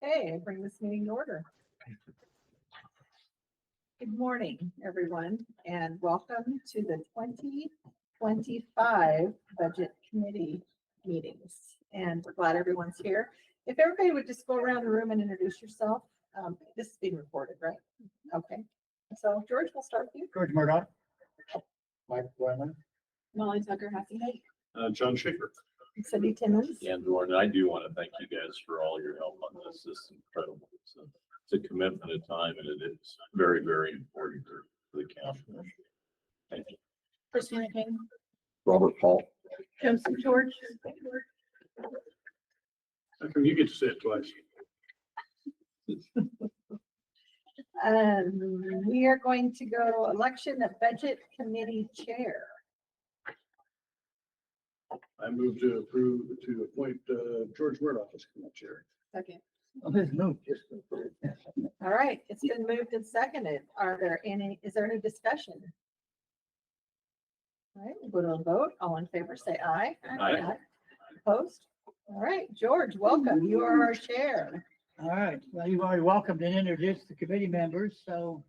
Okay, I bring this meeting to order. Good morning, everyone, and welcome to the 2025 Budget Committee meetings. And we're glad everyone's here. If everybody would just go around the room and introduce yourself. This is being recorded, right? Okay. So George, we'll start with you. George Murdoch. Mike Wyman. Molly Tucker-Hassey, John Schaefer. Cindy Timmons. And Lauren, I do want to thank you guys for all your help on this. This is incredible. It's a commitment of time and it is very, very important for the county. Thank you. Christina King. Robert Paul. Joseph George. How come you get to say it twice? We are going to go election of Budget Committee Chair. I move to appoint George Murdoch as committee chair. Second. Oh, there's no just. All right, it's been moved and seconded. Is there any discussion? All right, we'll go to a vote. All in favor, say aye. Aye. Opposed? All right, George, welcome. You are our chair. All right, well, you've already welcomed and introduced the committee members, so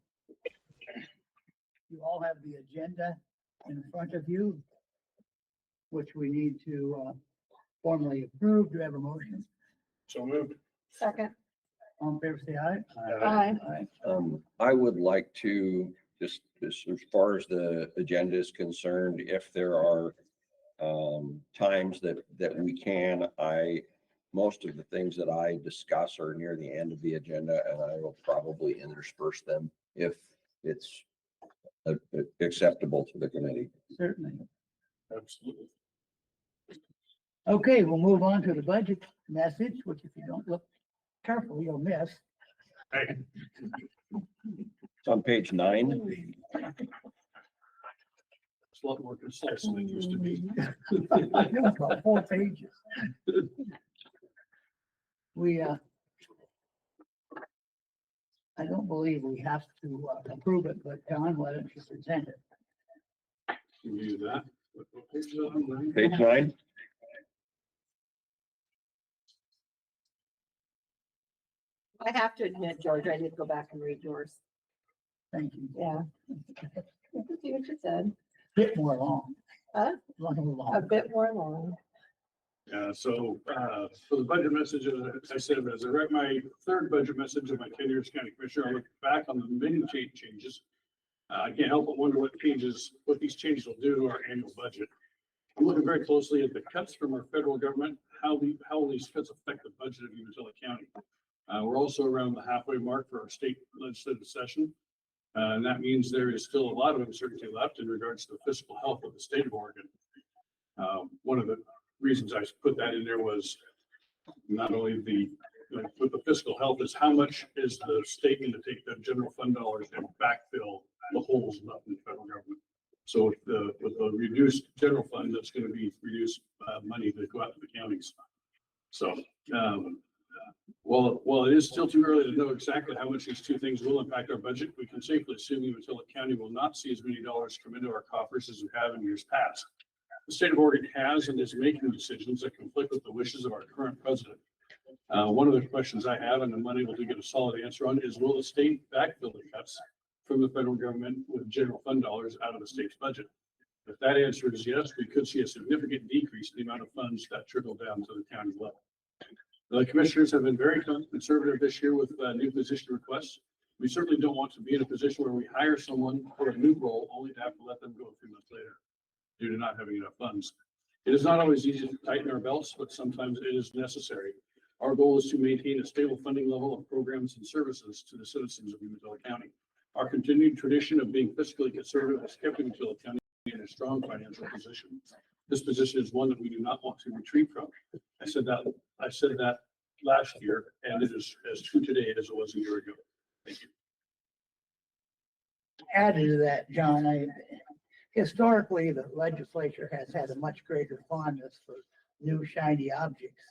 you all have the agenda in front of you, which we need to formally approve. Do you have a motion? So moved. Second. All in favor, say aye. Aye. Aye. I would like to, just as far as the agenda is concerned, if there are times that we can, most of the things that I discuss are near the end of the agenda, and I will probably intersperse them if it's acceptable to the committee. Certainly. Absolutely. Okay, we'll move on to the budget message, which if you don't look carefully, you'll miss. Hey, It's on page 9. it's a lot more concise than it used to be. About 4 pages. I don't believe we have to approve it, but John, why don't you present it? Can you do that? What page is that on? Page 9. I have to admit, George, I did go back and read yours. Thank you. Yeah. You can see what you said. Bit more long. Huh? A little A long. bit more long. So for the budget message, as I said, as I read my third budget message of my tenure as county commissioner, I look back on the many changes. I can't help but wonder what these changes will do to our annual budget. I'm looking very closely at the cuts from our federal government, how will these cuts affect the budget of Umatilla County. We're also around the halfway mark for our state legislative session. And that means there is still a lot of uncertainty left in regards to the fiscal health of the state of Oregon. One of the reasons I put that in there was not only with the fiscal health is how much is the state going to take the general fund dollars and backfill the holes left in the federal government. So with the reduced general fund, that's going to be reduced money that go out to the counties. So while it is still too early to know exactly how much these two things will impact our budget, we can safely assume Umatilla County will not see as many dollars come into our coffers as we have in years past. The state of Oregon has and is making decisions that conflict with the wishes of our current president. One of the questions I have, and I'm unable to get a solid answer on, is will the state backfill the cuts from the federal government with general fund dollars out of the state's budget? If that answer is yes, we could see a significant decrease in the amount of funds that trickle down to the county level. The commissioners have been very conservative this year with new position requests. We certainly don't want to be in a position where we hire someone for a new role only to have to let them go a few months later due to not having enough funds. It is not always easy to tighten our belts, but sometimes it is necessary. Our goal is to maintain a stable funding level of programs and services to the citizens of Umatilla County. Our continued tradition of being fiscally conservative has kept Umatilla County in a strong financial position. This position is one that we do not want to retreat from. I said that last year, and it is as true today as it was a year ago. Thank you. Added to that, John, historically, the legislature has had a much greater fondness for new shiny objects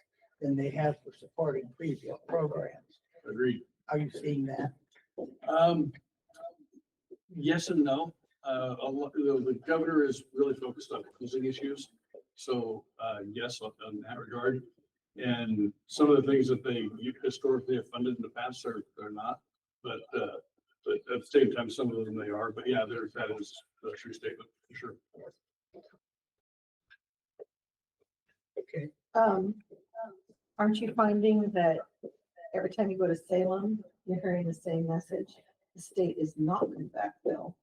than they have for supporting previous programs. Agreed. Are you seeing that? Yes and no. The governor is really focused on housing issues. So yes, in that regard, And some of the things that they historically have funded in the past are not, but at the same time, some of them they are, but yeah, that is a true statement, for sure. Okay. Aren't you finding that every time you go to Salem, you're hearing the same message? The state is not going to backfill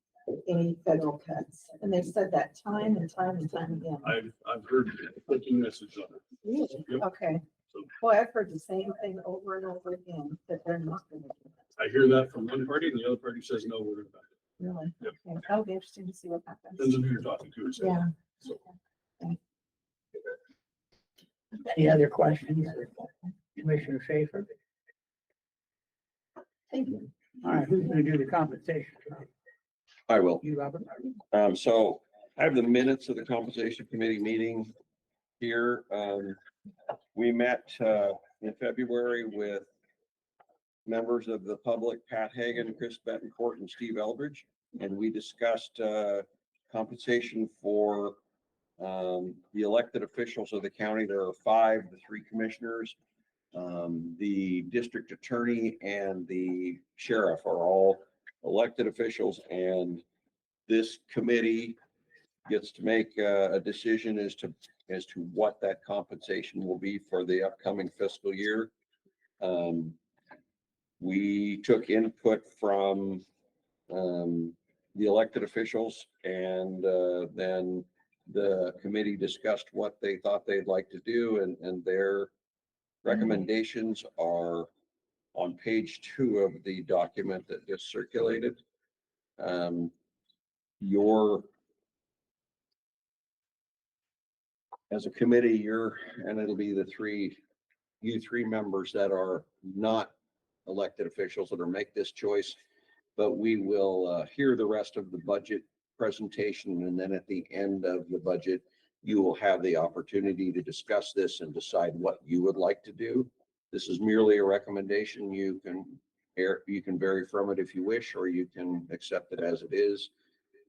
any federal cuts. And they've said that time and time and time again. I've heard conflicting messages on it. Really? Yep. Okay. So Boy, I've heard the same thing over and over again, that they're not going to do that. I hear that from one party and the other party says, no, we're going to back it. Really? Yep. Okay. That'll be interesting to see what happens. Depends on who you're talking to. So. Yeah. So, Any other questions? Commissioner Schaefer? Thank you. All right, who's gonna do the compensation? I will. You, Robert? So I have the minutes of the compensation committee meeting here. We met, in February with members of the public, Pat Hagan, Chris Betancourt, and Steve Eldridge. And we discussed, compensation for, the elected officials of the county. There are 5, the 3 commissioners, the district attorney, and the sheriff are all elected officials, and this committee gets to make a decision as to what that compensation will be for the upcoming fiscal year. We took input from the elected officials, and then the committee discussed what they thought they'd like to do, and their recommendations are on page 2 of the document that just circulated. As a committee, and it'll be you three members that are not elected officials that'll make this choice, but we will hear the rest of the budget presentation, and then at the end of the budget, you will have the opportunity to discuss this and decide what you would like to do. This is merely a recommendation. You can vary from it if you wish, or you can accept it as it is.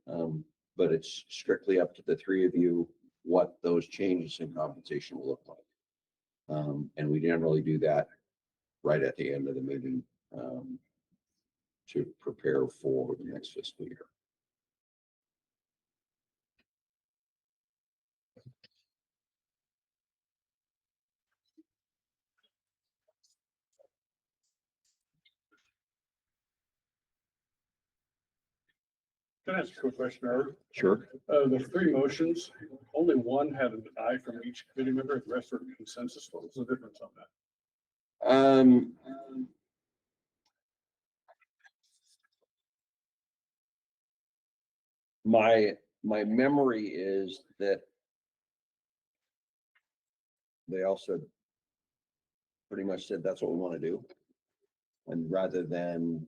But it's strictly up to the 3 of you what those changes in compensation will look like. And we generally do that right at the end of the meeting to prepare for the next fiscal year. Can I ask a quick question, Robert? Sure. The 3 motions, only one had an aye from each committee member, the rest were consensus. What was the difference on that? My memory is that they also pretty much said that's what we want to do. And rather than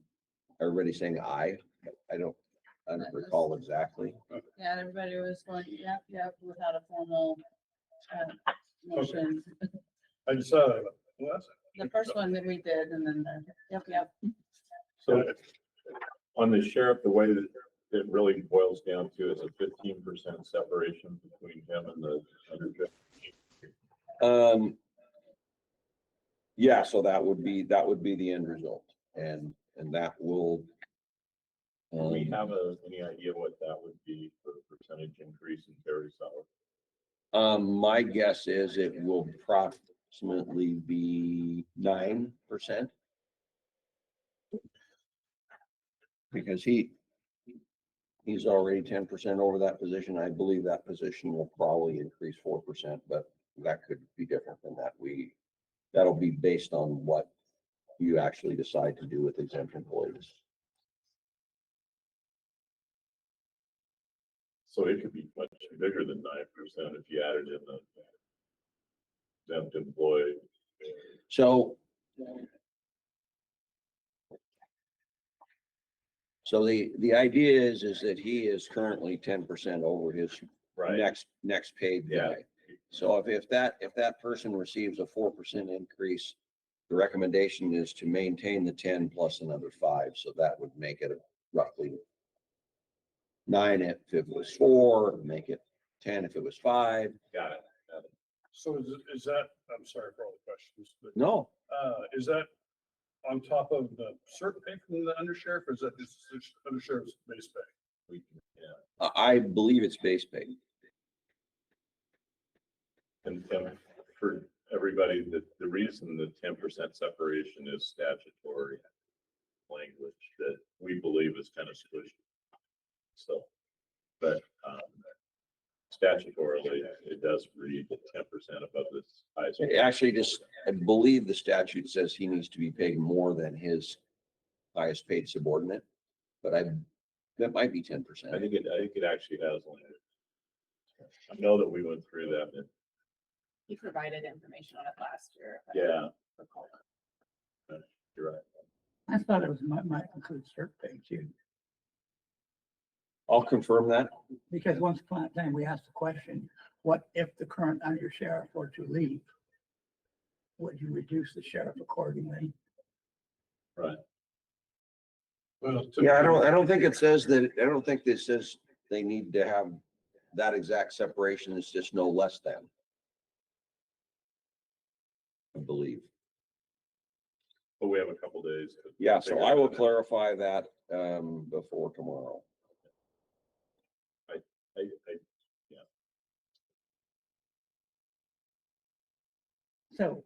everybody saying aye, I don't recall exactly. Yeah, everybody was going, yep, without a formal motion. I just The first one that we did, and then yep. So on the sheriff, the way that it really boils down to is a 15% separation between him and the undersheriff. Yeah, so that would be the end result, and that will. Do we have any idea what that would be for percentage increase in Terry's salary? My guess is it will approximately be 9%. Because he's already 10% over that position. I believe that position will probably increase 4%, but that could be different than that. That'll be based on what you actually decide to do with exempt employees. So it could be much bigger than 9% if you added in the exempt employee. So the idea is that he is currently 10% over his next paid guy. Yeah. So if that person receives a 4% increase, the recommendation is to maintain the 10 plus another 5. So that would make it roughly 9 if it was 4, make it 10 if it was 5. Got it. So is that, I'm sorry for all the questions, but, No, is that on top of the cert pay from the undersheriff, or is that just undersheriff's base pay? We can, yeah. I believe it's base pay. And for everybody, the reason the 10% separation is statutory language that we believe is kind of squishy. So, but, statutorily, it does read at 10% above this highest. It actually just, I believe the statute says he needs to be paid more than his highest paid subordinate, but that might be 10%. I think it actually has language. I know that we went through that. And You provided information on it last year. if I yeah, recall. you're right. I thought it was might include cert pay too, I'll confirm that. because once upon a time we asked the question, what if the current undersheriff were to leave? Would you reduce the sheriff accordingly? Right. Well, Yeah, I don't think it says that, I don't think this says they need to have that exact separation. It's just no less than. I believe. But we have a couple days. to Yeah, so figure I will that out. clarify that, before tomorrow. So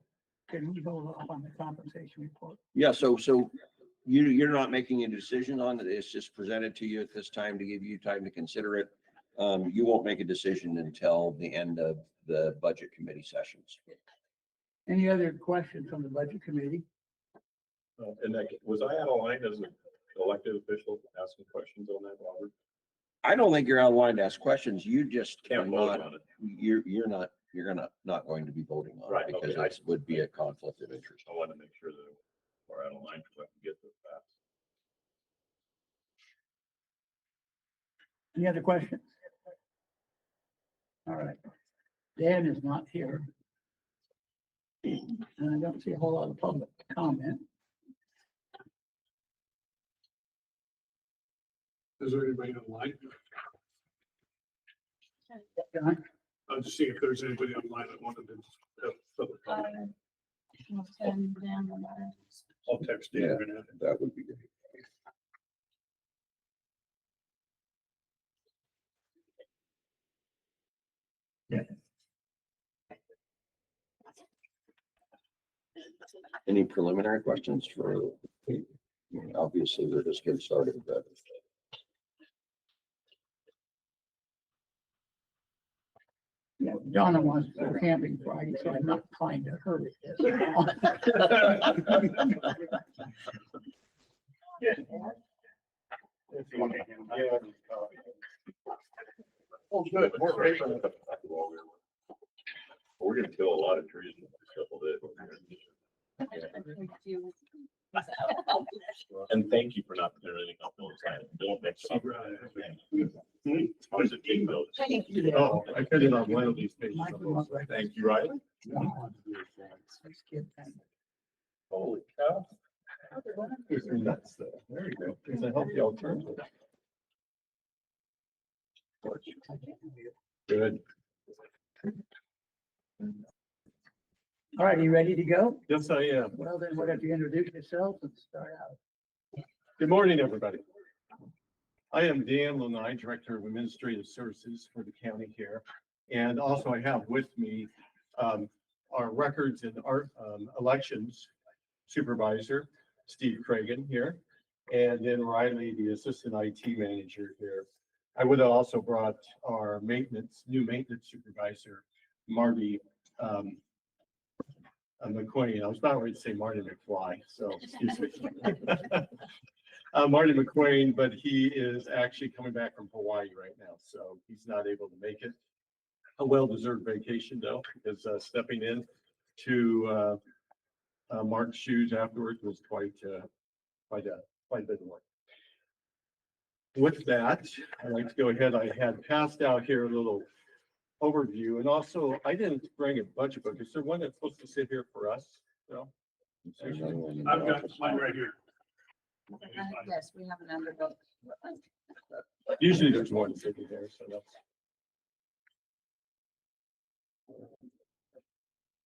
can we hold off on the compensation report? Yeah, so you're not making a decision on it. It's just presented to you at this time to give you time to consider it. You won't make a decision until the end of the budget committee sessions. Any other questions from the budget committee? And was I out of line as an elected official asking questions on that, Robert? I don't think you're out of line to ask questions. You just Can't vote cannot, on it. you're not going to be voting on it Right, because okay. it would be a conflict of interest. I wanted to make sure that we're out of line so I can get this passed. Any other questions? All right. Dan is not here. And I don't see a whole lot of public comment. Is there anybody online? John? I'll just see if there's anybody online that wanted to have public comment. We'll send them a letter. I'll text you. Yeah. That would be great. Any preliminary questions for, obviously, we're just getting started, but. Yeah, Donna wants to go camping Friday, so I'm not trying to hurry this. Oh, good. More patient. We're gonna kill a lot of trees in a couple days. And thank you for not putting anything up on the side. Don't make it. How is it being built? Oh, I put it on one of these pages. Thank you, Riley. Holy cow. Nuts though. There you go. It's a healthy alternative. Good. All right, you ready to go? Yes, I am. Well, then why don't you introduce yourself and start out? Good morning, everybody. I am Dan Lanai, Director of Administrative Services for the county here. And also I have with me our records and our elections supervisor, Steve Cragen here. And then Riley, the Assistant IT Manager here. I would have also brought our new maintenance supervisor, Marty McQueen. I was about ready to say Marty McFly, so excuse me. Marty McQueen, but he is actually coming back from Hawaii right now, so he's not able to make it. A well-deserved vacation though, is stepping in to Mark's shoes afterwards was quite a bit of work. With that, I'd like to go ahead. I had passed out here a little overview, and also I didn't bring a budget book. Is there one that's supposed to sit here for us? No? I've got mine right here. Yes, we have an underbook. Usually there's one sitting there, so that's.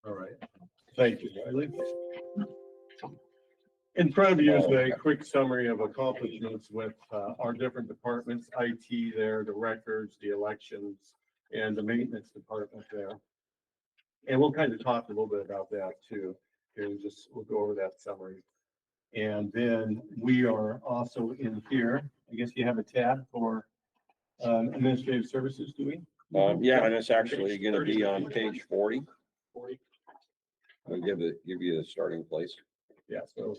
All right. Thank you, Riley. In front of you is Oh, okay. a quick summary of accomplishments with our different departments, IT there, the records, the elections, and the maintenance department there. And we'll kind of talk a little bit about that too. And just, we'll go over that summary. And then we are also in here, I guess you have a tab for administrative services, do we? Yeah, and it's actually Page gonna be on 39. page 40. 40. I'll give you a starting place. Yeah, so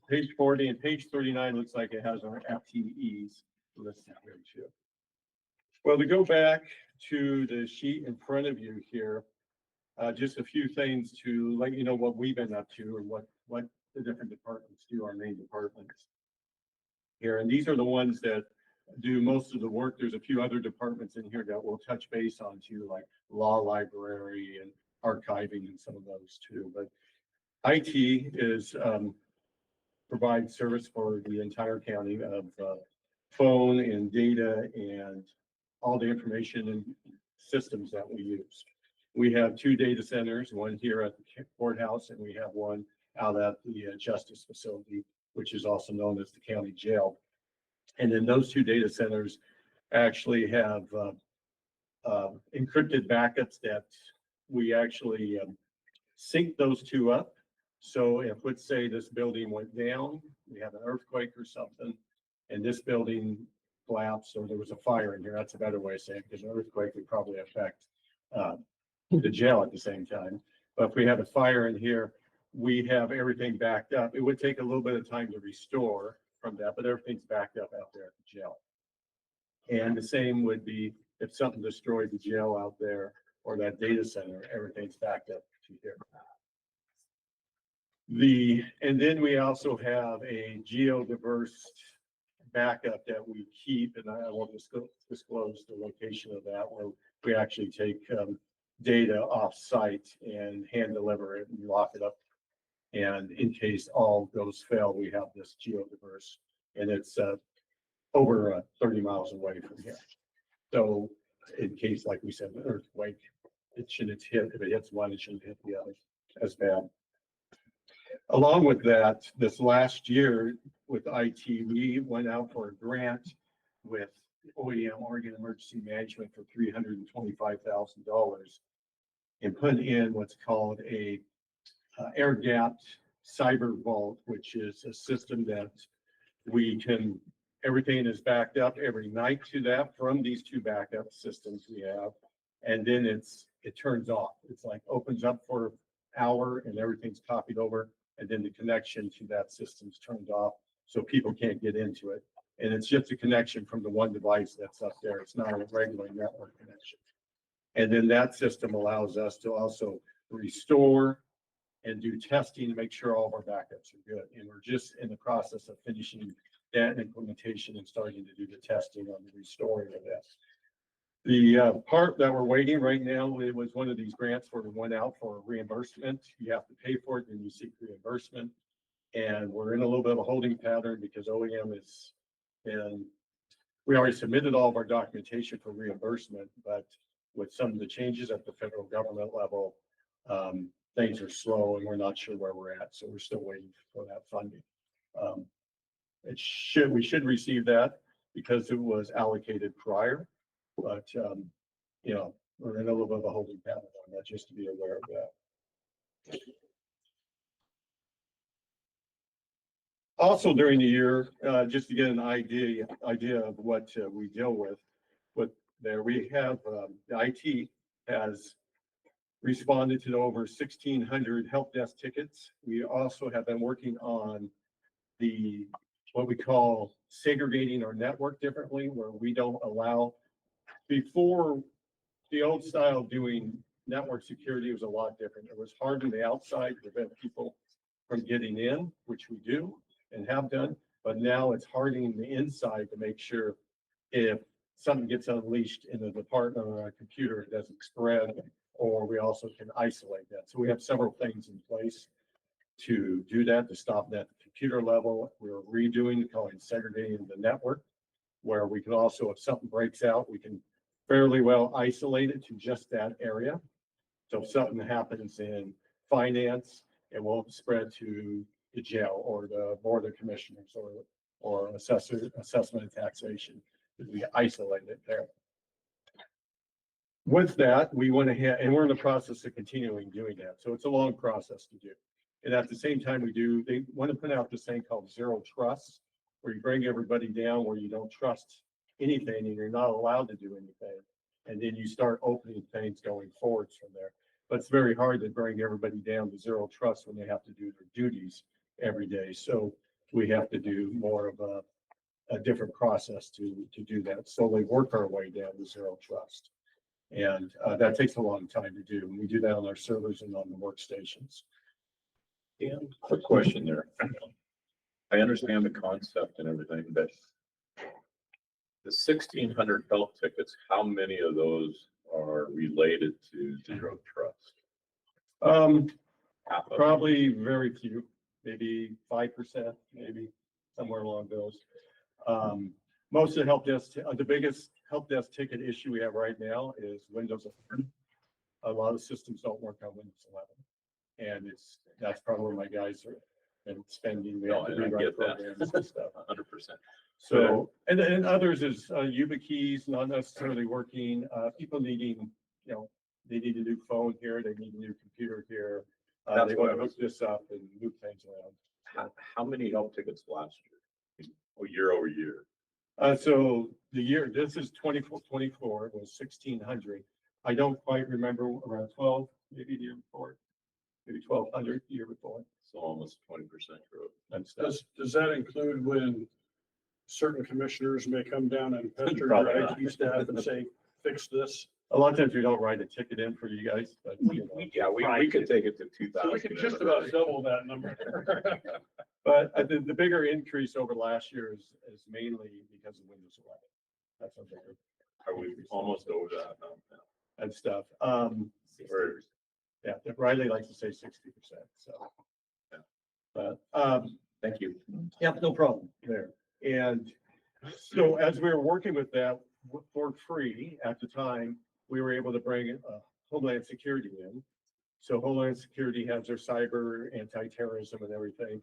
page 40 and page 39 looks like it has our FTEs listed here too. Well, to go back to the sheet in front of you here, just a few things to let you know what we've been up to and what the different departments do, our main departments here. And these are the ones that do most of the work. There's a few other departments in here that we'll touch base on too, like law library and archiving and some of those too. But IT is provides service for the entire county of phone and data and all the information and systems that we use. We have 2 data centers, one here at the courthouse, and we have one out at the justice facility, which is also known as the county jail. And then those 2 data centers actually have encrypted backups that we actually sync those 2 up. So if, let's say, this building went down, we have an earthquake or something, and this building collapsed, or there was a fire in here, that's a better way of saying it, because an earthquake would probably affect the jail at the same time. But if we had a fire in here, we have everything backed up. It would take a little bit of time to restore from that, but everything's backed up out there at the jail. And the same would be if something destroyed the jail out there or that data center, everything's backed up to here. And then we also have a geodiverse backup that we keep, and I won't disclose the location of that, where we actually take data off site and hand deliver it and lock it up. And in case all those fail, we have this geodiverse, and it's over 30 miles away from here. So in case, like we said, an earthquake, it shouldn't hit, if it hits one, it shouldn't hit the other as bad. Along with that, this last year with IT, we went out for a grant with OEM, Oregon Emergency Management, for $325,000 and put in what's called a air gapped cyber vault, which is a system that we can, everything is backed up every night to that from these 2 backup systems we have. And then it turns off. It's like opens up for an hour and everything's copied over. And then the connection to that system's turned off, so people can't get into it. And it's just a connection from the one device that's up there. It's not a regular network connection. And then that system allows us to also restore and do testing to make sure all of our backups are good. And we're just in the process of finishing that implementation and starting to do the testing on the restoring of that. The part that we're waiting right now, it was one of these grants where we went out for reimbursement. You have to pay for it, then you seek reimbursement. And we're in a little bit of a holding pattern because OEM is, and we already submitted all of our documentation for reimbursement, but with some of the changes at the federal government level, things are slow and we're not sure where we're at. So we're still waiting for that funding. We should receive that because it was allocated prior. But, you know, we're in a little bit of a holding pattern on that, just to be aware of that. Also during the year, just to get an idea of what we deal with there, we have, the IT has responded to over 1,600 help desk tickets. We also have been working on what we call segregating our network differently, where we don't allow. Before, the old style of doing network security was a lot different. It was hard on the outside to prevent people from getting in, which we do and have done. But now it's hardening the inside to make sure if something gets unleashed in the department or a computer, it doesn't spread, or we also can isolate that. So we have several things in place to do that, to stop that at the computer level. We're redoing, calling segregating the network, where we can also, if something breaks out, we can fairly well isolate it to just that area. So if something happens in finance, it won't spread to the jail or the board of commissioners or assessment and taxation. We isolate it there. With that, we went ahead and we're in the process of continuing doing that. So it's a long process to do. And at the same time they want to put out this thing called zero trust, where you bring everybody down where you don't trust anything and you're not allowed to do anything. And then you start opening things going forwards from there. But it's very hard to bring everybody down to zero trust when they have to do their duties every day. So we have to do more of a different process to do that. Slowly work our way down to zero trust. And that takes a long time to do. And we do that on our servers and on the workstations. And quick question there. I understand the concept and everything, but the 1,600 health tickets, how many of those are related to zero trust? Half of them? Probably very few, maybe 5%, maybe somewhere along those. Most of the help desk, the biggest help desk ticket issue we have right now is Windows 11. A lot of systems don't work on Windows 11. And that's probably where my guys are and spending. We have to I rewrite get that. programs and stuff. 100%. So, and others is YubiKeys not necessarily working, people needing, they need a new phone here, they need a new computer here. That's They what want I to was- hook this up and move things around. How many help tickets last year? Or year over year? So this is 24, it was 1,600. I don't quite remember, around 12, maybe the year before, maybe 1,200 the year before. So almost 20% growth. And stuff. Does that include when certain commissioners may come down and pester Probably your not. IT staff and say, fix this? A lot of times we don't write a ticket in for you guys, but We could take it to 2,000. So we could just about double that number. But the bigger increase over last year is mainly because of Windows 11. That's a bigger Are we almost over that now? and stuff. Or- Yeah, Riley likes to say 60%, so. Yeah. But, Thank you. yeah, no problem there. And so as we were working with that for free at the time, we were able to bring Homeland Security in. So Homeland Security has their cyber anti-terrorism and everything.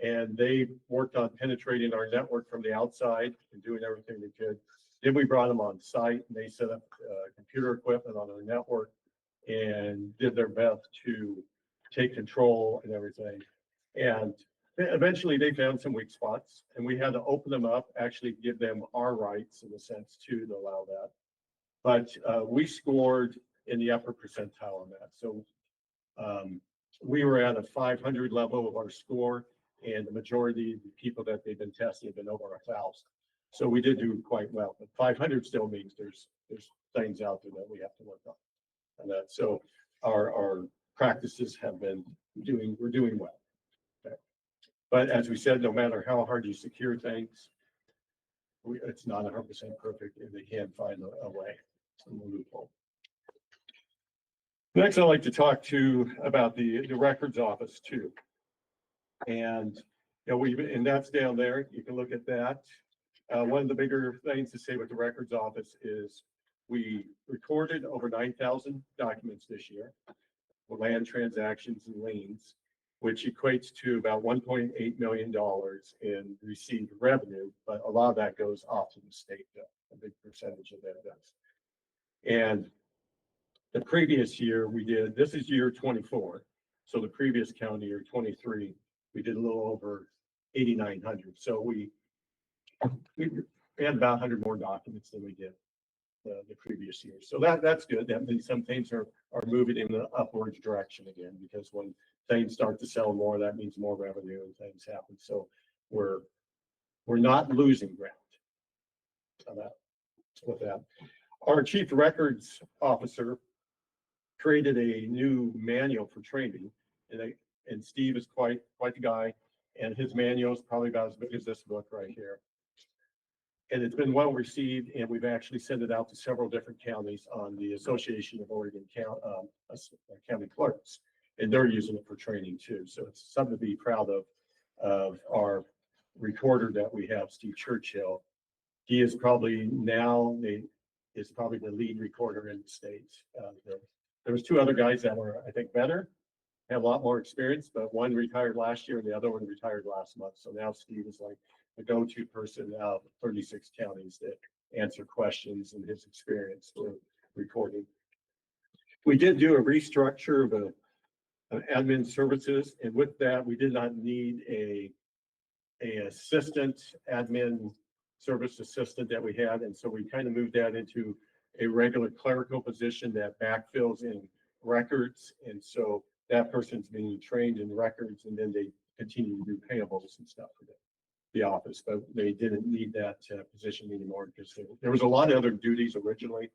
And they worked on penetrating our network from the outside and doing everything they could. Then we brought them on site and they set up computer equipment on our network and did their best to take control and everything. And eventually they found some weak spots and we had to open them up, actually give them our rights in a sense to allow that. But we scored in the upper percentile on that. So we were at a 500 level of our score, and the majority of the people that they've been testing have been over 1,000. So we did do quite well, but 500 still means there's things out there that we have to work on. And that, so our practices have been we're doing well. Okay. But as we said, no matter how hard you secure things, it's not 100% perfect, and they can find a way to move forward. Next, I'd like to talk about the records office too. And and that's down there. You can look at that. One of the bigger things to say with the records office is we recorded over 9,000 documents this year for land transactions and liens, which equates to about $1.8 million in received revenue, but a lot of that goes off to the state, though. A big percentage of that does. And the previous year this is year 24. So the previous county year 23, we did a little over 8,900. So we had about 100 more documents than we did the previous year. So that's good. That means some things are moving in the upwards direction again, because when things start to sell more, that means more revenue and things happen. So we're not losing ground on that with that. Our chief records officer created a new manual for training, and Steve is quite the guy, and his manual is probably about as big as this book right here. And it's been well received, and we've actually sent it out to several different counties on the Association of Oregon County Clerks, and they're using it for training too. So it's something to be proud of our recorder that we have, Steve Churchill. He is probably the lead recorder in the state. There was two other guys that were, I think, better, have a lot more experience, but one retired last year and the other one retired last month. So now Steve is like the go-to person out of 36 counties that answer questions and his experience for reporting. We did do a restructure of admin services, and with that, we did not need a assistant admin service assistant that we had, and so we kind of moved that into a regular clerical position that backfills in records, and so that person's being trained in records, and then they continue to do payables and stuff for the office, but they didn't need that position anymore because there was a lot of other duties originally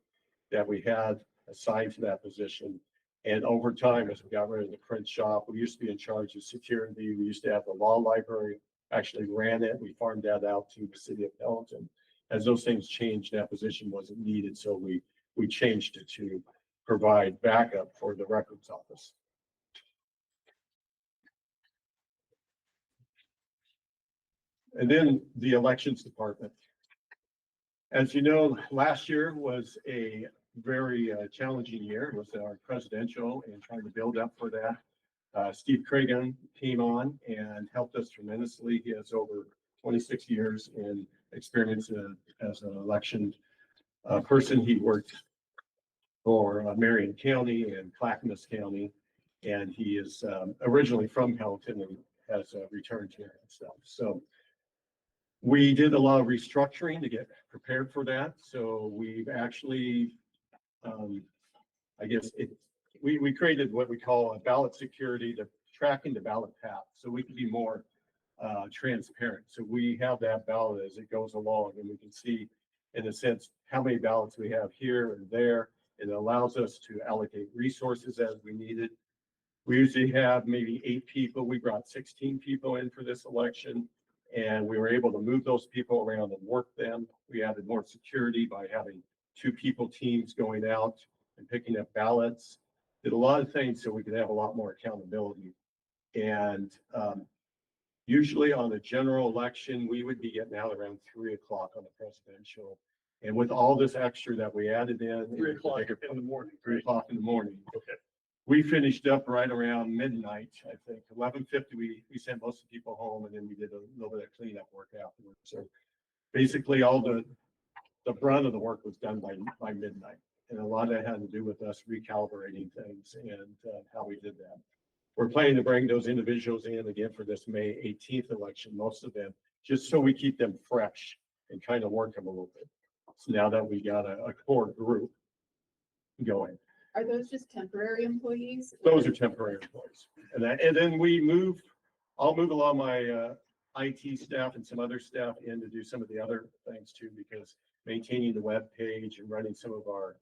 that we had assigned to that position. And over time, as we got rid of the print shop, we used to be in charge of security. We used to have the law library, actually ran it. We farmed that out to the city of Pelton. As those things changed, that position wasn't needed. So we changed it to provide backup for the records office. And then the elections department. As you know, last year was a very challenging year. It was our presidential and trying to build up for that. Steve Cragen came on and helped us tremendously. He has over 26 years in experience as an election person. He worked for Marion County and Clackamas County, and he is originally from Pelton and has returned here and stuff. So we did a lot of restructuring to get prepared for that. So we've actually, I guess we created what we call a ballot security to tracking the ballot path, so we can be more transparent. So we have that ballot as it goes along, and we can see, in a sense, how many ballots we have here and there. It allows us to allocate resources as we need it. We usually have maybe 8 people. We brought 16 people in for this election, and we were able to move those people around and work them. We added more security by having 2 people teams going out and picking up ballots. Did a lot of things so we could have a lot more accountability. And usually on the general election, we would be getting out around 3 o'clock on the presidential. And with all this extra that we added in. 3 o'clock in the morning. 3 o'clock in the morning. Okay. We finished up right around midnight, I think. 11:50, we sent most of the people home, and then we did a little bit of cleanup work afterwards. So basically all the brunt of the work was done by midnight. And a lot of that had to do with us recalibrating things and how we did that. We're planning to bring those individuals in again for this May 18th election, most of them, just so we keep them fresh and kind of work them a little bit. So now that we got a core group going. Are those just temporary employees? Those are temporary employees. And then I'll move along my IT staff and some other staff in to do some of the other things too, because maintaining the web page and running some of our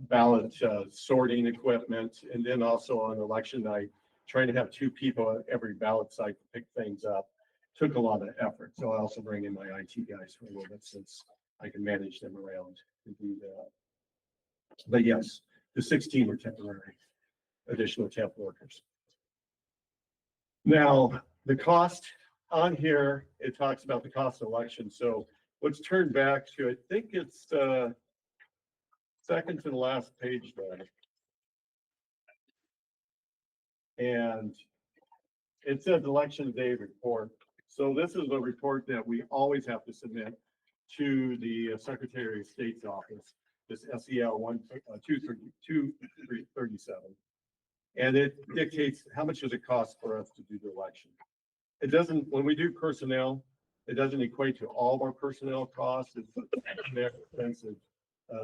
ballot sorting equipment. And then also on election night, trying to have 2 people at every ballot site to pick things up took a lot of effort. So I also bring in my IT guys for a little bit since I can manage them around and do that. But yes, the 16 were temporary, additional temp workers. Now, the cost on here, it talks about the cost of election. So let's turn back to, I think it's second to the last page there. And it says election day report. So this is a report that we always have to submit to the Secretary of State's office, this SEL 237. And it dictates how much does it cost for us to do the election. It doesn't, when we do personnel, it doesn't equate to all of our personnel costs. It's expensive.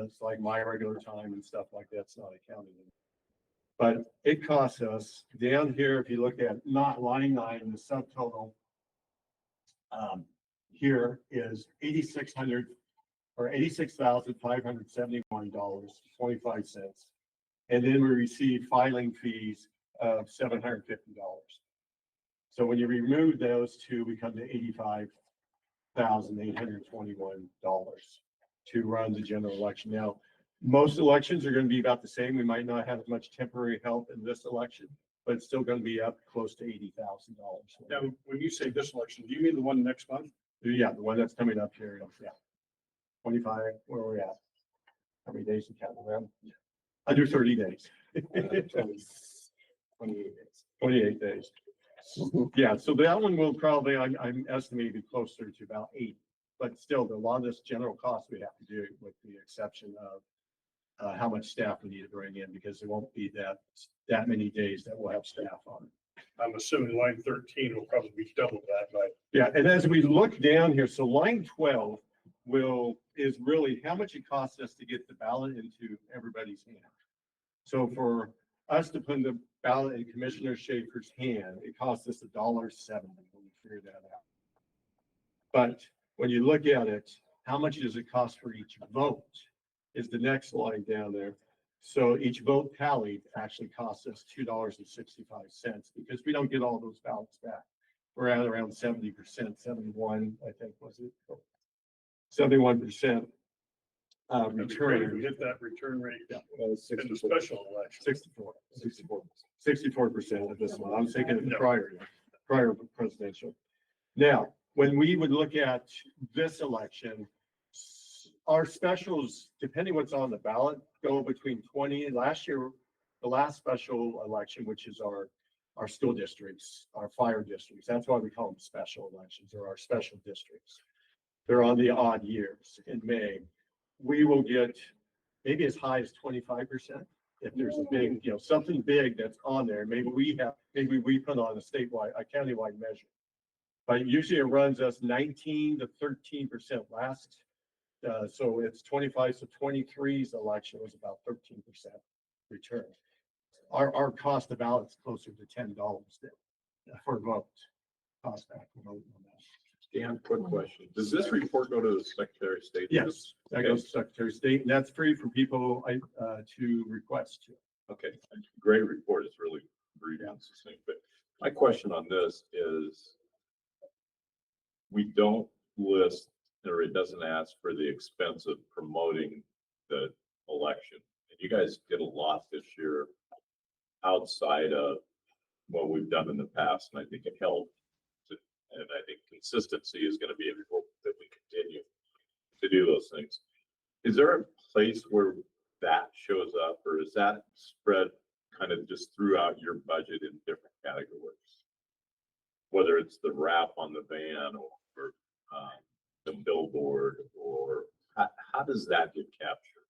It's like my regular time and stuff like that's not accounted in. But it costs us down here, if you look at not line 9, the subtotal here is $8,600 or $86,571.25. And then we receive filing fees of $750. So when you remove those 2, we come to $85,821 to run the general election. Now, most elections are going to be about the same. We might not have as much temporary help in this election, but it's still going to be up close to $80,000. Now, when you say this election, do you mean the one next month? Yeah, the one that's coming up here. Yeah. 25, where are we at? How many days in count around? Under 30 days. 28 days. 28 days. Yeah, so that one will probably, I'm estimating closer to about 8, but still, a lot of this general cost we have to do with the exception of how much staff we need to bring in, because there won't be that many days that we'll have staff on. I'm assuming line 13 will probably be double that, but Yeah, and as we look down here, so line 12 is really how much it costs us to get the ballot into everybody's hand. So for us to put the ballot in Commissioner Schaefer's hand, it costs us $1.70 when we figure that out. But when you look at it, how much does it cost for each vote is the next line down there. So each vote tallied actually costs us $2.65 because we don't get all those ballots back. We're at around 70%, 71, I think, was it? 71% it'd be great if we return. hit that return rate Yeah, in the special election. 64% of this one. I'm thinking of the prior presidential. Now, when we would look at this election, our specials, depending what's on the ballot, go between 20. Last year, the last special election, which is our school districts, our fire districts, that's why we call them special elections or our special districts. They're on the odd years in May. We will get maybe as high as 25%. If there's a big, something big that's on there, maybe we put on a countywide measure. But usually it runs us 19 to 13% last. So it's 25, so 23's election was about 13% return. Our cost of ballot's closer to $10 for a vote. Cost back for voting on that. Dan, quick question. Does this report go to the Secretary of State? Yes, that goes to Secretary of State, and that's free for people to request to. Okay, great report. It's really brief and succinct. But my question on this is, we don't list, or it doesn't ask for the expense of promoting the election. And you guys did a lot this year outside of what we've done in the past, and I think it helped. And I think consistency is going to be important that we continue to do those things. Is there a place where that shows up, or is that spread kind of just throughout your budget in different categories? Whether it's the wrap on the van or the billboard, or how does that get captured?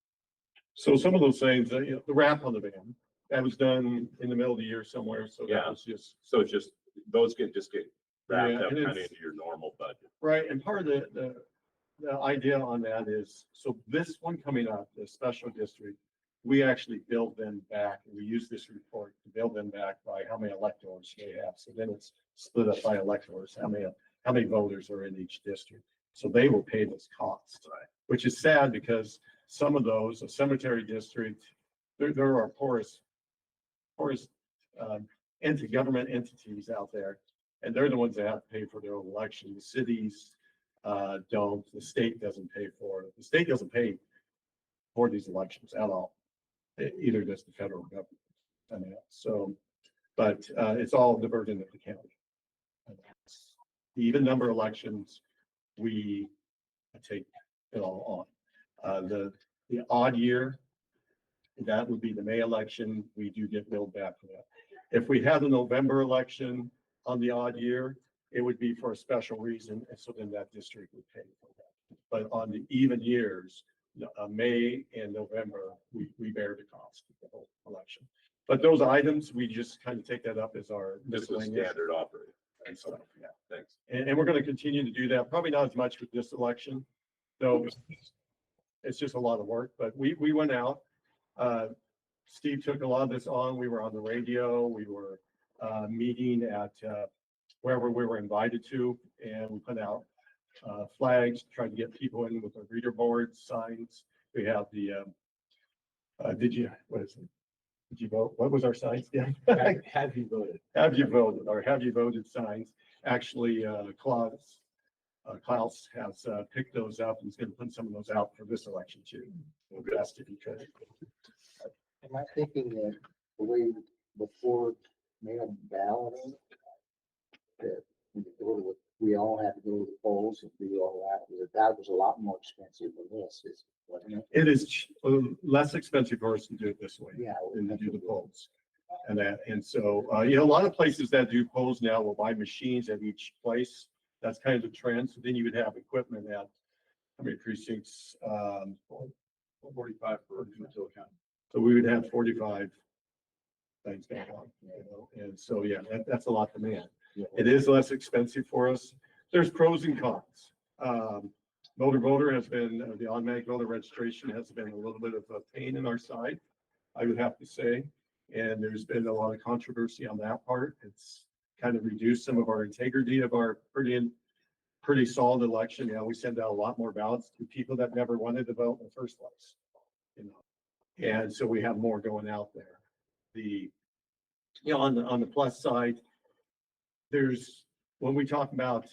So some of those things, the wrap on the van, that was done in the middle of the year somewhere. So Yeah. that was just So it's just, those get wrapped Yeah, up and kind of it's- into your normal budget. right. And part of the idea on that is, so this one coming up, the special district, we actually build them back, and we use this report to build them back by how many electors they have. So then it's split up by electors, how many voters are in each district. So they will pay this cost, Right. which is sad because some of those, a cemetery district, there are poorest government entities out there, and they're the ones that have to pay for their own election. The cities don't, the state doesn't pay for it. The state doesn't pay for these elections at all. Either does the federal government. I mean, so, but it's all the burden of the county. The even number elections, we take it all on. The odd year, that would be the May election. We do get billed back for that. If we had a November election on the odd year, it would be for a special reason, and so then that district would pay for that. But on the even years, May and November, we bear the cost of the whole election. But those items, we just kind of take that up as our This is miscellaneous standard operating. and stuff. Yeah. Thanks. And we're going to continue to do that. Probably not as much with this election, though. It's just a lot of work, but we went out. Steve took a lot of this on. We were on the radio. We were meeting at wherever we were invited to, and we put out flags, tried to get people in with the reader boards, signs. We have the what is it? Did you vote? What was our signs? Yeah. Have you voted? Have you voted, or have you voted signs? Actually, Klaus has picked those up and he's going to put some of those out for this election too. We'll best if he could. Am I thinking that the way before mail balloting, that we could order with we all had to go to the polls and do all that was a lot more expensive than this, wasn't it? It is less expensive for us to do it this way Yeah. than to do the polls. And so, you know, a lot of places that do polls now will buy machines at each place. That's kind of the trend. So then you would have equipment at, how many precincts? 45 for Umatilla County. So we would have 45 things going on, you know, and so, yeah, that's a lot to man. It is less expensive for us. There's pros and cons. Voter has been, the automatic voter registration has been a little bit of a pain in our side, I would have to say. And there's been a lot of controversy on that part. It's kind of reduced some of our integrity of our pretty solid election. You know, we send out a lot more ballots to people that never wanted to vote in the first place, you know. And so we have more going out there. You know, on the plus side, there's, when we talk about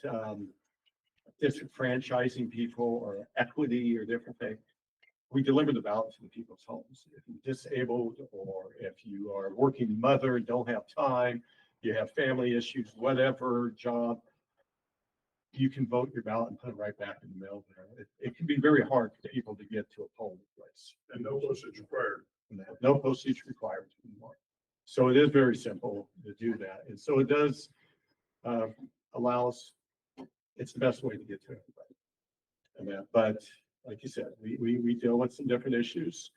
disenfranchising people or equity or different things, we deliver the ballot to the people's homes. If you're disabled, or if you are a working mother and don't have time, you have family issues, whatever job, you can vote your ballot and put it right back in the mail there. It can be very hard for people to get to a polling place. And no postage required. No postage required anymore. So it is very simple to do that. And so it does allow us, it's the best way to get to everybody. And that, but like you said, we deal with some different issues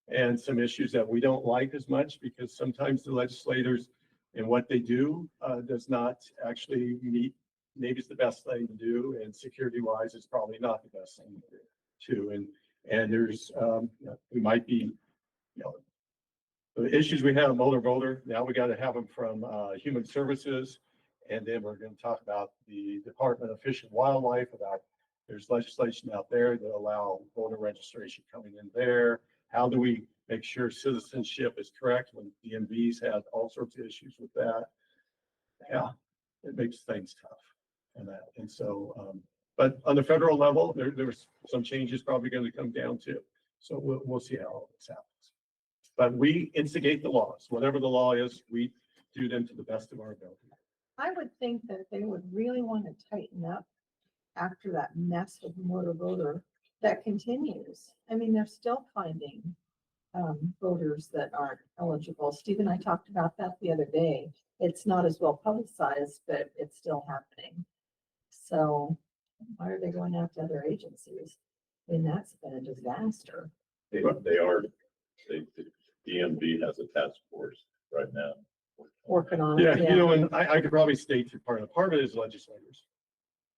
and some issues that we don't like as much, because sometimes the legislators and what they do does not actually meet, maybe it's the best thing to do, and security wise, it's probably not the best thing to do. And there's, you know, we might be, you know, the issues we have in motor voter, now we got to have them from Human Services. And then we're going to talk about the Department of Fish and Wildlife, about there's legislation out there that allow voter registration coming in there. How do we make sure citizenship is correct when DMVs have all sorts of issues with that? Yeah, it makes things tough and that. And so, but on the federal level, there's some changes probably going to come down too. So we'll see how all this happens. But we instigate the laws. Whatever the law is, we do them to the best of our ability. I would think that they would really want to tighten up after that mess with motor voter that continues. I mean, they're still finding voters that aren't eligible. Steve and I talked about that the other day. It's not as well publicized, but it's still happening. So why are they going after other agencies? I mean, that's been a disaster. The DMV has a task force right now. Working on Yeah, it. you know, and I could probably state two part of it is legislators.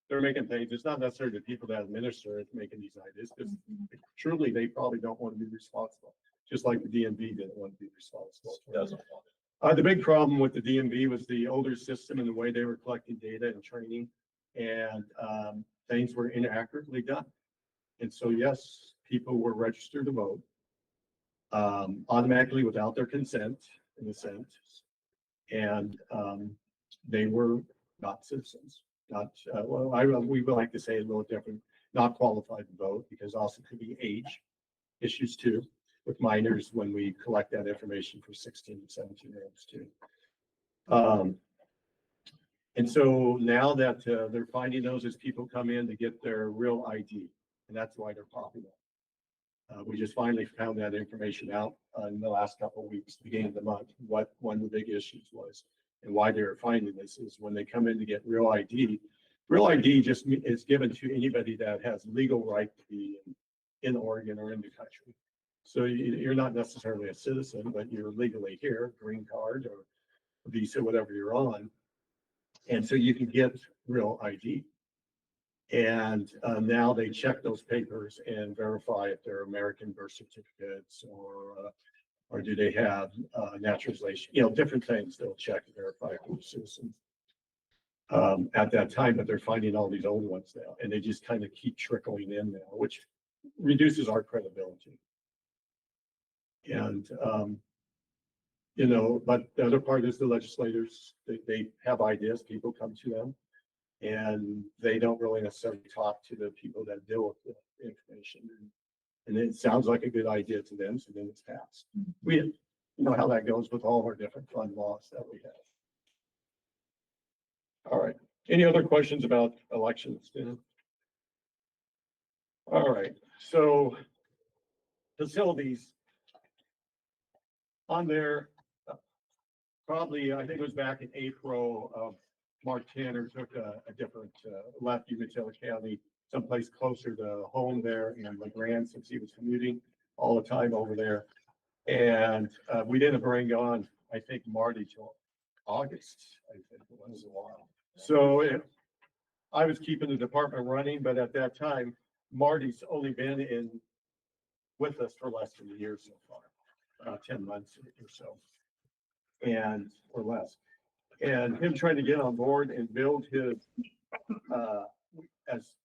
They're making things, it's not necessarily the people that administer it making these ideas, because truly they probably don't want to be responsible. Just like the DMV didn't want to be responsible. Doesn't want it. The big problem with the DMV was the older system and the way they were collecting data and training, and things were inaccurately done. And so, yes, people were registered to vote automatically without their consent, in a sense. And they were not citizens, not, we would like to say a little different, not qualified to vote, because also could be age issues too, with minors when we collect that information for 16 and 17-year-olds too. And so now that they're finding those as people come in to get their real ID, and that's why they're popping up. We just finally found that information out in the last couple of weeks, beginning of the month, what one of the big issues was and why they were finding this is when they come in to get real ID just is given to anybody that has legal right to be in Oregon or in the country. So you're not necessarily a citizen, but you're legally here, green card or visa, whatever you're on. And so you can get real ID. And now they check those papers and verify if they're American birth certificates or do they have naturalization, you know, different things they'll check and verify for the citizens at that time, but they're finding all these old ones now, and they just kind of keep trickling in now, which reduces our credibility. And, you know, but the other part is the legislators, they have ideas, people come to them, and they don't really necessarily talk to the people that deal with the information. And it sounds like a good idea to them, so then it's passed. We, you know how that goes with all of our different fund laws that we have. All right, Any other questions about elections? Dan? All right, so facilities on there, probably, I think it was back in April of Mark Tanner took a different, left Umatilla County, someplace closer to home there in LeGrand, since he was commuting all the time over there. And we didn't bring on, I think, Marty till August, I think it was a while. So I was keeping the department running, but at that time, Marty's only been with us for less than a year so far, 10 months or so, and or less. And him trying to get on board and build his, as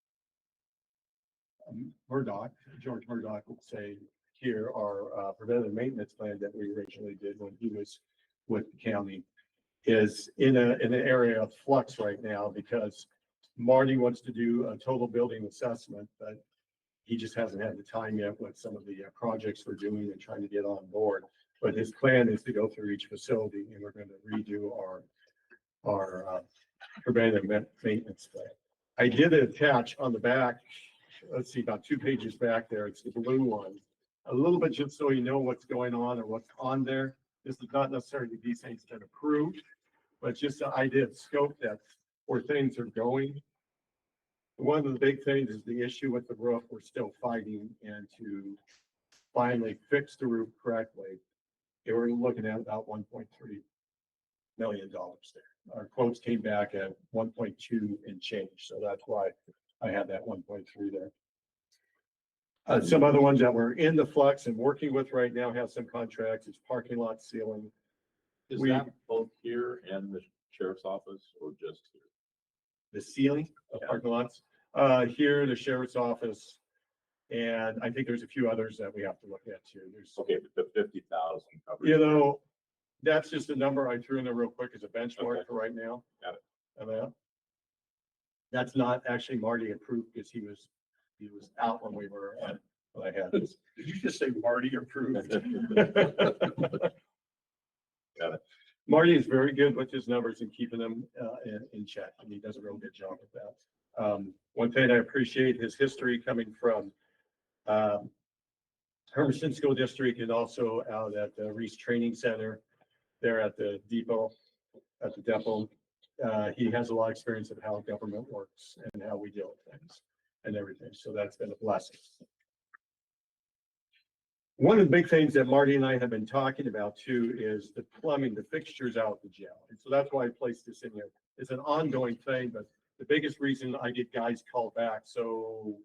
George Murdoch would say here, our preventive maintenance plan that we originally did when he was with the county is in an area of flux right now, because Marty wants to do a total building assessment, but he just hasn't had the time yet with some of the projects we're doing and trying to get on board. But his plan is to go through each facility, and we're going to redo our preventive maintenance plan. I did attach on the back, let's see, about 2 pages back there. It's the blue one, a little bit just so you know what's going on or what's on there. This is not necessarily be saying it's been approved, but just the idea of scope that where things are going. One of the big things is the issue with the roof. We're still fighting, and to finally fix the roof correctly, we're looking at about $1.3 million there. Our quotes came back at 1.2 and change, so that's why I had that 1.3 there. Some other ones that we're in the flux and working with right now have some contracts. It's parking lot ceiling. Is We- that both here and the sheriff's office or just here? The ceiling of Yeah. parking lots, here, the sheriff's office. And I think there's a few others that we have to look at too. There's, Okay, but the 50,000 covers. you know, that's just a number I threw in there real quick as a benchmark Okay. for right now. Got it. And that's not actually Marty approved, because he was out when we were, when I had this. Did you just say Marty approved? Got it. Marty is very good with his numbers and keeping them in check, and he does a real good job with that. One thing I appreciate his history coming from Hermiston School District, and also out at the Reese Training Center there at the depot, he has a lot of experience of how government works and how we deal with things and everything. So that's been a blessing. One of the big things that Marty and I have been talking about too is the plumbing, the fixtures out at the jail. And so that's why I placed this in here. It's an ongoing thing, but the biggest reason I get guys called back. So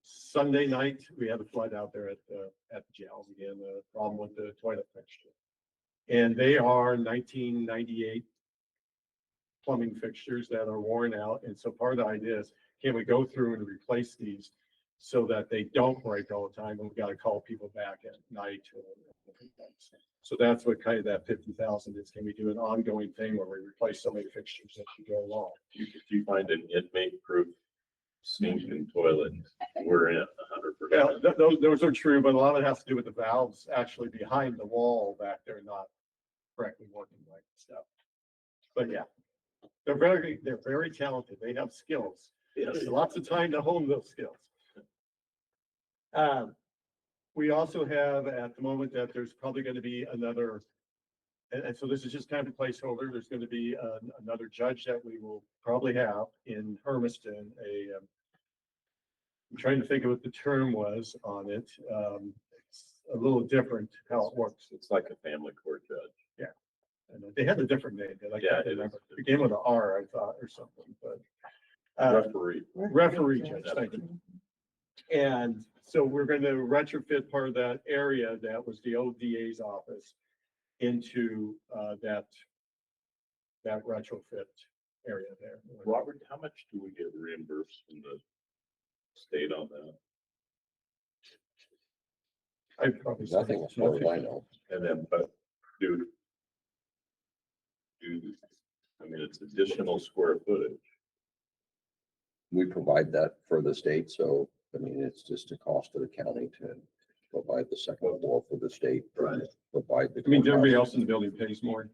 Sunday night, we had a flood out there at the jails again, the problem with the toilet fixture. And they are 1998 plumbing fixtures that are worn out. And so part of the idea is, can we go through and replace these so that they don't break all the time, and we got to call people back at night or different things. So that's what kind of that 50,000 is. Can we do an ongoing thing where we replace so many fixtures as you go along? If you find an inmate proof sink and toilet, we're in 100%. Yeah, those are true, but a lot of it has to do with the valves actually behind the wall back there not correctly working right and stuff. But yeah, they're very talented. They have skills. There's lots of time to hone those skills. We also have at the moment that there's probably going to be another, and so this is just kind of a placeholder. There's going to be another judge that we will probably have in Hermiston. I'm trying to think of what the term was on it. It's a little different how it works. It's like a family court judge. And they had a different name. But I Yeah, can't it remember. is. It began with an R, I thought, or something, but. Referee. Referee judge, thank you. And so we're going to retrofit part of that area that was the old DA's office into that retrofit area there. Robert, how much do we get reimbursed from the state on that? I'd probably say Nothing as far as I know. And then, but do, I mean, it's additional square footage. We provide that for the state, so, I mean, it's just a cost to the county to provide the second floor for the state. Right. Provide the. I mean, everybody else in the building pays more.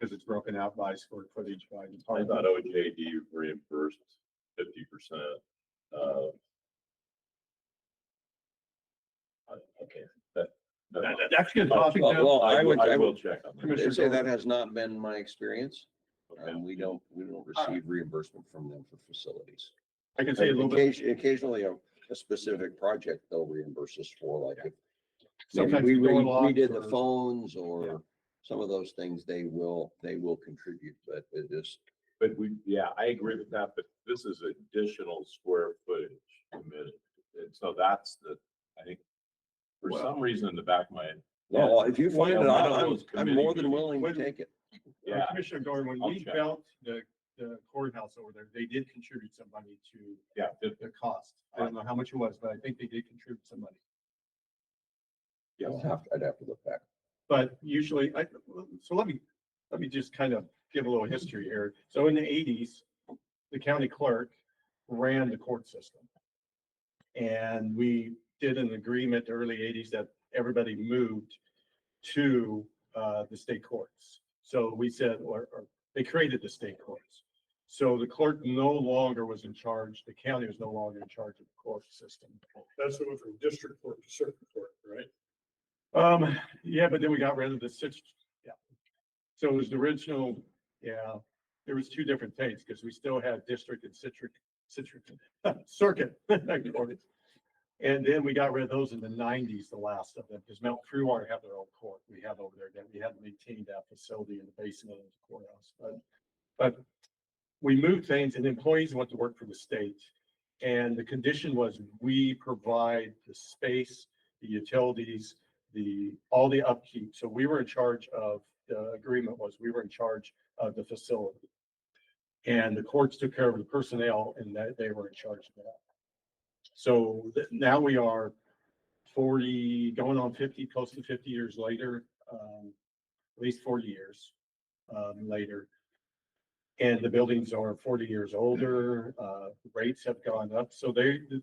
because it's broken out by square footage by I department. thought OJD reimbursed 50%. Okay, That's good topic. Well, I would, I I will would check on that. Commissioner say that has not been my experience. Okay. We don't receive reimbursement from them for facilities. I can say a little bit. Occasionally a specific project they'll reimburse us for, like if Sometimes we we go along redid the for- phones Yeah. or some of those things, they will contribute, but it is, But I agree with that, but this is additional square footage committed. And so that's I think, for some reason in the back of my head. well, if you find it, One of I'm those more committee than willing to meetings. take it. Yeah, Commissioner Gordon, when I'll we check. built the courthouse over there, they did contribute some money to yeah, the cost. I don't know how much it was, but I think they did contribute some money. yes. I'd have to look back. But usually, so let me just kind of give a little history here. So in the 80s, the county clerk ran the court system. And we did an agreement early 80s that everybody moved to the state courts. So we said, or they created the state courts. So the clerk no longer was in charge, the county was no longer in charge of the court system. That's what went from district court to circuit court, right? Yeah, but then we got rid of yeah. So it was the original, yeah, there was two different things because we still had district and circuit. And then we got rid of those in the 90s, the last of them, because Mount Freewater had their own court we have over there that we had to maintain that facility in the basement of the courthouse. But we moved things and employees went to work for the state. And the condition was we provide the space, the utilities, all the upkeep. So we were in charge of, the agreement was we were in charge of the facility. And the courts took care of the personnel and that they were in charge of that. So now we are 40, going on 50, close to 50 years later, at least 40 years later. And the buildings are 40 years older, rates have gone up. So there's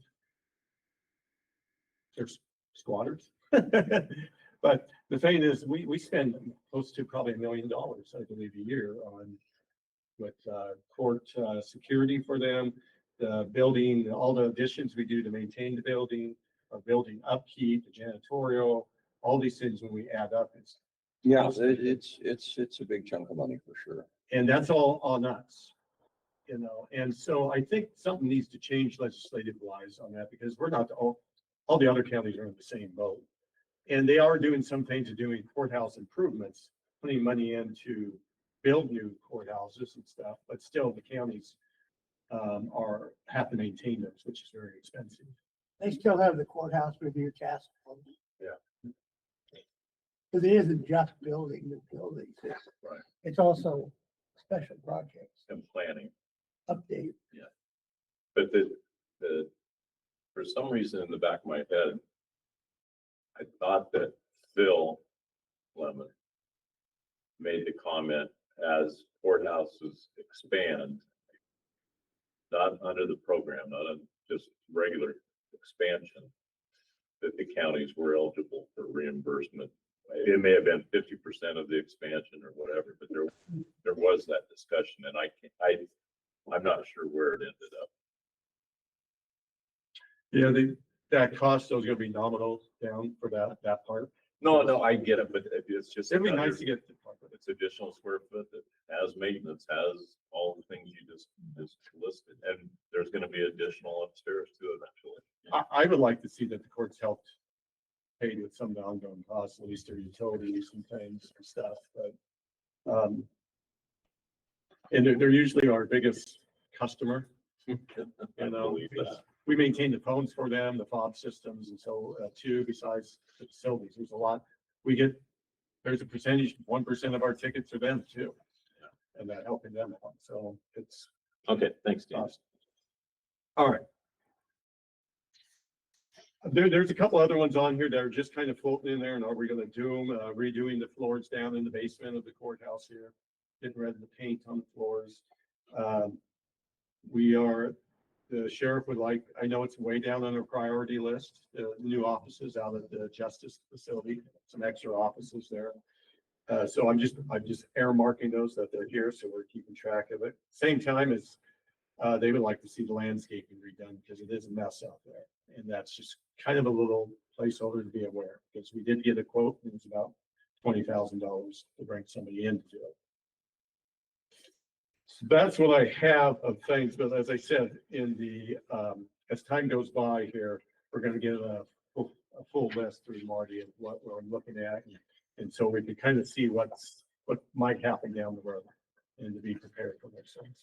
squatters. But the thing is, we spend close to probably $1 million, I believe, a year with court security for them, the building, all the additions we do to maintain the building, our building upkeep, the janitorial, all these things when we add up, Yeah, it's a big chunk of money for sure. and that's all on us. And so I think something needs to change legislative wise on that because we're not all the other counties are in the same boat. And they are doing some things, doing courthouse improvements, putting money in to build new courthouses and stuff, but still the counties have to maintain those, which is very expensive. They still have the courthouse review task force. Yeah. Because it isn't just building the buildings. Right. It's also special projects, And planning. update. But for some reason in the back of my head, I thought that Phil Lemon made the comment as courthouses expand, not under the program, not on just regular expansion, that the counties were eligible for reimbursement. It may have been 50% of the expansion or whatever, but there was that discussion, and I'm not sure where it ended up. Yeah, that cost is gonna be nominal down for that part. No, I get it, but it's just. It'd be another- nice to get. It's additional square foot that has maintenance, has all the things you just listed, and there's gonna be additional upstairs too eventually. I would like to see that the courts helped pay with some of the ongoing costs, at least their utilities and things and stuff, but. And they're usually our biggest customer. I believe that. We maintain the phones for them, the fob systems, and so too, besides the facilities, there's a lot. There's a percentage, 1% of our tickets are them too. And that helping them out, so it's. Okay, thanks, Steve. All right. There's a couple other ones on here that are just kind of floating in there, and are we gonna do them, redoing the floors down in the basement of the courthouse here, getting rid of the paint on the floors. The sheriff would like, I know it's way down on our priority list, new offices out at the justice facility, some extra offices there. So I'm just air marking those that they're here, so we're keeping track of it. Same time as, they would like to see the landscaping redone because it is a mess out there. And that's just kind of a little placeholder to be aware, because we did get a quote, it was about $20,000 to bring somebody in to do it. So that's what I have of things, but as I said, as time goes by here, we're gonna get a full list through Marty of what we're looking at. And so we can kind of see what might happen down the road and to be prepared for those things.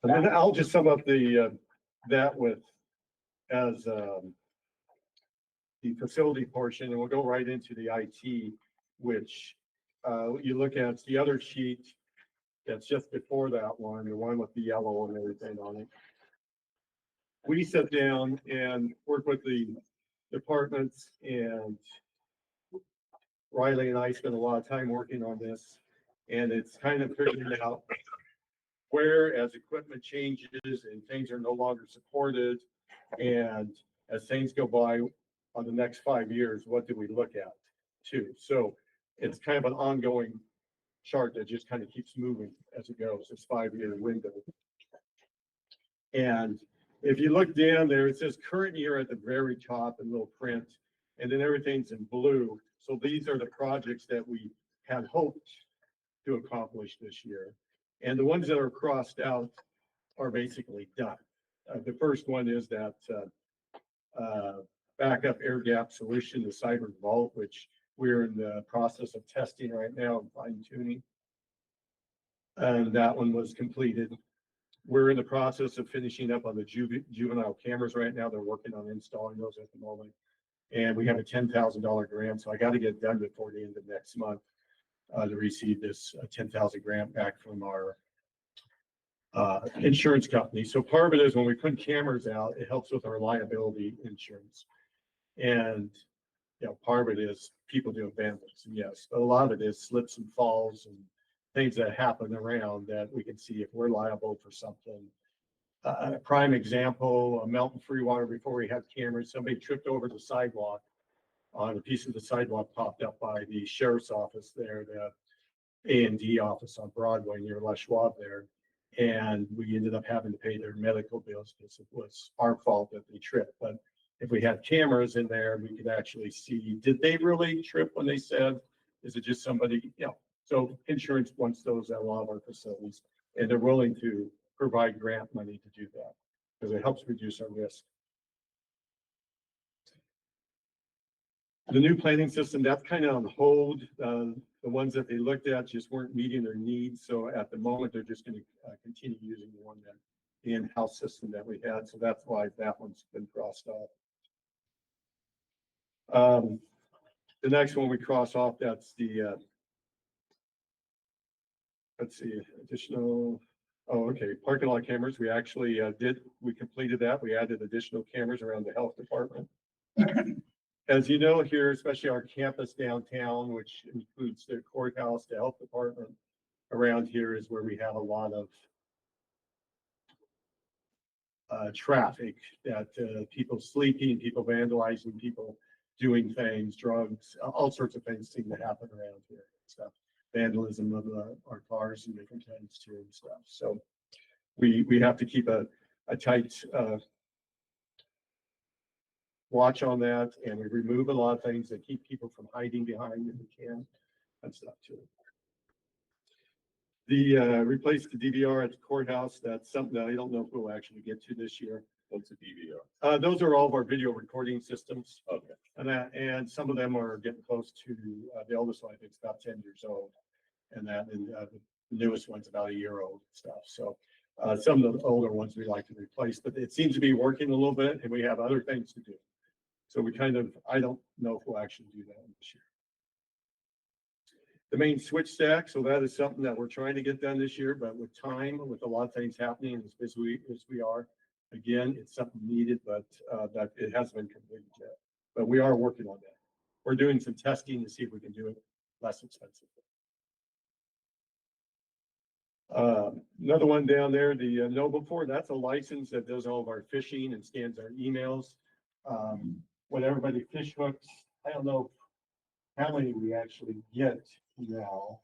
And then I'll just sum up that with as the facility portion, and we'll go right into the IT, which you look at the other sheet that's just before that one, the one with the yellow and everything on it. We sat down and worked with the departments, and Riley and I spent a lot of time working on this, and it's kind of figuring out where as equipment changes and things are no longer supported, and as things go by on the next 5 years, what do we look at too? So it's kind of an ongoing chart that just kind of keeps moving as it goes, this 5-year window. And if you look down there, it says current year at the very top in little print, and then everything's in blue. So these are the projects that we had hoped to accomplish this year. And the ones that are crossed out are basically done. The first one is that backup air gap solution, the cyber vault, which we're in the process of testing right now and fine tuning. And that one was completed. We're in the process of finishing up on the juvenile cameras right now. They're working on installing those at the moment. And we have a $10,000 grant, so I got to get it done before the end of next month to receive this $10,000 grant back from our insurance company. So part of it is when we put cameras out, it helps with our liability insurance. And, part of it is people doing vandals, and yes, but a lot of it is slips and falls and things that happen around that we can see if we're liable for something. A prime example, a Melton Free Water, before we had cameras, somebody tripped over the sidewalk on a piece of the sidewalk popped up by the sheriff's office there, the A&D office on Broadway near Les Schwab there. And we ended up having to pay their medical bills because it was our fault that they tripped. But if we had cameras in there, we could actually see, did they really trip when they said, is it just somebody, so insurance wants those at a lot of our facilities, and they're willing to provide grant money to do that because it helps reduce our risk. The new planning system, that's kind of on hold. The ones that they looked at just weren't meeting their needs. So at the moment, they're just going to continue using the in-house system that we had. So that's why that one's been crossed off. The next one we cross off, that's the, let's see, additional, parking lot cameras. We actually we completed that. We added additional cameras around the health department. As you know here, especially our campus downtown, which includes the courthouse, the health department, around here is where we have a lot of traffic, that people sleeping, people vandalizing, people doing things, drugs, all sorts of things seem to happen around here. Stuff, vandalism of our cars and different things too and stuff. So we have to keep a tight watch on that, and we remove a lot of things that keep people from hiding behind if we can, and stuff too. Replace the DVR at the courthouse. That's something that I don't know if we'll actually get to this year. What's a DVR? Those are all of our video recording systems. Okay. And some of them are getting close to, the oldest one, I think, is about 10 years old. And the newest one's about a year old and stuff. So some of the older ones we like to replace, but it seems to be working a little bit, and we have other things to do. So I don't know if we'll actually do that this year. The main switch stack, so that is something that we're trying to get done this year, but with time, with a lot of things happening as busy as we are, again, it's something needed, but that it hasn't been completed yet. But we are working on that. We're doing some testing to see if we can do it less expensive. Another one down there, the Noble4, that's a license that does all of our phishing and scans our emails. When everybody fish hooks, I don't know how many we actually get now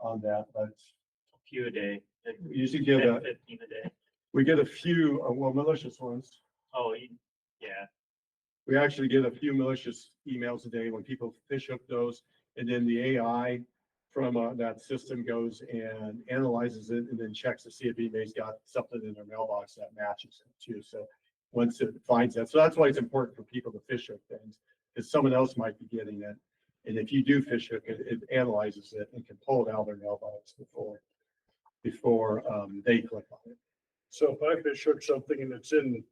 on that, but Few a day, we usually get 15 a day. we get a few, well, malicious ones. Oh, yeah, We actually get a few malicious emails a day when people fish hook those, and then the AI from that system goes and analyzes it and then checks to see if anybody's got something in their mailbox that matches it too. So once it finds that, so that's why it's important for people to fish hook things, because someone else might be getting it. And if you do fish hook it, it analyzes it and can pull it out of their mailbox before they click on it. So if I fish hook something and it's in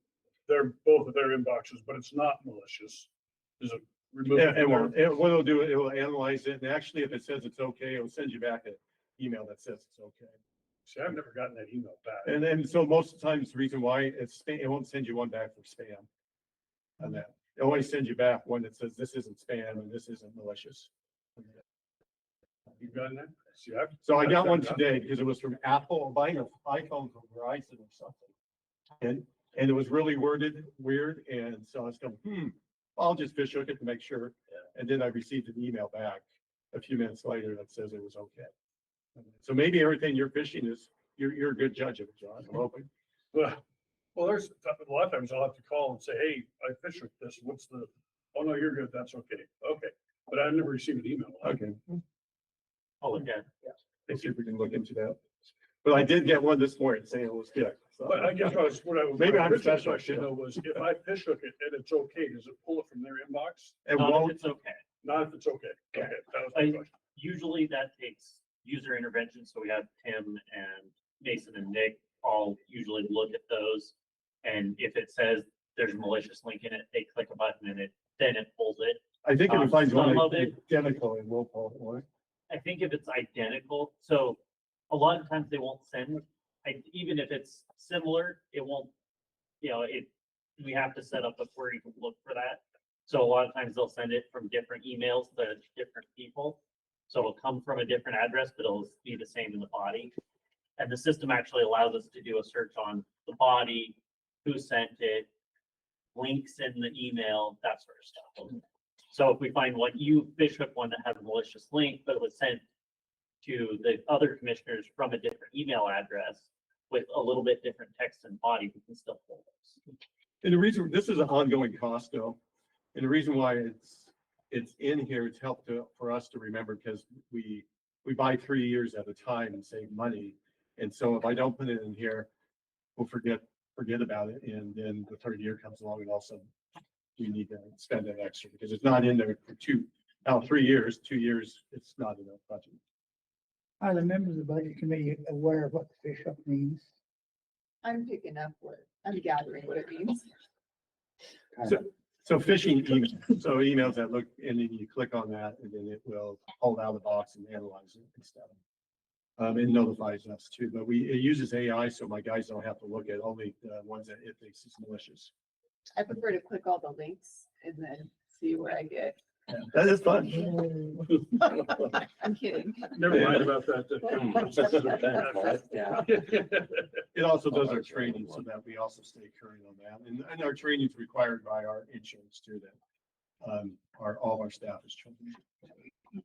both of their inboxes, but it's not malicious, is it removed? Yeah, it won't. What it'll do, it will analyze it, and actually, if it says it's okay, it'll send you back an email that says it's okay. See, I've never gotten that email back. And then, so most of the times, the reason why it won't send you one back for spam. On that, it only sends you back one that says this isn't spam and this isn't malicious. You've gotten that? See, So I got one today because it was from Apple, buying an iPhone from Verizon or something. And it was really worded weird, and so I was going, I'll just fish hook it to make sure. And then I received an email back a few minutes later that says it was okay. So maybe everything you're fishing is, you're a good judge of it, John. I'm hoping. Well, there's a lot of times I'll have to call and say, hey, I fish hooked this. What's the, oh no, you're good. That's okay. Okay. But I've never received an email. Okay, I'll look at it. let's see if we can look into that. But I did get one this morning saying it was good. So But I guess what I was. Maybe my I'm original special, question yeah. though was if I fish hook it and it's okay, does it pull it from their inbox? it Not if won't, it's okay. Not if it's okay. Okay, that was my I- question. Usually that takes user intervention, so we have Tim and Mason and Nick all usually look at those. And if it says there's a malicious link in it, they click a button and then it pulls it. I think if it finds one Some of it- identical, it will pull it, won't it? I think if it's identical, so a lot of times they won't send, even if it's similar, it won't, we have to set up a query to look for that. So a lot of times they'll send it from different emails to different people. So it'll come from a different address, but it'll be the same in the body. And the system actually allows us to do a search on the body, who sent it, links in the email, that sort of stuff. So if we find you fish hook one that has a malicious link, but it was sent to the other commissioners from a different email address with a little bit different text and body, we can still pull those. And the reason, this is an ongoing cost though, and the reason why it's in here, it's helped for us to remember, because we buy 3 years at a time and save money. And so if I don't put it in here, we'll forget about it. And then the third year comes along and also we need to spend that extra because it's not in there for 3 years, 2 years, it's not in the budget. Are the members of the budget committee aware of what the fish hook means? I'm picking up I'm gathering what it means. So phishing emails, so emails that look, and then you click on that and then it will pull out of the box and analyze it and stuff. It notifies us too, but it uses AI, so my guys don't have to look at only the ones that it thinks is malicious. I prefer to click all the links and then see where I get. That is fun. I'm kidding. Never mind about that. Yeah. It also does our training so that we also stay current on that. And our training is required by our insurance too, that all of our staff is trained.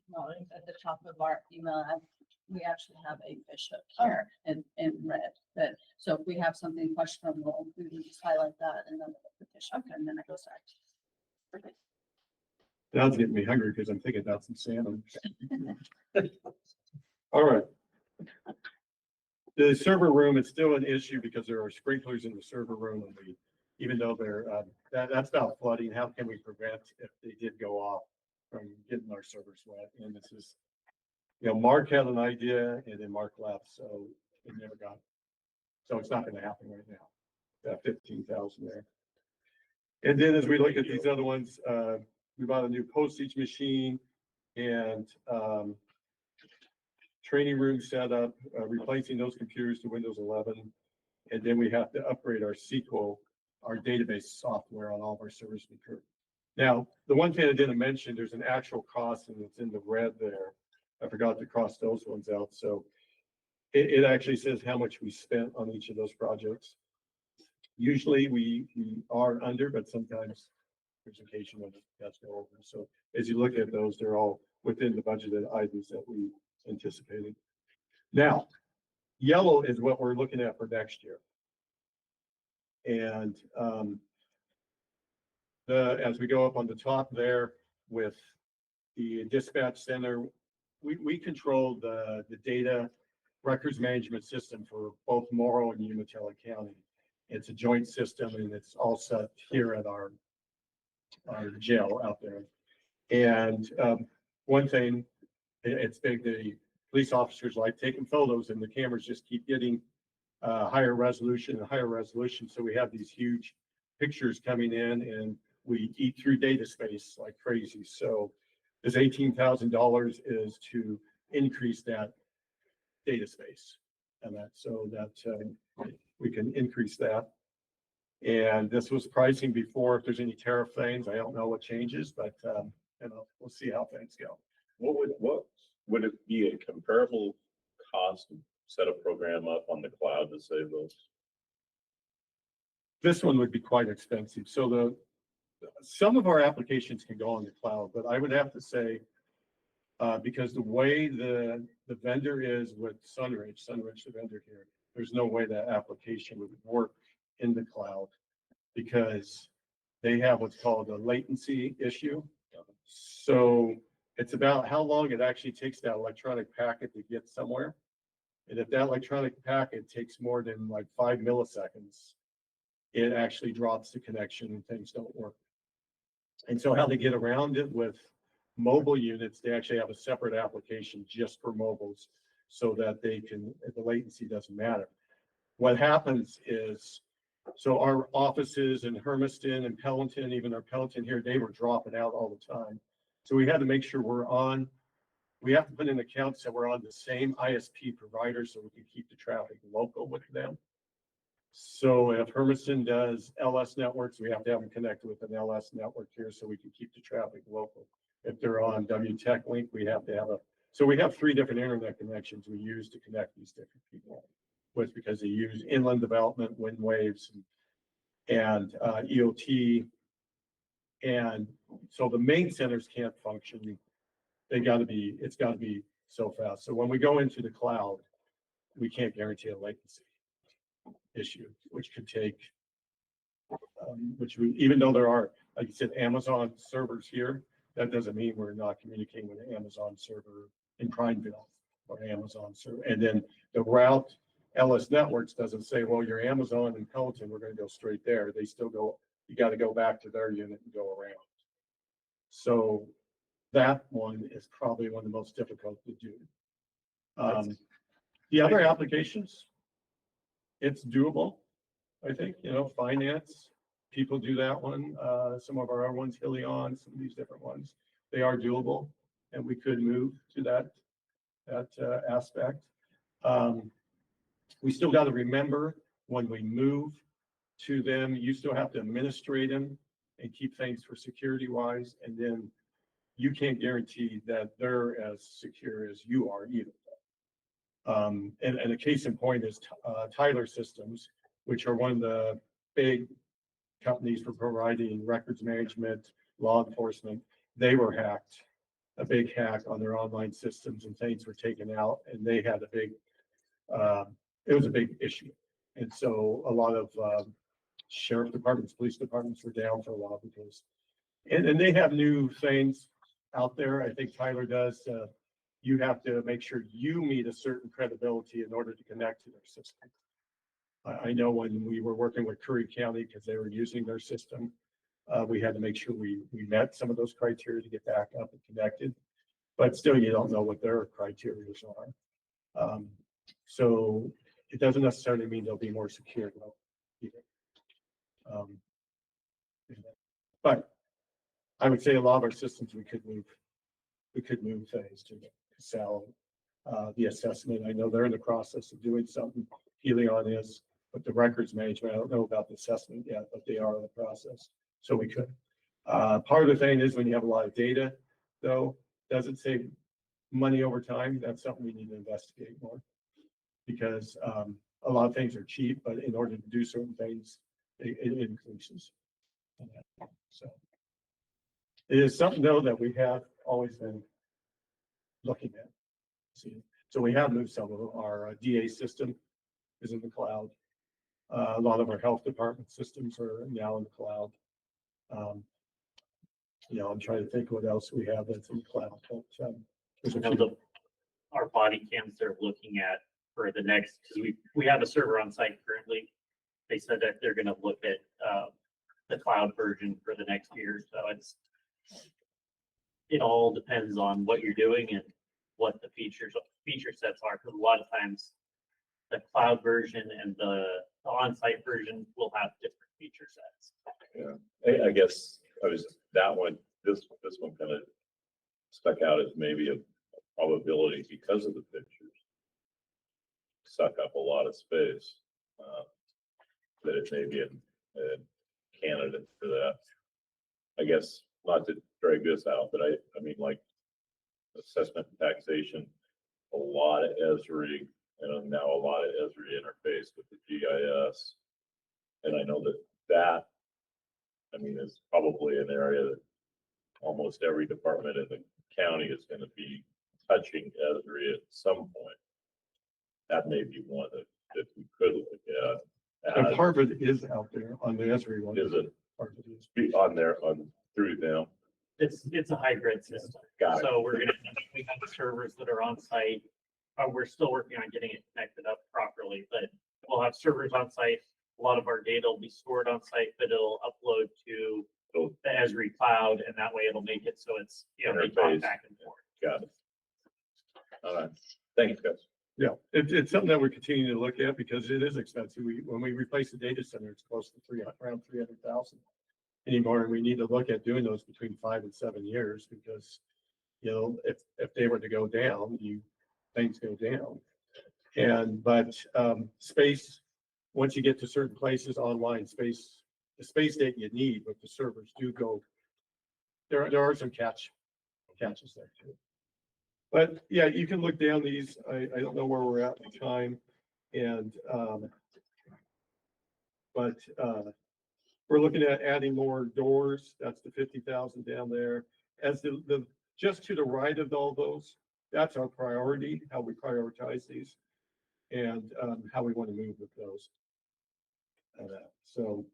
No, at the top of our email, we actually have a fish hook here in red. That, so if we have something questionable, we can just highlight that and then the fish hook and then it goes back. Perfect. Now it's getting me hungry because I'm thinking about some salmon. All right. The server room is still an issue because there are sprinklers in the server room, and even though they're, that's about flooding, how can we prevent if they did go off from getting our servers wet? And this is, Mark had an idea and then Mark left, so it never got, so it's not gonna happen right now. That 15,000 there. And then as we look at these other ones, we bought a new postage machine and training room setup, replacing those computers to Windows 11. And then we have to upgrade our SQL, our database software on all of our servers. Now, the one thing I didn't mention, there's an actual cost and it's in the red there. I forgot to cross those ones out. So it actually says how much we spent on each of those projects. Usually we are under, but sometimes there's occasion when it does go over. So as you look at those, they're all within the budgeted items that we anticipated. Now, yellow is what we're looking at for next year. And as we go up on the top there with the dispatch center, we control the data records management system for both Morrow and Umatilla County. It's a joint system and it's all set here at our jail out there. And one thing, it's big, the police officers like taking photos and the cameras just keep getting higher resolution and higher resolution. So we have these huge pictures coming in and we eat through data space like crazy. So this $18,000 is to increase that data space and that so that we can increase that. And this was pricing before. If there's any tariff things, I don't know what changes, but we'll see how things go. What would it be a comparable cost to set a program up on the cloud to save those? This one would be quite expensive. So some of our applications can go on the cloud, but I would have to say, because the way the vendor is with Sunridge, the vendor here, there's no way that application would work in the cloud because they have what's called a latency issue. So it's about how long it actually takes that electronic packet to get somewhere. And if that electronic packet takes more than like 5 milliseconds, it actually drops the connection and things don't work. And so how they get around it with mobile units, they actually have a separate application just for mobiles so that they can, the latency doesn't matter. What happens is, so our offices in Hermiston and Pelleton, even our Pelleton here, they were dropping out all the time. So we had to make sure we have to put in accounts that we're on the same ISP provider so we can keep the traffic local with them. So if Hermiston does LS networks, we have to have them connected with an LS network here so we can keep the traffic local. If they're on WTech Link, we have to have so we have 3 different internet connections we use to connect these different people with because they use inland development, wind waves, and EOT. And so the main centers can't function. It's got to be so fast. So when we go into the cloud, we can't guarantee a latency issue, which could take, even though there are, like you said, Amazon servers here, that doesn't mean we're not communicating with an Amazon server in Prineville or Amazon server. And then the route LS Networks doesn't say, well, you're Amazon and Pelleton, we're going to go straight there. They still go, you got to go back to their unit and go around. So that one is probably one of the most difficult to do. The other applications, it's doable. I think, finance, people do that one. Some of our other ones, Helion, some of these different ones, they are doable and we could move to that aspect. We still got to remember when we move to them, you still have to administrate them and keep things for security wise. And then you can't guarantee that they're as secure as you are either. And a case in point is Tyler Systems, which are one of the big companies for providing records management, law enforcement. They were hacked, a big hack on their online systems and things were taken out and they had it was a big issue. And so a lot of sheriff departments, police departments were down for a while because, and they have new things out there. I think Tyler does. You have to make sure you meet a certain credibility in order to connect to their system. I know when we were working with Curry County, because they were using their system, we had to make sure we met some of those criteria to get back up and connected. But still, you don't know what their criteria are. So it doesn't necessarily mean they'll be more secure though, either. But I would say a lot of our systems we could move things to sell the assessment. I know they're in the process of doing something. Helion is, but the records management, I don't know about the assessment yet, but they are in the process. So we could. Part of the thing is when you have a lot of data, though, does it save money over time? That's something we need to investigate more because a lot of things are cheap, but in order to do certain things, it increases. So it is something though that we have always been looking at. See, so we have moved some of our DA system is in the cloud. A lot of our health department systems are now in the cloud. I'm trying to think what else we have that's in the cloud. But, there's a You know, few. our body cams they're looking at for the next, because we have a server on site currently. They said that they're gonna look at, the cloud version for the next year, so it all depends on what you're doing and what the feature sets are, because a lot of times the cloud version and the on-site version will have different feature sets. Yeah, I guess this one kind of stuck out as maybe a probability because of the pictures. Suck up a lot of space, that it may be a candidate for that. I guess not to drag this out, but I mean, like assessment and taxation, a lot of Esri, and now a lot of Esri interface with the GIS. And I know that, I mean, is probably an area that almost every department in the county is going to be touching Esri at some point. That may be one that we could look at. And part of it is out there on the Esri one. Is it Part of it is. be on there through them? It's a hybrid system. Got it. So we have servers that are on site. We're still working on getting it connected up properly, but we'll have servers on site. A lot of our data will be stored on site, but it'll upload to the Esri cloud, and that way it'll make it so it's, they talk Interface. back and forth. Got it. All right. Thanks, guys. Yeah, it's something that we're continuing to look at because it is expensive. When we replace the data center, it's close to around 300,000 anymore. And we need to look at doing those between 5 and 7 years because, if they were to go down, things go down. But space, once you get to certain places online, the space that you need, but the servers do go, there are some catches there too. But yeah, you can look down these. I don't know where we're at in time. And, but we're looking at adding more doors. That's the 50,000 down there. As just to the right of all those, that's our priority, how we prioritize these and how we want to move with those. So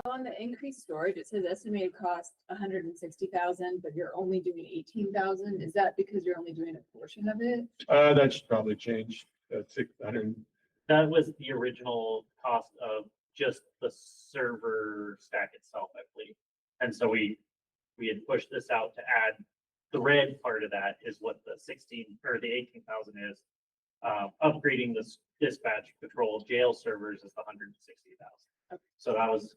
on the increased storage, it says estimated cost 160,000, but you're only doing 18,000. Is that because you're only doing a portion of it? That should probably change. That's 600. That was the original cost of just the server stack itself, I believe. And so we had pushed this out to add the red part of that is what the 16 or the 18,000 is. Upgrading the dispatch patrol jail servers is the 160,000. So that was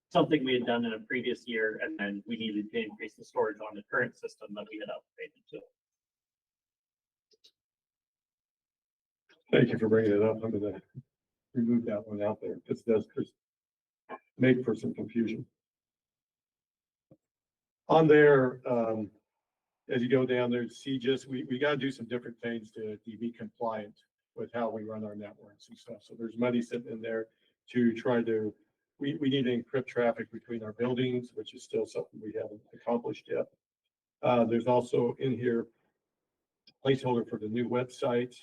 something we had done in a previous year, and then we needed to increase the storage on the current system that we had upgraded to. Thank you for bringing it up. I'm going to remove that one out there because it does make for some confusion. On there, as you go down there, CGIS, we got to do some different things to be compliant with how we run our networks and stuff. So there's money sitting in there to try to, we need to encrypt traffic between our buildings, which is still something we haven't accomplished yet. There's also in here placeholder for the new website.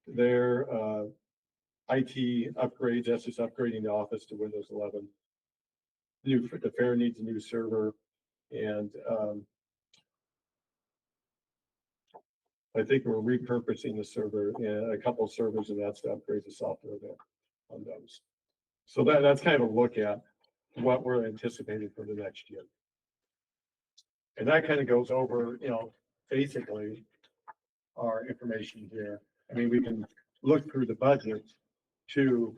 Their IT upgrades, that's just upgrading the office to Windows 11. The fair needs a new server, and I think we're repurposing the server, a couple of servers, and that's to upgrade the software there on those. So that's kind of a look at what we're anticipating for the next year. And that kind of goes over, basically our information here. I mean, we can look through the budget too,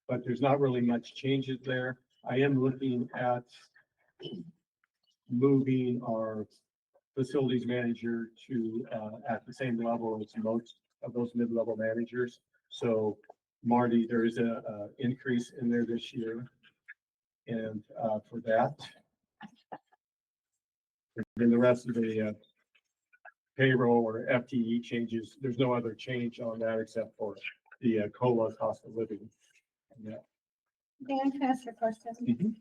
but there's not really much changes there. I am looking at moving our facilities manager to at the same level as most of those mid-level managers. So Marty, there is a increase in there this year. And for that, then the rest of the payroll or FTE changes, there's no other change on that except for the COLA cost of living. Yeah. Dan, can I ask you a question?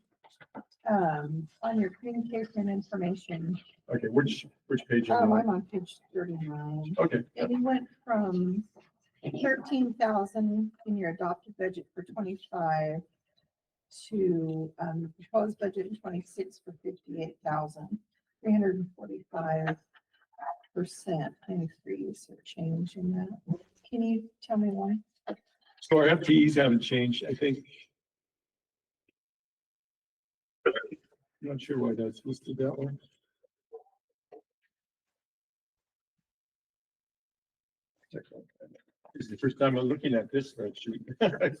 On your communication information, Okay, which page? are you on? I'm on page 39. Okay, It went from 13,000 in your adopted budget for 25 to, the proposed budget in 26 for 58,000, 345% increase or change in that. Can you tell me why? so our FTEs haven't changed, I think. Not sure why that's listed that way. This is the first time I'm looking at this spreadsheet.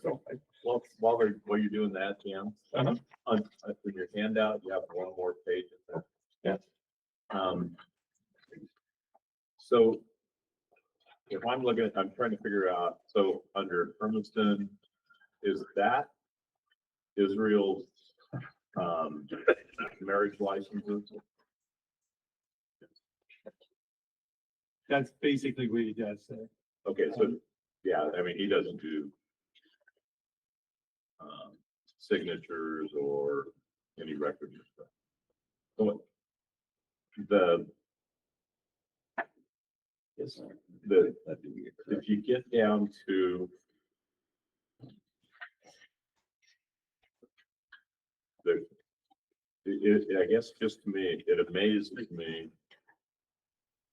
So Well, while you're doing that, Jan, Uh-huh. on your handout, you have one more page. in there. So if I'm looking at, I'm trying to figure out, so under Hermiston, is that Israel's, marriage licenses? That's basically what he does. Okay, so, yeah, I mean, he doesn't do signatures or any records or stuff. So if you get down to I guess just to me, it amazes me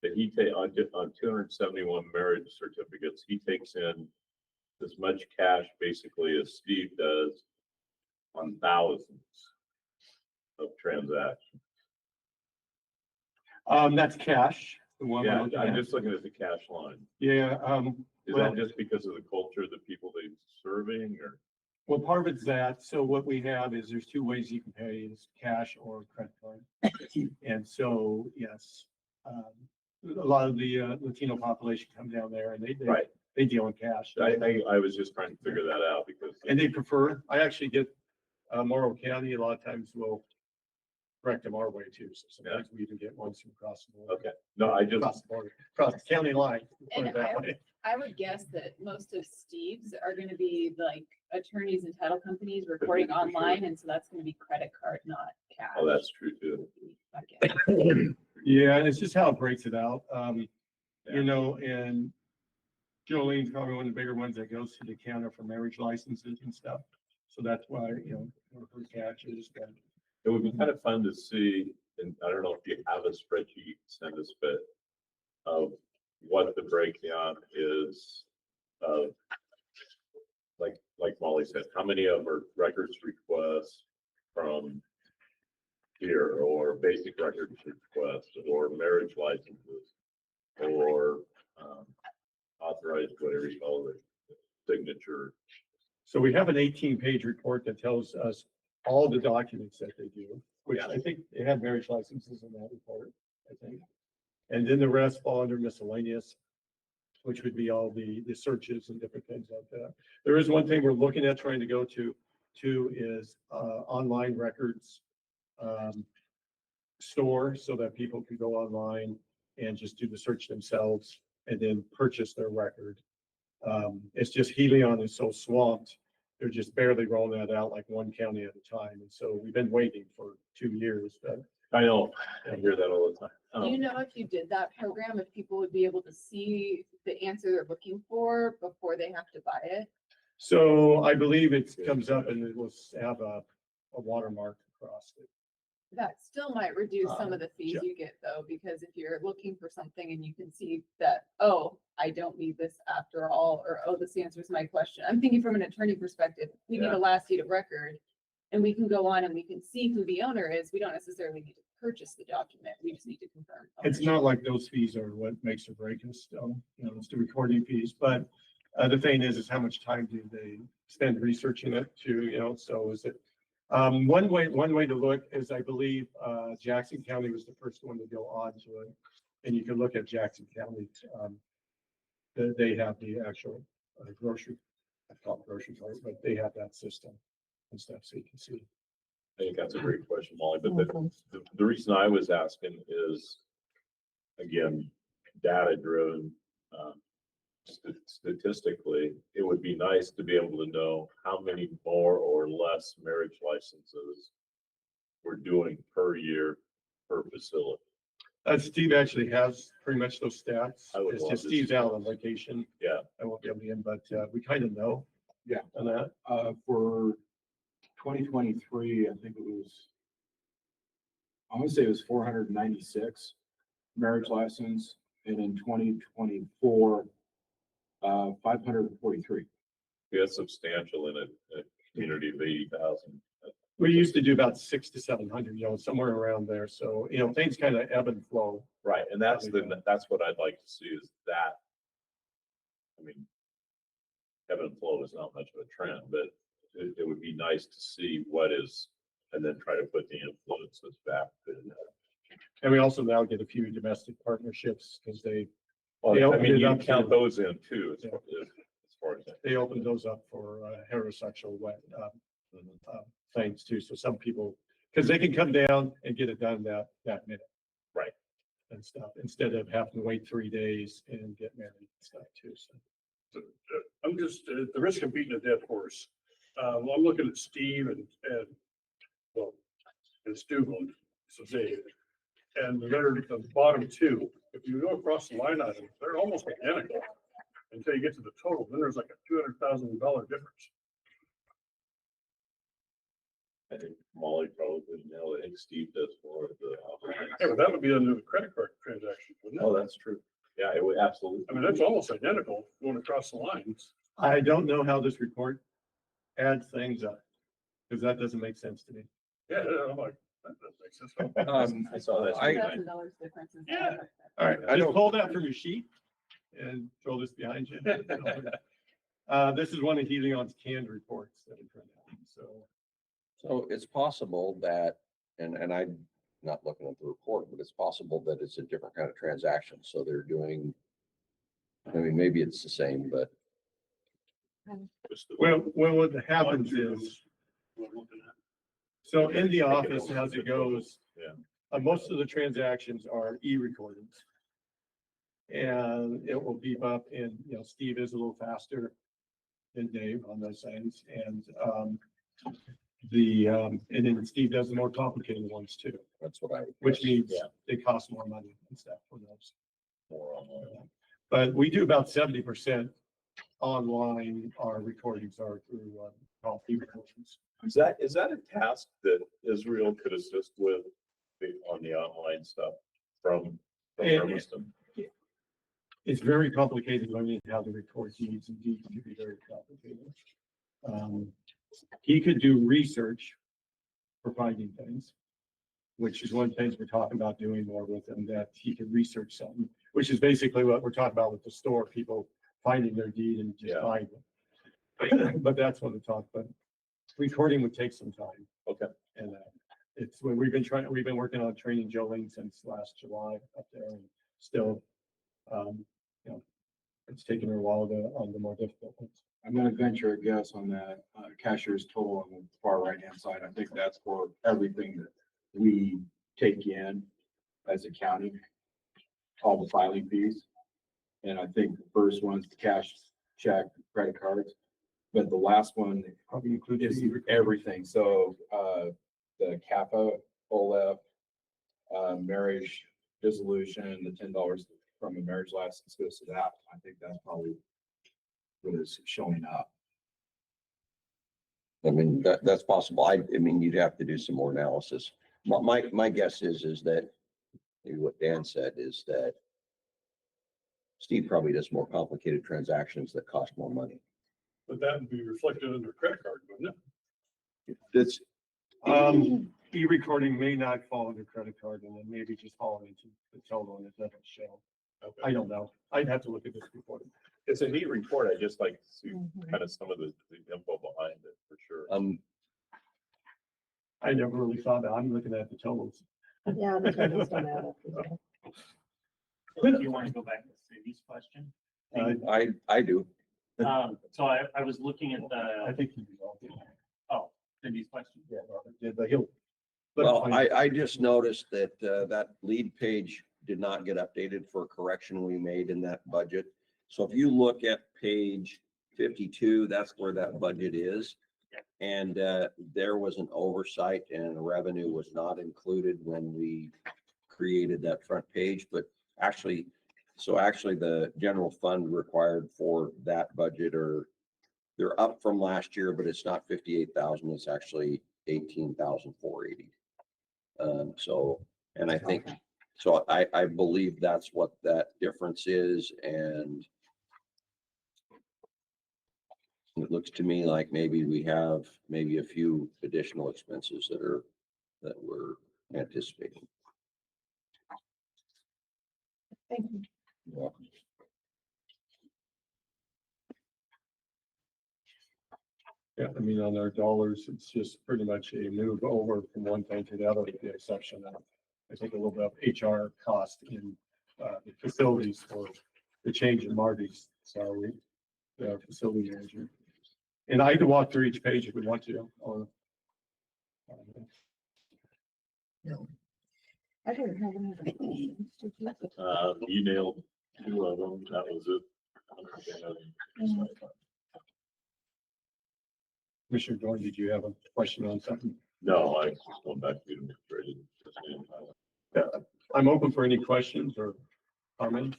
that on 271 marriage certificates, he takes in as much cash basically as Steve does on thousands of transactions. That's cash. The one we're Yeah, looking I'm at. just looking at the cash line. Yeah, Is well- that just because of the culture of the people they're serving or? well, part of it's that. So what we have is there's two ways you can pay is cash or credit card. And so, yes, a lot of the Latino population come down there and Right. they deal in cash. I was just trying to figure that out because. And they prefer, I actually get, Morrow County, a lot of times will direct them our way too. So sometimes we even get ones from across the border. Okay, no, I just, Across the border, across the county line. put it And that way. I would guess that most of Steve's are gonna be like attorneys and title companies reporting For sure. online, and so that's gonna be credit card, not cash. oh, that's true too. I guess. Yeah, and it's just how it breaks it out. Yeah. You know, and Jolene's probably one of the bigger ones that goes to the counter for marriage licenses and stuff. So that's why, you know, her catch is that. It would be kind of fun to see, and I don't know if you have a spreadsheet you can send us, but of what the breakdown is of, like Molly said, how many of our records requests from here, or basic records requests, or marriage licenses, or authorized, whatever you call it, signature. So we have an 18-page report that tells us all the documents that they do, which Yeah. I think they have marriage licenses in that report, I think. And then the rest fall under miscellaneous, which would be all the searches and different things like that. There is one thing we're looking at trying to go to is online records store so that people can go online and just do the search themselves and then purchase their record. It's just Helion is so swamped. They're just barely rolling that out like one county at a time. And so we've been waiting for 2 years, but I know, I hear that all the time. Do you know if you did that program, if people would be able to see the answer they're looking for before they have to buy it? so I believe it comes up and it will have a watermark across it. That still might reduce some of the fees you get though, because if you're looking for something and you can see that, oh, I don't need this after all, or, oh, this answers my question. I'm thinking from an attorney perspective, we need Yeah. a last deed of record. And we can go on and we can see who the owner is. We don't necessarily need to purchase the document. We just need to confirm. It's ownership. not like those fees are what makes or break us still, you know, it's the recording fees, but the thing is how much time do they spend researching it too, you know, so is it, one way to look is I believe, Jackson County was the first one to go on to it. And you can look at Jackson County, they have the actual grocery, I call it grocery cart, but they have that system and stuff, so you can see. I think that's a great question, Molly, but the reason I was asking is, again, data driven. Statistically, it would be nice to be able to know how many more or less marriage licenses we're doing per year per facility. Steve actually has pretty much those stats. I would It's love just to Steve's see out those. on vacation. Yeah. I won't be able to get him, but we kind of know. Yeah. On that. For 2023, I think it was, I want to say it was 496 marriage license, and in 2024, 543. We had substantial in a community of 80,000. We used to do about 600 to 700, somewhere around there. So, things kind of ebb and flow. Right, and that's what I'd like to see is that. I mean, ebb and flow is not much of a trend, but it would be nice to see what is, and then try to put the influences back to. And we also now get a few domestic partnerships because they Well, I opened mean, it you up count to- those in too, as Yeah. far as that. they opened those up for heterosexual things too. So some people, because they can come down and get it done that minute. Right. And stuff, instead of having to wait 3 days and get married and stuff too. So I'm just at the risk of beating a dead horse. Well, I'm looking at Steve and Stubble, so Dave. And they're the bottom two. If you go across the line items, they're almost identical until you get to the total. Then there's like a $200,000 difference. I think Molly probably nailed it. I think Steve does more of the. Yeah, but that would be under the credit card transaction, wouldn't it? Oh, that's true. Yeah, it would absolutely. I mean, that's almost identical going across the lines. I don't know how this report adds things up, because that doesn't make sense to me. Yeah, I'm like, that doesn't make sense. I saw that. $2,000 difference is. Yeah. All right, I just don't- pull that from your sheet and throw this behind you. This is one of Helion's canned reports that he printed out, so. So it's possible that, and I'm not looking at the report, but it's possible that it's a different kind of transaction. So they're doing, I mean, maybe it's the same, but Well, what happens is, so in the office, as it goes, Yeah. most of the transactions are e-recordings. And it will beep up and, Steve is a little faster than Dave on those things. And, and then Steve does the more complicated ones too, that's what I. which means Yeah. they cost more money and stuff for those. More online. But we do about 70% online. Our recordings are through, call e-recordings. Is that a task that Israel could assist with on the online stuff from And- Hermiston? It's very complicated learning how to record deeds, and deeds can be very complicated. He could do research for finding things, which is one of the things we're talking about doing more with him, that he could research something, which is basically what we're talking about with the store, people finding their deed and just Yeah. buying it. But that's what we talk about. Recording would take some time. Okay. And it's when we've been working on training Joe Ling since last July up there, and still, it's taken her a while on the more difficult ones. I'm gonna venture a guess on that cashier's total on the far right-hand side. I think that's for everything that we take in as a county, all the filing fees. And I think the first one's the cash, check, credit cards, but the last one Probably includes is the everything. So, the CAPA, OLEF, marriage dissolution, the $10 from a marriage license goes to that. I think that's probably what is showing up. I mean, that's possible. I mean, you'd have to do some more analysis. My guess is that maybe what Dan said is that Steve probably does more complicated transactions that cost more money. But that would be reflected in their credit card, wouldn't it? That's, E-recording may not fall under credit card, and then maybe just fall into the total, and it doesn't show. I don't know. I'd have to look at this report. It's a neat report. I just like to see kind of some of the info behind it for sure. I never really saw that. I'm looking at the totals. Yeah. the totals don't add up. Do you want to go back to Cindy's question? I do. So I was looking at I the, think he resolved it. Cindy's question. Yeah, Robert did, but he'll. Well, I just noticed that, that lead page did not get updated for a correction we made in that budget. So if you look at page 52, that's where that budget is. And there was an oversight and revenue was not included when we created that front page, but actually, the general fund required for that budget they're up from last year, but it's not 58,000, it's actually 18,480. And I think, so I believe that's what that difference is, and it looks to me like maybe we have maybe a few additional expenses that we're anticipating. Thank you. Yeah. Yeah, I mean, on our dollars, it's just pretty much a move over from one thing to the other, with the exception of, I think, a little bit of HR cost in the facilities for the change in Marty's salary, the facility manager. And I can walk through each page if we want to, or. I didn't have any other questions. Did you? You nailed two of them. That was it. Commissioner Dorn, did you have a question on something? No, I just went back to you. I'm open for any questions or comments.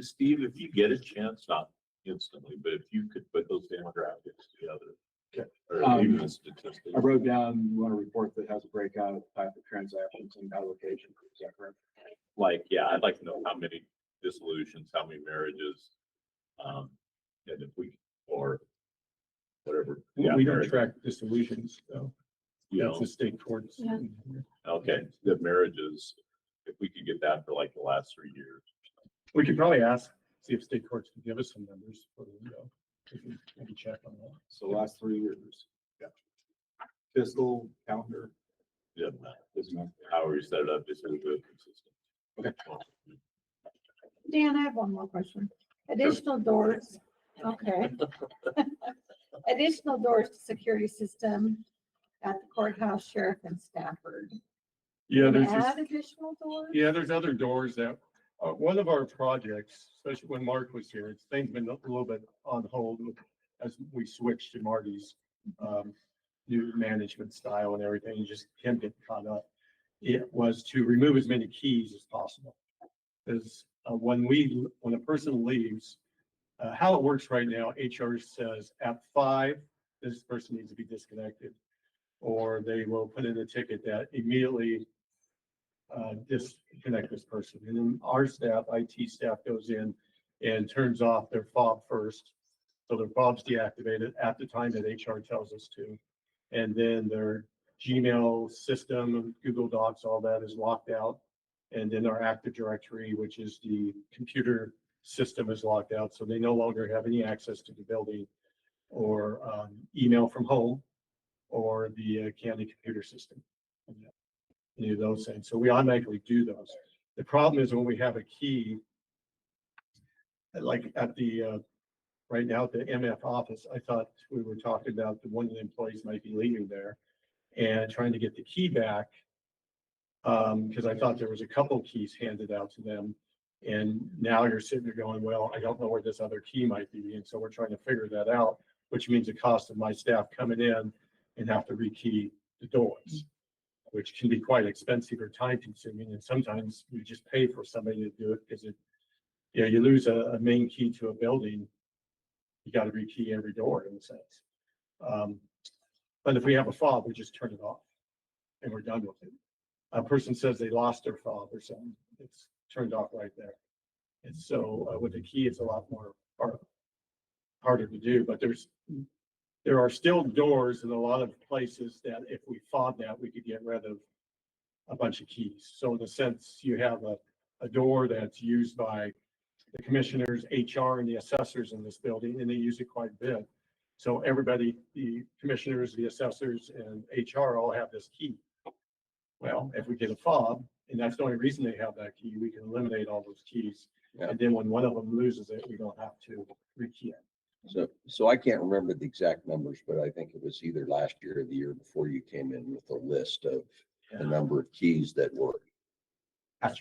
Steve, if you get a chance, not instantly, but if you could put those demographics together. Okay. Or even the statistics. I wrote down one report that has a breakout of type of transactions and allocation. Is that correct? Like, yeah, I'd like to know how many dissolutions, how many marriages, and if we, or whatever. Yeah, We don't marriage, track dissolutions, so you that's know, the state courts. Yeah. okay, the marriages, if we could get that for like the last 3 years. We could probably ask, see if state courts can give us some numbers for, we can maybe check on that. So the last 3 years. Yeah. Fiscal calendar. Yeah, Doesn't matter. however you set it up, just so we're consistent. Okay. Dan, I have one more question. Additional doors, okay. Additional doors to security system at the courthouse, sheriff and Stafford. Yeah, Can we there's just, add additional doors? yeah, there's other doors that, one of our projects, especially when Mark was here, things been a little bit on hold as we switched to Marty's new management style and everything, and just him getting caught up. It was to remove as many keys as possible. Because when a person leaves, how it works right now, HR says at 5, this person needs to be disconnected. Or they will put in a ticket that immediately disconnect this person. And then our staff, IT staff, goes in and turns off their fob first. So their fob's deactivated at the time that HR tells us to. And then their Gmail system, Google Docs, all that is locked out. And then our Active Directory, which is the computer system, is locked out. So they no longer have any access to the building or email from home or the county computer system. Any of those things. So we automatically do those. The problem is when we have a key, like at the, right now at the MF office, I thought we were talking about one of the employees might be leaving there and trying to get the key back. Because I thought there was a couple keys handed out to them. And now you're sitting there going, well, I don't know where this other key might be. And so we're trying to figure that out, which means the cost of my staff coming in and have to rekey the doors, which can be quite expensive or time consuming. And sometimes you just pay for somebody to do it because you lose a main key to a building, you got to rekey every door in a sense. But if we have a fob, we just turn it off and we're done with it. A person says they lost their fob or something, it's turned off right there. And so with a key, it's a lot more harder to do, but there are still doors in a lot of places that if we fob that, we could get rid of a bunch of keys. So in a sense, you have a door that's used by the commissioners, HR, and the assessors in this building, and they use it quite a bit. So everybody, the commissioners, the assessors, and HR all have this key. Well, if we get a fob, and that's the only reason they have that key, we can eliminate all those keys. Yeah. And then when one of them loses it, we don't have to rekey it. So I can't remember the exact numbers, but I think it was either last year or the year before you came in with a list of the number of keys that were,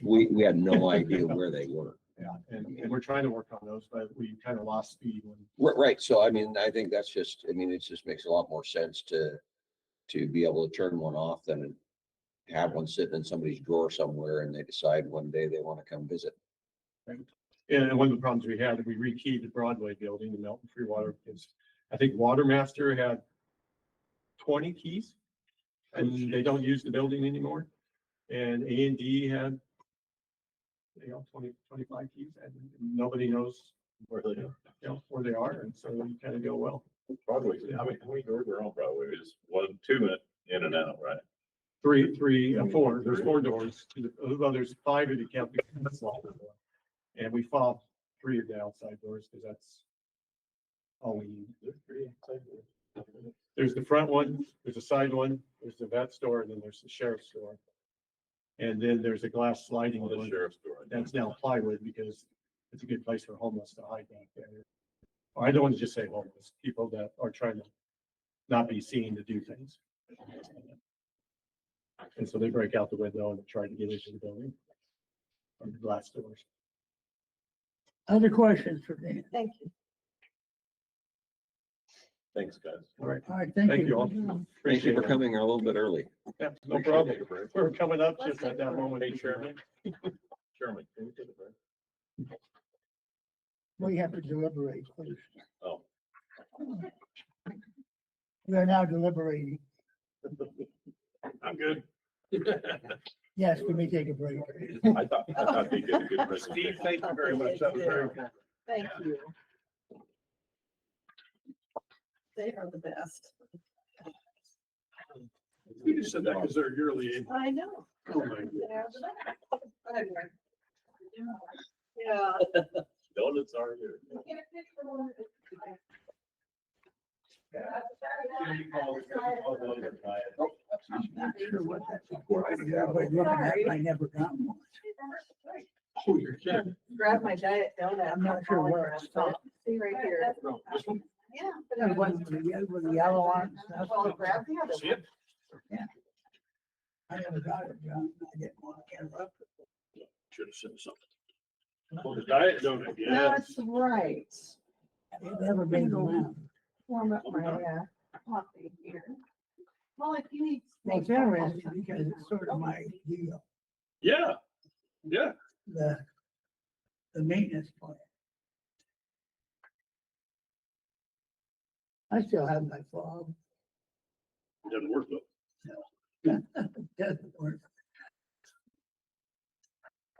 we had no idea where they were. Yeah, And we're trying to work on those, but we kind of lost speed when. Right, so I mean, I think that's just, I mean, it just makes a lot more sense to be able to turn one off than have one sitting in somebody's drawer somewhere and they decide one day they want to come visit. And one of the problems we had, we rekeyed the Broadway building, the Melton Free Water, because I think Watermaster had 20 keys and they don't use the building anymore. And A&D had, 25 keys and nobody knows Where they go. where they are. And so you kind of go, well, Broadway, how many doors are on Broadway? It's 1, 2 in and out, right? four, there's 4 doors. Well, there's 5 if you count the slot door. And we fobbed 3 of the outside doors because that's all we need. There's 3 outside doors. There's the front one, there's a side one, there's the vet store, and then there's the sheriff's store. And then there's a glass sliding Oh, the door. sheriff's door. That's now plywood because it's a good place for homeless to hide back there. Or I don't want to just say homeless, people that are trying to not be seen to do things. And so they break out the window and try to get into the building. From the glass doors. Other questions for Dan? Thank you. Thanks, guys. All right, All right, thank you all. Thank you Appreciate for it. coming a little bit early. Yeah, no problem. We're coming up just at that moment. Hey, Chairman. Chairman, can we take a break? We have to deliberate, please. Oh. We are now deliberating. I'm good. Yes, we may take a break. I thought they did a good presentation. Steve, thank you very much. That was very good. Thank you. They are the best. You just said that because they're yearly. I know. Oh my God. Yeah. Go ahead, Mary. Yeah. Donuts are here. I'm not sure what that's for. I never got one. Oh, you're kidding. Grab my diet donut. I'm not sure where it's from. See right here. No, this one? Yeah. That was with the yellow on it and Well, stuff. grab the other See one. it? I never got it, John. I didn't want to interrupt. Should have said something. Oh, the diet donut, yes. That's right. It never been around. Warm up my coffee here. Well, if you need. Well, it's interesting because it's sort of my deal, Yeah, yeah. the maintenance plan. I still have my fob. Doesn't work though. It doesn't work.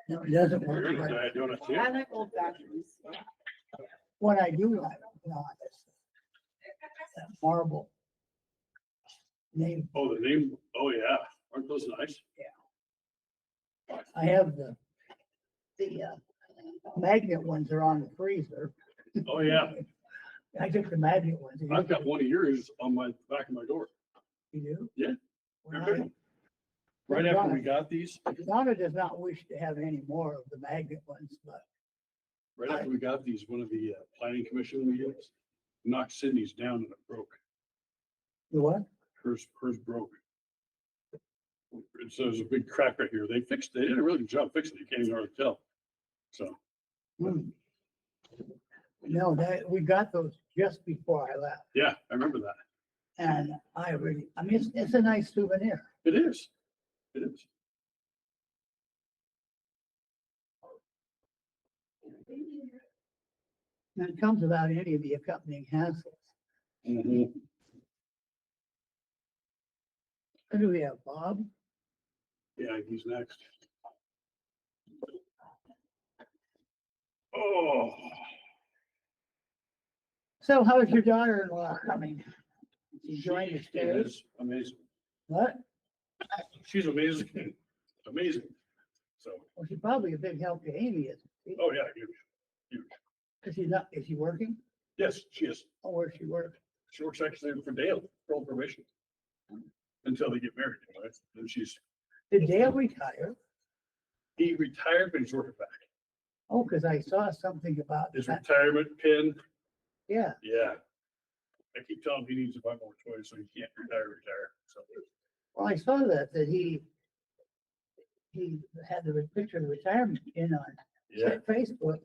No, it doesn't work. There's a but diet donut too. I like old fashions. What I do like, is that marble name. Oh, the name, oh yeah. Aren't those nice? I have the magnet ones are on the freezer. Oh, yeah. I took the magnet ones. I've got one of yours on my back of my door. You do? Yeah. Well, Right after we got these, Donna does not wish to have any more of the magnet ones, but right after we got these, one of the planning commission meetings knocked Cindy's down and it broke. the what? Hers broke. So there's a big crack right here. They did a really good job fixing it. You can't even hardly tell. So, Hmm. No, we got those just before I left, yeah, I remember that. and I mean, it's a nice souvenir. It is. It is. And it comes without any of the accompanying hassles. Mhm. Who do we have, Bob? Yeah, he's next. Oh, So how's your daughter-in-law coming? She's joining the she stage? is amazing. What? She's amazing. Amazing. So, Well, she's probably a big help to Amy, isn't she? oh yeah, huge. Is she working? Yes, she is. Oh, where's she work? She works actually for Dale, for probation. Until they get married, you know, then Did Dale retire? he retired, but he's working back. Oh, because I saw something about His that. retirement pin, Yeah, yeah. I keep telling him he needs to buy more toys, so he can't retire, so. well, I saw that he had the picture of the retirement in on Yeah, Facebook.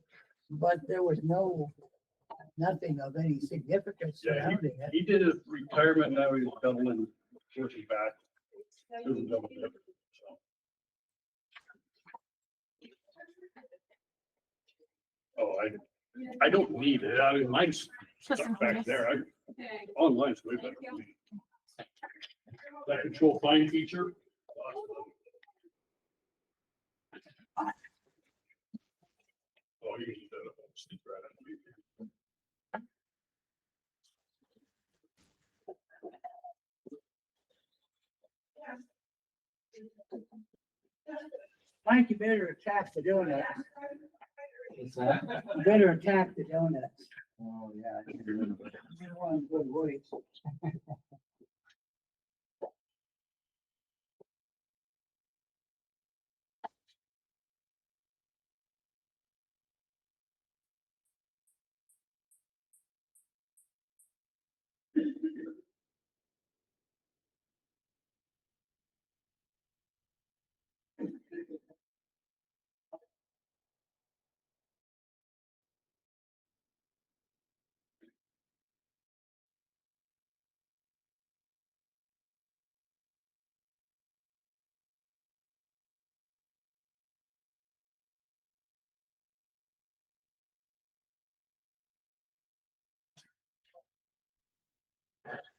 but there was nothing of any significance Yeah, surrounding it. He did a retirement, now he's doubling, working back. Doing double dip, so. Oh, I don't need it. I mean, mine's stuck back there. Online's way better for me. That control find feature. Oh, you can use that up on the stick right underneath. Mike, you better attack the donuts. What's that? You better attack the donuts. Oh, yeah. You're on good weights.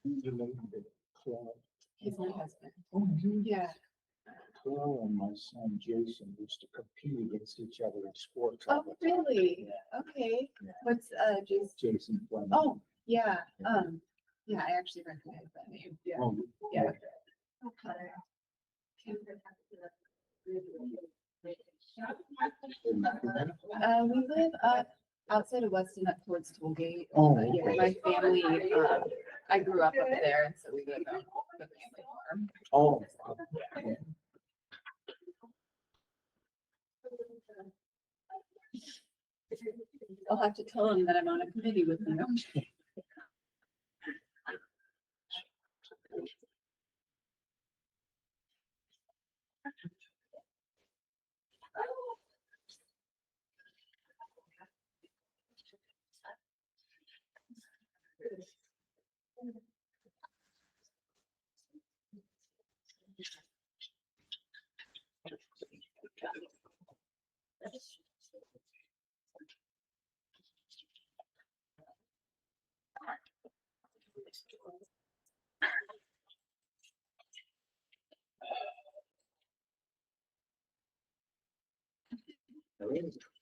He's my husband. Oh, Yeah. Carl and my son Jason used to compete against each other in sports. Oh, really? Okay. Yeah. What's, Jason? Jason Fleming. Oh, yeah, yeah, I actually recognize that name. Yeah, Oh, yeah. We live up outside of Weston up towards Tollgate. Oh, Yeah, okay. my family, I grew up up there, and so we live on the family farm. Oh. I'll have to tell him that I'm on a committee with him.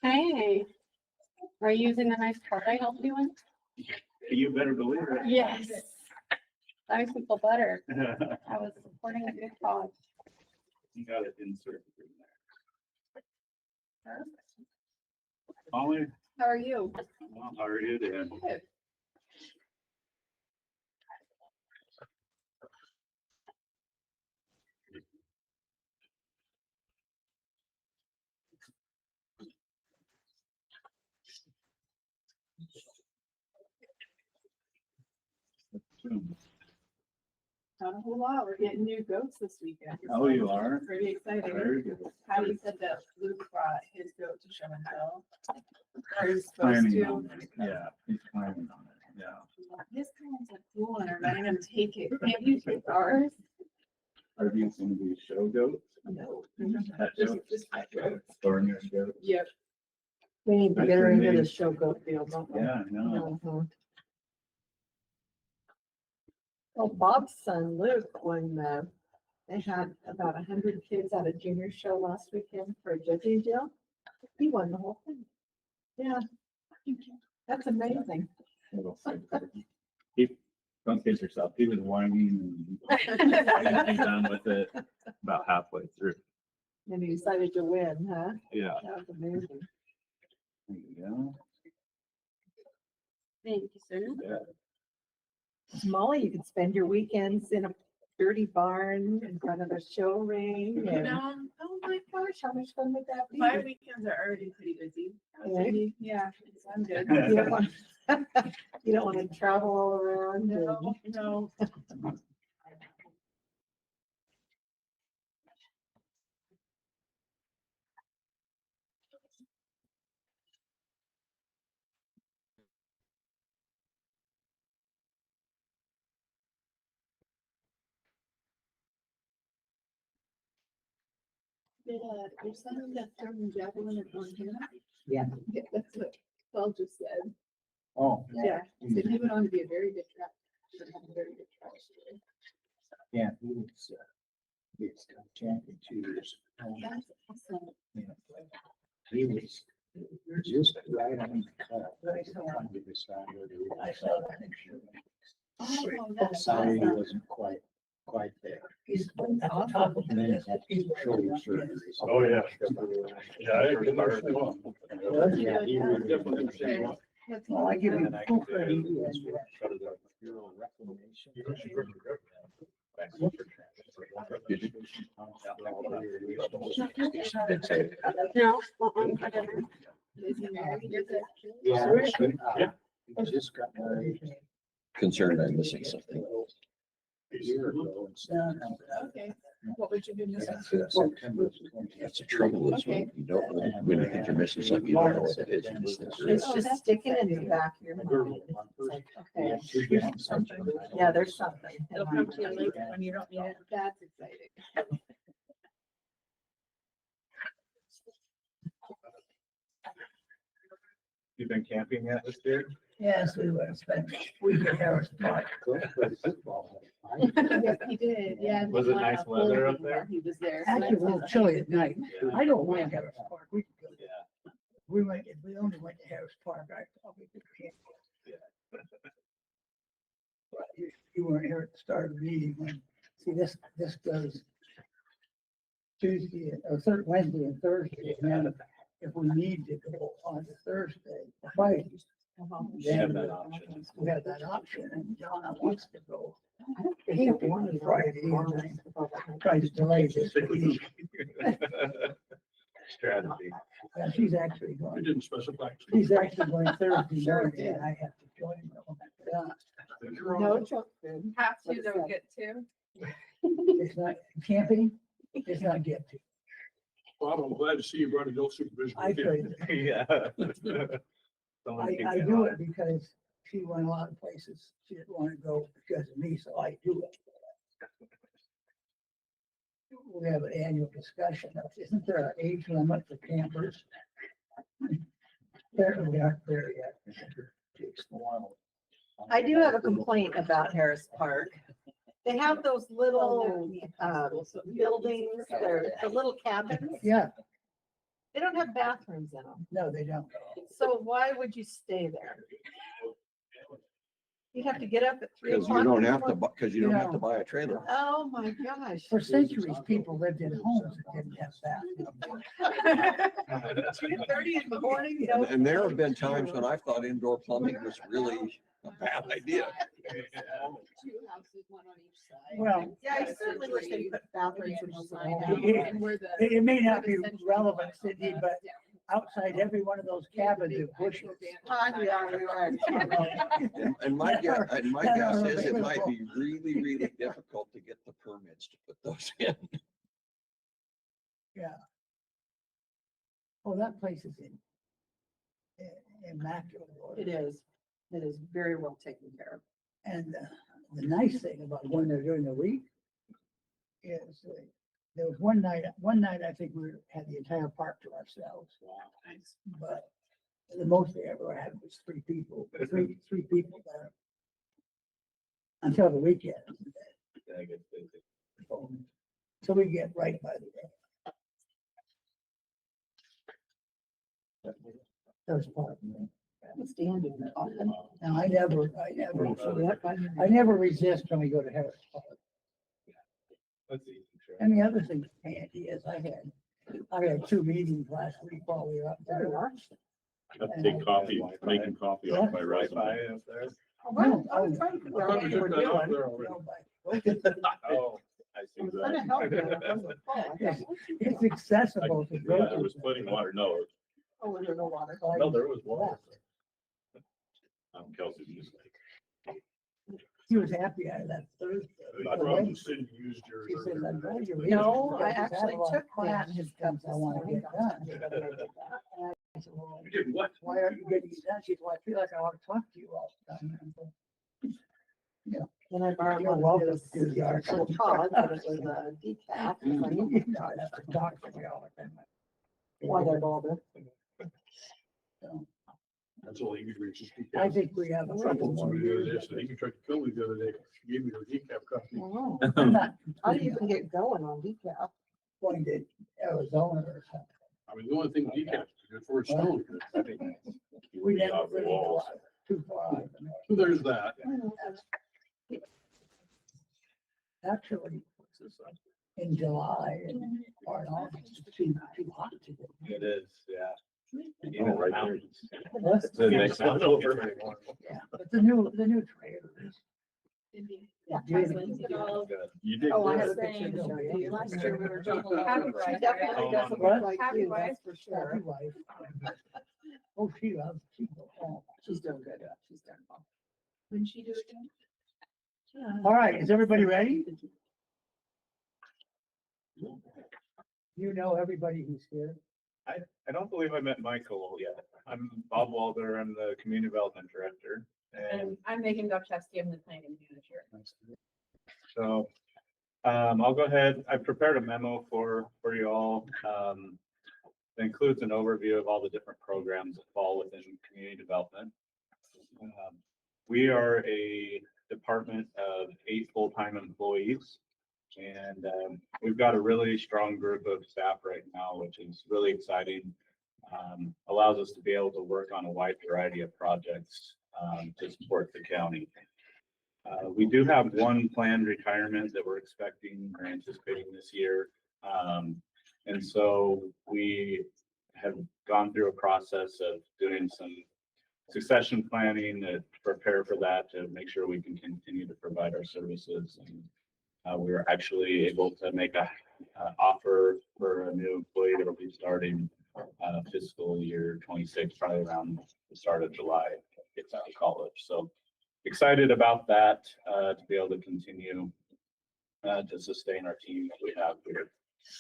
Hey, are you using the nice card I helped you with? You better believe it. Yes. That makes me feel better. I was supporting a good cause. You got it inserted in there. Molly, How are you? well, how are you doing? Good. Not a whole lot. We're getting new goats this weekend. Oh, you are? Pretty exciting. Very good. Patty said that Luke brought his goat to show and tell. Or he's supposed Planning to. on it. Yeah, he's planning on it, yeah. His parents are cool and are letting him take it. Can't you take ours? Are these gonna be show goats? No. Pet goats? Just pet goats. Or near goats? Yep. We need to That's get her her into name. the show goat deal, don't we? Yeah, I know. Mhm. Well, Bob's son Luke, when they had about 100 kids at a junior show last weekend for a judging deal, he won the whole thing. Yeah. That's amazing. Don't kid yourself. He was whining and he's done with it about halfway through. And he decided to win, huh? Yeah. That was amazing. There you go. Thank you, sir. Yeah. Molly, you could spend your weekends in a dirty barn in front of a show ring and, oh my gosh, how much fun would that be? My weekends are already pretty busy. Yeah. Yeah, so I'm good. You don't want, you don't want to travel all around. No, no. Your son got thrown javelin at Montana? Yeah. Yeah, that's what Paul just said. Oh, Yeah, so he went on to be a very good track. A very good track. yeah, he was, he's got champion 2 years. That's awesome. He was just right on the cut. Trying to decide whether he I was- saw that picture. Oh, that's Sorry, he awesome. wasn't quite there. He's at the top of And then this. that's shoulder surgery. Oh, yeah. Yeah, I can understand. Yeah, he was definitely. That's Well, I give And you then I full can credit. do this for the Bureau of Reclamation. No. Is he married? Is it? Yeah. Yeah. He just got married Concerned I'm missing something. a year ago. Okay, what would you be missing? September 20th. That's the trouble is when you don't know, when you think you're missing something, you don't know what it is. You just think there is. It's just sticking in the back of your mind. It's like, okay, yeah, there's something. It'll come to you later when you don't need it. That's exciting. You been camping yet this year? Yes, we were spent a week at Harris Park. Yes, he did, yeah. Was it nice weather up there? He was there. so Actually, a that's little his chilly favorite at night. thing. I don't mind Harris Park. We could go. Yeah. We went, if we only went to Harris Park, I probably could camp. But you weren't here at the start of the meeting when, see, this goes Tuesday, or Wednesday and Thursday, and then if we need to go on to Thursday, or Friday, then we have that option, and Donna wants to go. He wanted Friday, and I tried to delay this week. Strategy. Yeah, she's actually We going, didn't specify. she's actually going Thursday morning, and I have to join her. Yeah, No junk food. Have to, don't get to. it's not camping, it's not get to. Bob, I'm glad to see you brought adult supervision. I with you. could, Yeah. I do it because she went a lot of places. She didn't want to go because of me, so I do it. We have an annual discussion. Isn't there an age limit for campers? Apparently we aren't there yet. Takes a while. I do have a complaint about Harris Park. They have those little, buildings, they're the little cabins. Yeah, They don't have bathrooms in them. no, they don't. So why would you stay there? You'd have to get up at 3 Because o'clock. you don't in the have to, morning. because you don't have to buy a trailer. Oh, my gosh. For centuries, people lived in homes that didn't have bathrooms. 2:30 in the morning, you And, know. and there have been times when I thought indoor plumbing was really a bad idea. 2 houses, one on each side. Well, Yeah, I certainly wish they put bathrooms in those. I little know, houses. and we're the- it may not we're be the century relevant, block on Sydney, the- but yeah. outside every one of those cabins is bushes. Yeah, we are. And my guess, is it might be really, really difficult to get the permits to put those in. Yeah. Oh, that place is immaculate. It is. It is very well taken care of. And the nice thing about when they're during the week is there was one night I think we had the entire park to ourselves. But the most they ever had was three people there. Until the weekend. So we get right by the day. That was part of me. Standing. Now, I never resist when we go to Harris Park. And the other thing that's handy is I had 2 meetings last week while we were up there. Have to take coffee, making coffee off my resume. Well, I was trying to figure out what you were doing. Oh, I see I was trying to that. help you. It wasn't full. It's accessible to go Yeah, there to. was plenty of water. No, Oh, there's no water. no, there was water. Kelsey just like. He was happy out of that Thursday. I probably shouldn't use yours. He says, I'm glad you're. No, I here, because had a actually lot of took class Dan his things cup I this want to morning. get done. And I said, well, You did what? why aren't you getting it done? She said, well, I feel like I want to talk to you all the time. And I said, And I borrowed You're one of welcome his to the art. little pods, but it was a decaf. Why they're older. That's all you could reach. is decaf. I think we have a couple more Somebody the other day years. said, he tried to kill me the other day. She gave me the decaf coffee. Oh, I'm not how do you even get going on decaf? going to Arizona or something. I mean, the only thing decaf is good for is stone. I think We be never off the really walls. go too far. There's that. Actually, in July or in August, it's too hot to go. It is, yeah. Even right there. What? The next one over. Yeah, but the new trailers. Yeah. You did Oh, I have a good. picture to show you. Last year we were talking Happy about. She wife, definitely right? doesn't What? look like Happy you, wife. that's for Happy sure. wife. Oh, she loves, she goes home. She's doing good. She's doing well. When she do it again? All right, is everybody ready? You know everybody who's here. I don't believe I met Michael yet. I'm Bob Walder. I'm the community development director. And I'm Megan Gopchevsky, I'm the planning manager. so I'll go ahead. I prepared a memo for you all. It includes an overview of all the different programs that fall within community development. We are a department of 8 full-time employees. And we've got a really strong group of staff right now, which is really exciting. Allows us to be able to work on a wide variety of projects to support the county. We do have one planned retirement that we're expecting or anticipating this year. And so we have gone through a process of doing some succession planning to prepare for that, to make sure we can continue to provide our services. And we were actually able to make a offer for a new employee that will be starting fiscal year 26, probably around the start of July, gets out of college. So excited about that, to be able to continue to sustain our team that we have here.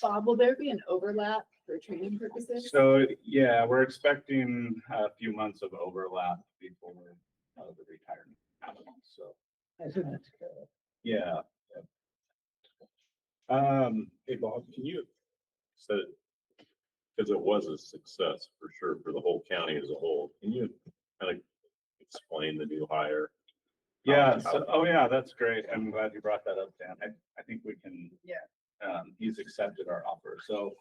Bob, will there be an overlap for training purposes? So yeah, we're expecting a few months of overlap before the retirement happens. So I think that's good. yeah. Hey, Bob, can you say, because it was a success for sure for the whole county as a whole, can you kind of explain the new hire? Yeah, so, oh yeah, that's great. I'm glad you brought that up, Dan. I think we can. Yeah. He's accepted our offer. So,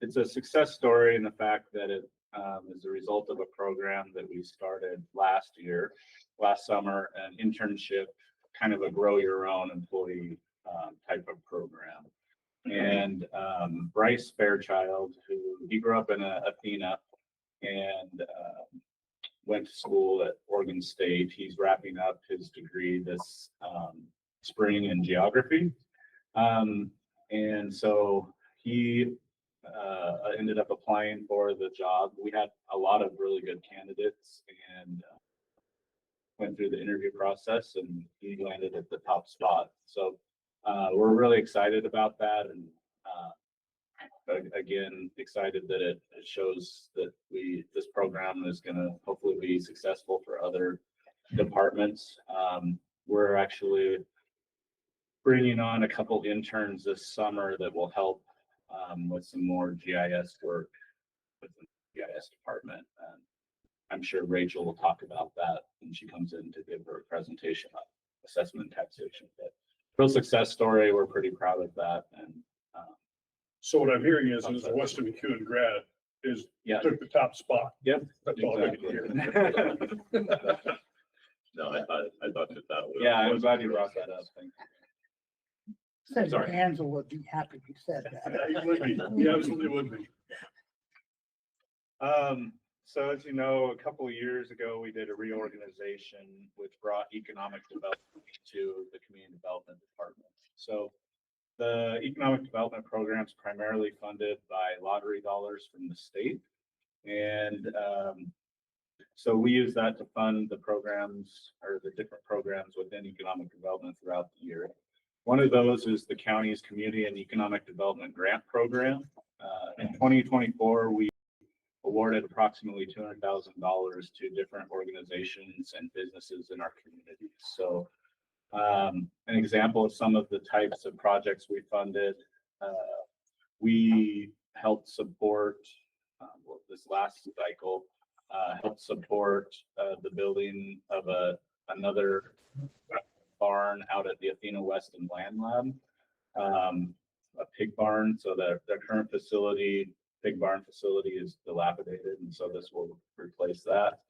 it's a success story in the fact that it, is a result of a program that we started last summer, an internship, kind of a grow your own employee, type of program. And, Bryce Fairchild, who, he grew up in Athena and, went to school at Oregon State. He's wrapping up his degree this spring in geography. And so he ended up applying for the job. We had a lot of really good candidates and went through the interview process, and he landed at the top spot. So we're really excited about that. And again, excited that it shows that this program is going to hopefully be successful for other departments. We're actually bringing on a couple interns this summer that will help with some more GIS work within the GIS department. And I'm sure Rachel will talk about that when she comes in to give her presentation on assessment and taxation. But real success story. We're pretty proud of that. And So what I'm hearing is a Western McEwen grad is, yeah, took the top spot. yep, That's all I can exactly. hear. No, I thought that was. Yeah, I'm glad you brought that up. Thank you. Said Sorry. Angela would be happy you said Yeah, that. he would be. He absolutely would be. So as you know, a couple of years ago, we did a reorganization which brought economic development to the community development department. So the economic development program is primarily funded by lottery dollars from the state. And so we use that to fund the programs or the different programs within economic development throughout the year. One of those is the county's Community and Economic Development Grant Program. In 2024, we awarded approximately $200,000 to different organizations and businesses in our community. So an example of some of the types of projects we funded, we helped support this last cycle, helped support the building of another barn out at the Athena Weston Land Lab, a pig barn. So their current facility, pig barn facility, is dilapidated, and so this will replace that.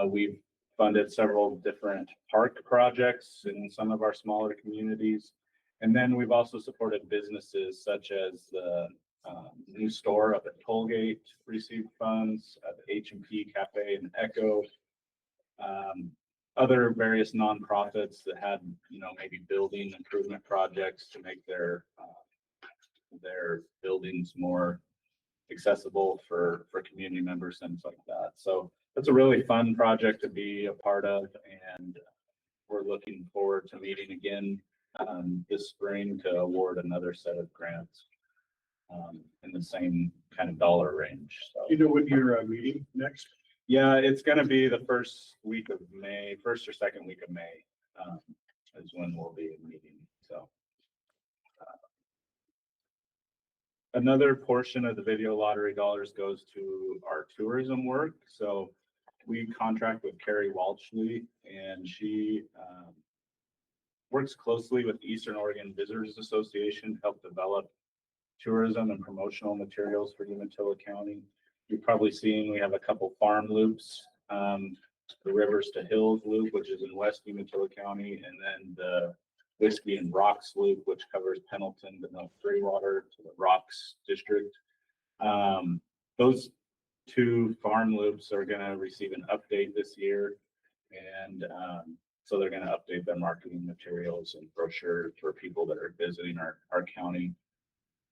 We've funded several different park projects in some of our smaller communities. And then we've also supported businesses such as the new store up at Tollgate received funds, the H&P Cafe and Echo, other various nonprofits that had, maybe building improvement projects to make their buildings more accessible for community members, things like that. So it's a really fun project to be a part of, and we're looking forward to meeting again this spring to award another set of grants in the same kind of dollar range. So, You know when you're meeting next? yeah, it's going to be the first week of May, first or second week of May is when we'll be meeting. So another portion of the video lottery dollars goes to our tourism work. So we contract with Carrie Walshley, and she works closely with Eastern Oregon Visitors Association to help develop tourism and promotional materials for Umatilla County. You've probably seen we have a couple farm loops, the Rivers to Hills loop, which is in West Umatilla County, and then the Whiskey and Rocks loop, which covers Pendleton to North Greywater to the Rocks district. Those two farm loops are going to receive an update this year, and so they're going to update their marketing materials and brochures for people that are visiting our county.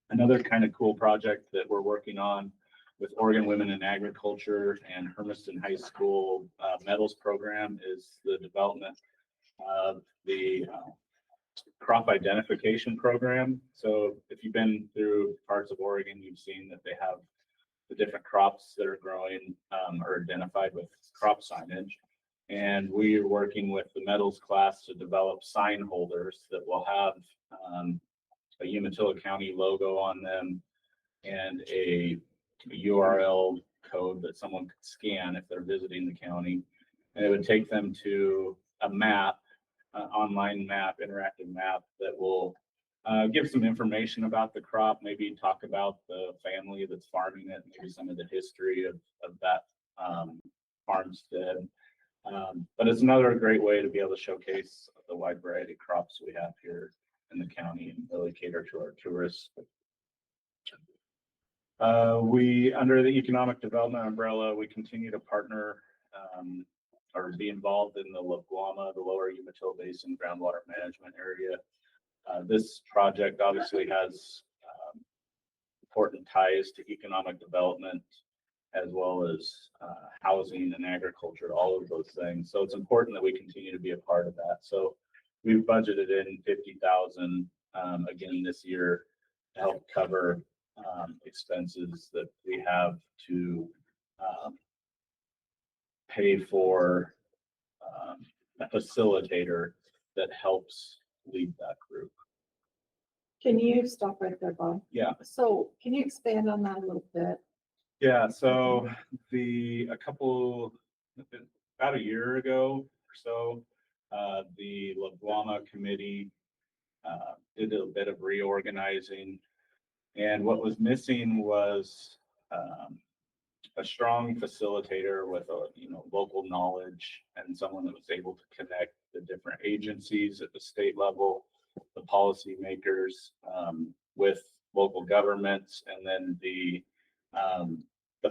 Another kind of cool project that we're working on with Oregon Women in Agriculture and Hermiston High School Metals Program is the development of the crop identification program. So if you've been through parts of Oregon, you've seen that they have the different crops that are growing are identified with crop signage. And we are working with the metals class to develop sign holders that will have a Umatilla County logo on them and a URL code that someone could scan if they're visiting the county. And it would take them to a map, an online map, interactive map that will give some information about the crop, maybe talk about the family that's farming it, maybe some of the history of that farmstead. But it's another great way to be able to showcase the wide variety of crops we have here in the county and really cater to our tourists. We, under the economic development umbrella, we continue to partner or be involved in the LaGuama, the Lower Umatilla Basin groundwater management area. This project obviously has important ties to economic development as well as housing and agriculture, all of those things. So it's important that we continue to be a part of that. So we've budgeted in $50,000 again this year to help cover expenses that we have to pay for a facilitator that helps lead that group. Can you stop right there, Bob? Yeah. So can you expand on that a little bit? Yeah, so about a year ago or so, the LaGuama committee did a bit of reorganizing, and what was missing was a strong facilitator with local knowledge and someone that was able to connect the different agencies at the state level, the policymakers, with local governments, and then the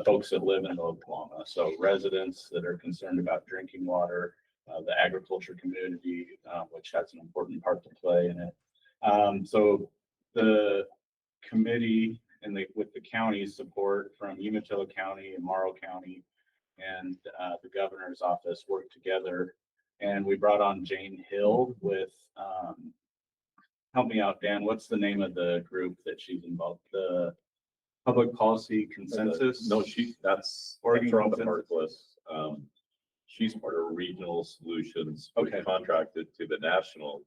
folks that live in the LaGuama. So residents that are concerned about drinking water, the agriculture community, which has an important part to play in it. So the committee and with the county's support from Umatilla County and Morrow County and the governor's office worked together, and we brought on Jane Hill with, help me out, Dan, what's the name of the group that she's involved? Public policy consensus. No, that's Oregon Robert consensus. Harkless. She's part of Regional Solutions. We Okay. contracted to the national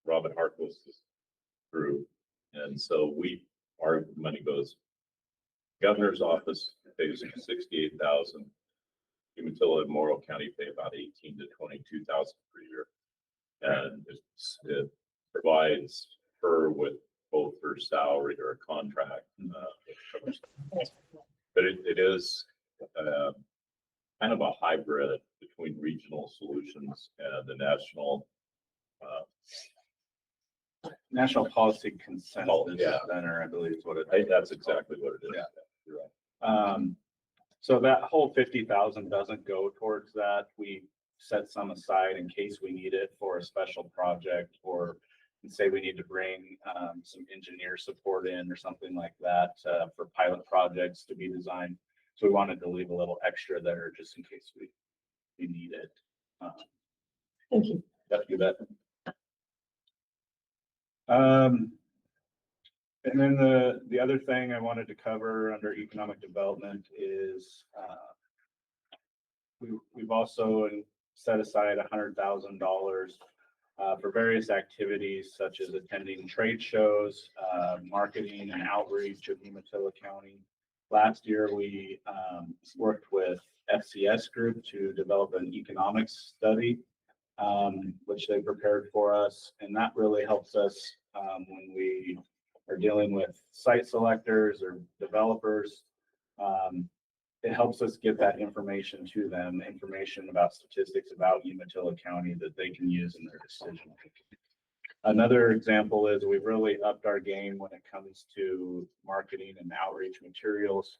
Robert Harkless group. And so our money goes, governor's office pays 68,000. Umatilla and Morrow County pay about 18 to 22,000 per year. And it provides her with both her salary or a contract. But it is kind of a hybrid between Regional Solutions and the national. National Policy Consensus yeah. Center, I believe is what it I think is. that's exactly what it is. Yeah. You're right. So that whole 50,000 doesn't go towards that. We set some aside in case we need it for a special project, or say we need to bring some engineer support in or something like that for pilot projects to be designed. So we wanted to leave a little extra there just in case we need it. Thank you. Yep, you bet. And then the other thing I wanted to cover under economic development is we've also set aside $100,000 for various activities such as attending trade shows, marketing and outreach of Umatilla County. Last year, we worked with FCS Group to develop an economics study, which they prepared for us. And that really helps us when we are dealing with site selectors or developers. It helps us get that information to them, information about statistics about Umatilla County that they can use in their decision making. Another example is we've really upped our game when it comes to marketing and outreach materials.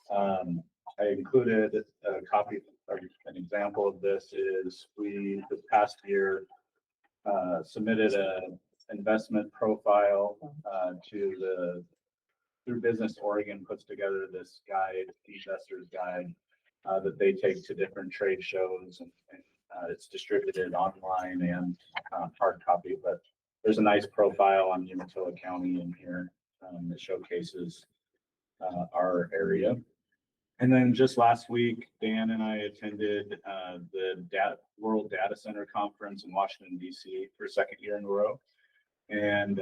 I included a copy, or an example of this is this past year, submitted an investment profile through Business Oregon puts together this guide, investor's guide, that they take to different trade shows, and it's distributed online and hard copy, but there's a nice profile on Umatilla County in here that showcases our area. And then just last week, Dan and I attended the World Data Center Conference in Washington, D.C. for a second year in a row. And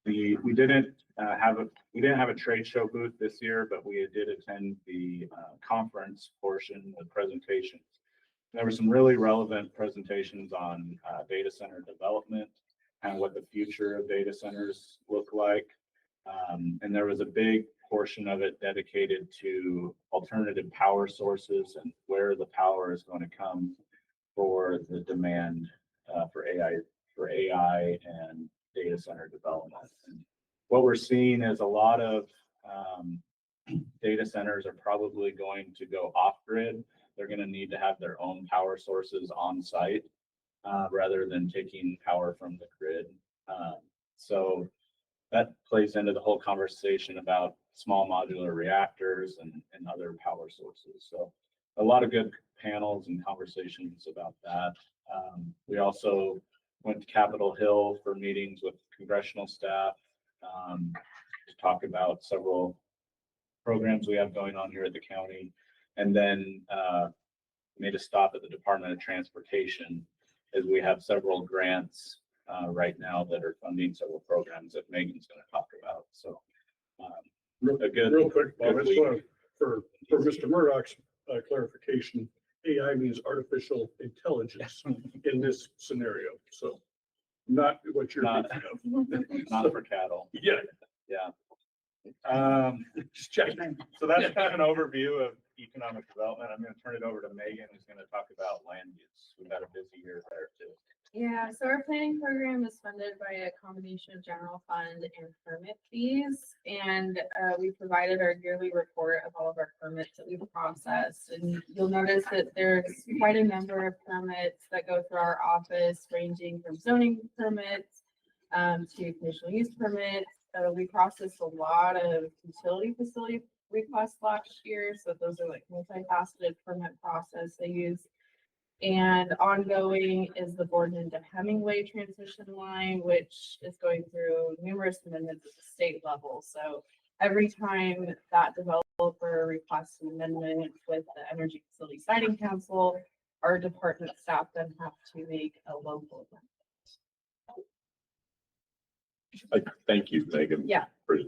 we didn't have a trade show booth this year, but we did attend the conference portion, the presentations. There were some really relevant presentations on data center development and what the future of data centers look like. And there was a big portion of it dedicated to alternative power sources and where the power is going to come for the demand for AI and data center development. And what we're seeing is a lot of data centers are probably going to go off grid. They're going to need to have their own power sources on site rather than taking power from the grid. So that plays into the whole conversation about small modular reactors and other power sources. So a lot of good panels and conversations about that. We also went to Capitol Hill for meetings with congressional staff to talk about several programs we have going on here at the county. And then made a stop at the Department of Transportation, as we have several grants right now that are funding several programs that Megan's going to talk about. So Real quick, Bob, I just week. want to, for Mr. Murdoch's clarification, AI means artificial intelligence in this scenario. So not what you're Not- thinking of. Not for cattle. Yeah, Yeah. just checking. So that's kind of an overview of economic development. I'm going to turn it over to Megan, who's going to talk about land use. We've had a busy year there too. Yeah, so our planning program is funded by a combination of general fund and permit fees. And we provided our yearly report of all of our permits that we've processed. And you'll notice that there's quite a number of permits that go through our office, ranging from zoning permits to conditional use permits. We processed a lot of utility facility requests last year. So those are like multifaceted permit process. They use And ongoing is the Borden to Hemingway transmission line, which is going through numerous amendments at the state level. So every time that developer requests an amendment with the Energy Facility Siting Council, our department staff then have to make a local amendment. Thank you, Megan. Yeah. For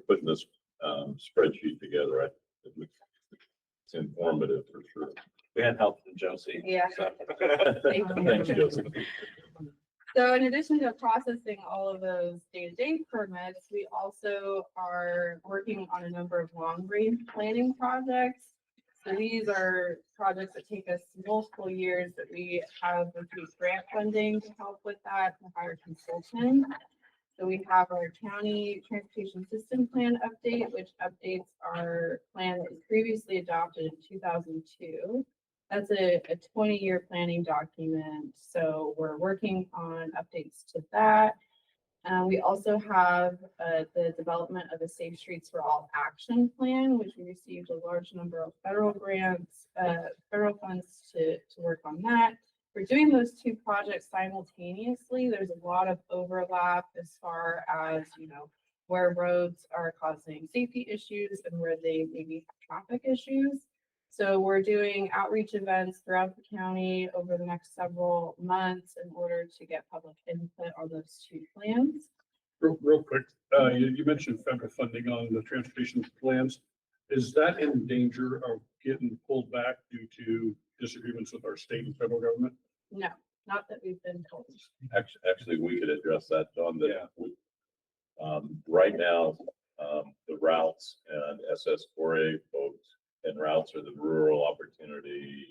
putting this, spreadsheet together. It's informative for sure. We had help from Josie. Yeah. So. Thank you. Thanks, Josie. So in addition to processing all of those day-to-day permits, we also are working on a number of long-range planning projects. So these are projects that take us multiple years that we have received grant funding to help with that, to hire consultants. So we have our county transportation system plan update, which updates our plan that was previously adopted in 2002. That's a 20-year planning document. So we're working on updates to that. We also have the development of a Safe Streets for All action plan, which we received a large number of federal grants, federal funds to work on that. We're doing those two projects simultaneously. There's a lot of overlap as far as, you know, where roads are causing safety issues and where they maybe have traffic issues. So we're doing outreach events throughout the county over the next several months in order to get public input on those two plans. Real quick, you mentioned federal funding on the transportation plans. Is that in danger of getting pulled back due to disagreements with our state and federal government? No, not that we've been told. Actually, we could address that, John, that right now, the routes and SS4A folks and routes are the rural opportunity.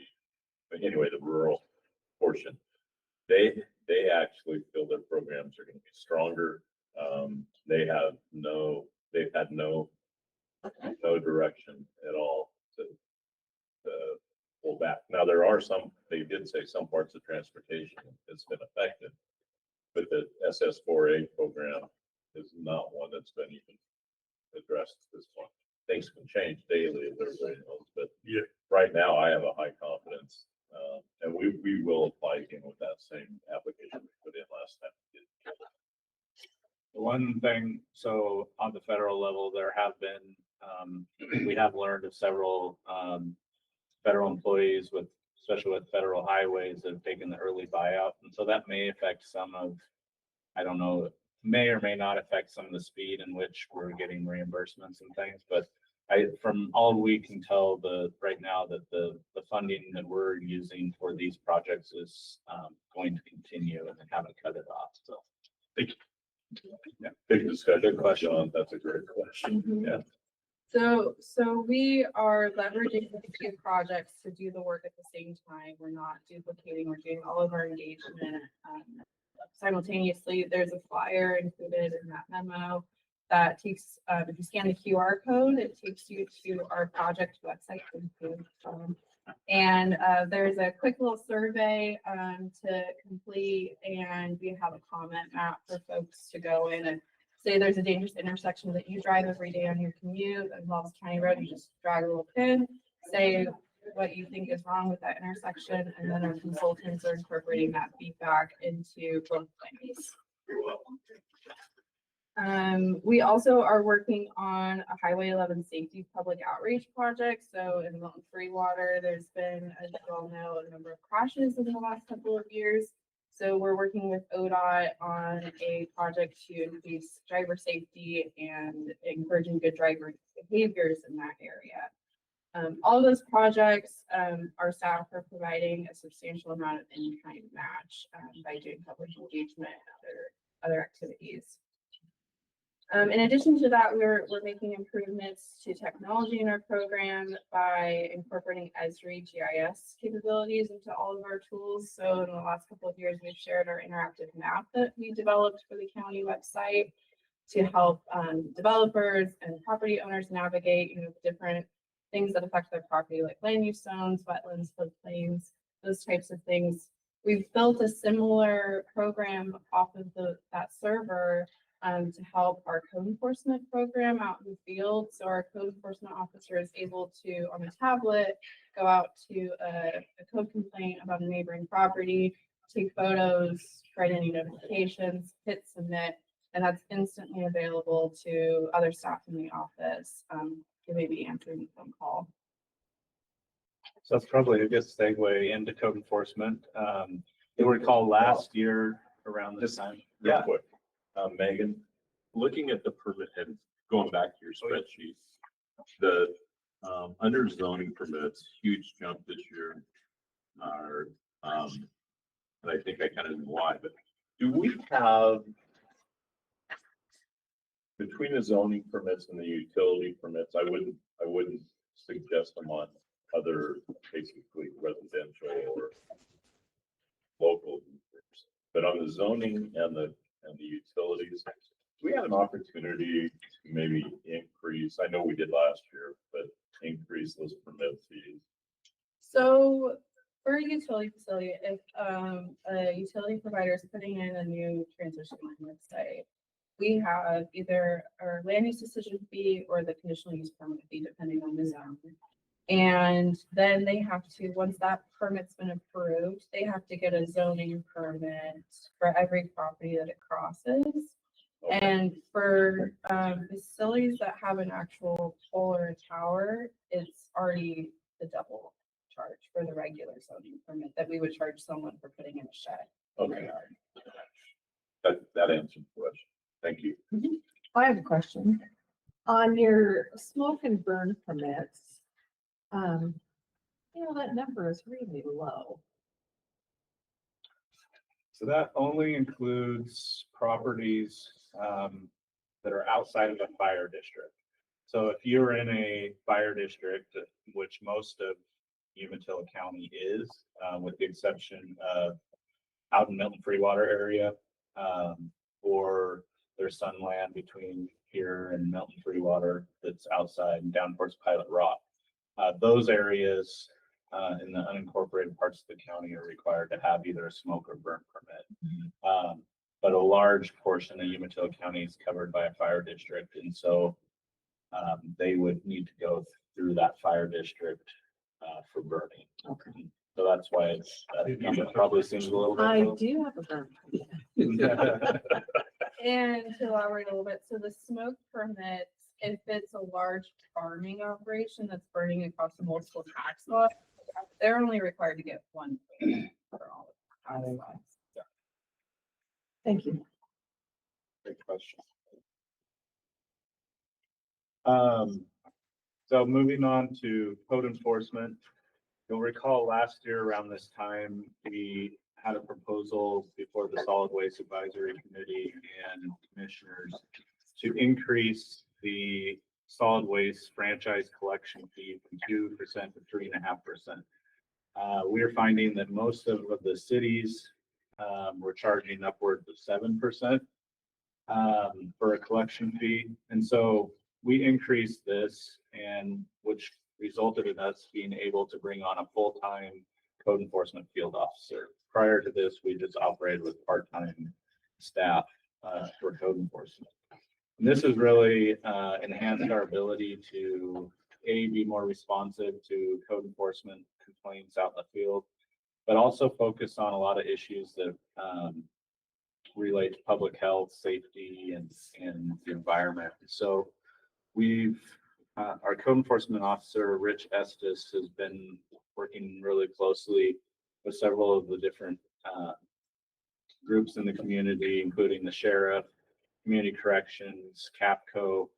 But anyway, the rural portion, they actually feel their programs are going to be stronger. They've had no direction at all to pull back. Now, there are some, they did say some parts of transportation has been affected, but the SS4A program is not one that's been even addressed at this point. Things can change daily, as everybody knows, but Yeah. right now I have a high confidence, and we will apply again with that same application we put in last time. One thing, so on the federal level, there have been, we have learned of several, federal employees with, especially with federal highways that have taken the early buyout. And so that may affect some of, I don't know, may or may not affect some of the speed in which we're getting reimbursements and things. But from all we can tell, right now that the funding that we're using for these projects is going to continue and they haven't cut it off. So. Thank you. Yeah, big discussion. Good question. John. That's a great question. Mhm. Yeah. So we are leveraging the two projects to do the work at the same time. We're not duplicating, we're doing all of our engagement simultaneously. There's a flyer included in that memo that takes, if you scan the QR code, it takes you to our project website. And there's a quick little survey to complete, and we have a comment map for folks to go in and say there's a dangerous intersection that you drive every day on your commute that involves county road. You just drag a little pin, say what you think is wrong with that intersection, and then our consultants are incorporating that feedback into both plans. We also are working on a Highway 11 safety public outreach project. So in Milton Freewater, there's been, as you all know, a number of crashes in the last couple of years. So we're working with ODOT on a project to increase driver safety and encouraging good driver behaviors in that area. All those projects, our staff are providing a substantial amount of in-kind match by doing public engagement and other activities. In addition to that, we're making improvements to technology in our program by incorporating Esri GIS capabilities into all of our tools. So in the last couple of years, we've shared our interactive map that we developed for the county website to help developers and property owners navigate, the different things that affect their property, like land use zones, wetlands, floodplains, those types of things. We've built a similar program off of that server to help our code enforcement program out in the field. So our code enforcement officer is able to, on a tablet, go out to a code complaint about a neighboring property, take photos, write any notifications, hit submit, and that's instantly available to other staff in the office. They may be answering the phone call. So that's probably a good segue into code enforcement. You'll recall last year around this time. Real Yeah. quick, Megan, looking at the permit and going back to your spreadsheet, the, under zoning permits, huge jump this year are, and I think I kind of know why, but do we have between the zoning permits and the utility permits, I wouldn't suggest them on other basically residential or local users. But on the zoning and the utilities, do we have an opportunity to maybe increase, I know we did last year, but increase those permit fees? So for a utility facility, if a utility provider is putting in a new transmission line, let's say, we have either our land use decision fee or the conditional use permit fee, depending on the zone. And then they have to, once that permit's been approved, they have to get a zoning permit for every property that it crosses. And for facilities that have an actual pole or a tower, it's already the double charge for the regular zoning permit that we would charge someone for putting in a shed. Okay. That answers the question. Thank you. I have a question. On your smoke and burn permits, that number is really low. So that only includes properties that are outside of a fire district. So if you're in a fire district, which most of Umatilla County is, with the exception of out in Milton Freewater area, or there's some land between here and Milton Freewater that's outside and down towards Pilot Rock. Those areas in the unincorporated parts of the county are required to have either a smoke or burn permit. But a large portion of Umatilla County is covered by a fire district, and so they would need to go through that fire district for burning. Okay. So that's why it's, number probably seems a little bit I low. do have a burn permit. And to elaborate a little bit, so the smoke permits, if it's a large farming operation that's burning across multiple tax lots, they're only required to get one permit for all of the tax lots. Thank you. Great question. So moving on to code enforcement, you'll recall last year around this time, we had a proposal before the Solid Waste Advisory Committee and commissioners to increase the solid waste franchise collection fee from 2% to 3.5%. We are finding that most of the cities were charging upwards of 7% for a collection fee. And so we increased this, and which resulted in us being able to bring on a full-time code enforcement field officer. Prior to this, we just operated with part-time staff for code enforcement. And this has really enhanced our ability to be more responsive to code enforcement complaints out in the field, but also focus on a lot of issues that relate to public health, safety, and the environment. So we've our code enforcement officer, Rich Estes, has been working really closely with several of the different groups in the community, including the sheriff, community corrections, CAPCO,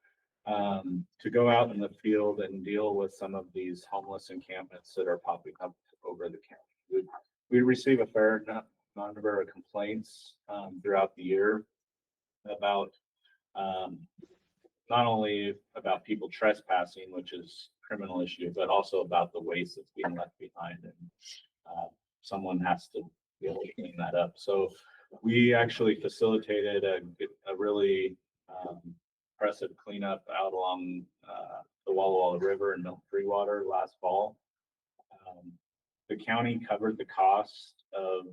to go out in the field and deal with some of these homeless encampments that are popping up over the county. We receive a fair number of complaints throughout the year about not only about people trespassing, which is a criminal issue, but also about the waste that's being left behind, and someone has to be able to clean that up. So we actually facilitated a really impressive cleanup out along the Walla Walla River in Milton Freewater last fall. The county covered the cost of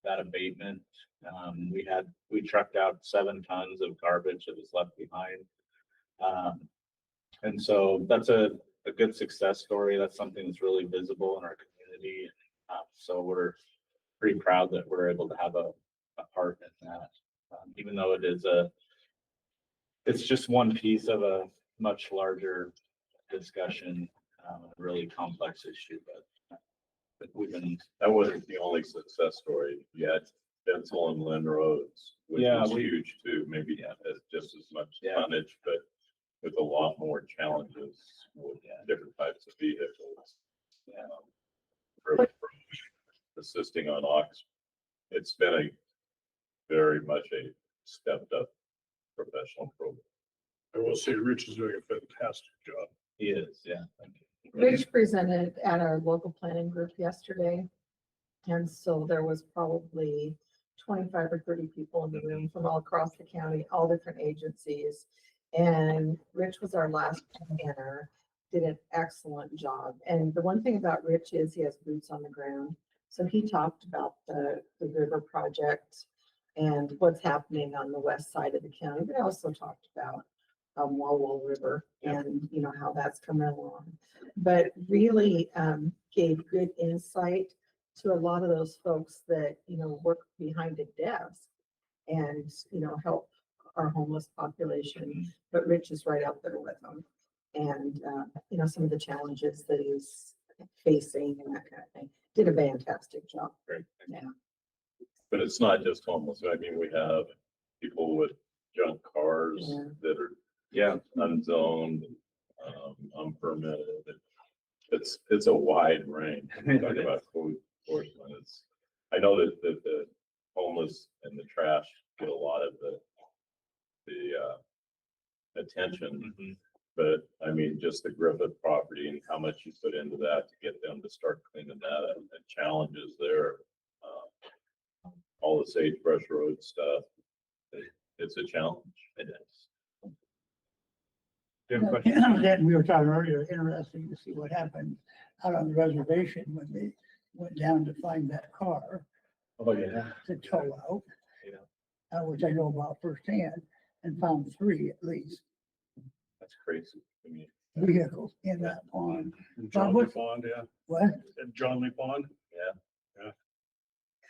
that abatement We trucked out 7 tons of garbage that was left behind. And so that's a good success story. That's something that's really visible in our community. So we're pretty proud that we're able to have a part in that. Even though it's just one piece of a much larger discussion, a really complex issue, but That wasn't the only success story yet. Bensel and Lynn Roads, which Yeah, was huge too, maybe as just as much tonnage, but with a lot more challenges with different types of vehicles. From assisting on Ox, it's been very much a stepped up professional program. I will say Rich is doing a fantastic job. he is, yeah. Thank you. Rich presented at our local planning group yesterday. And so there was probably 25 or 30 people in the room from all across the county, all different agencies. And Rich was our last planner, did an excellent job. And the one thing about Rich is he has boots on the ground. So he talked about the river project and what's happening on the west side of the county, but also talked about Walwell River and, you know, how that's coming along. But really gave good insight to a lot of those folks that, you know, work behind a desk and, you know, help our homeless population. But Rich is right out there with them. And, you know, some of the challenges that he's facing and that kind of thing. Did a fantastic job. Great. Yeah. But it's not just homeless. I mean, we have people with junk cars Yeah. that are unzoned, unpermitted. It's a wide range. We talk about code enforcement. I know that the homeless and the trash get a lot of the attention. Mhm. But I mean, just the Griffith property and how much you put into that to get them to start cleaning that up and challenges there. All the sagebrush road stuff. It's a challenge. It is. Do you have a question? Then we were talking earlier, interesting to see what happened out on the reservation when they went down to find that car Oh, yeah. to tow out. Yeah. Which I know about firsthand, and found 3 at least That's crazy. I mean, vehicles in that pond. And John Lee what's- Pond, yeah. What? And John Lee Pond. yeah.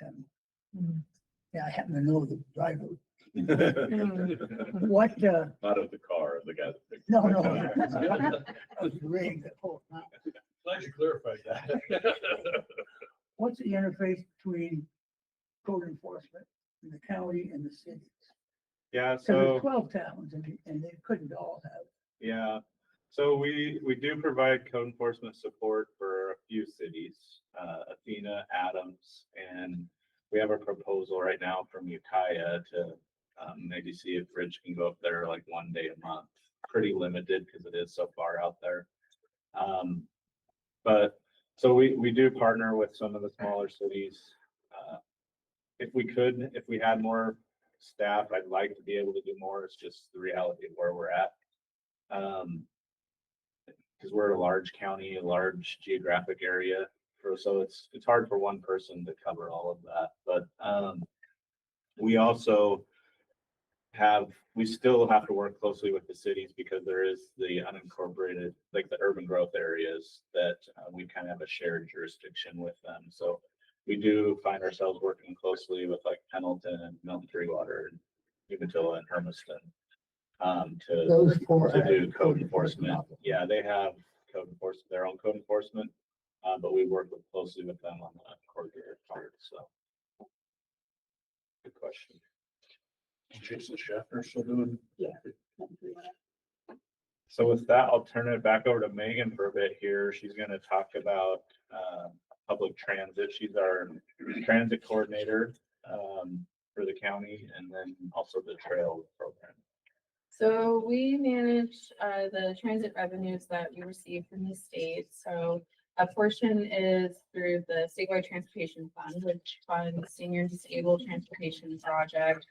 And, yeah, I happen to know the driver. Not What, of the car, the guy that picked. no, that was Rig that pulled it out. Glad you clarified that. What's the interface between code enforcement in the county and the cities? Yeah, So there's so, 12 towns and they couldn't all have. yeah, so we do provide code enforcement support for a few cities, Athena, Adams, and we have a proposal right now from Umatilla to maybe see if Rich can go up there like 1 day a month. Pretty limited because it is so far out there. But so we do partner with some of the smaller cities. If we had more staff, I'd like to be able to do more. It's just the reality of where we're at. Because we're a large county, a large geographic area, so it's hard for one person to cover all of that. But we also we still have to work closely with the cities because there is the unincorporated, like the urban growth areas that we kind of have a shared jurisdiction with them. So we do find ourselves working closely with like Pendleton and Milton Water and Umatilla and Hermiston Those 4 to have do code enforcement. officers. Yeah, they have their own code enforcement, but we work closely with them on the corridor part, so. Good question. Jason Schaffner still doing. So with that, I'll turn it back over to Megan for a bit here. She's gonna talk about, public transit. She's our transit coordinator, for the county and then also the trail program. So we manage the transit revenues that we receive from the state. So a portion is through the statewide transportation fund, which funds senior and disabled transportation project.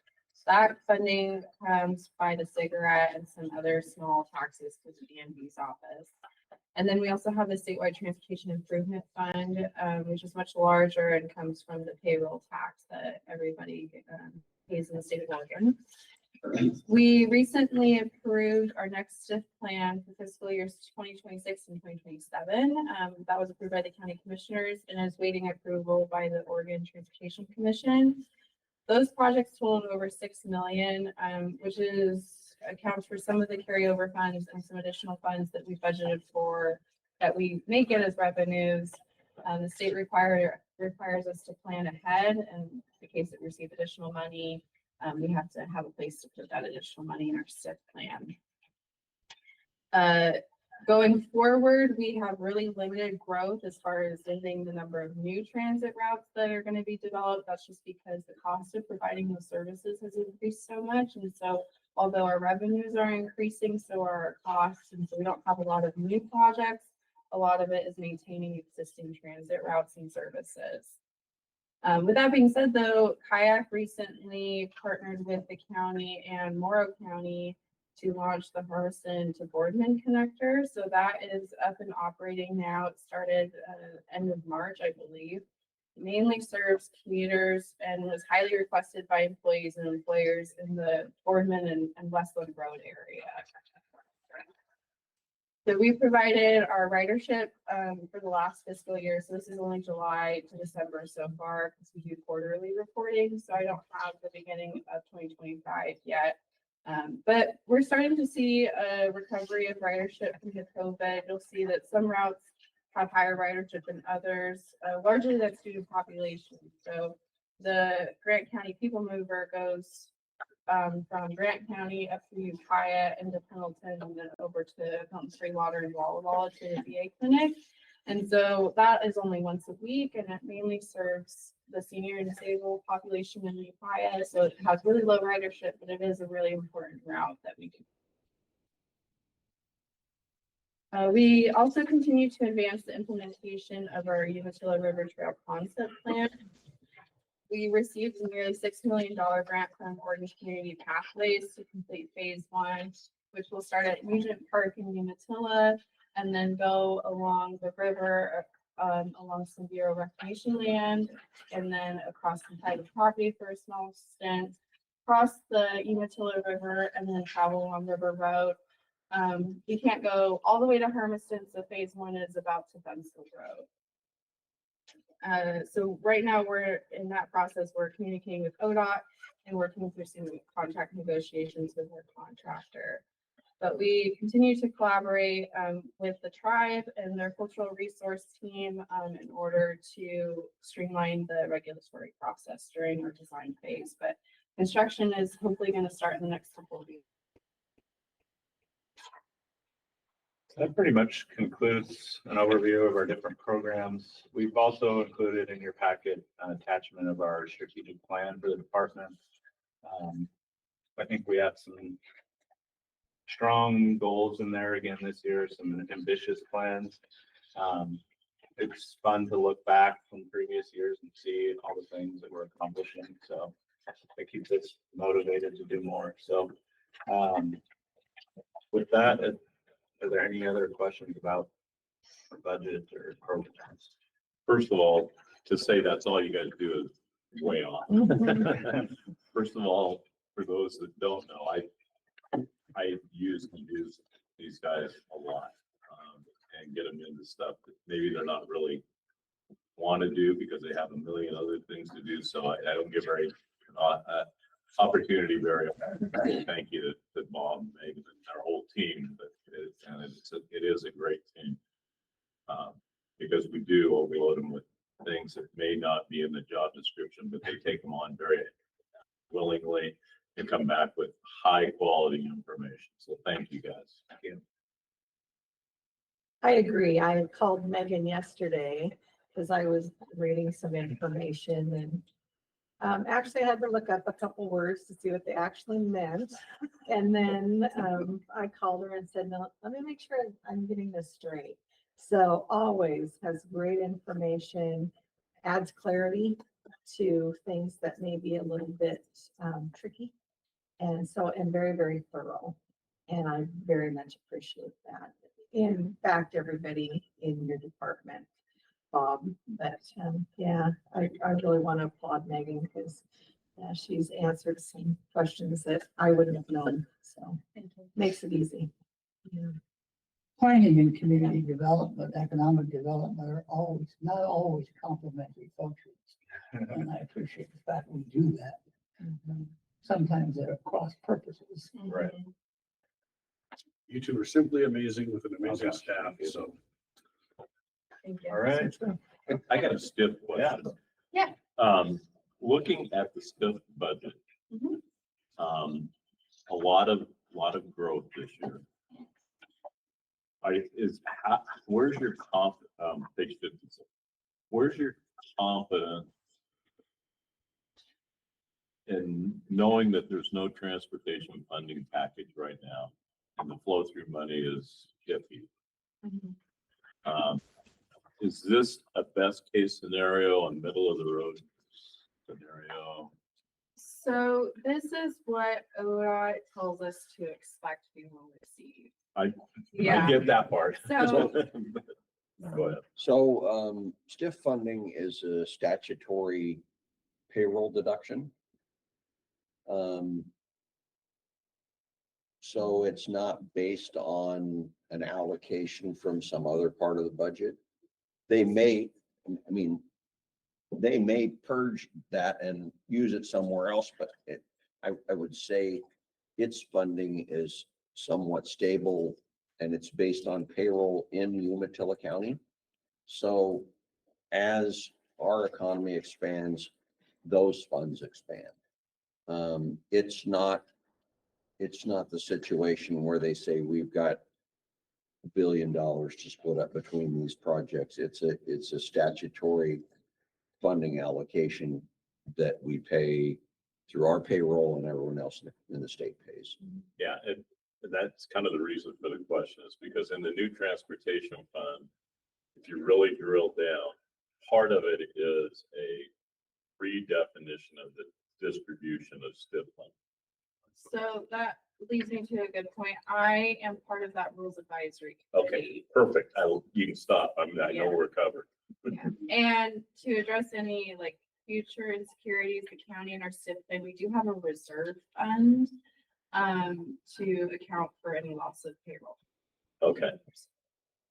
That funding comes by the cigarette and some other small taxes to the DMV's office. And then we also have the statewide transportation improvement fund, which is much larger and comes from the payroll tax that everybody pays in the state of Oregon. We recently approved our next STIF plan for fiscal years 2026 and 2027. That was approved by the county commissioners and is waiting approval by the Oregon Transportation Commission. Those projects totaled over 6 million, which accounts for some of the carryover funds and some additional funds that we budgeted for that we may get as revenues. The state requires us to plan ahead, and in the case that we receive additional money, we have to have a place to put that additional money in our STIF plan. Going forward, we have really limited growth as far as limiting the number of new transit routes that are going to be developed. That's just because the cost of providing those services has increased so much. And so although our revenues are increasing, so are our costs. And so we don't have a lot of new projects. A lot of it is maintaining existing transit routes and services. With that being said, though, Kayak recently partnered with the county and Morrow County to launch the Harrison to Boardman connector. So that is up and operating now. It started end of March, I believe. It mainly serves commuters and was highly requested by employees and employers in the Boardman and Westland Road area. So we provided our ridership for the last fiscal year. So this is only July to December so far because we do quarterly reporting. So I don't have the beginning of 2025 yet. But we're starting to see a recovery of ridership from the COVID. You'll see that some routes have higher ridership than others. Largely that's due to population. So the Grant County People Mover goes from Grant County up through Umatilla into Pendleton and then over to Mountain Spring Water and Walla Walla to the VA clinic. And so that is only once a week, and it mainly serves the senior and disabled population in Umatilla. So it has really low ridership, but it is a really important route that we do. We also continue to advance the implementation of our Umatilla River Trail concept plan. We received a nearly $6 million grant from Oregon Community Pathways to complete phase 1, which will start at Nugent Park in Umatilla and then go along the river, along some Bureau reclamation land, and then across the private property for a small stint, cross the Umatilla River, and then travel along River Road. You can't go all the way to Hermiston, so phase 1 is about to Dunstall Road. So right now we're in that process. We're communicating with ODOT and working through some contract negotiations with our contractor. But we continue to collaborate with the tribe and their cultural resource team in order to streamline the regulatory process during our design phase. But construction is hopefully going to start in the next couple of weeks. That pretty much concludes an overview of our different programs. We've also included in your packet an attachment of our strategic plan for the department. I think we have some strong goals in there again this year, some ambitious plans. It's fun to look back from previous years and see all the things that we're accomplishing. So it keeps us motivated to do more. So with that, are there any other questions about our budget or programs? First of all, to say that's all you gotta do is way off. First of all, for those that don't know, I use and use these guys a lot, and get them into stuff that maybe they're not really want to do because they have a million other things to do. So I don't get very opportunity very often. Thank you to Bob, Megan, and our whole team. But it is a great team, because we do overload them with things that may not be in the job description, but they take them on very willingly and come back with high quality information. So thank you guys. Thank you. I agree. I called Megan yesterday because I was reading some information and actually I had to look up a couple words to see what they actually meant. And then I called her and said, no, let me make sure I'm getting this straight. So always has great information, adds clarity to things that may be a little bit tricky. And very, very thorough. And I very much appreciate that. in fact, everybody in your department, Bob, but, yeah, I really want to applaud Megan because she's answered some questions that I wouldn't have known, so makes it easy. Yeah. Planning and community development, economic development are always, not always complementary functions. And I appreciate the fact we do that. Mhm. Sometimes they're cross purposes. Right. You two are simply amazing with an amazing Okay. staff, so. Thank you. All right. I got a stiff question. Yeah. Looking at the stiff budget, Mhm. a lot of growth this year. Where's your page 56? Where's your confidence in knowing that there's no transportation funding package right now and the flow through money is iffy? Mhm. Is this a best case scenario and middle of the road scenario? So this is what ODOT tells us to expect we will receive. I Yeah, get that part. So- Go ahead. So, stiff funding is a statutory payroll deduction. So it's not based on an allocation from some other part of the budget. They may, I mean, they may purge that and use it somewhere else, but I would say its funding is somewhat stable and it's based on payroll in Umatilla County. So as our economy expands, those funds expand. It's not the situation where they say we've got $1 billion to split up between these projects. It's a statutory funding allocation that we pay through our payroll and everyone else in the state pays. Yeah, and that's kind of the reason for the question is because in the new transportation fund, if you really drill down, part of it is a redefinition of the distribution of stiff funds. so that leads me to a good point. I am part of that rules advisory Okay, committee. perfect. You can stop. I know Yeah. we're covered. Yeah. And to address any like future insecurities, the county and our SIP, and we do have a reserve fund to account for any loss of payroll. Okay.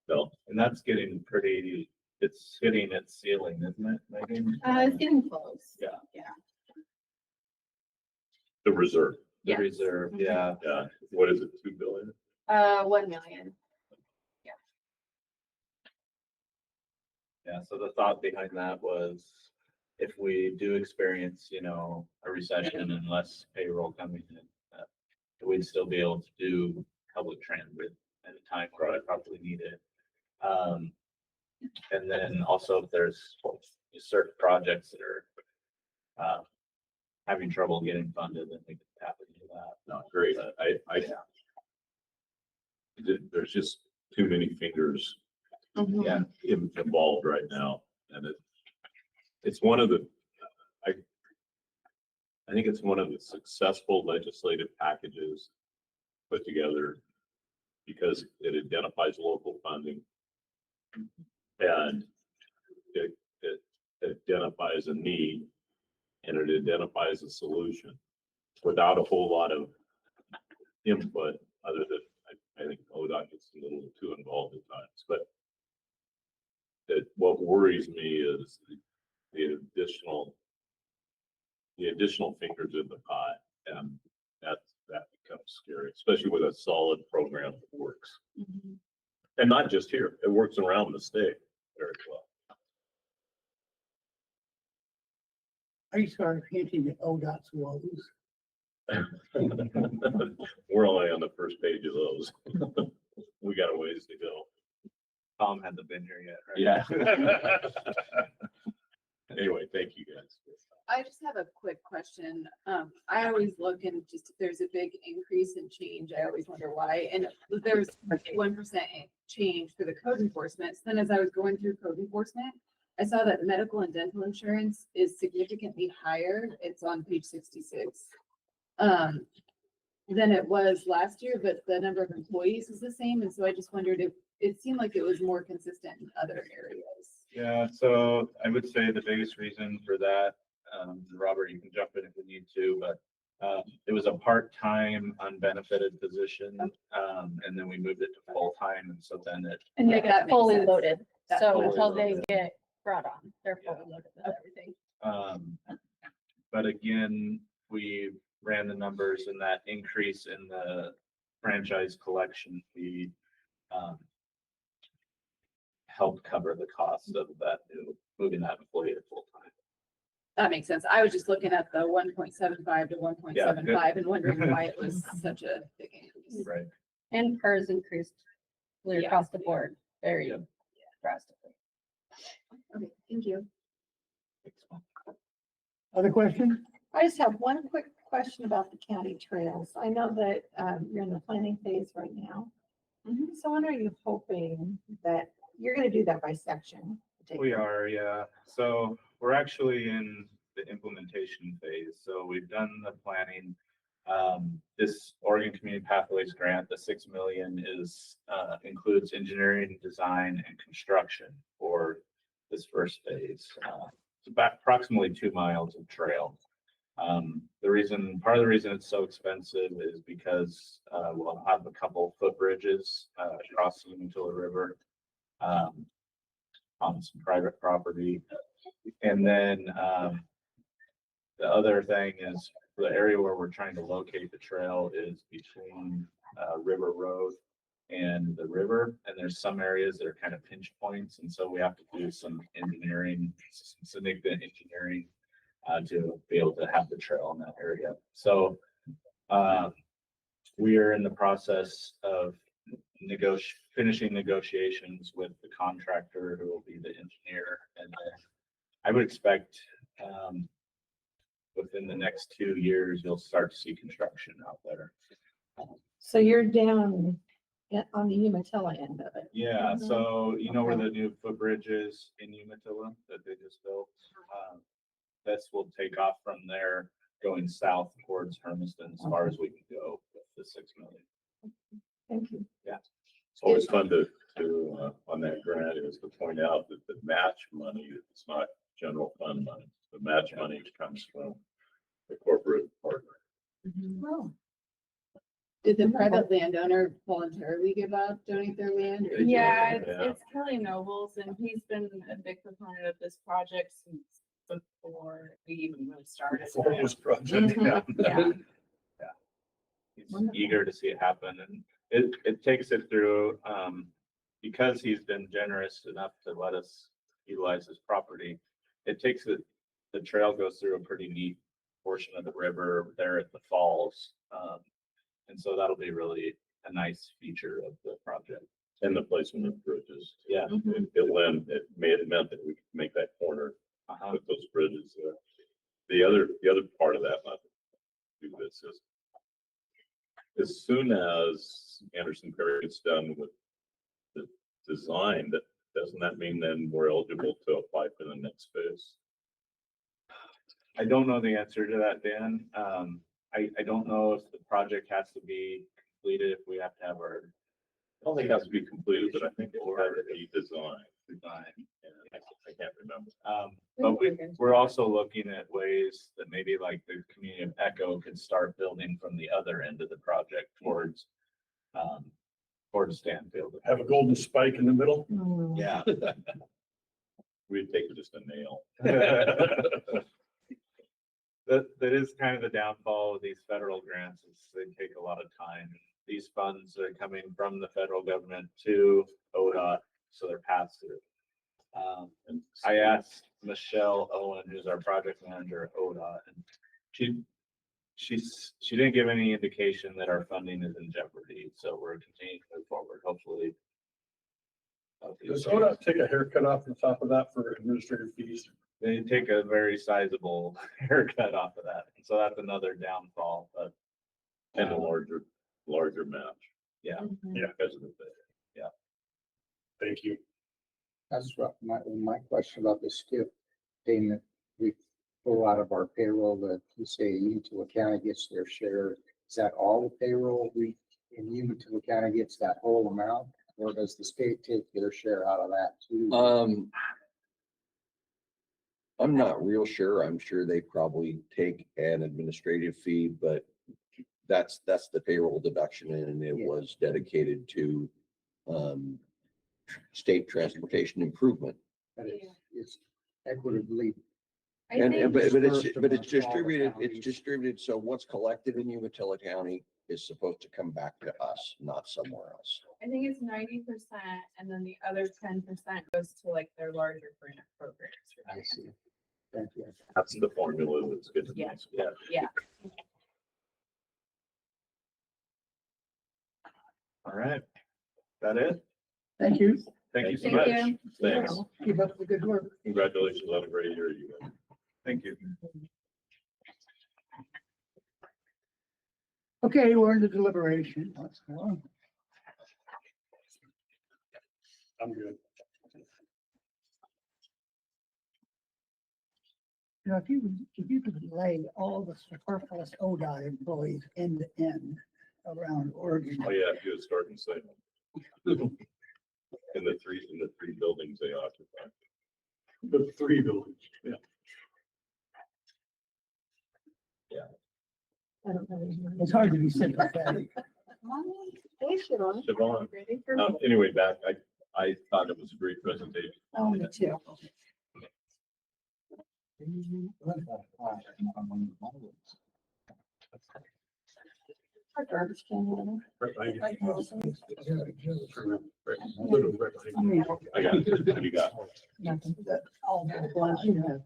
No, And that's getting pretty, it's hitting its ceiling, isn't it, Megan? It's getting close. Yeah. Yeah. the reserve. The Yes. reserve, Mhm. yeah. Yeah, what is it, 2 billion? 1 million. Yeah, so the thought behind that was if we do experience, a recession and less payroll coming in, we'd still be able to do public transit at a time where I probably need it. And then also if there's certain projects that are having trouble getting funded, then we can tap into that. No, great. There's just too many fingers Mhm. Yeah. involved right now. And it's one of the, I think it's one of the successful legislative packages put together because it identifies local funding and it identifies a need and it identifies a solution without a whole lot of input other than I think ODOT gets a little too involved at times, but what worries me is the additional fingers in the pie, and that becomes scary, especially with a solid program that works. Mhm. And not just here, it works around the state very well. Are you sort of hinting at ODOT's woes? We're only on the first page of those. We got a ways to go. Tom hasn't been here yet, right? Yeah. Anyway, thank you guys. I just have a quick question. I always look and just if there's a big increase in change, I always wonder why. And there's 1% change for the code enforcement. So then as I was going through code enforcement, I saw that medical and dental insurance is significantly higher. It's on page 66. Than it was last year, but the number of employees is the same. And so I just wondered if it seemed like it was more consistent in other areas. Yeah, so I would say the biggest reason for that, Robert, you can jump in if you need to, but it was a part-time unbenefited position. And then we moved it to full-time, and so then it. And they Yeah, that get makes fully sense. loaded. That's So fully until they loaded. get brought on, they're Yeah. fully loaded with everything. But again, we ran the numbers, and that increase in the franchise collection fee helped cover the cost of that new, moving that employee to full-time. That makes sense. I was just looking at the 1.75 to 1.75 and wondering why it was such a big increase. Right. And PERS increased clear Yeah. across the board, very Yeah. drastically. Okay, thank you. Other questions? I just have one quick question about the county trails. I know that you're in the planning phase right now. So when are you hoping that you're gonna do that by section? We are, yeah. So we're actually in the implementation phase. So we've done the planning. This Oregon Community Pathways grant, the 6 million is, includes engineering, design, and construction for this first phase. It's about approximately 2 miles of trail. Part of the reason it's so expensive is because, we'll have a couple footbridges, across the Umatilla River, on some private property. And then, the other thing is the area where we're trying to locate the trail is between, River Road and the river. And there's some areas that are kind of pinch points. And so we have to do some engineering, some significant engineering, to be able to have the trail in that area. So, we are in the process of finishing negotiations with the contractor who will be the engineer. And then I would expect, within the next 2 years, you'll start to see construction out there. So you're down on the Umatilla end of it. Yeah, so you know where the new footbridge is in Umatilla that they just built? This will take off from there, going south towards Hermiston as far as we can go with the 6 million. Thank you. It's always fun to, on that grant is to point out that the match money, it's not general fund money. The match money comes from the corporate partner. Oh, Did the private landowner voluntarily donate their land? or- Yeah, Yeah. it's Kelly Nobles, and he's been a big proponent of this project since before we even really started. For this project, yeah. Yeah. He's eager to see it happen, and it takes it through, because he's been generous enough to let us utilize his property. It takes it, the trail goes through a pretty neat portion of the river there at the falls. And so that'll be really a nice feature of the project. And the placement of bridges. Yeah. It meant that we could make that corner Uh-huh. with those bridges there. The other part of that, not to do this is, as soon as Anderson Perry gets done with the design, doesn't that mean then we're eligible to apply for the next phase? I don't know the answer to that, Dan. I don't know if the project has to be completed, if we have to have our. I don't think it has to be completed, but I think it will have a design. And I can't remember. But we're also looking at ways that maybe like the community of Echo could start building from the other end of the project towards Stanfield. Have a golden spike in the middle. Yeah. We'd take just a nail. That is kind of the downfall of these federal grants is they take a lot of time. These funds are coming from the federal government to ODOT, so they're passed through. And I asked Michelle Owen, who's our project manager at ODOT, and she didn't give any indication that our funding is in jeopardy, so we're continuing to move forward, hopefully. Does ODOT take a haircut off the top of that for administrative fees? They take a very sizable haircut off of that, so that's another downfall, but. And a larger match. Yeah. Yeah. Because of the thing. Thank you. That's what my question about the skip payment, we pull out of our payroll that you say Umatilla County gets their share. Is that all the payroll in Umatilla County gets that whole amount? Or does the state take their share out of that too? I'm not real sure. I'm sure they probably take an administrative fee, but that's the payroll deduction and it Yeah. was dedicated to state transportation improvement. But it's equitably, I And, think, but it's dispersed amongst all the distributed, it's counties. distributed, so what's collected in Umatilla County is supposed to come back to us, not somewhere else. I think it's 90% and then the other 10% goes to like their larger grant programs. I see. Thank you. That's the formula that's good. Yeah. Yeah. Yeah. All right. That it? Thank you. Thank you so Thank much. you. Thanks. Keep up the good work. Congratulations on a great year, you guys. Thank you. Okay, we're into deliberation. Let's go on. I'm good. You know, if you could lay all the superfluous ODOT employees end to end around Oregon. Oh, yeah, you start and say. In the three buildings they occupy. The 3 buildings, yeah. It's hard to be sympathetic. Siobhan, anyway, back, I thought it was a great presentation. Oh, me too. Our garbage can. Right behind you. Right now. Literally right behind you. I got it. What do you got? Nothing. All the ones you have.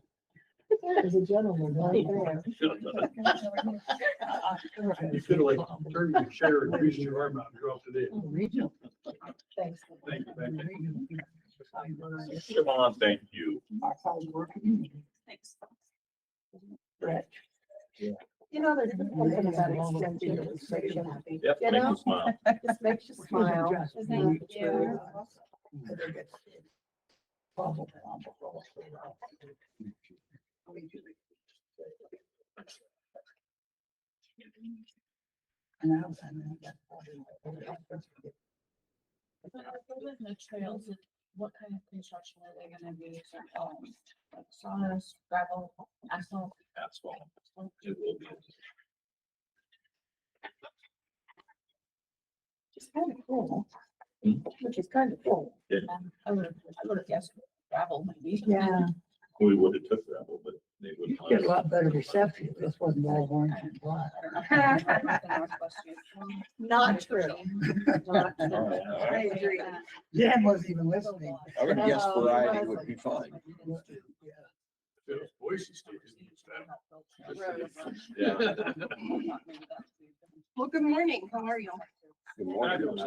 There's a gentleman right there. You could have like turned your chair and reached your arm out and dropped it in. Regional. Thanks. Thank you, thank you. Siobhan, thank you. Thanks. Brett. You know, there's something about extension that just makes you happy. Yep, You make know, you smile. just makes you smile. Thank you. The trails, what kind of construction are they gonna be? Like sawdust, gravel, asphalt? Asphalt. It will be. Just kind of cool. Hmm. Which is kind of cool. I would have guessed gravel maybe. Yeah. We would have took gravel, but they would. Get a lot better reception if this wasn't all orange and black. Not true. Not true. Oh, I agree. Dan wasn't even listening. I would guess No, variety it would wasn't. be fine. Yeah. If it was Boise State, didn't use that. Yeah. Well, good morning. How are you? Good morning.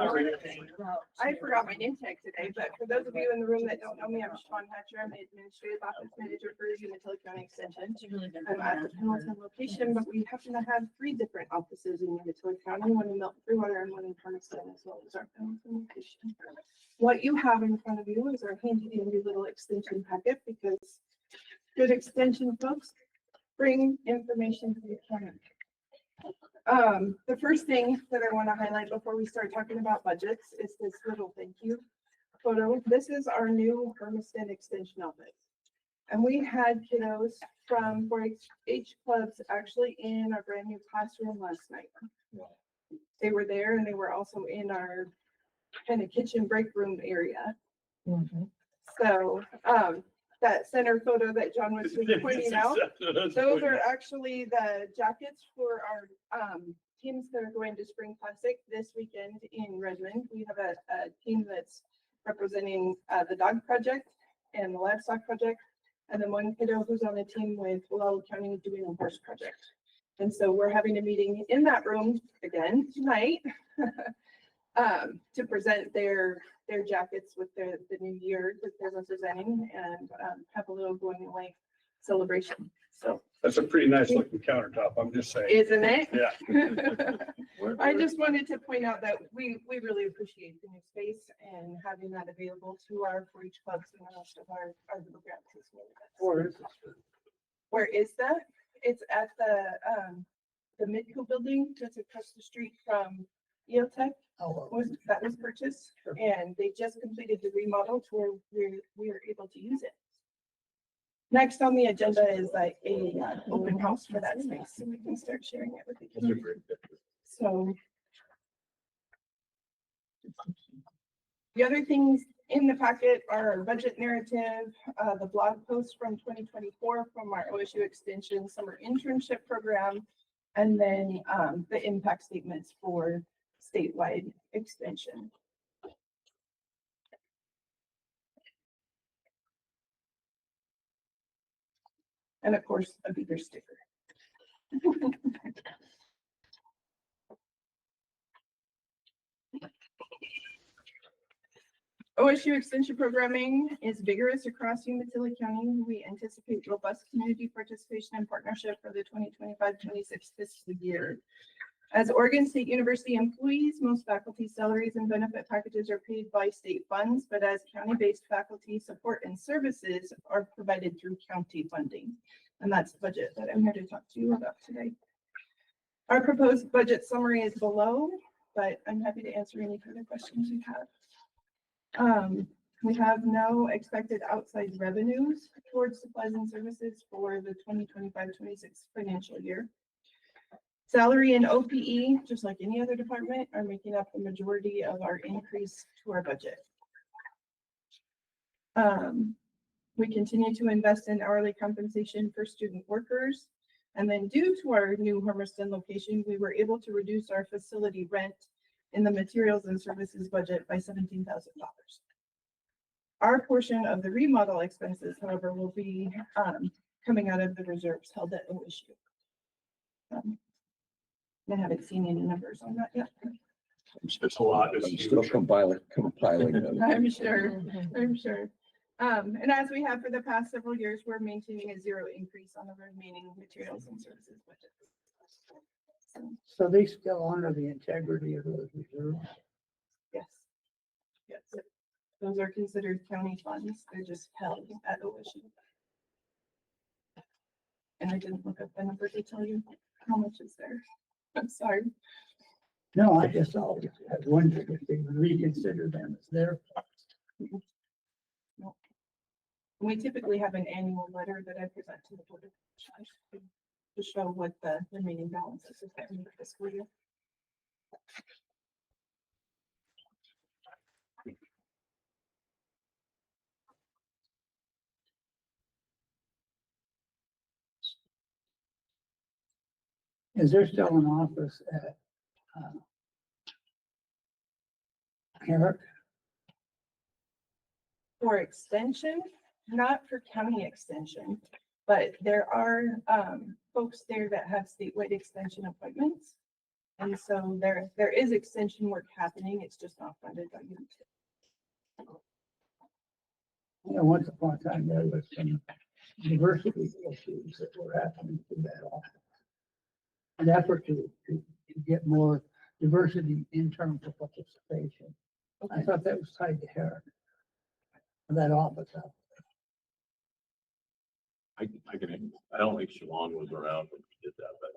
I forgot my name tag today, but for those of you in the room that don't know me, I'm Siobhan Hatcher. I'm the Administrative Office Manager for Umatilla County Extension. I'm at the Pendleton location, but we happen to have 3 different offices in Umatilla County, one in Milton Freewater and one in Hermiston, as well as our Pendleton location. What you have in front of you is our handy dandy little extension packet, because good extension folks bring information to the county. The first thing that I want to highlight before we start talking about budgets is this little thank you photo. This is our new Hermiston Extension office. And we had kiddos from 4-H clubs actually in our brand new classroom last night. They were there and they were also in our kind of kitchen break room area. So, that center photo that John was just pointing out, those are actually the jackets for our teams that are going to Spring Classic this weekend in Redmond. We have a team that's representing the dog project and the livestock project, and then one kiddo who's on the team with Will County doing a horse project. And so we're having a meeting in that room again tonight to present their jackets with the new year that they're representing and have a little going away celebration. So, That's a pretty nice looking countertop, I'm just saying. isn't it? Yeah. I just wanted to point out that we really appreciate the new space and having that available to our 4-H clubs and the rest of our programs as well. Where is that? It's at the Midco building, just across the street from EOTech Oh, was purchased, and they just completed the remodel to where we are able to use it. Next on the agenda is like a open house for that space, so we can start sharing it with the Those are community. great pictures. So the other things in the packet are our budget narrative, the blog post from 2024 from our OSU Extension Summer Internship Program, and then the impact statements for statewide extension. And of course, a bigger sticker. OSU Extension programming is vigorous across Umatilla County. We anticipate robust community participation and partnership for the 2025-26 fiscal year. As Oregon State University employees, most faculty salaries and benefit packages are paid by state funds, but as county-based faculty, support and services are provided through county funding. And that's the budget that I'm here to talk to you about today. Our proposed budget summary is below, but I'm happy to answer any further questions you have. We have no expected outside revenues towards supplies and services for the 2025-26 financial year. Salary and OPE, just like any other department, are making up the majority of our increase to our budget. We continue to invest in hourly compensation for student workers. And then due to our new Hermiston location, we were able to reduce our facility rent in the materials and services budget by $17,000. Our portion of the remodel expenses, however, will be coming out of the reserves held at OSU. I haven't seen any numbers on that yet. It's a lot. I'm still compiling them. I'm sure. And as we have for the past several years, we're maintaining a zero increase on the remaining materials and services budget. so they still honor the integrity of those reserves? Yes. Yes. Those are considered county funds. They're just held at OSU. And I didn't look up the number to tell you how much is there. I'm sorry. No, I just always had wondered if they would reconsider them as their funds. No. We typically have an annual letter that I present to the board of Commissioners to show what the remaining balances is that in the fiscal year. Is there still an office at, Herrick? For extension, not for county extension, but there are folks there that have statewide extension appointments. And so there is extension work happening. It's just not funded by you. You know, once upon a time, there was some diversity issues that were happening through that office. An effort to get more diversity in terms of participation. I thought that was tied to Herrick. That office out. I don't think Siobhan was around when we did that, but,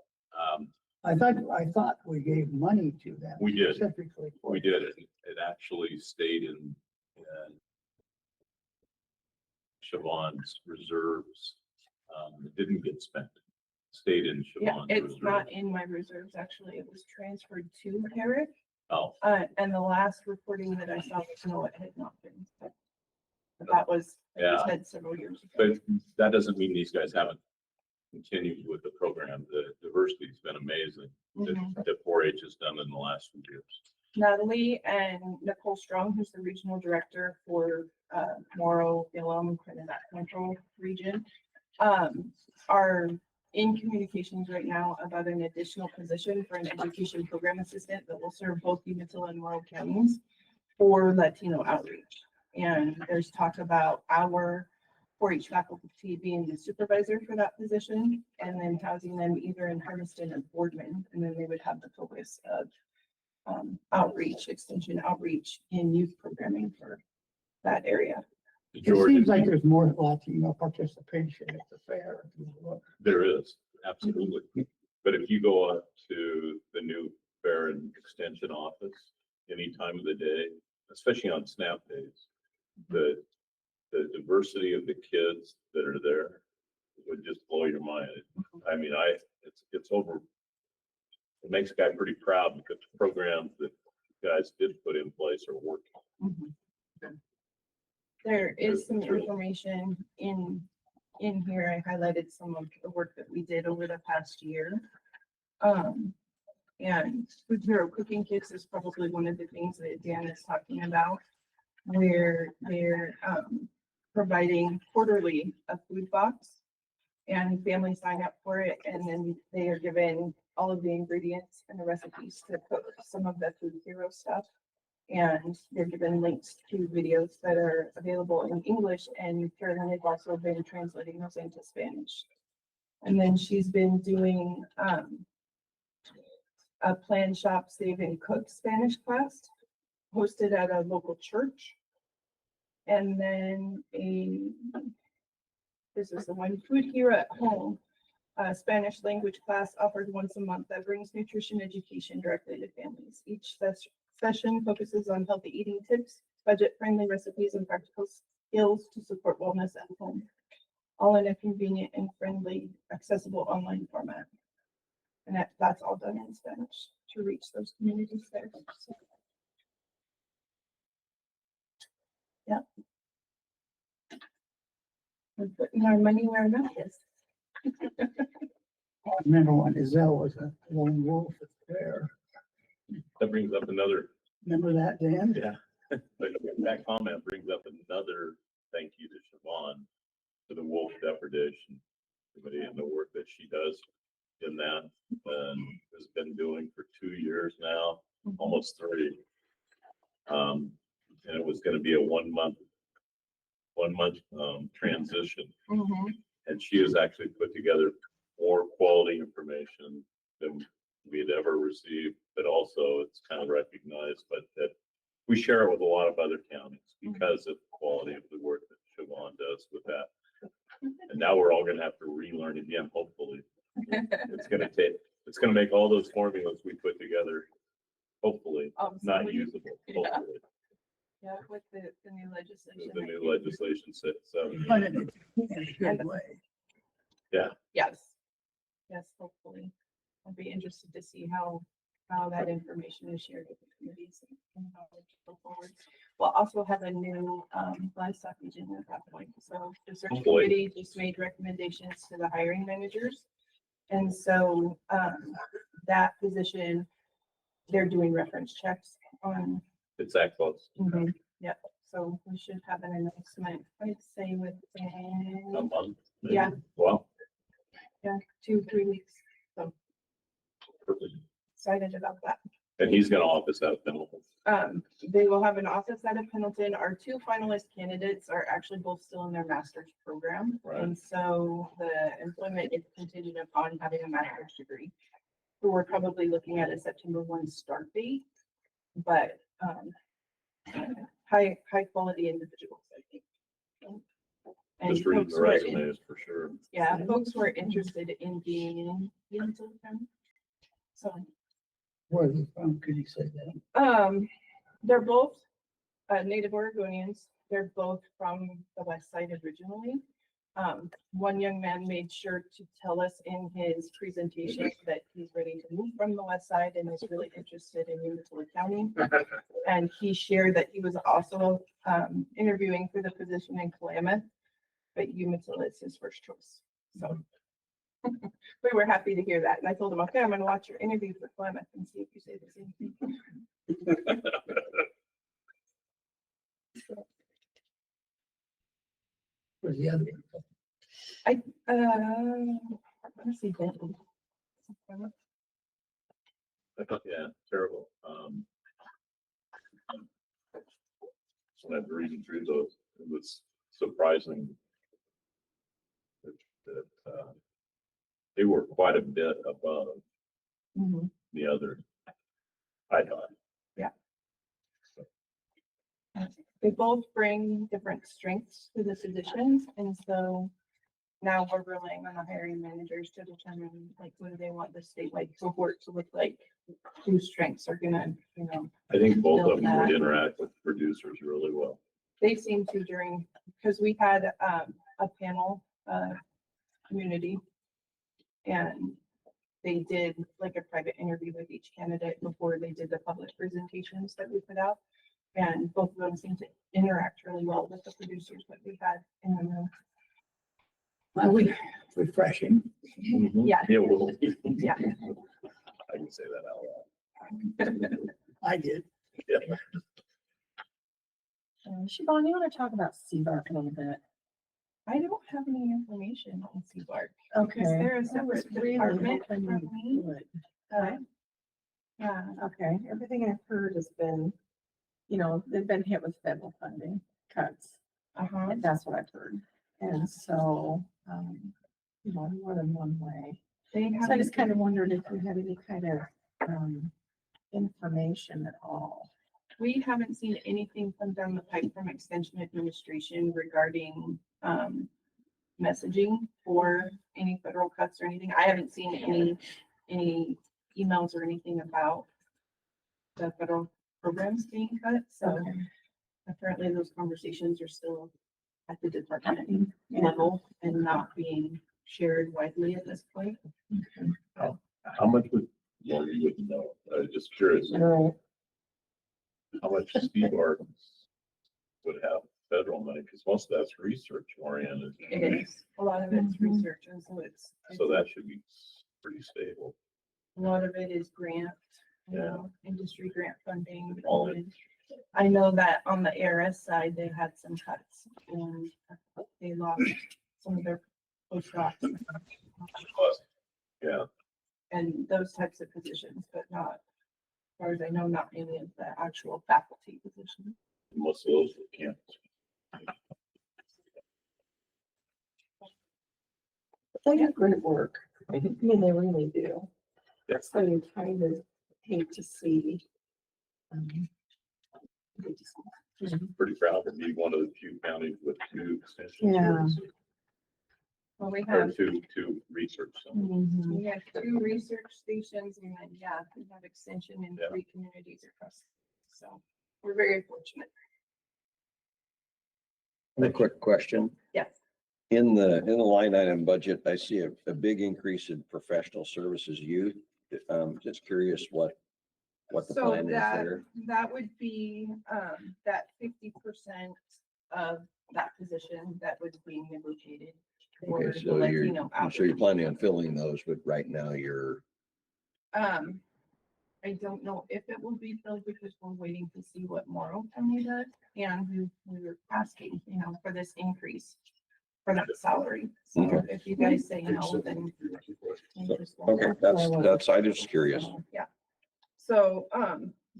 I thought we gave money to them. We did. Specifically. for we did it. It actually stayed in Siobhan's reserves. It didn't get spent. Stayed in Yeah, Siobhan's it's reserves. not in my reserves, actually. It was transferred to Herrick. Oh, And the last reporting that I saw was no, it had not been. But that was, it was Yeah. had several years ago. but that doesn't mean these guys haven't continued with the program. The diversity's been amazing Mhm. that 4-H has done in the last few years. Natalie and Nicole Strong, who's the regional director for Morrow, Gillum, Trinidad Central region, are in communications right now about an additional position for an education program assistant that will serve both Umatilla and Morrow counties for Latino outreach. And there's talk about our 4-H faculty being the supervisor for that position and then housing them either in Hermiston or Boardman. And then they would have the focus of outreach, extension outreach in youth programming for that area. It George, seems like there's more Latino participation at the fair. If you look. there is, absolutely. But if you go up to the new fair and extension office any time of the day, especially on SNAP days. The diversity of the kids that are there would just blow your mind. I mean, it's over. It makes a guy pretty proud because the programs that guys did put in place are working. There is some It's really- information in here. I highlighted some of the work that we did over the past year. And Food Hero Cooking Kits is probably one of the things that Dan is talking about, where they're providing quarterly a food box and families sign up for it, and then they are given all of the ingredients and the recipes to cook some of the Food Hero stuff. And they're given links to videos that are available in English, and Carolyn has also been translating those into Spanish. And then she's been doing a Plan, Shop, Save, and Cook Spanish class hosted at a local church. And then this is the one, Food Hero at Home, a Spanish language class offered once a month that brings nutrition education directly to families. Each session focuses on healthy eating tips, budget-friendly recipes, and practical skills to support wellness at home, all in a convenient and friendly, accessible online format. And that's all done in Spanish to reach those communities there. So, yeah. We're putting our money where our mouth is. I remember when Izell was a lone wolf at the fair. That brings up another, Remember that, Dan? yeah, but that comment brings up another thank you to Siobhan for the wolf depredation committee and the work that she does in that and has been doing for 2 years now, almost 3. And it was gonna be a one month transition. And she has actually put together more quality information than we had ever received, but also it's kind of recognized, but that we share it with a lot of other counties because of the quality of the work that Siobhan does with that. And now we're all gonna have to relearn again, hopefully. It's gonna make all those formulas we put together, hopefully, not usable, hopefully. Yeah, with the new legislation. The new legislation sits, so. But in a good way. Yes. Yes, hopefully. I'll be interested to see how that information is shared with the communities and how we go forward. We'll also have a new livestock agent at that point. So the search Hopefully. committee just made recommendations to the hiring managers. And so that position, they're doing reference checks on. It's that close. Yep, so we should have an announcement, I'd say A within, month. maybe. Yeah. Wow. 2-3 weeks. So Perfect. excited about that. And he's gonna office out of Pendleton. They will have an office out of Pendleton. Our 2 finalist candidates are actually both still in their master's program. Right. And so the employment is contingent upon having a master's degree. So we're probably looking at a September 1 start date, but high quality individuals, I think. And Just reading folks the who are resumes for sure. Yeah, folks who are interested in being in Umatilla County. So, Where are they from? Could you say that? they're both native Oregonians. They're both from the west side originally. One young man made sure to tell us in his presentation that he's ready to move from the west side and is really interested in Umatilla County. And he shared that he was also interviewing for the position in Klamath, but Umatilla is his first choice. So we were happy to hear that. And I told him, okay, I'm going to watch your interview for Klamath and see if you say the same thing. Where's the other one? Let's see, Benton. Yeah, terrible. When I was reading through those, it was surprising that they were quite a bit above Mhm. the others, I thought. They both bring different strengths to the positions, and so now we're relying on the hiring managers to determine like what do they want the statewide cohort to look like, whose strengths are gonna, I think both of Build them that. would interact with producers really well. they seem to during, because we had a panel, community. And they did like a private interview with each candidate before they did the public presentations that we put out. And both of them seemed to interact really well with the producers that we had in the room. Well, refreshing. Yeah. Yeah, well. Yeah. I can say that out loud. I did. Yeah. Siobhan, you want to talk about CBARC a little bit? I don't have any information on CBARC. Okay. Is there a I was separate really department hoping from you me? would. Yeah, Okay, everything I've heard has been, they've been hit with federal funding cuts. uh-huh. And that's what I've heard. And so, more than one way. They So I just have, kind of wondered if we had any kind of, information at all. we haven't seen anything come down the pipe from Extension Administration regarding, messaging for any federal cuts or anything. I haven't seen any emails or anything about the federal programs being cut, so apparently those conversations are still at the department level and not being shared widely at this point. How much would, well, you wouldn't know, just curious, Right. how much CBAR would have federal money, because most of that's research oriented. It is, a lot of it's research, and so So that should be pretty stable. a lot of it is grant, Yeah. industry grant funding. All in. I know that on the ARS side, they had some cuts and they lost some of their postdocs Yeah, and those types of positions, but not, as far as I know, not any of the actual faculty positions. most of those were campus. They do great work. I mean, they really do. Yeah. So you kind of hate to see. They just- Pretty proud to be one of the few counties with two extension Yeah. services, Well, we or have, two research centers. Mhm. we have 2 research stations and then, yeah, we have extension in Yeah. 3 communities across. So we're very fortunate. A quick question. Yes. In the line item budget, I see a big increase in professional services youth. Just curious what the So plan is there. that would be, that 50% of that position that was being negotiated for Okay, the so Latino you're outreach. planning on filling those, but right now you're, I don't know if it will be filled because we're waiting to see what Morrow County does and who we were asking, for this increase for that salary. So Okay. if you guys say no, then. we just won't. okay, that's, I just curious. So,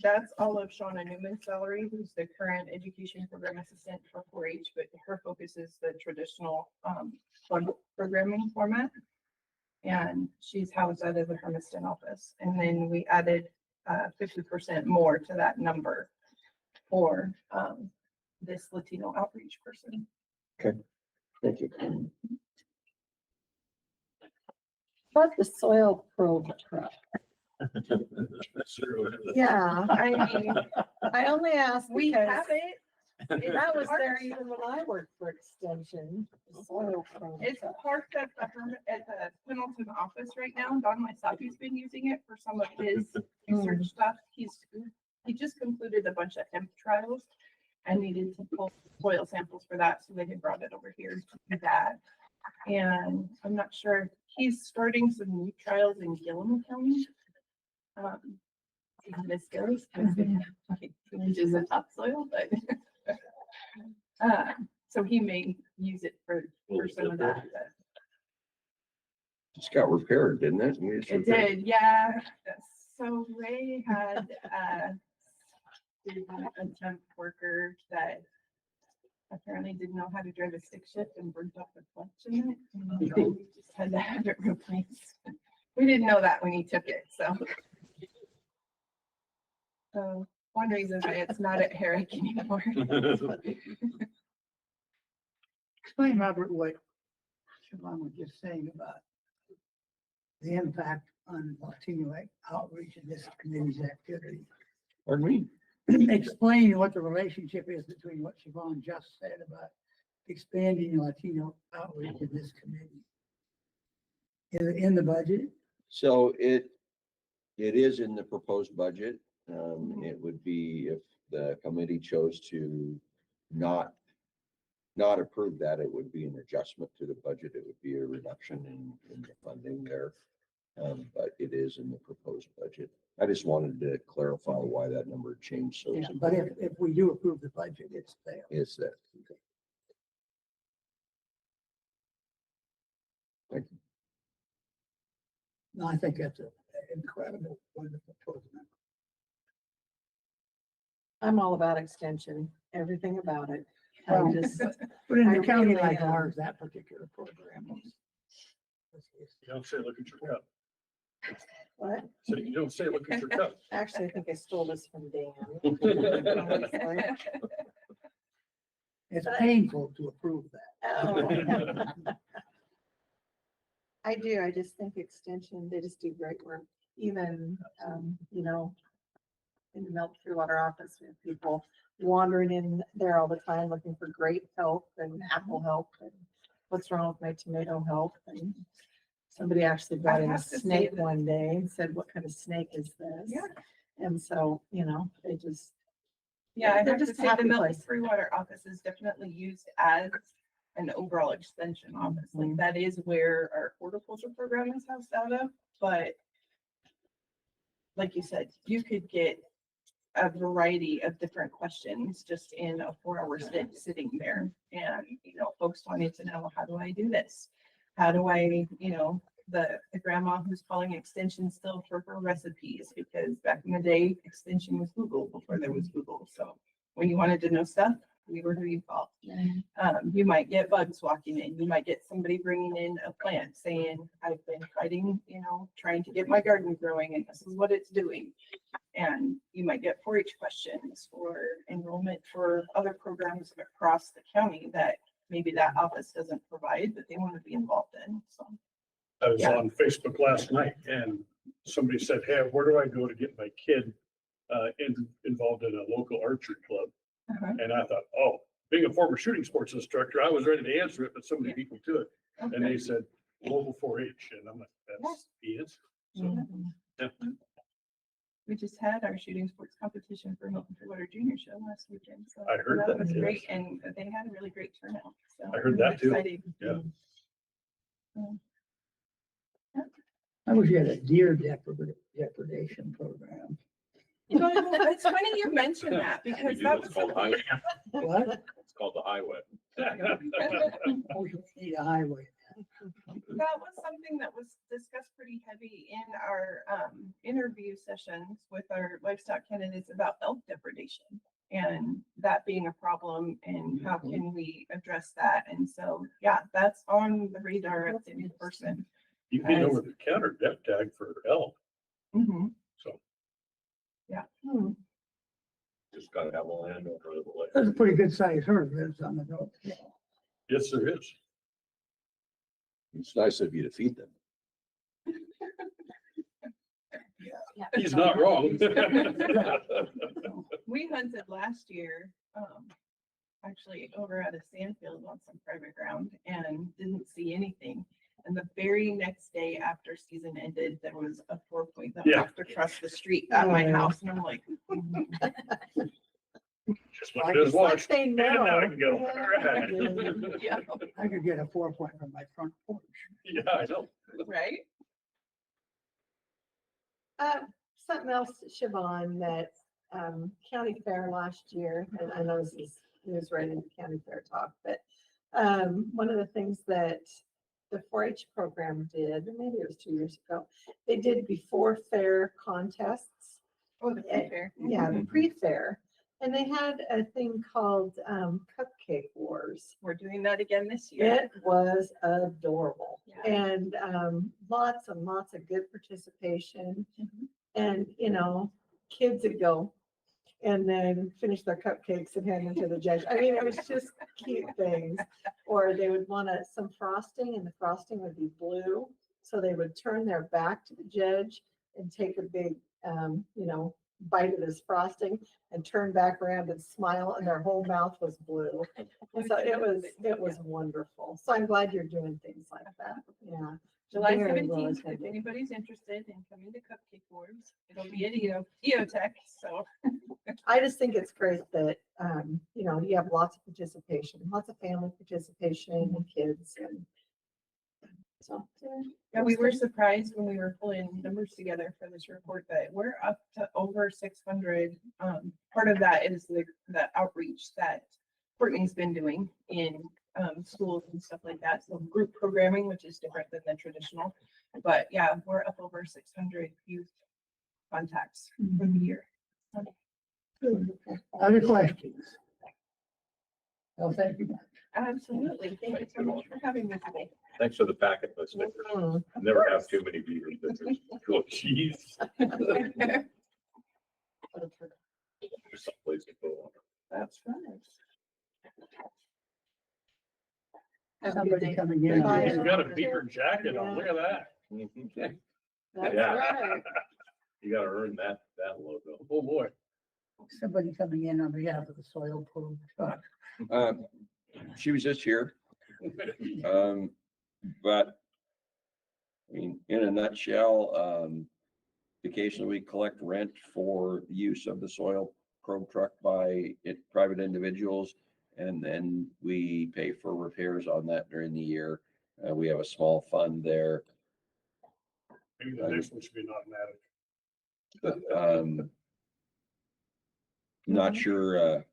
that's all of Shauna Newman's salary, who's the current education program assistant for 4-H, but her focus is the traditional, fund programming format. And she's housed out of the Hermiston office. And then we added, 50% more to that number for, this Latino outreach person. Thank you. But the soil probe truck. Yeah, I mean, I only asked we because have it. that was there even when I worked for Extension. the soil probe It's truck. parked at the Pendleton office right now. Don Lysaki's been using it for some of his research stuff. He just concluded a bunch of hemp trials and needed to pull soil samples for that, so they had brought it over here to do that. And I'm not sure, he's starting some new trials in Gillum County. See how this goes, because they have like 2 inches of topsoil, but so he may use it for some of that. But It's got repaired, didn't it? it did, yeah. So Ray had, a temp worker that apparently didn't know how to drive a stick shift and burnt up the clutch in it. And so we just had to have it replaced. We didn't know that when he took it, so. So one reason why it's not at Herrick anymore. Explain, Robert, what Siobhan was just saying about the impact on Latino outreach and this committee's activity. Pardon me? Explain what the relationship is between what Siobhan just said about expanding Latino outreach in this committee. Is it in the budget? So it is in the proposed budget. It would be if the committee chose to not approve that, it would be an adjustment to the budget. It would be a reduction in the funding there. But it is in the proposed budget. I just wanted to clarify why that number changed. So Yeah, but if we do approve the budget, it's there. it's that. Thank you. No, I think that's an incredible, wonderful program. I'm all about extension, everything about it. I Well, just, But in I a county really like am. ours, that particular program is. You don't say, look at your cup. what? So you don't say, look at your cup. Actually, I think I stole this from Dan. It's painful to approve that. Oh. I do, I just think extension, they just do great work. Even, you know, in the milk through water office, we have people wandering in there all the time looking for grape help and apple help and what's wrong with my tomato help. And somebody actually brought in a have to say snake that- one day and said, what kind of snake is this? Yeah. And so, you know, they just, Yeah, I They're have to just a say happy the Milton place. Free Water office is definitely used as an overall extension office. Like Mhm. that is where our horticulture program is housed out of, but like you said, you could get a variety of different questions just in a 4-hour sitting there. And, you know, folks wanted to know, how do I do this? How do I, you know, the grandma who's calling extension still for her recipes, because back in the day, extension was Google before there was Google. So when you wanted to know stuff, we were who you called. You might get bugs walking in. You might get somebody bringing in a plant saying, I've been fighting, you know, trying to get my garden growing and this is what it's doing. And you might get 4-H questions for enrollment for other programs across the county that maybe that office doesn't provide, but they want to be involved in. So. I was Yeah. on Facebook last night and somebody said, hey, where do I go to get my kid involved in a local archery club? Uh-huh. And I thought, oh, being a former shooting sports instructor, I was ready to answer it, but somebody beat me to it. And they said, local 4-H. And I'm like, that's the answer. So, Mhm. yeah. We just had our shooting sports competition for Milton Free Junior Show last weekend. So I heard that, was yes. great, and they had a really great turnout. So I heard that too. exciting. Yeah. I wish you had a deer depredation program. You know, it's funny you mentioned that We because do, that it's was called highway. What? It's called the highway. Oh, you need a highway. that was something that was discussed pretty heavy in our interview sessions with our livestock candidates about elk depredation and that being a problem and how can we address that. And so, yeah, that's on the radar of the new person. You can get over the counter dep tag for elk. Mhm. So Hmm. Just gotta have a land over the lake. That's a pretty good sized herd lives on the north. yes, there is. It's nice of you to feed them. He's not wrong. We hunted last year, actually over at a sandfield on some private ground and didn't see anything. And the very next day after season ended, there was a 4-point that Yeah. walked across the street at my house. And I'm like, Just what it is, Like watch. they And now I know. can go. All right. yeah, I could get a 4-point from my front porch. Yeah, I know. right? Something else, Siobhan, that, county fair last year, and I know this is right into county fair talk, but, one of the things that the 4-H program did, and maybe it was 2 years ago, they did before fair contests. Oh, the fair. Yeah, the pre-fair. And they had a thing called, Cupcake Wars. We're doing that again this year. It was adorable Yeah. and lots and lots of good participation. Mhm. And, you know, kids would go, and then finish their cupcakes and hand them to the judge. I mean, it was just cute things. Or they would want some frosting, and the frosting would be blue. So they would turn their back to the judge and take a big, bite of this frosting and turn back around and smile, and their whole mouth was blue. And so it was wonderful. So I'm glad you're doing things like that. Yeah. July Very well 17th, if attended. anybody's interested in coming to Cupcake Wars, it'll be at EOTech, so. I just think it's great that, you have lots of participation, lots of family participation and kids and so. Yeah, we were surprised when we were pulling numbers together for this report that we're up to over 600. Part of that is the outreach that Courtney's been doing in schools and stuff like that. So group programming, which is different than the traditional. But yeah, we're up over 600 youth contacts for the year. Other questions? Oh, thank you. Absolutely. Thank you so much for having me today. Thanks for the packet, those stickers. Mhm. Never have too many beaver stickers. Oh, jeez. There's someplace to put one. That's right. Somebody coming in. Bye. He's got a beaver jacket on. Look at that. That's Yeah. right. You gotta earn that logo. Oh, boy. Somebody coming in on behalf of the soil probe truck. She was just here. But I mean, in a nutshell, occasionally we collect rent for use of the soil probe truck by private individuals. And then we pay for repairs on that during the year. We have a small fund there. Maybe the next one should be an automatic. Not sure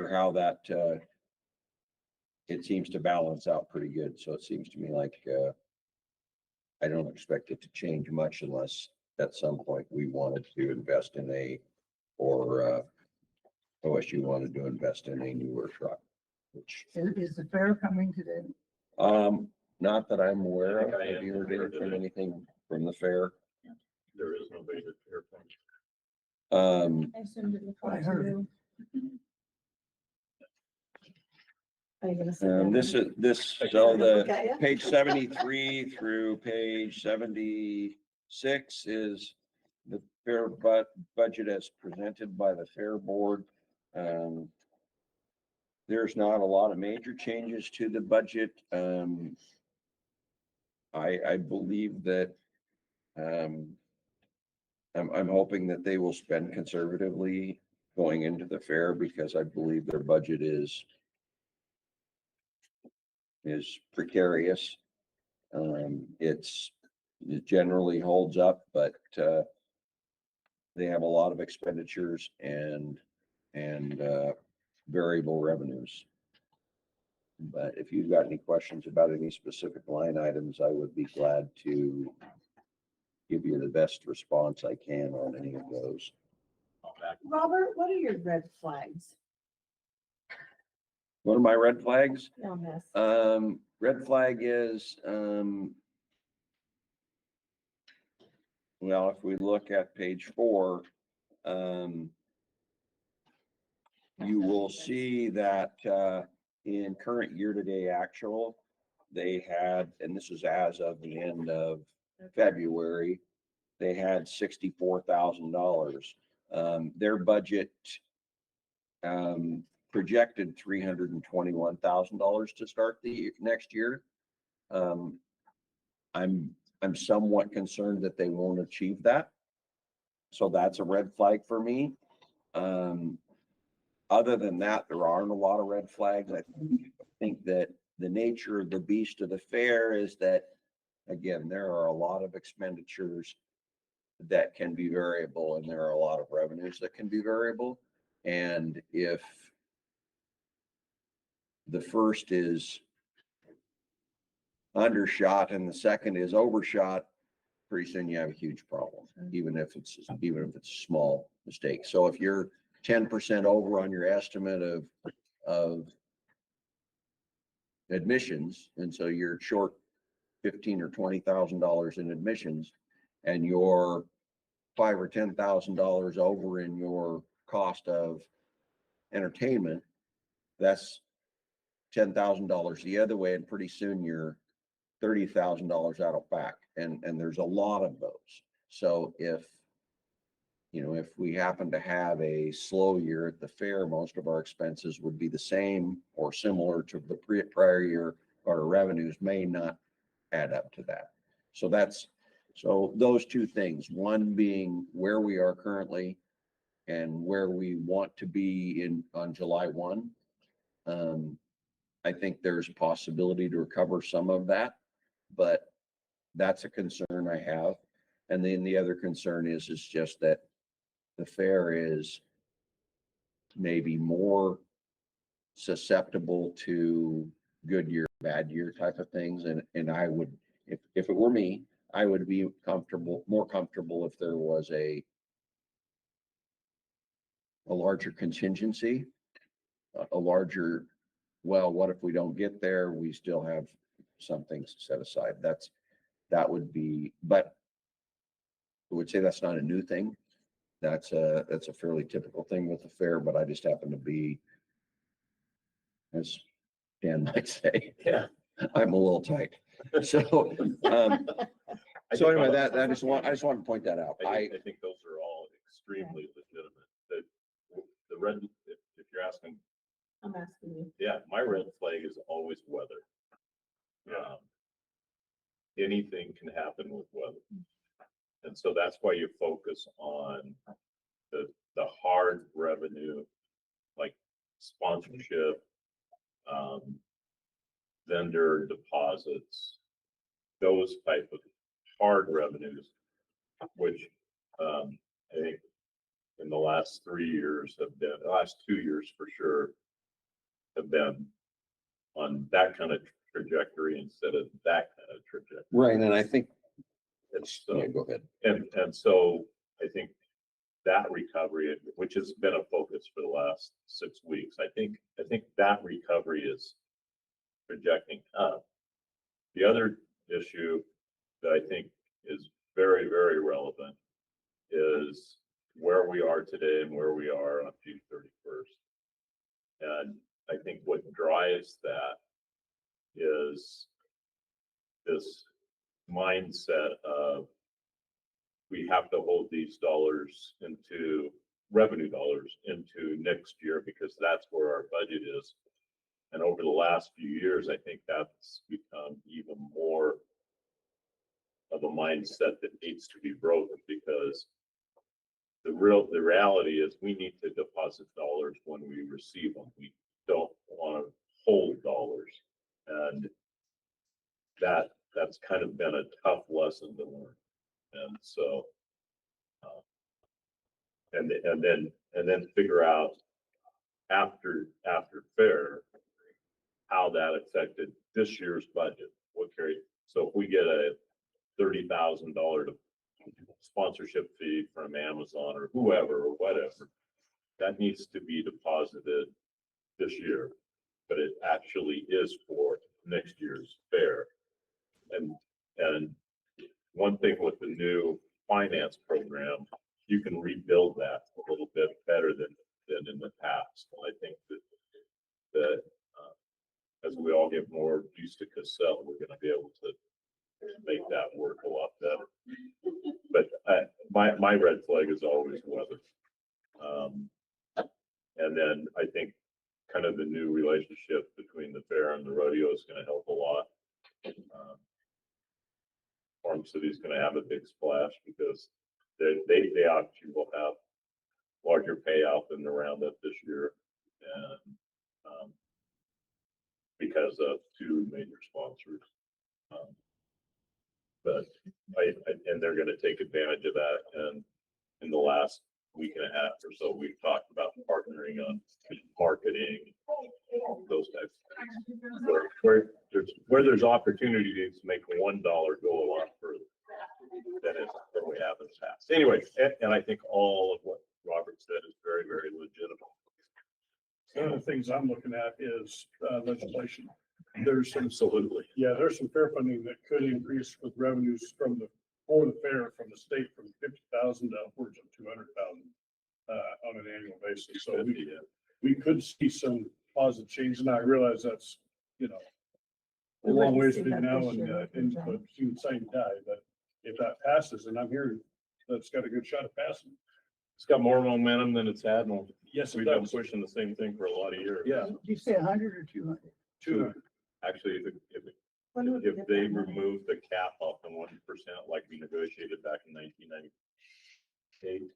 how that, it seems to balance out pretty good. So it seems to me like, I don't expect it to change much unless at some point we wanted to invest in or OSU wanted to invest in a newer truck, which, Is the fair coming today? not that I'm aware of. I think I Have you heard heard from it. anything from the fair? There is nobody to hear from. I assumed it would. I heard. Are you gonna sit down? So Look at ya? the page 73 through page 76 is the fair budget as presented by the fair board. There's not a lot of major changes to the budget. I believe that, I'm hoping that they will spend conservatively going into the fair because I believe their budget is precarious. It generally holds up, but, they have a lot of expenditures and variable revenues. But if you've got any questions about any specific line items, I would be glad to give you the best response I can on any of those. Robert, what are your red flags One of my red flags, on this? red flag is, well, if we look at page 4, you will see that, in current year-to-date actual, they had, and this is as of the end of February, they had $64,000. Their budget, projected $321,000 to start the next year. I'm somewhat concerned that they won't achieve that. So that's a red flag for me. Other than that, there aren't a lot of red flags. I think that the nature of the beast of the fair is that, again, there are a lot of expenditures that can be variable and there are a lot of revenues that can be variable. And if the first is undershot and the second is overshot, pretty soon you have a huge problem, even if it's a small mistake. So if you're 10% over on your estimate of admissions, and so you're short $15,000 or $20,000 in admissions, and you're $5,000 or $10,000 over in your cost of entertainment, that's $10,000 the other way, and pretty soon you're $30,000 out of back. And there's a lot of those. So if we happen to have a slow year at the fair, most of our expenses would be the same or similar to the prior year, but our revenues may not add up to that. So those two things, one being where we are currently and where we want to be on July 1. I think there's a possibility to recover some of that, but that's a concern I have. And then the other concern is just that the fair is maybe more susceptible to good year, bad year type of things. And I would, if it were me, I would be more comfortable if there was a larger contingency, a larger, well, what if we don't get there? We still have some things set aside. That would be, but I would say that's not a new thing. That's a fairly typical thing with the fair, but I just happen to be, as Dan might say, Yeah. I'm a little tight. So, so anyway, I just want to point that out. I think those are all extremely legitimate. The red, if you're asking, I'm asking you. yeah, my red flag is always weather. Anything can happen with weather. And so that's why you focus on the hard revenue, like sponsorship, vendor deposits, those type of hard revenues, which I think in the last 3 years the last 2 years for sure, have been on that kind of trajectory instead of that kind of trajectory. Right, and I think, So, yeah, go ahead. and so I think that recovery, which has been a focus for the last 6 weeks, I think that recovery is projecting up. The other issue that I think is very, very relevant is where we are today and where we are on June 31st. And I think what drives that is this mindset of we have to hold these dollars into revenue dollars into next year because that's where our budget is. And over the last few years, I think that's become even more of a mindset that needs to be broken because the reality is we need to deposit dollars when we receive them. We don't want to hold dollars. And that's kind of been a tough lesson to learn. And so, and then figure out after fair how that affected this year's budget. So if we get a $30,000 sponsorship fee from Amazon or whoever or whatever, that needs to be deposited this year, but it actually is for next year's fair. And one thing with the new finance program, you can rebuild that a little bit better than in the past. And I think that as we all get more used to Cassell, we're going to be able to make that work a lot better. But my red flag is always weather. And then I think kind of the new relationship between the fair and the rodeo is going to help a lot. Farm City is going to have a big splash because they actually will have larger payout than the roundup this year. And because of 2 major sponsors. But and they're going to take advantage of that. And in the last week and a half or so, we've talked about partnering on marketing, those types of things. Where there's opportunities to make $1 go a lot further than we have in the past. Anyway, and I think all of what Robert said is very, very legitimate. One of the things I'm looking at is legislation. There's some, Absolutely. yeah, there's some fair funding that could increase with revenues for the fair from the state from 50,000 to upwards of 200,000. on an annual basis. So we could see some positive change, and I realize that's, you know, a long ways to now and input human science die, but if that passes, and I'm here, that's got a good shot at passing. It's got more momentum than it's had. And Yes, it we've been does. pushing the same thing for a lot of years. Yeah. Did you say 100 or 200? 200. Actually, When would we if get they that money? remove the cap off the 1%, like we negotiated back in 1998,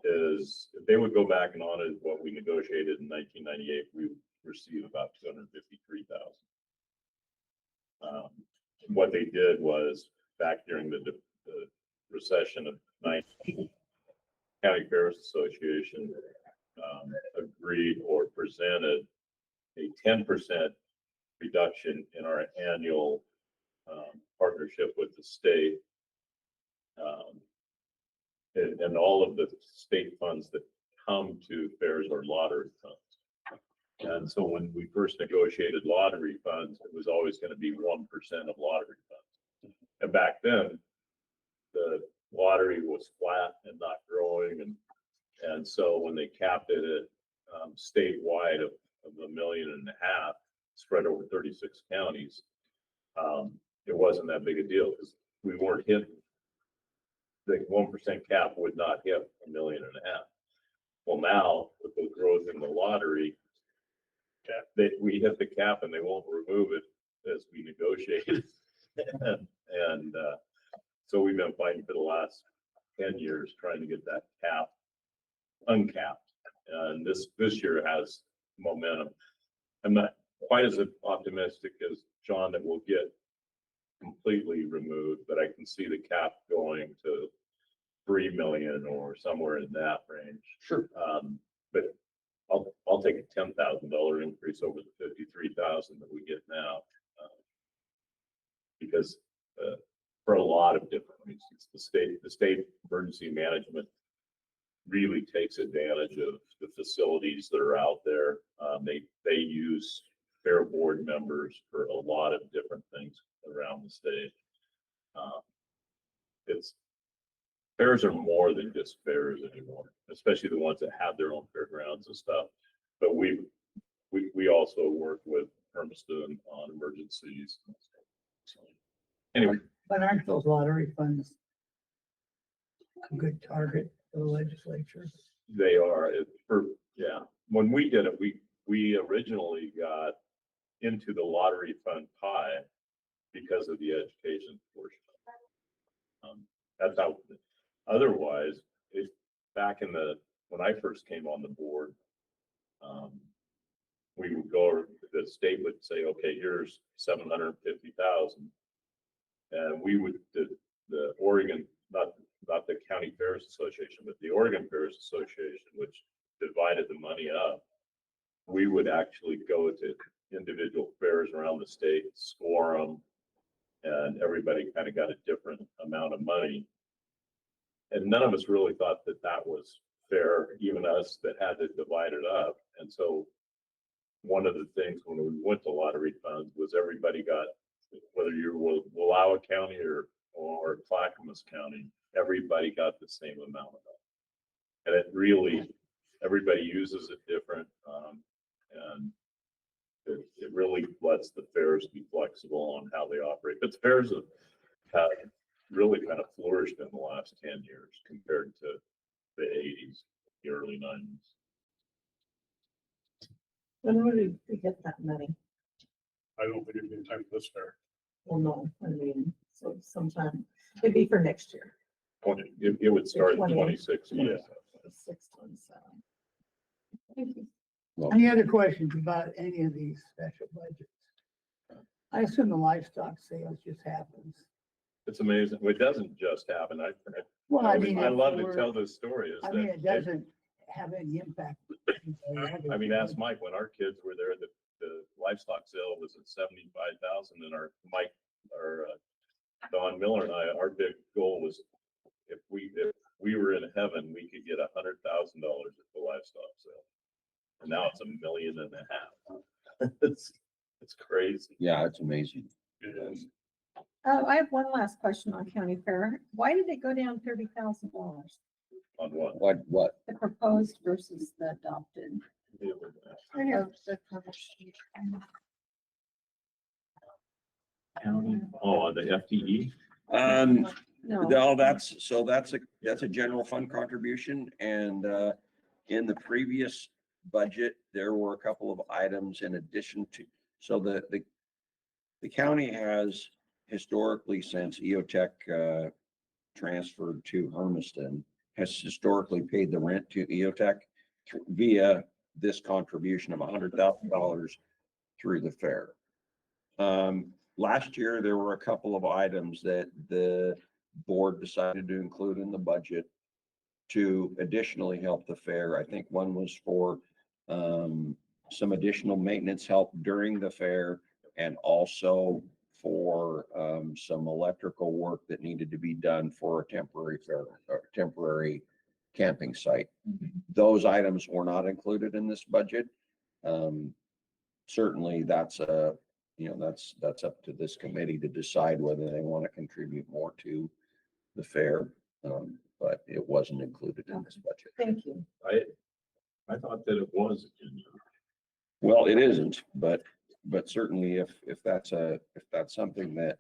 is if they would go back and honor what we negotiated in 1998, we would receive about 253,000. What they did was back during the recession of 19, County Fairs Association agreed or presented a 10% reduction in our annual partnership with the state. And all of the state funds that come to fairs are lottery funds. And so when we first negotiated lottery funds, it was always going to be 1% of lottery funds. And back then, the lottery was flat and not growing. And so when they capped it at statewide of $1.5 million spread over 36 counties, it wasn't that big a deal because we weren't hitting. The 1% cap would not hit $1.5 million. Well, now with the growth in the lottery, we hit the cap and they won't remove it as we negotiated. and so we've been fighting for the last 10 years trying to get that cap uncapped. And this year has momentum. I'm not quite as optimistic as John that we'll get completely removed, but I can see the cap going to 3 million or somewhere in that range. Sure. But I'll take a $10,000 increase over the 53,000 that we get now, because for a lot of different reasons, the state emergency management really takes advantage of the facilities that are out there. They use fair board members for a lot of different things around the state. Fairs are more than just fairs anymore, especially the ones that have their own fairgrounds and stuff. But we also work with Hermiston on emergencies. So, anyway, But aren't those lottery funds a good target for the legislature? they are when we did it, we originally got into the lottery fund pie because of the education portion. That's how. Otherwise, back when I first came on the board, we would go. The state would say, "Okay, here's 750,000," and we would the Oregon, not the County Fairs Association, but the Oregon Fairs Association, which divided the money up. We would actually go to individual fairs around the state, score them, and everybody kind of got a different amount of money. And none of us really thought that was fair, even us that had to divide it up. And so one of the things when we went to lottery funds was everybody got, whether you're Wallowa County or Clackamas County, everybody got the same amount of it. And it really, everybody uses it different. And it really lets the fairs be flexible on how they operate. But the fairs have really kind of flourished in the last 10 years compared to the 80s, the early 90s. When would we get that money? I don't think it'd be in time for this fair. Well, no, I mean, so sometime, it'd be for next year. It would start in 28. 26. Yeah. 627. Thank you. Any other questions about any of these special budgets? I assume the livestock sales just happens. It's amazing. It doesn't just happen. Well, I mean, I love to we're- tell this story. I mean, it doesn't have any impact. I mean, ask Mike, when our kids were there, the livestock sale was at 75,000, and our Don Miller and I, our big goal was if we were in heaven, we could get $100,000 at the livestock sale. And now it's $1.5 million. It's crazy. Yeah, it's amazing. It is. I have one last question on county fair. Why did it go down $30,000? On what? What? The proposed versus the adopted. Of the cover sheet. County, oh, on the FTE? No, that's a general fund contribution and, in the previous budget, there were a couple of items in addition to, so the county has historically, since EOTech, transferred to Hermiston, has historically paid the rent to EOTech via this contribution of $100,000 through the fair. Last year, there were a couple of items that the board decided to include in the budget to additionally help the fair. I think one was for some additional maintenance help during the fair and also for some electrical work that needed to be done for a temporary fair, or temporary camping site. Those items were not included in this budget. Certainly that's that's up to this committee to decide whether they want to contribute more to the fair. But it wasn't included in this budget. Thank you. I thought that it was. Well, it isn't, but certainly if that's something that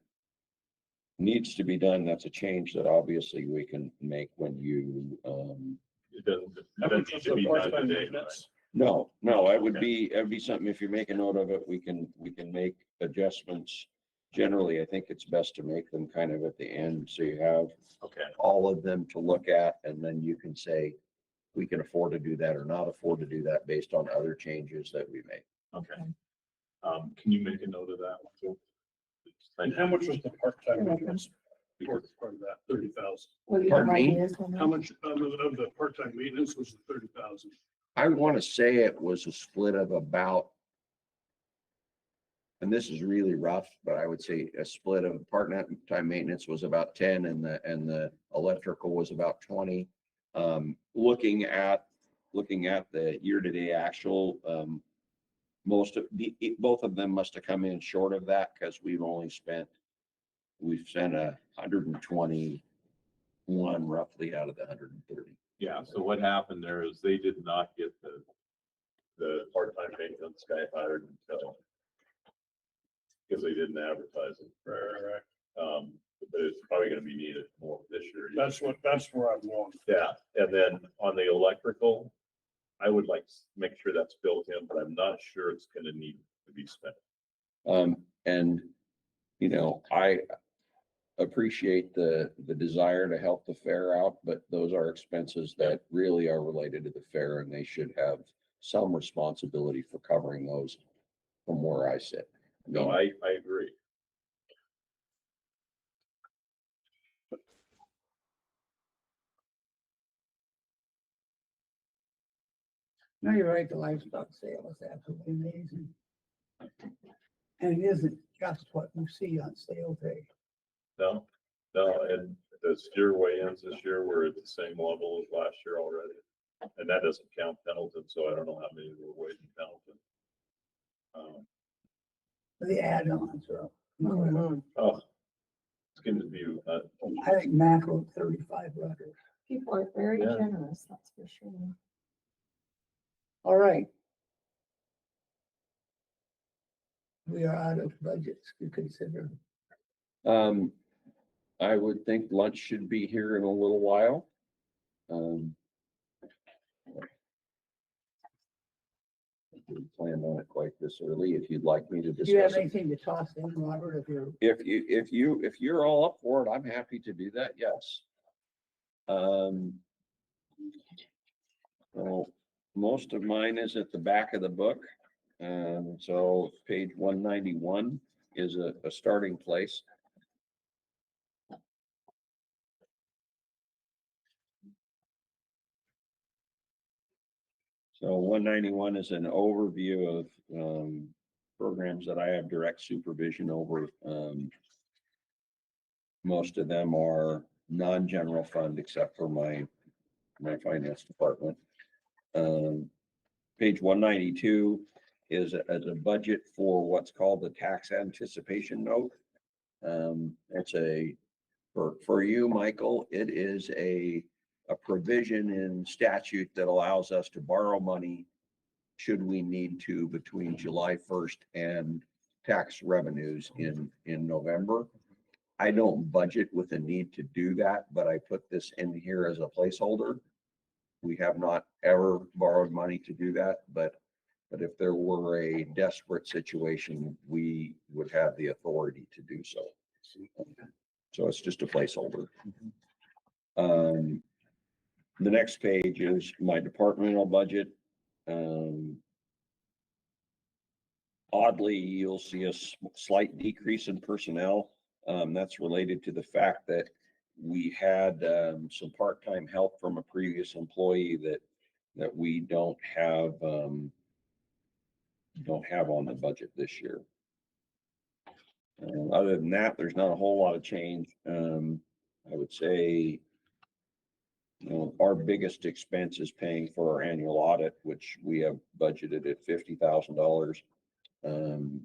needs to be done, that's a change that obviously we can make when you, It doesn't need to be done today. no, it would be something, if you make a note of it, we can make adjustments. Generally, I think it's best to make them kind of at the end, so you have Okay. all of them to look at, and then you can say, we can afford to do that or not afford to do that based on other changes that we make. Okay. Can you make a note of that one too? And how much was the part-time maintenance? Part of that, 30,000. Pardon me? How much of the part-time maintenance was the 30,000? I want to say it was a split of about, and this is really rough, but I would say a split of part-time maintenance was about 10 and the electrical was about 20. Looking at the year-to-date actual, both of them must have come in short of that because we've sent 121 roughly out of the 130. Yeah, so what happened there is they did not get the part-time maintenance guy hired until, because they didn't advertise it. Right. But it's probably gonna be needed more this year. That's where I'm going. Yeah, and then on the electrical, I would like to make sure that's built in, but I'm not sure it's gonna need to be spent. And, I appreciate the desire to help the fair out, but those are expenses that really are related to the fair and they should have some responsibility for covering those from where I sit. No, I agree. No, you're right, the livestock sale is absolutely amazing. And it isn't just what you see on sale day. No, and the steer weigh-ins this year were at the same level as last year already. And that doesn't count Pendleton, so I don't know how many were weighed in Pendleton. The add-ons are. Oh, it's going to be, I think mackerel 35 rudders. People are very Yeah. generous, that's for sure. All right. We are out of budgets to consider. I would think lunch should be here in a little while. Didn't plan on it quite this early. If you'd like me to Do you have discuss it. anything to toss in, Robert, If you're all up for it, I'm happy to do that. Yes. Well, most of mine is at the back of the book. So page 191 is a starting place. So 191 is an overview of programs that I have direct supervision over. Most of them are non-general fund except for my finance department. Page 192 is a budget for what's called the tax anticipation note. It's for you, Michael, it is a a provision in statute that allows us to borrow money should we need to between July 1st and tax revenues in November. I don't budget with a need to do that, but I put this in here as a placeholder. We have not ever borrowed money to do that, but if there were a desperate situation, we would have the authority to do so. So it's just a placeholder. The next page is my departmental budget. Oddly, you'll see a slight decrease in personnel. That's related to the fact that we had some part-time help from a previous employee that we don't have on the budget this year. Other than that, there's not a whole lot of change. I would say, you know, our biggest expense is paying for our annual audit, which we have budgeted at $50,000,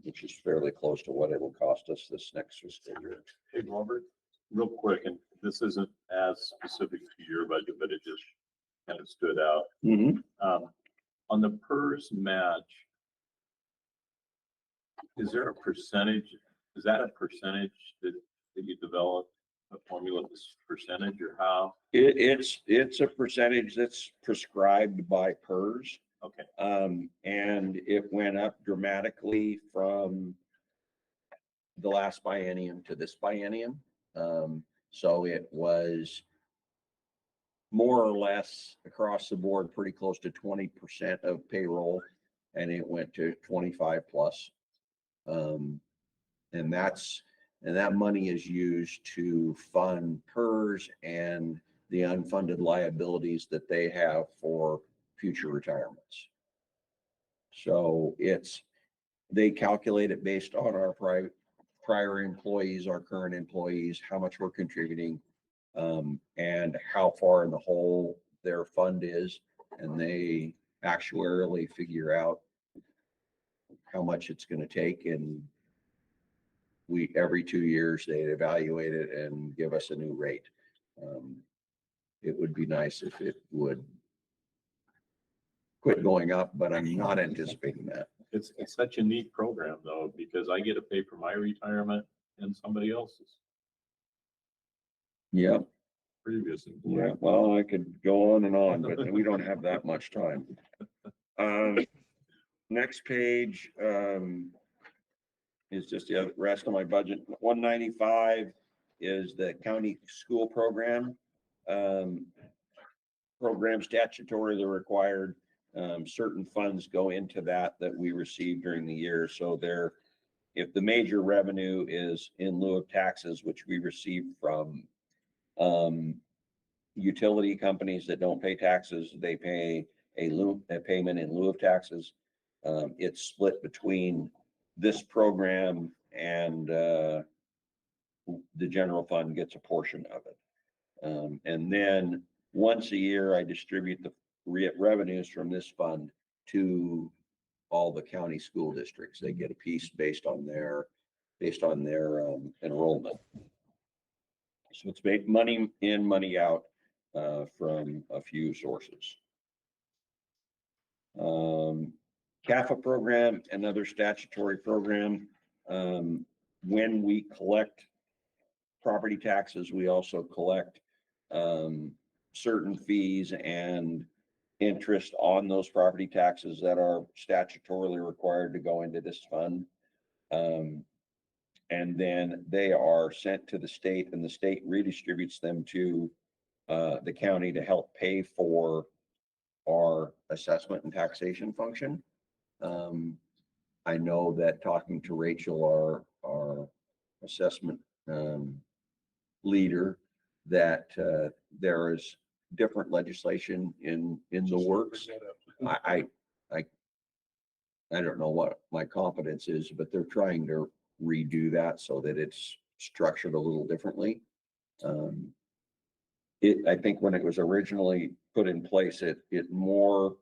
which is fairly close to what it will cost us this next fiscal year. Hey, Robert, real quick, and this isn't as specific to your budget, but it just kind of stood out. On the PERS match, is there a percentage, is that a percentage that you developed a formula, this percentage, or how? It's a percentage that's prescribed by PERS. Okay. And it went up dramatically from the last biennium to this biennium. So it was more or less across the board, pretty close to 20% of payroll, and it went to 25 plus. And that money is used to fund PERS and the unfunded liabilities that they have for future retirements. So they calculate it based on our prior employees, our current employees, how much we're contributing, and how far in the hole their fund is. And they actuarially figure out how much it's going to take. And every 2 years, they evaluate it and give us a new rate. It would be nice if it would quit going up, but I'm not anticipating that. It's such a neat program though, because I get to pay for my retirement and somebody else's Yeah. previous employee. Yeah, well, I could go on, but we don't have that much time. Next page, is just the rest of my budget. 195 is the county school program. Program statutory, they're required. Certain funds go into that we receive during the year. So if the major revenue is in lieu of taxes, which we receive from utility companies that don't pay taxes, they pay a payment in lieu of taxes. It's split between this program and the general fund gets a portion of it. And then once a year, I distribute the revenues from this fund to all the county school districts. They get a piece based on their enrollment. So it's money in, money out from a few sources. CAFA program, another statutory program. When we collect property taxes, we also collect certain fees and interest on those property taxes that are statutorily required to go into this fund. And then they are sent to the state, and the state redistributes them to the county to help pay for our assessment and taxation function. I know that talking to Rachel, our assessment leader, that there is different legislation in the works. I don't know what my competence is, but they're trying to redo that so that it's structured a little differently. I think when it was originally put in place, it more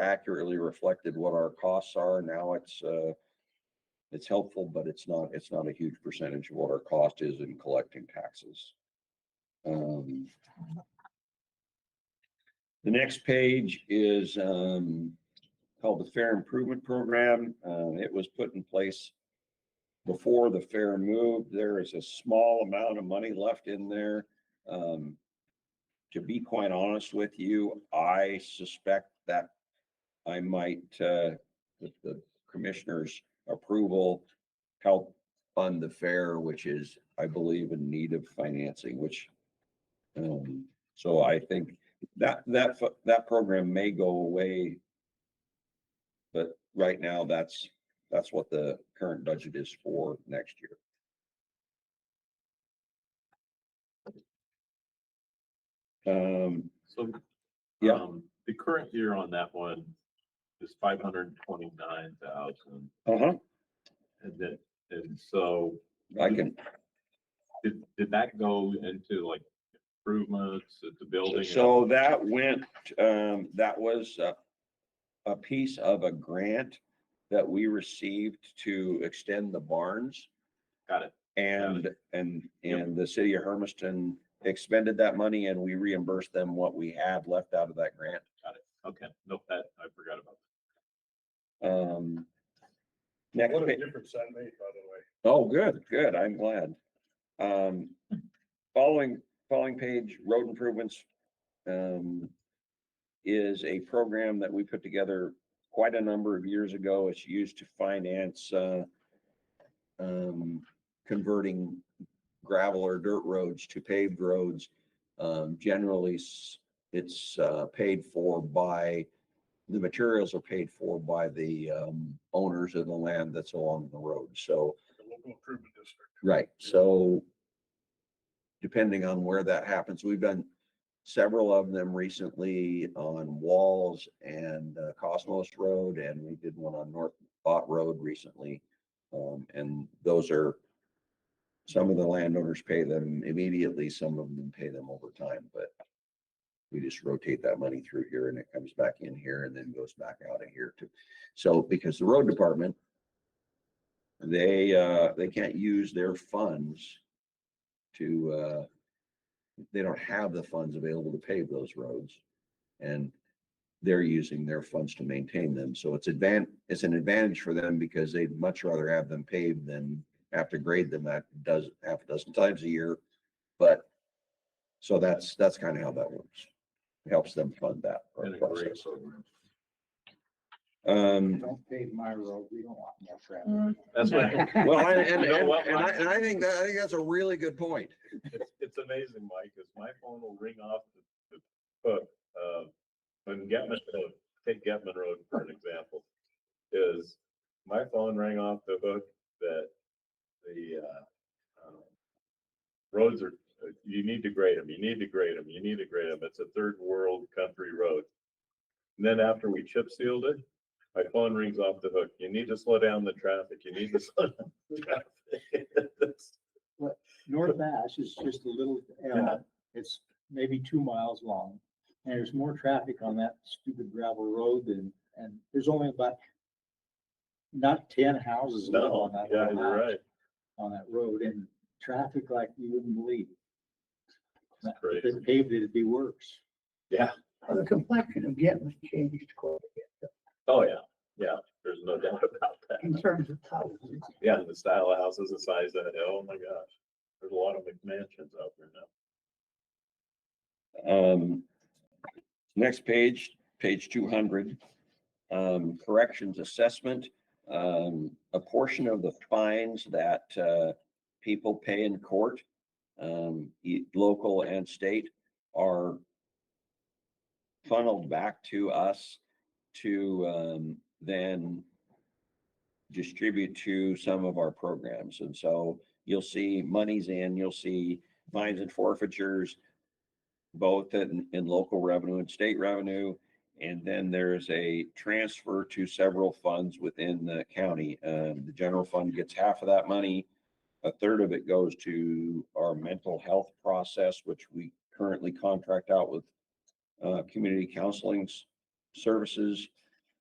accurately reflected what our costs are. Now it's helpful, but it's not a huge percentage of what our cost is in collecting taxes. Um, the next page is, called the Fair Improvement Program. It was put in place before the fair moved. There is a small amount of money left in there. To be quite honest with you, I suspect that I might, with the commissioner's approval, help fund the fair, which is, I believe, in need of financing, which, so I think that program may go away. But right now, that's what the current budget is for next year. So, Yeah. the current year on that one is 529,000. Uh-huh. And so I can, did that go into like improvements at the building? so that went, that was a piece of a grant that we received to extend the barns. Got it. And the city of Hermiston expended that money and we reimbursed them what we had left out of that grant. Got it. Okay. Nope, that I forgot about. Next What a page. difference that made, by the way. Oh, good. I'm glad. Following page, road improvements, is a program that we put together quite a number of years ago. It's used to finance, converting gravel or dirt roads to paved roads. Generally, it's paid for by, the materials are paid for by the owners of the land that's along the road. So, The local improvement district. right. So depending on where that happens, we've done several of them recently on Walls and Cosmos Road, and we did one on North Bott Road recently. And those are, some of the landowners pay them immediately, some of them pay them over time, but we just rotate that money through here and it comes back in here and then goes back out of here too. So because the road department, they can't use their funds to, they don't have the funds available to pave those roads, and they're using their funds to maintain them. So it's an advantage for them because they'd much rather have them paved than have to grade them half a dozen times a year. But so that's kind of how that works. It helps them fund that And a great process. program. Don't pave my road, we don't want more traffic. That's right. Well, and You know what, Mike? I think that's a really good point. It's amazing, Mike, because my phone will ring off the hook, when Getman Road, take Getman Road for an example, is my phone rang off the hook that the, roads are, you need to grade them, you need to grade them, you need to grade them. It's a third world country road. And then after we chip sealed it, my phone rings off the hook. You need to slow down the traffic. You need to slow down the traffic. North Ash is just a little, it's maybe 2 miles long. And there's more traffic on that stupid gravel road and there's only about not 10 houses live No, on that. yeah, little you're house right. On that road, and traffic like you wouldn't believe. It's If crazy. they paved it, it'd be worse. Yeah. The complexion of Getman changed quite a bit Oh, yeah. Yeah. There's no doubt about that. in terms of houses. Yeah. The style of houses, the size of it. Oh my gosh. There's a lot of McMansions out there now. Next page, page 200, corrections assessment. A portion of the fines that people pay in court, local and state, are funneled back to us to then distribute to some of our programs. And so you'll see monies in, you'll see fines and forfeitures, both in local revenue and state revenue. And then there's a transfer to several funds within the county. The general fund gets half of that money. A third of it goes to our mental health process, which we currently contract out with community counseling services.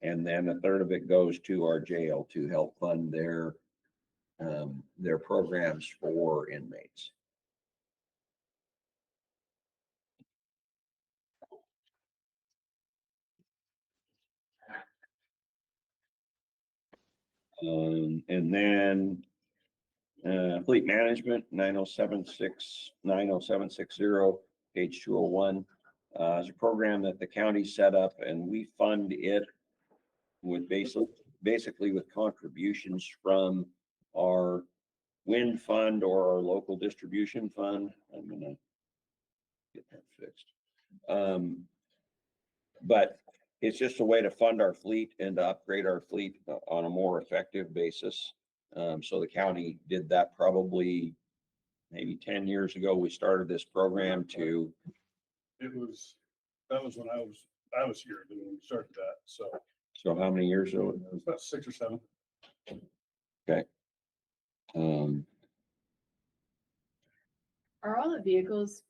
And then a third of it goes to our jail to help fund their programs for inmates. And then, fleet management, 907660, page 201, is a program that the county set up, and we fund it with basically with contributions from our wind fund or our local distribution fund. I'm gonna get that fixed. But it's just a way to fund our fleet and to upgrade our fleet on a more effective basis. So the county did that probably maybe 10 years ago. We started this program to, That was when I was here, then we started that, so so how many years ago? it was about 6 or 7. Okay. Are all the vehicles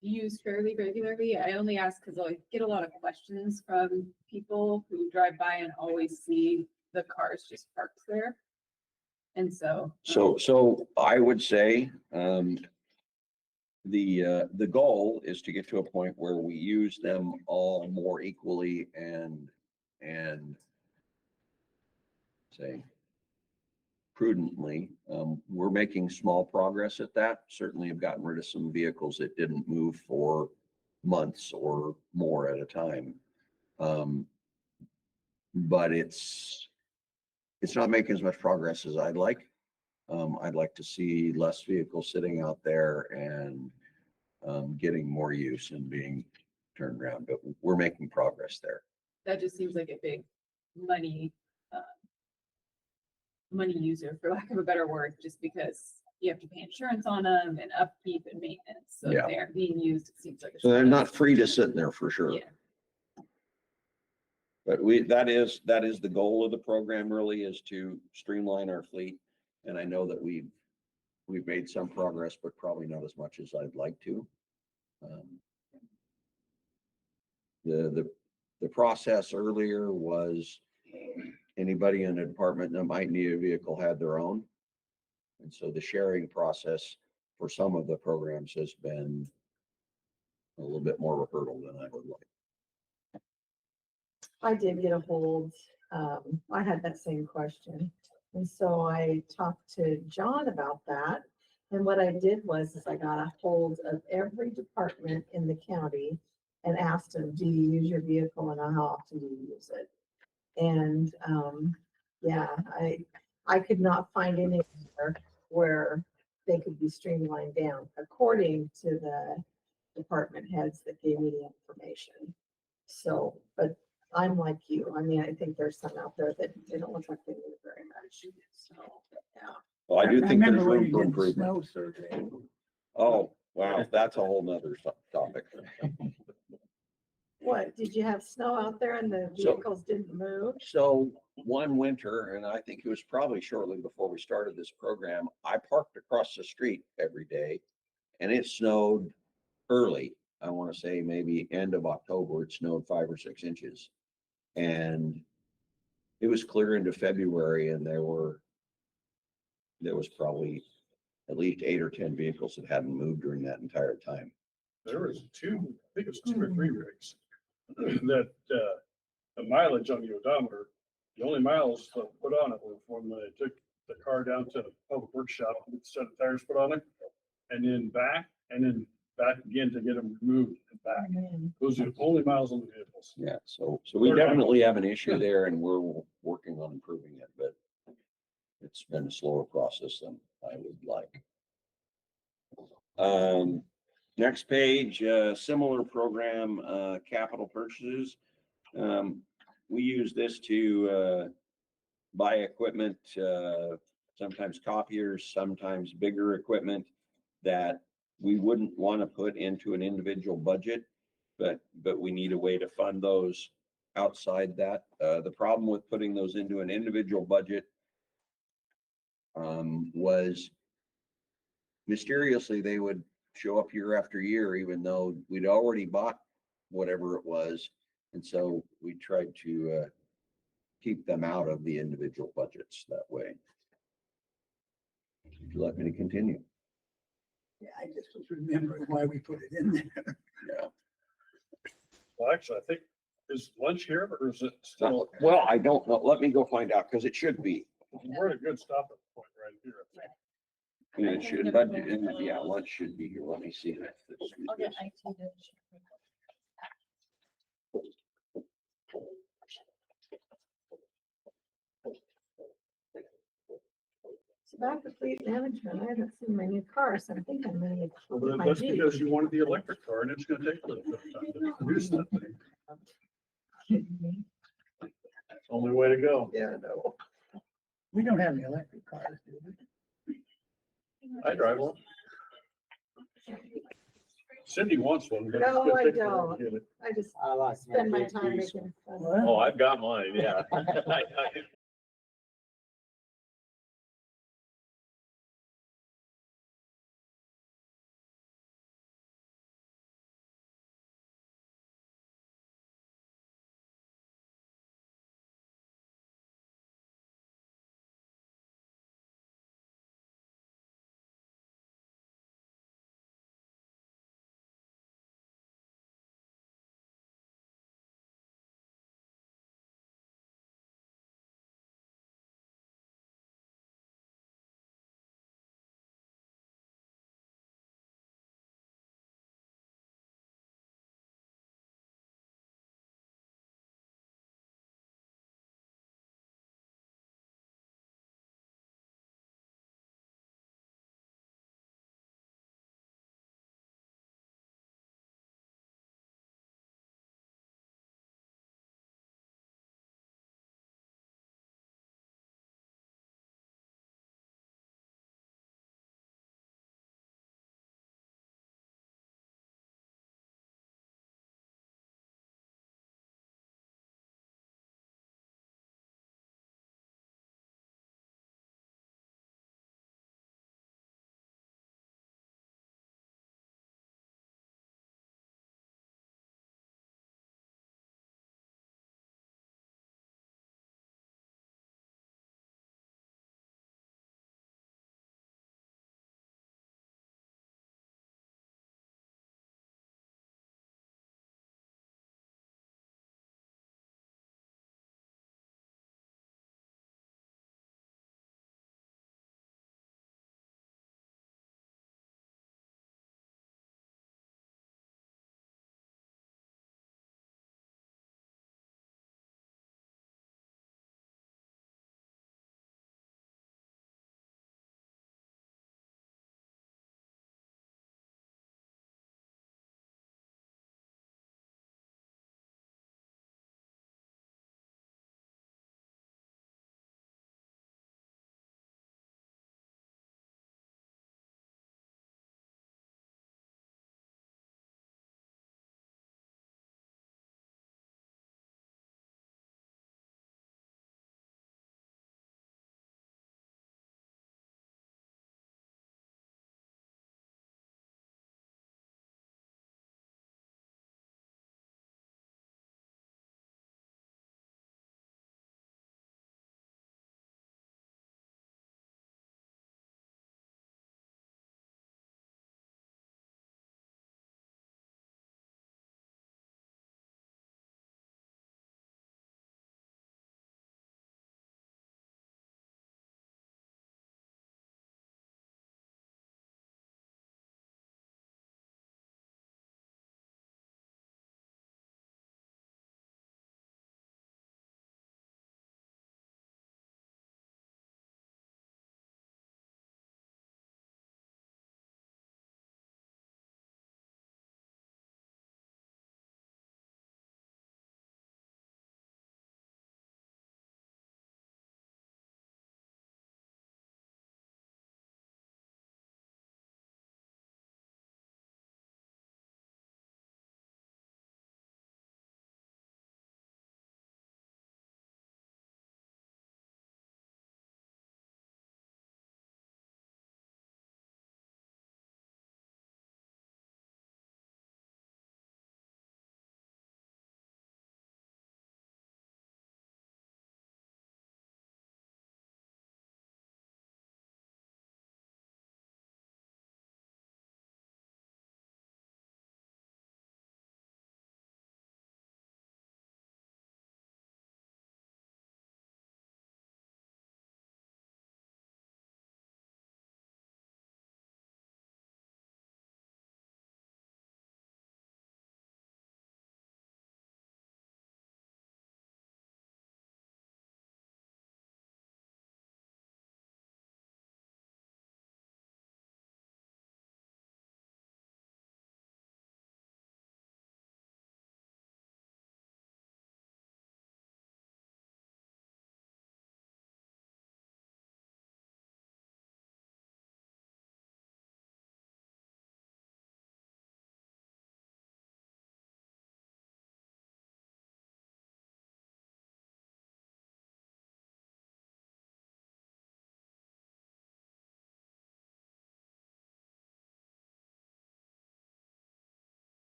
used fairly regularly? I only ask because I get a lot of questions from people who drive by and always see the cars just parked there. And so. So I would say, the goal is to get to a point where we use them all more equally and say prudently. We're making small progress at that. Certainly have gotten rid of some vehicles that didn't move for months or more at a time. But it's not making as much progress as I'd like. I'd like to see less vehicles sitting out there and getting more use and being turned around, but we're making progress there. That just seems like a big money user, for lack of a better word, just because you have to pay insurance on them and upkeep and maintenance. So Yeah. if they're being used, it seems like. So they're not free to sit in there for sure. Yeah. But that is the goal of the program, really, is to streamline our fleet. And I know that we've made some progress, but probably not as much as I'd like to. The process earlier was anybody in a department that might need a vehicle had their own. And so the sharing process for some of the programs has been a little bit more of a hurdle than I would like. I did get a hold, I had that same question. And so I talked to John about that. And what I did was I got a hold of every department in the county and asked them, do you use your vehicle and how often do you use it? And, yeah, I could not find anywhere where they could be streamlined down according to the department heads that gave me the information. So, but I'm like you. I mean, I think there's some out there that they don't look like they need it very much. So, yeah. Well, I do think there's remember when room you for did the improvement. snow survey. Oh, wow, that's a whole nother topic. What, did you have snow out there and the So- vehicles didn't move? So one winter, and I think it was probably shortly before we started this program, I parked across the street every day and it snowed early. I want to say maybe end of October, it snowed 5 or 6 inches. And it was clear into February and there was probably at least 8 or 10 vehicles that hadn't moved during that entire time. There was 2, I think it was 2 or 3 rigs that, the mileage on the odometer, the only miles put on it were when they took the car down to the public workshop, with a set of tires put on it, and then back again to get them removed and back. Those are the only miles on the vehicles. Yeah, so we definitely have an issue there and we're working on improving it, but it's been a slower process than I would like. Next page, similar program, capital purchases. We use this to buy equipment, sometimes copiers, sometimes bigger equipment that we wouldn't want to put into an individual budget, but we need a way to fund those outside that. The problem with putting those into an individual budget was mysteriously they would show up year after year, even though we'd already bought whatever it was. And so we tried to keep them out of the individual budgets that way. Would you like me to continue? Yeah, I just was remembering why we put it in there. Yeah. Well, actually, I think, is lunch here or is it still? Well, I don't know. Let me go find out because it should be. We're at a good stopping point right here. I think. And it should, budget, and yeah, lunch should be here. Let me see. I'll get IT to. So back to fleet management, I haven't seen my new car, so I think I'm gonna. Well, that's because you wanted the electric car and it's gonna take a little bit of time to produce that thing. Only way to go. Yeah, no. We don't have any electric cars, do we? I drive one. Cindy wants one. but it's No, gonna I take forever don't. to get it. I just I like. spend my time making fun. What? Oh, I've got mine, yeah.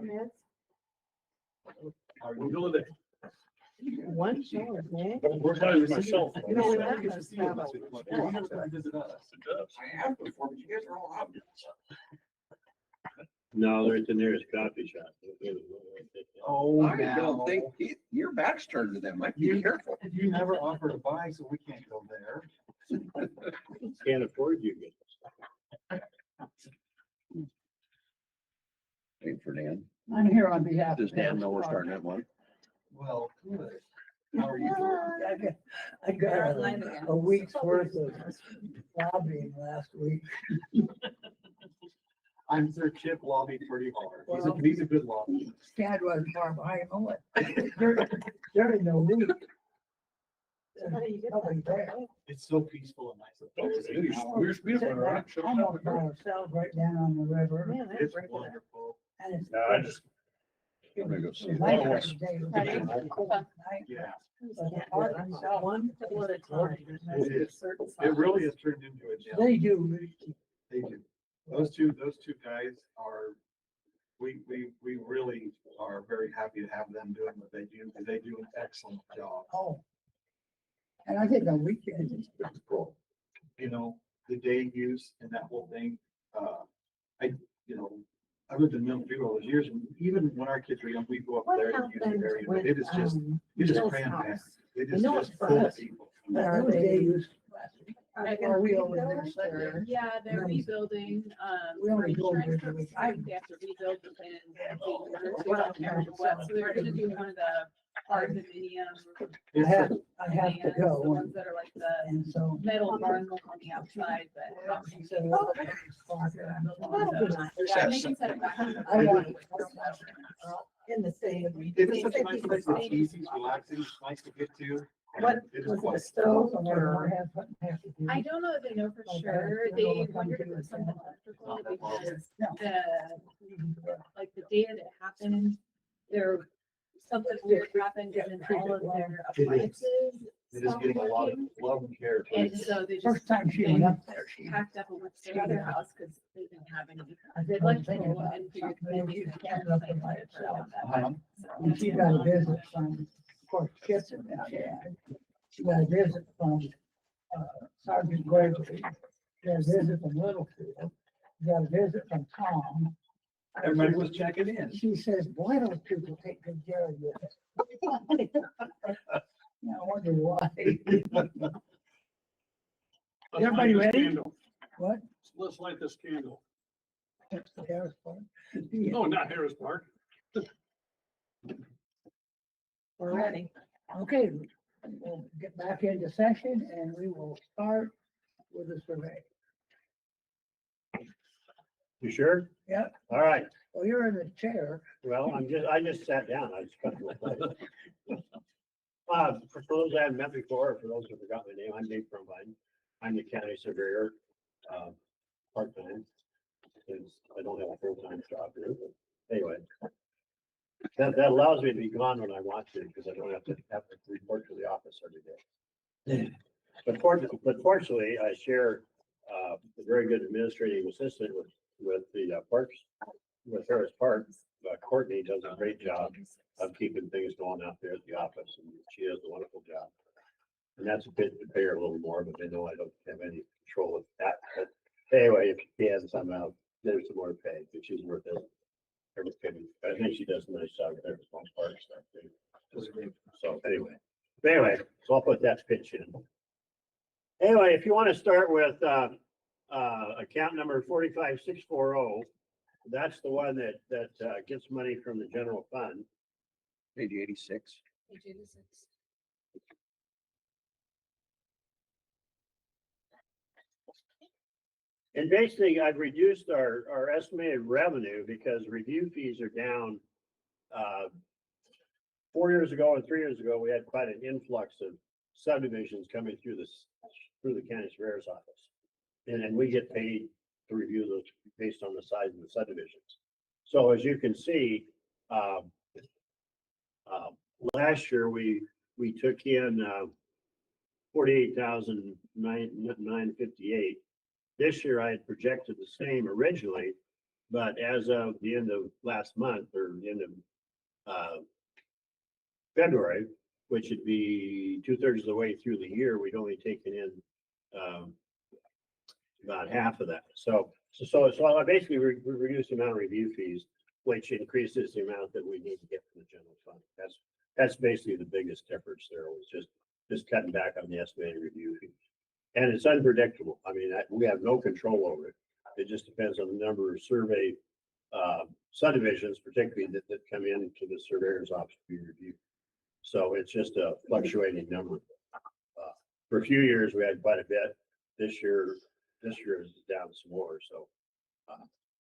minutes. We're doing it. One show, man. We're talking to myself. You know, that must have a- I have before, but you guys are all out. No, they're at the nearest coffee shop. Oh, I don't think, your back's turned to them, might be careful. You never offer to buy, so we can't go there. Can't afford you. Wait for Dan. I'm here on behalf. Does of Dan know we're starting at one? Well, good. How are you doing? I got a week's worth of lobbying last week. I'm sure Chip lobbied pretty hard. Well- He's a good lobby. Chad wasn't far behind. Oh, during the week. Nobody there. It's so peaceful and nice. We're speaking of our show. Almost by ourselves right down on the river. Man, I It's break it. wonderful. And it's. No, I just, It I'm gonna go was see it. nice Otherwise- today. It was Ready? a cold night, Yeah, but the park itself, One couple at a time. It is. it really has turned into a gym. They do. They do. Those two guys are, we really are very happy to have them doing what they do, because they do an excellent job. Oh. And I think on weekends, it's pretty cool. You know, the day use and that whole thing, I lived in Umatilla all those years, and even when our kids were young, we'd go up What there and use the happened area, with, but it is just, it is Bill's crammed down. house? It I is know just it's full of fast. people. Our day use last week. Are we over there Sunday? Yeah, they're rebuilding, We only for go insurance there every purposes, time. they have to rebuild within a year or two of Canada West. So they're gonna do one of the condominium I have to plans, the go. ones that are like the And so. metal barn on the outside, but. She said, well, Yeah, they can set it back. I want. In the same. It is such a nice place, it's easy, it's relaxing, it's nice to get to. What, It is was it a quiet. stove I or? have to do. I don't know that they know for sure. They wondered if it was something electrical because like the day that it happened, there, something weird happened and all of their appliances. It is getting a lot of love and care. And so they just First time she went up there, she. packed up and went to their other house because they didn't have any. I did like thinking electrical about and it. figured Maybe maybe she's they camping can't up there by herself. Uh-huh. And she got a visit from, of course, Kitson down there. She got a visit from, Sergeant Gregory. She got a visit from Littlefield. She got a visit from Tom. Everybody was checking in. She says, boy, those people take good care of you. Yeah, I wonder why. Let's Everybody light this ready? candle. What? Let's light this candle. That's the Harris Park. No, not Harris Park. We're ready. Okay, we'll get back into session and we will start with the survey. you sure? Yep. All right. Well, you're in the chair. Well, I just sat down. I just got to a place. For those I haven't met before, or for those who forgot my name, I'm Dave Crumbine. I'm the county surveyor, part-time. Because I don't have a full-time job here, but anyway. That allows me to be gone when I want to, because I don't have to report to the office every day. But fortunately, I share, a very good administrative assistant with the parks, with Harris Park. Courtney does a great job of keeping things going out there at the office, and she does a wonderful job. And that's a bit to pay her a little more, but they know I don't have any control of that. But anyway, if you can somehow, there's some more to pay, but she's worth it. I think she does a nice job with every small part stuff too. So anyway, so I'll put that pitch in. Anyway, if you want to start with, account number 45640, that's the one that gets money from the general fund. Page 86. And basically, I've reduced our estimated revenue because review fees are down. 4 years ago and 3 years ago, we had quite an influx of subdivisions coming through the county surveyor's office. And then we get paid to review those based on the size of the subdivisions. So as you can see, last year we took in 48,958. This year I had projected the same originally, But as of the end of last month or the end of, February, which would be 2/3 of the way through the year, we'd only taken in, about half of that. So I basically we reduced the amount of review fees, which increases the amount that we need to get from the general fund. That's basically the biggest difference there, was just cutting back on the estimated review fees. And it's unpredictable. I mean, we have no control over it. It just depends on the number of survey subdivisions, particularly that come into the surveyor's office to be reviewed. So it's just a fluctuating number. For a few years, we had quite a bit. This year is down some more. So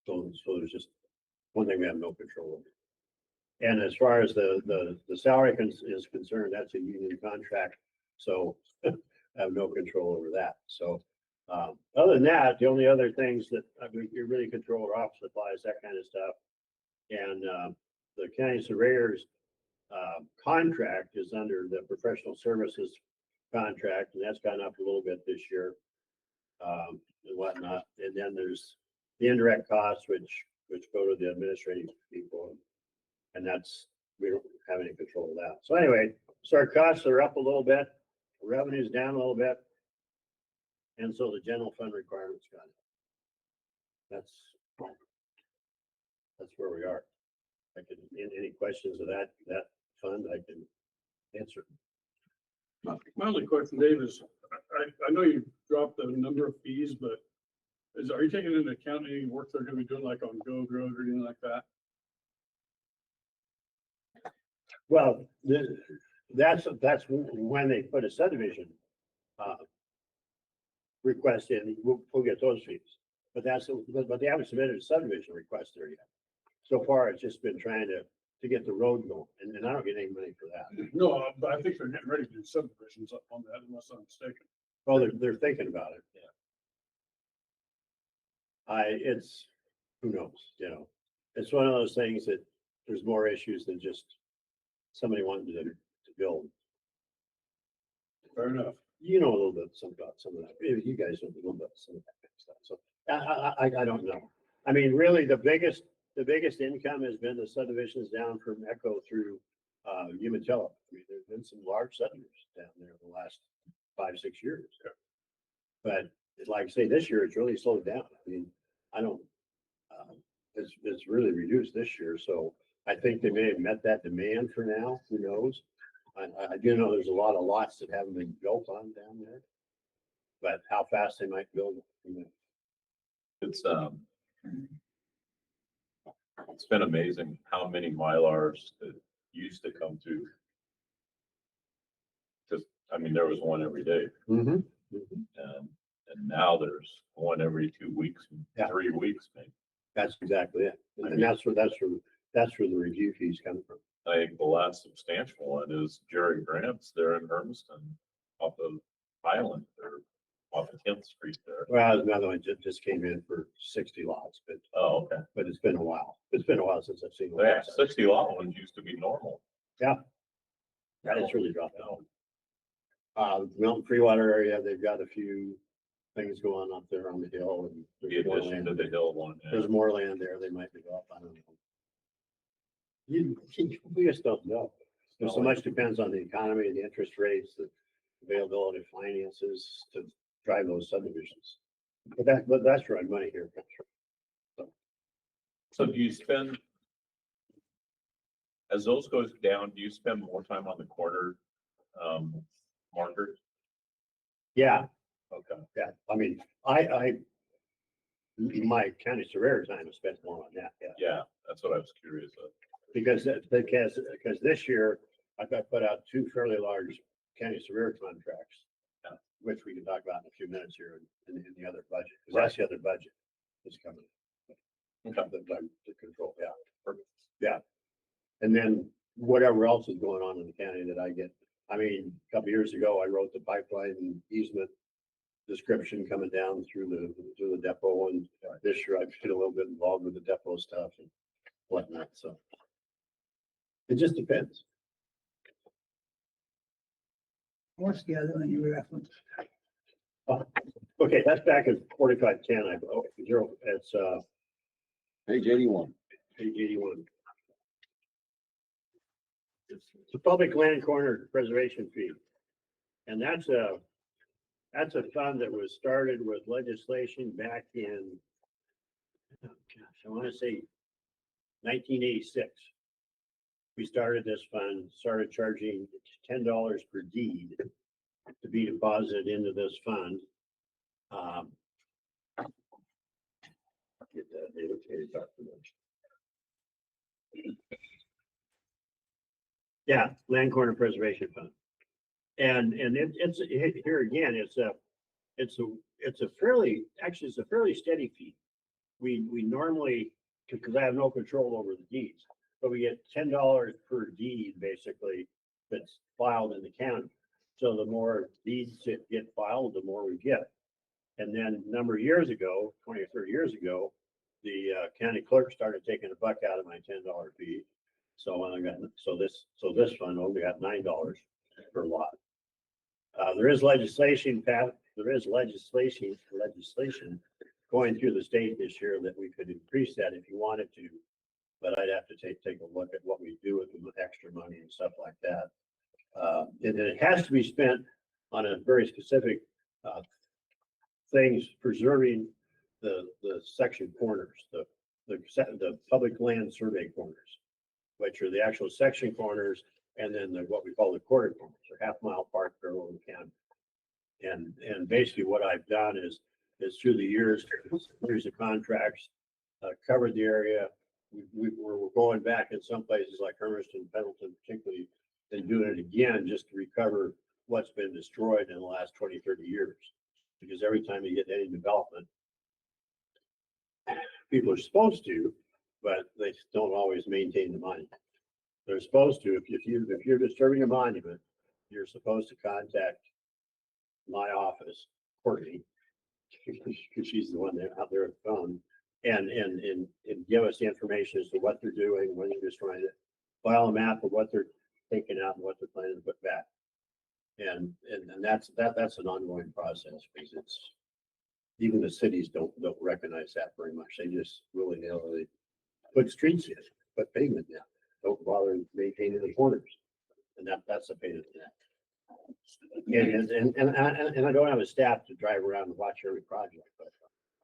there's just one thing we have no control over. And as far as the salary is concerned, that's a union contract. So I have no control over that. So other than that, the only other things that you really control are office supplies, that kind of stuff. And the county surveyor's contract is under the professional services contract, and that's gone up a little bit this year, and whatnot. And then there's the indirect costs, which go to the administrative people, and that's, we don't have any control of that. So anyway, so our costs are up a little bit, revenue's down a little bit, and so the general fund requirements gone up. That's where we are. I can, any questions of that fund, I can answer. My only question, Dave, is I know you dropped the number of fees, but are you taking into account any work they're gonna be doing like on Go Road or anything like that? Well, that's when they put a subdivision request in, we'll get those fees. But they haven't submitted a subdivision request there yet. So far, it's just been trying to get the road going, and I don't get any money for that. No, but I think they're getting ready to do subdivisions up on that, unless I'm mistaken. Well, they're thinking about it. Yeah. It's, who knows, you know, it's one of those things that there's more issues than just somebody wanting to build. Fair enough. You know a little bit about some of that. Maybe you guys know a little bit some of that kind of stuff. So I don't know. I mean, really, the biggest income has been the subdivisions down from Echo through Umatilla. I mean, there's been some large subdivisions down there in the last 5-6 years. But like I say, this year it's really slowed down. I mean, I don't. It's really reduced this year. So I think they may have met that demand for now. Who knows? I do know there's a lot of lots that haven't been built on down there, but how fast they might build, you know. It's been amazing how many Mylars that used to come through. Just, I mean, there was one every day. Mm-hmm. And now there's one every 2 weeks, 3 weeks, maybe. That's exactly it. And that's where the review fees come from. I think the last substantial one is Jerry Grant's there in Hermiston off of Highland or off of 10th Street there. Well, another one just came in for 60 lots, but Oh, okay. but it's been a while. It's been a while since I've seen one. Yeah, 60 lot ones used to be normal. Yeah. That has really dropped down. Mountain Freewater area, they've got a few things going up there on the hill, and The addition to the hill one. Yeah. there's more land there. They might be up. I don't know. We just don't know. So much depends on the economy, the interest rates, the availability of finances to drive those subdivisions. But that's where our money here comes from. So do you spend, as those goes down, do you spend more time on the corner markers? Yeah. Okay. Yeah. I mean, my county surveyor time is spent more on that. Yeah. Yeah, that's what I was curious of. Because this year I've got put out 2 fairly large county surveyor contracts, which we can talk about in a few minutes here in the other budget, because that's the other budget that's coming. To control, yeah. Perfect. Yeah. And then whatever else is going on in the county that I get. I mean, a couple of years ago, I wrote the pipeline easement description coming down through the depot, and this year I've been a little bit involved with the depot stuff and whatnot. So it just depends. What's the other one you referenced? Oh, okay, that's back at 4510. It's Page 81. Page 81. It's a public land corner preservation fee. And that's a fund that was started with legislation back in, oh gosh, I want to say 1986. We started this fund, started charging $10 per deed to be deposited into this fund. Get that annotated document. Yeah, Land Corner Preservation Fund. And it's here again, it's a fairly, actually it's a fairly steady fee. We normally, because I have no control over the deeds, but we get $10 per deed basically that's filed in the county. So the more deeds that get filed, the more we get. And then a number of years ago, 20 or 30 years ago, the county clerk started taking a buck out of my $10 fee. So when I got, so this fund only got $9 per lot. There is legislation going through the state this year that we could increase that if you wanted to. But I'd have to take a look at what we do with the extra money and stuff like that. And it has to be spent on a very specific things preserving the section corners, the public land survey corners, which are the actual section corners, and then what we call the quarter corners, or half-mile park parallel in the county. And basically what I've done is through the years, series of contracts, covered the area. We're going back in some places like Hermiston, Pendleton, particularly, and doing it again just to recover what's been destroyed in the last 20, 30 years. Because every time you get any development, people are supposed to, but they don't always maintain the monument. They're supposed to, if you're disturbing a monument, you're supposed to contact my office, Courtney, because she's the one out there at the phone, and give us the information as to what they're doing, when they're destroying it, file a map of what they're taking out and what they're planning to put back. And that's an ongoing process, because it's, even the cities don't recognize that very much. They just willy-nilly put streets in, put pavement down, don't bother maintaining the corners. And that's a pain in the neck. And I don't have a staff to drive around and watch every project, but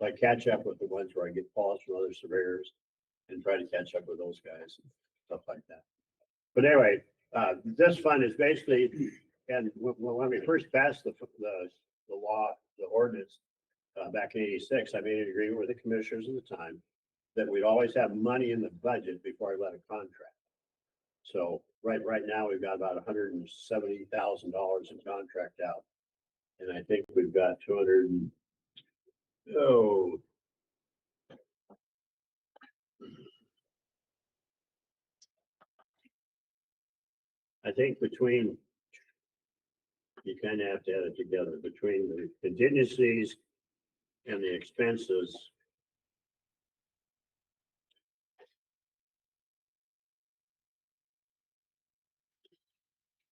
I catch up with the ones where I get calls from other surveyors and try to catch up with those guys and stuff like that. But anyway, this fund is basically, and when we first passed the law, the ordinance, back in '86, I made an agreement with the commissioners at the time that we'd always have money in the budget before I let a contract. So right now, we've got about $170,000 in contract out. And I think we've got 200, I think between, you kind of have to add it together, between the contingencies and the expenses.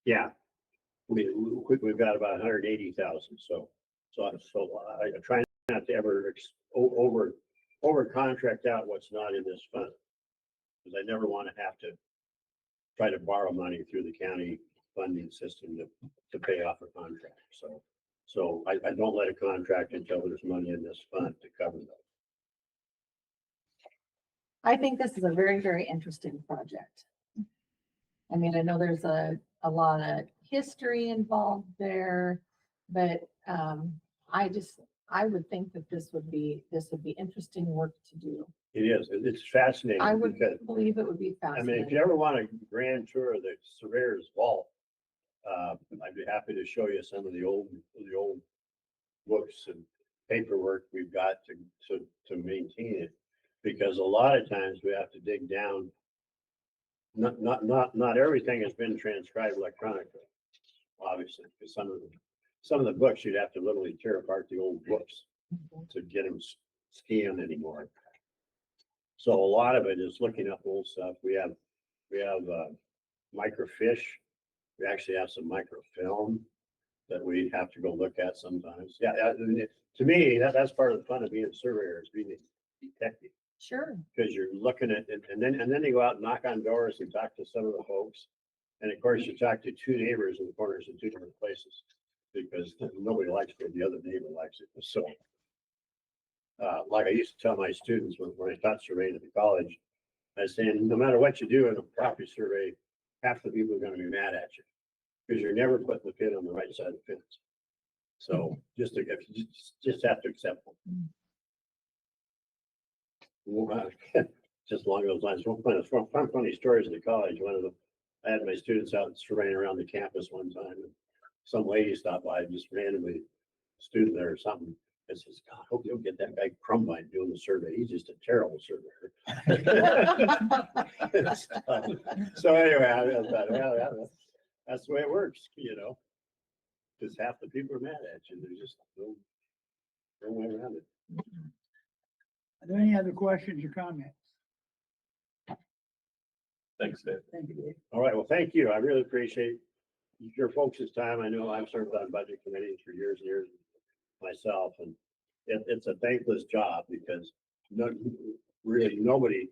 Yeah, we've got about 180,000. So I try not to ever over contract out what's not in this fund, because I never want to have to try to borrow money through the county funding system to pay off a contract. So I don't let a contract until there's money in this fund to cover those. I think this is a very, very interesting project. I mean, I know there's a lot of history involved there, but I would think that this would be interesting work to do. It is. It's fascinating. I would because, believe it would be I mean, if fascinating. you ever want a grand tour of the surveyor's vault, I'd be happy to show you some of the old books and paperwork we've got to maintain it. Because a lot of times we have to dig down. Not everything has been transcribed electronically, obviously, because some of the books you'd have to literally tear apart the old books to get them scanned anymore. So a lot of it is looking up old stuff. We have microfiche. We actually have some microfilm that we have to go look at sometimes. Yeah, to me, that's part of the fun of being a surveyor, is being a detective. Sure. Because you're looking at it, and then you go out and knock on doors and talk to some of the folks. And of course, you talk to two neighbors in the corners in two different places, because nobody likes what the other neighbor likes it. So, like I used to tell my students when I taught surveying at the college, I was saying, no matter what you do in a property survey, half the people are gonna be mad at you, because you're never putting the pin on the right side of the fence. So just have to accept them. Well, just along those lines, one funny stories in the college. One of them, I had my students out surveying around the campus one time, and some lady stopped by, just randomly, student there or something, and says, "God, I hope you don't get that guy Crumbine doing the survey. He's just a terrible surveyor." So anyway, I thought, well, that's the way it works, because half the people are mad at you. There's just no way around it. Are there any other questions or comments? Thanks, Dave. Thank you, Dave. All right, well, thank you. I really appreciate your folks' time. I know I've served on budget committees for years and years myself, and it's a thankless job because really nobody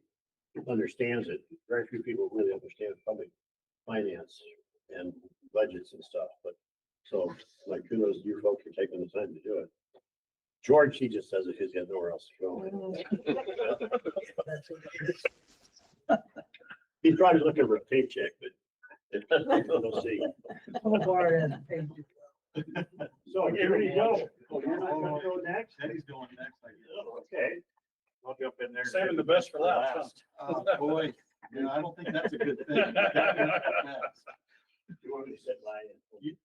understands it. Very few people really understand public finance and budgets and stuff, but so like kudos to you folks for taking the time to do it. George, he just says it because he has nowhere else to go. He's probably looking for a paycheck, but we'll see. So far, it hasn't paid you. So here we go. Oh, you're not gonna go next? Eddie's going next, I guess. Okay. I'll jump in there. Saving the best for last. Oh, boy, I don't think that's a good thing. You want me to sit by it?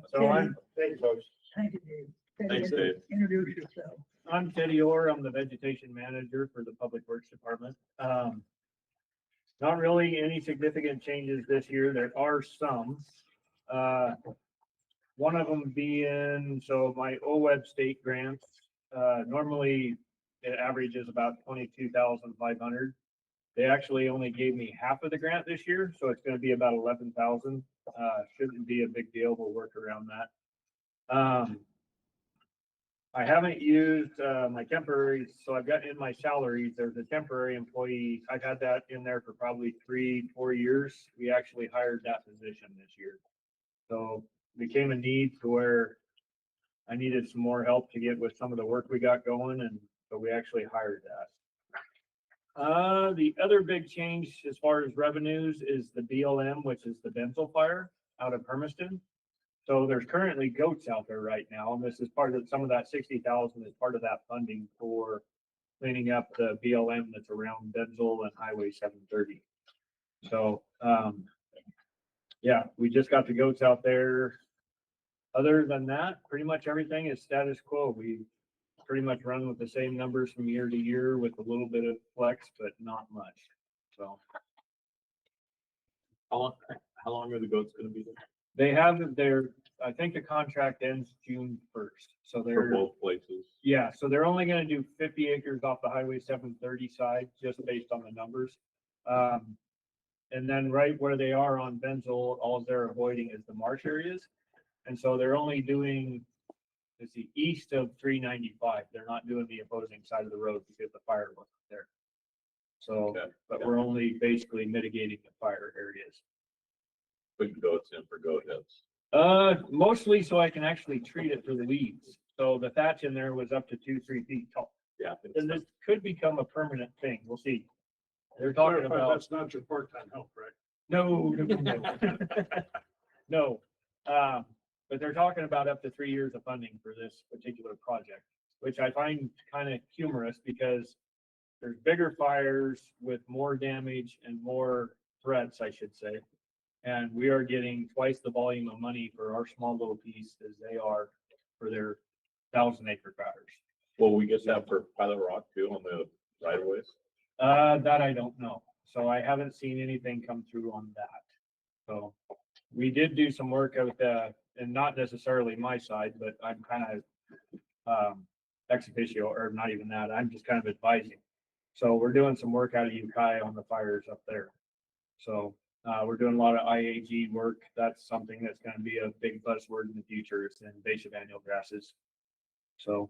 So I'm, Thank you, folks. Thank you, Dave. Teddy, Thanks, Dave. Introduce yourself. I'm Teddy Orr. I'm the vegetation manager for the Public Works Department. Not really any significant changes this year. There are some. One of them being, so my OWEB state grants, normally it averages about 22,500. They actually only gave me half of the grant this year, so it's gonna be about 11,000. Shouldn't be a big deal. We'll work around that. I haven't used, my temporary, so I've got in my salaries, there's a temporary employee. I've had that in there for probably 3-4 years. We actually hired that position this year. So became a need to where I needed some more help to get with some of the work we got going, and so we actually hired that. The other big change as far as revenues is the BLM, which is the Benzel fire out of Hermiston. So there's currently goats out there right now, and this is part of some of that 60,000 is part of that funding for cleaning up the BLM that's around Benzel and Highway 730. So, yeah, we just got the goats out there. Other than that, pretty much everything is status quo. We pretty much run with the same numbers from year to year with a little bit of flex, but not much. So. How long are the goats gonna be there? They have their, I think the contract ends June 1st. So For they're, both places? yeah, so they're only gonna do 50 acres off the Highway 730 side, just based on the numbers. And then right where they are on Benzel, all they're avoiding is the marsh areas. And so they're only doing, let's see, east of 395. They're not doing the opposing side of the road because the fire wasn't there. So, Okay. but we're only basically mitigating the fire areas. Putting goats in for goat heads. Mostly so I can actually treat it for the weeds. So the thatch in there was up to 2-3 feet tall. Yeah. And this could become a permanent thing. We'll see. They're talking Clarify, about, that's not your part-time help, right? no. No. But they're talking about up to 3 years of funding for this particular project, which I find kind of humorous because there's bigger fires with more damage and more threats, I should say. And we are getting twice the volume of money for our small little piece as they are for their 1,000-acre fires. Will we get that for Pilot Rock too on the right of ways? That I don't know. So I haven't seen anything come through on that. So we did do some work out and not necessarily my side, but I'm kind of ex officio, or not even that. I'm just kind of advising. So we're doing some work out of Ukiah on the fires up there. So we're doing a lot of IAG work. That's something that's going to be a big buzzword in the future. It's invasive annual grasses. So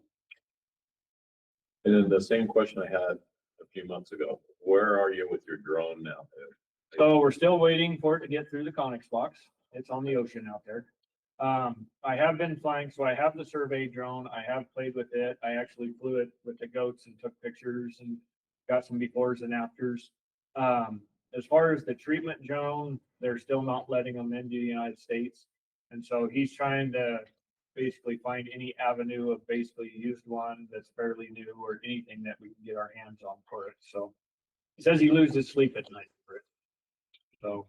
And then the same question I had a few months ago, where are you with your drone now? So we're still waiting for it to get through the Conex box. It's on the ocean out there. I have been flying, so I have the survey drone. I have played with it. I actually flew it with the goats and took pictures and got some befores and afters. As far as the treatment drone, they're still not letting them into the United States. And so he's trying to basically find any avenue of basically used one that's fairly new or anything that we can get our hands on for it. So he says he loses sleep at night for it. So,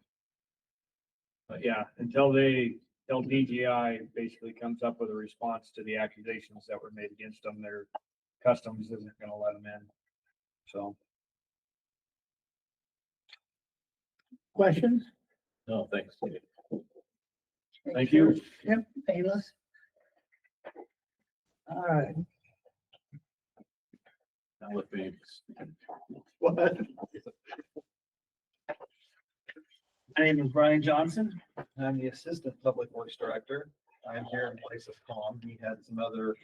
but yeah, until DJI basically comes up with a response to the accusations that were made against them, their customs isn't gonna let them in. So. Questions? No, thanks. Thank you. Yep, painless. All right. Now with me. What? My name is Brian Johnson. I'm the Assistant Public Works Director. I'm here in place of Tom. He had some other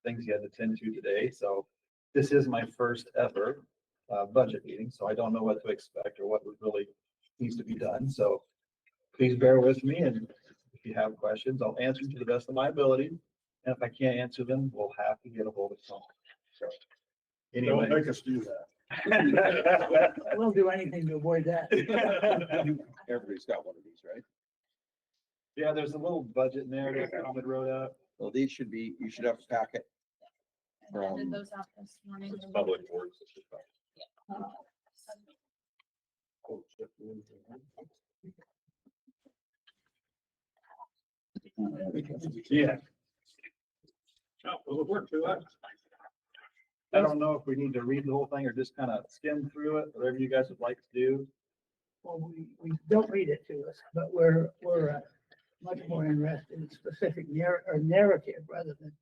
things he had to attend to today, so this is my first ever budget meeting, so I don't know what to expect or what really needs to be done. So please bear with me, and if you have questions, I'll answer to the best of my ability. And if I can't answer them, we'll have to get a hold of Tom. So anyway. Don't make us do that. We'll do anything to avoid that. Everybody's got one of these, right? Yeah, there's a little budget narrative Ahmed wrote up. Well, these should be, you should have a packet. I did those out this morning. It's public works. Yeah. Oh, it'll work through that. I don't know if we need to read the whole thing or just kind of skim through it, whatever you guys would like to do. Well, we don't read it to us, but we're much more interested in specific narrative rather than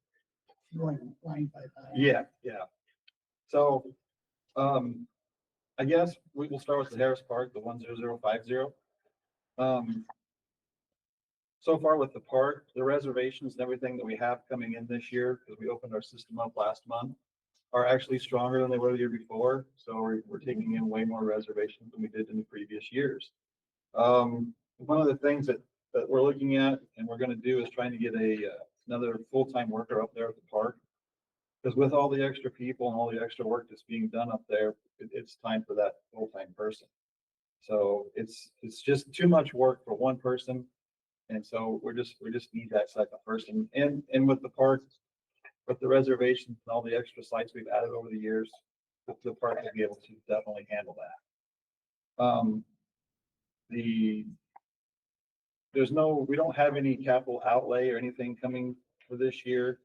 going line by line. Yeah. So, I guess we will start with the Harris Park, the 10050. So far with the park, the reservations and everything that we have coming in this year, because we opened our system up last month, are actually stronger than they were the year before. So we're taking in way more reservations than we did in the previous years. One of the things that we're looking at and we're going to do is trying to get another full-time worker up there at the park. Because with all the extra people and all the extra work that's being done up there, it's time for that full-time person. So it's just too much work for one person. And so we just need that second person. And with the park, with the reservations and all the extra sites we've added over the years, the park will be able to definitely handle that. We don't have any capital outlay or anything coming for this year.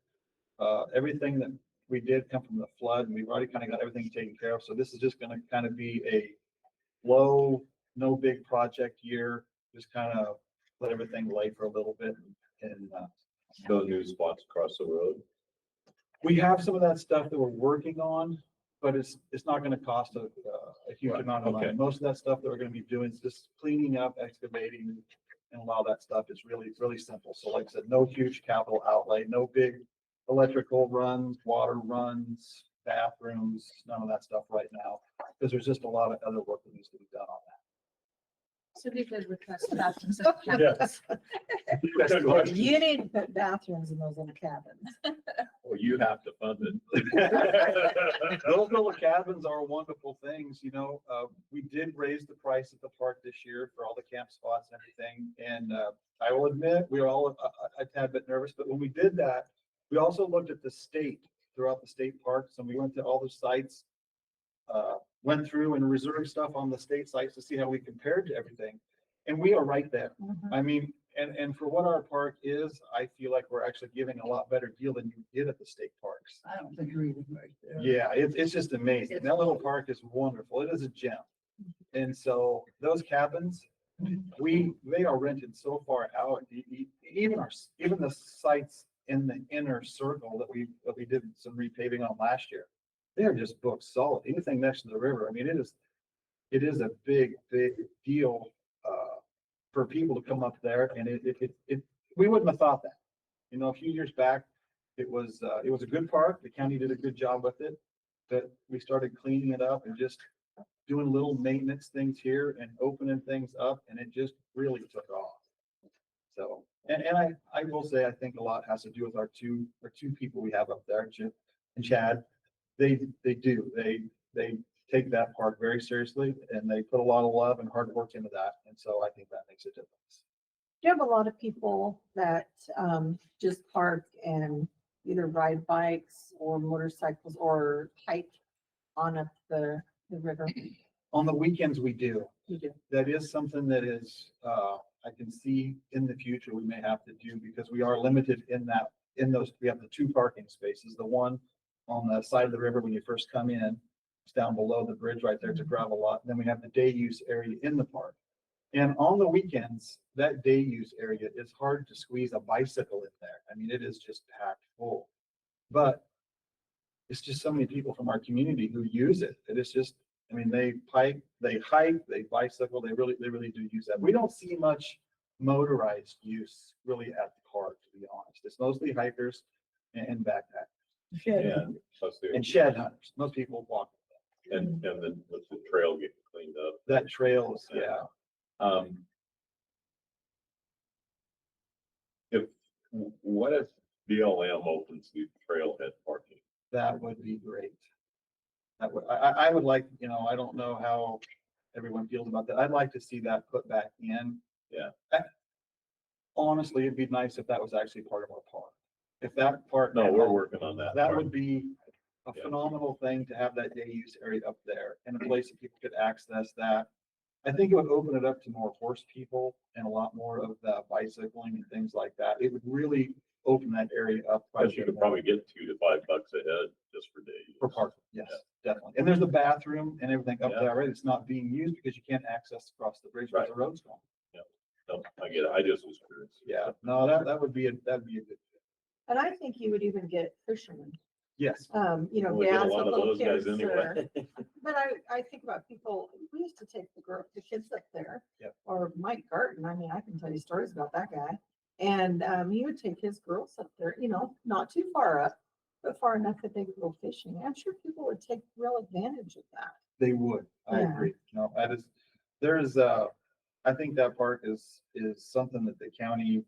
Everything that we did come from the flood, and we've already kind of got everything taken care of. So this is just going to kind of be a low, no big project year. Just kind of let everything lay for a little bit and Those new spots across the road. we have some of that stuff that we're working on, but it's not going to cost a huge amount of money. Okay. Most of that stuff that we're going to be doing is just cleaning up, excavating, and a lot of that stuff is really, really simple. So like I said, no huge capital outlay, no big electrical runs, water runs, bathrooms, none of that stuff right now, because there's just a lot of other work that needs to be done on that. So we could request bathrooms. Yes. You need to put bathrooms in those little cabins. Well, you have to fund it. Those little cabins are wonderful things, we did raise the price at the park this year for all the camp spots and everything. And I will admit, we were all a tad bit nervous, but when we did that, we also looked at the state, throughout the state parks, and we went to all the sites, went through and reserved stuff on the state sites to see how we compared to everything. And we are right there. I mean, and for what our park is, I feel like we're actually giving a lot better deal than you did at the state parks. I don't think you're even right there. Yeah, it's just amazing. That little park is wonderful. It is a gem. And so those cabins, they are rented so far out. Even the sites in the inner circle that we did some repaving on last year, they are just booked solid. Anything next to the river, I mean, it is a big deal for people to come up there, and we wouldn't have thought that. A few years back, it was a good park. The county did a good job with it, that we started cleaning it up and just doing little maintenance things here and opening things up, and it just really took off. So, and I will say, I think a lot has to do with our two people we have up there, Chip and Chad. They take that part very seriously, and they put a lot of love and hard work into that. And so I think that makes a difference. You have a lot of people that just park and either ride bikes or motorcycles or hike on up the river. On the weekends, we do. You do. That is something that is, I can see in the future we may have to do, because we are limited in those, we have the 2 parking spaces, the one on the side of the river when you first come in, it's down below the bridge right there, it's a gravel lot. And then we have the day use area in the park. And on the weekends, that day use area is hard to squeeze a bicycle in there. I mean, it is just packed full. But it's just so many people from our community who use it. It is just, I mean, they hike, they bicycle, they really do use that. We don't see much motorized use really at the park, to be honest. It's mostly hikers and backpackers Yeah. Plus and shed hunters. Most people walk. and then with the trail getting cleaned up. That trail is, yeah. What if BLM opens the trailhead parking? That would be great. I would like, I don't know how everyone feels about that. I'd like to see that put back in. Yeah. Honestly, it'd be nice if that was actually part of our park. If that part. No, we're working on that. That part. would be a Yeah. phenomenal thing to have that day use area up there and a place that people could access that. I think it would open it up to more horse people and a lot more of the bicycling and things like that. It would really open that area up. quite a Plus you bit could more. probably get $2 to $5 a head just for day use. For parking, yes, definitely. And there's the bathroom and everything up Yeah. there, right? It's not being used because you can't access across the bridge where the road's going. No, I get it. I just was curious. Yeah, no, that'd be a good fit. And I think you would even get fishermen, Yes. Well, we get a dads lot with of little those guys kids. anyway. But I think about people, we used to take the kids up there. Yep. Or Mike Garten, I mean, I can tell you stories about that guy. And he would take his girls up there, not too far up, but far enough that they could go fishing. I'm sure people would take real advantage of that. They would. I Yeah. agree. No, I think that park is something that the county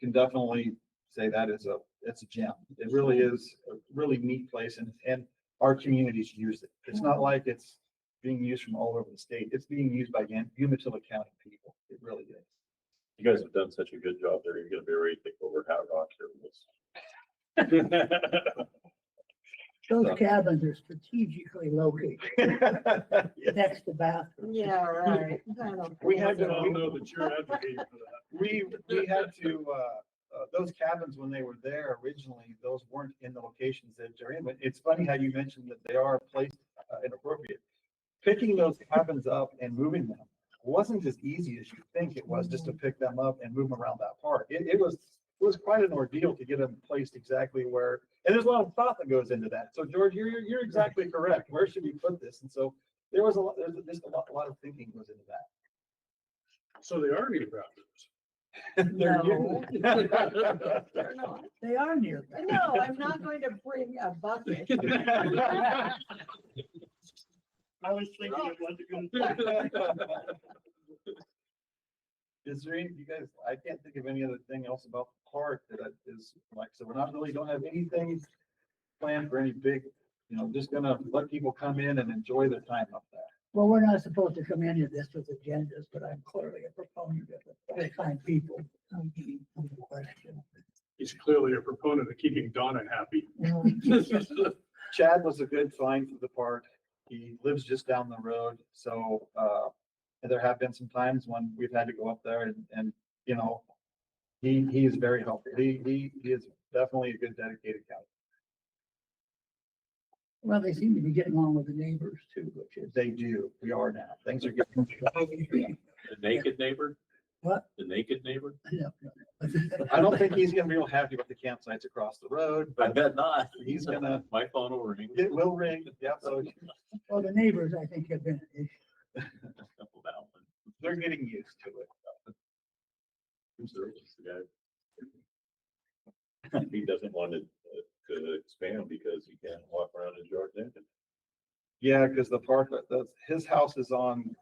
can definitely say that it's a gem. It really is a really neat place, and our communities use it. It's not like it's being used from all over the state. It's being used by Umatilla County people. It really is. You guys have done such a good job there. You're gonna be ready to take over Hot Rock here with us. Those cabins are strategically located next to bathrooms. Yeah, right. We had to- I know that you're advocating for that. We had to, those cabins, when they were there originally, those weren't in the locations that they're in. But it's funny how you mentioned that they are placed inappropriate. Picking those cabins up and moving them wasn't as easy as you think it was, just to pick them up and move them around that park. It was quite an ordeal to get them placed exactly where, and there's a lot of thought that goes into that. So George, you're exactly correct. Where should we put this? And so there's just a lot of thinking goes into that. So they are new bathrooms. No. They're not. They are near. No, I'm not going to bring a bucket. I was thinking it wasn't gonna. Is there any, you guys, I can't think of any other thing else about the park that is like, so we're don't have anything planned for any big, just gonna let people come in and enjoy their time up there. Well, we're not supposed to come into this with agendas, but I'm clearly a proponent of it. I find people. He's clearly a proponent of keeping Donna happy. Chad was a good find for the park. He lives just down the road, so, there have been some times when we've had to go up there and he is very helpful. He is definitely a good dedicated guy. Well, they seem to be getting along with the neighbors too, which is. They do. We are now. Things are getting. The naked neighbor? What? The naked neighbor? I don't think he's gonna be real happy about the campsites across the road. I bet not. He's gonna. My phone will ring. It will ring. Yeah, so Well, the neighbors, I think, have been an issue. they're getting used to it. Who's the guy? He doesn't want to expand because he can't walk around his yard naked. Yeah, because the park, his house is on,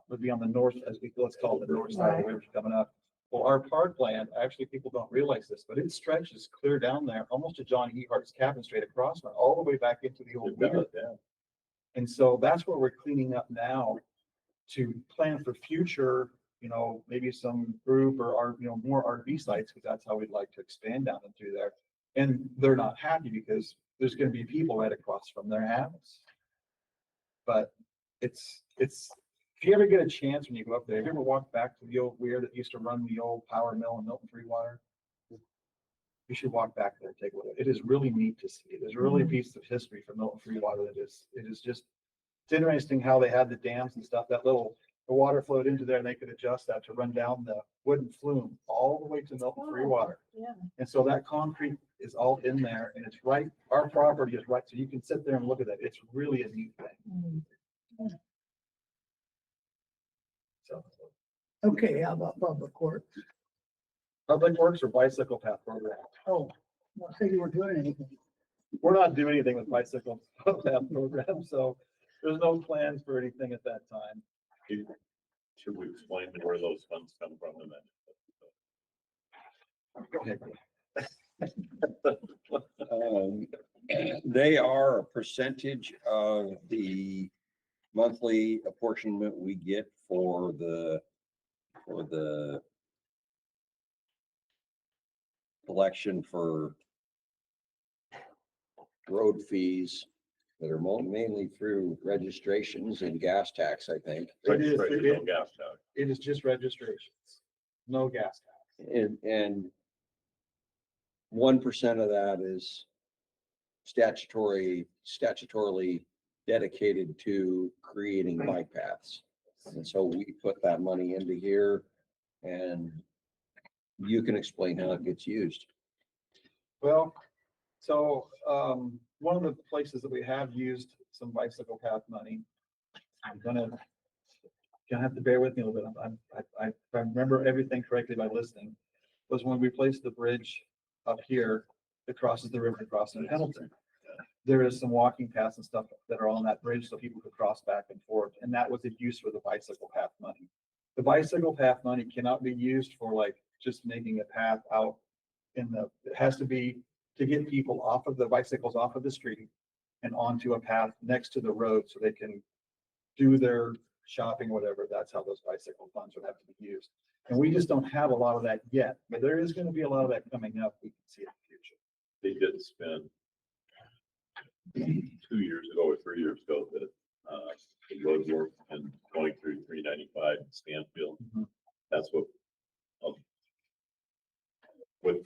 would be on the north, let's call it the north side of the river coming up. Well, our parkland, actually, people don't realize this, but it stretches clear down there, almost to John Ehart's cabin, straight across, and all the way back into the old weir. And so that's what we're cleaning up now to plan for future, maybe some group or more RV sites, because that's how we'd like to expand down and through there. And they're not happy because there's gonna be people right across from their house. But if you ever get a chance when you go up there, have you ever walked back to the old weir that used to run the old power mill in Milton Free Water? You should walk back there and take a look. It is really neat to see. There's really a piece of history from Milton Free Water it is just, it's interesting how they had the dams and stuff, the water flowed into there and they could adjust that to run down the wooden flume all the way to Milton Free Water. Yeah. And so that concrete is all in there and it's right, our property is right, so you can sit there and look at that. It's really a neat thing. So, Okay, how about public works? public works or bicycle path program? Oh, I think you were doing anything. We're not doing anything with bicycle path program, so there's no plans for anything at that time. Should we explain where those funds come from and then? They are a percentage of the monthly apportionment we get for the collection for road fees that are mainly through registrations and gas tax, I think. Registration, no gas tax. It is just registrations, no gas tax. And 1% of that is statutorily dedicated to creating bike paths. And so we put that money into here and you can explain how it gets used. Well, so, one of the places that we have used some bicycle path money, I'm gonna have to bear with me a little bit. If I remember everything correctly by listening, was when we placed the bridge up here that crosses the river to cross into Pendleton. There is some walking paths and stuff that are on that bridge so people could cross back and forth, and that was the use for the bicycle path money. The bicycle path money cannot be used for like just making a path out it has to be to get people off of the bicycles off of the street and onto a path next to the road so they can do their shopping, whatever. That's how those bicycle funds would have to be used. And we just don't have a lot of that yet, but there is going to be a lot of that coming up. We can see in the future. They did spend 2 years ago or 3 years ago that the road work and going through 395 in Stanfield. That's what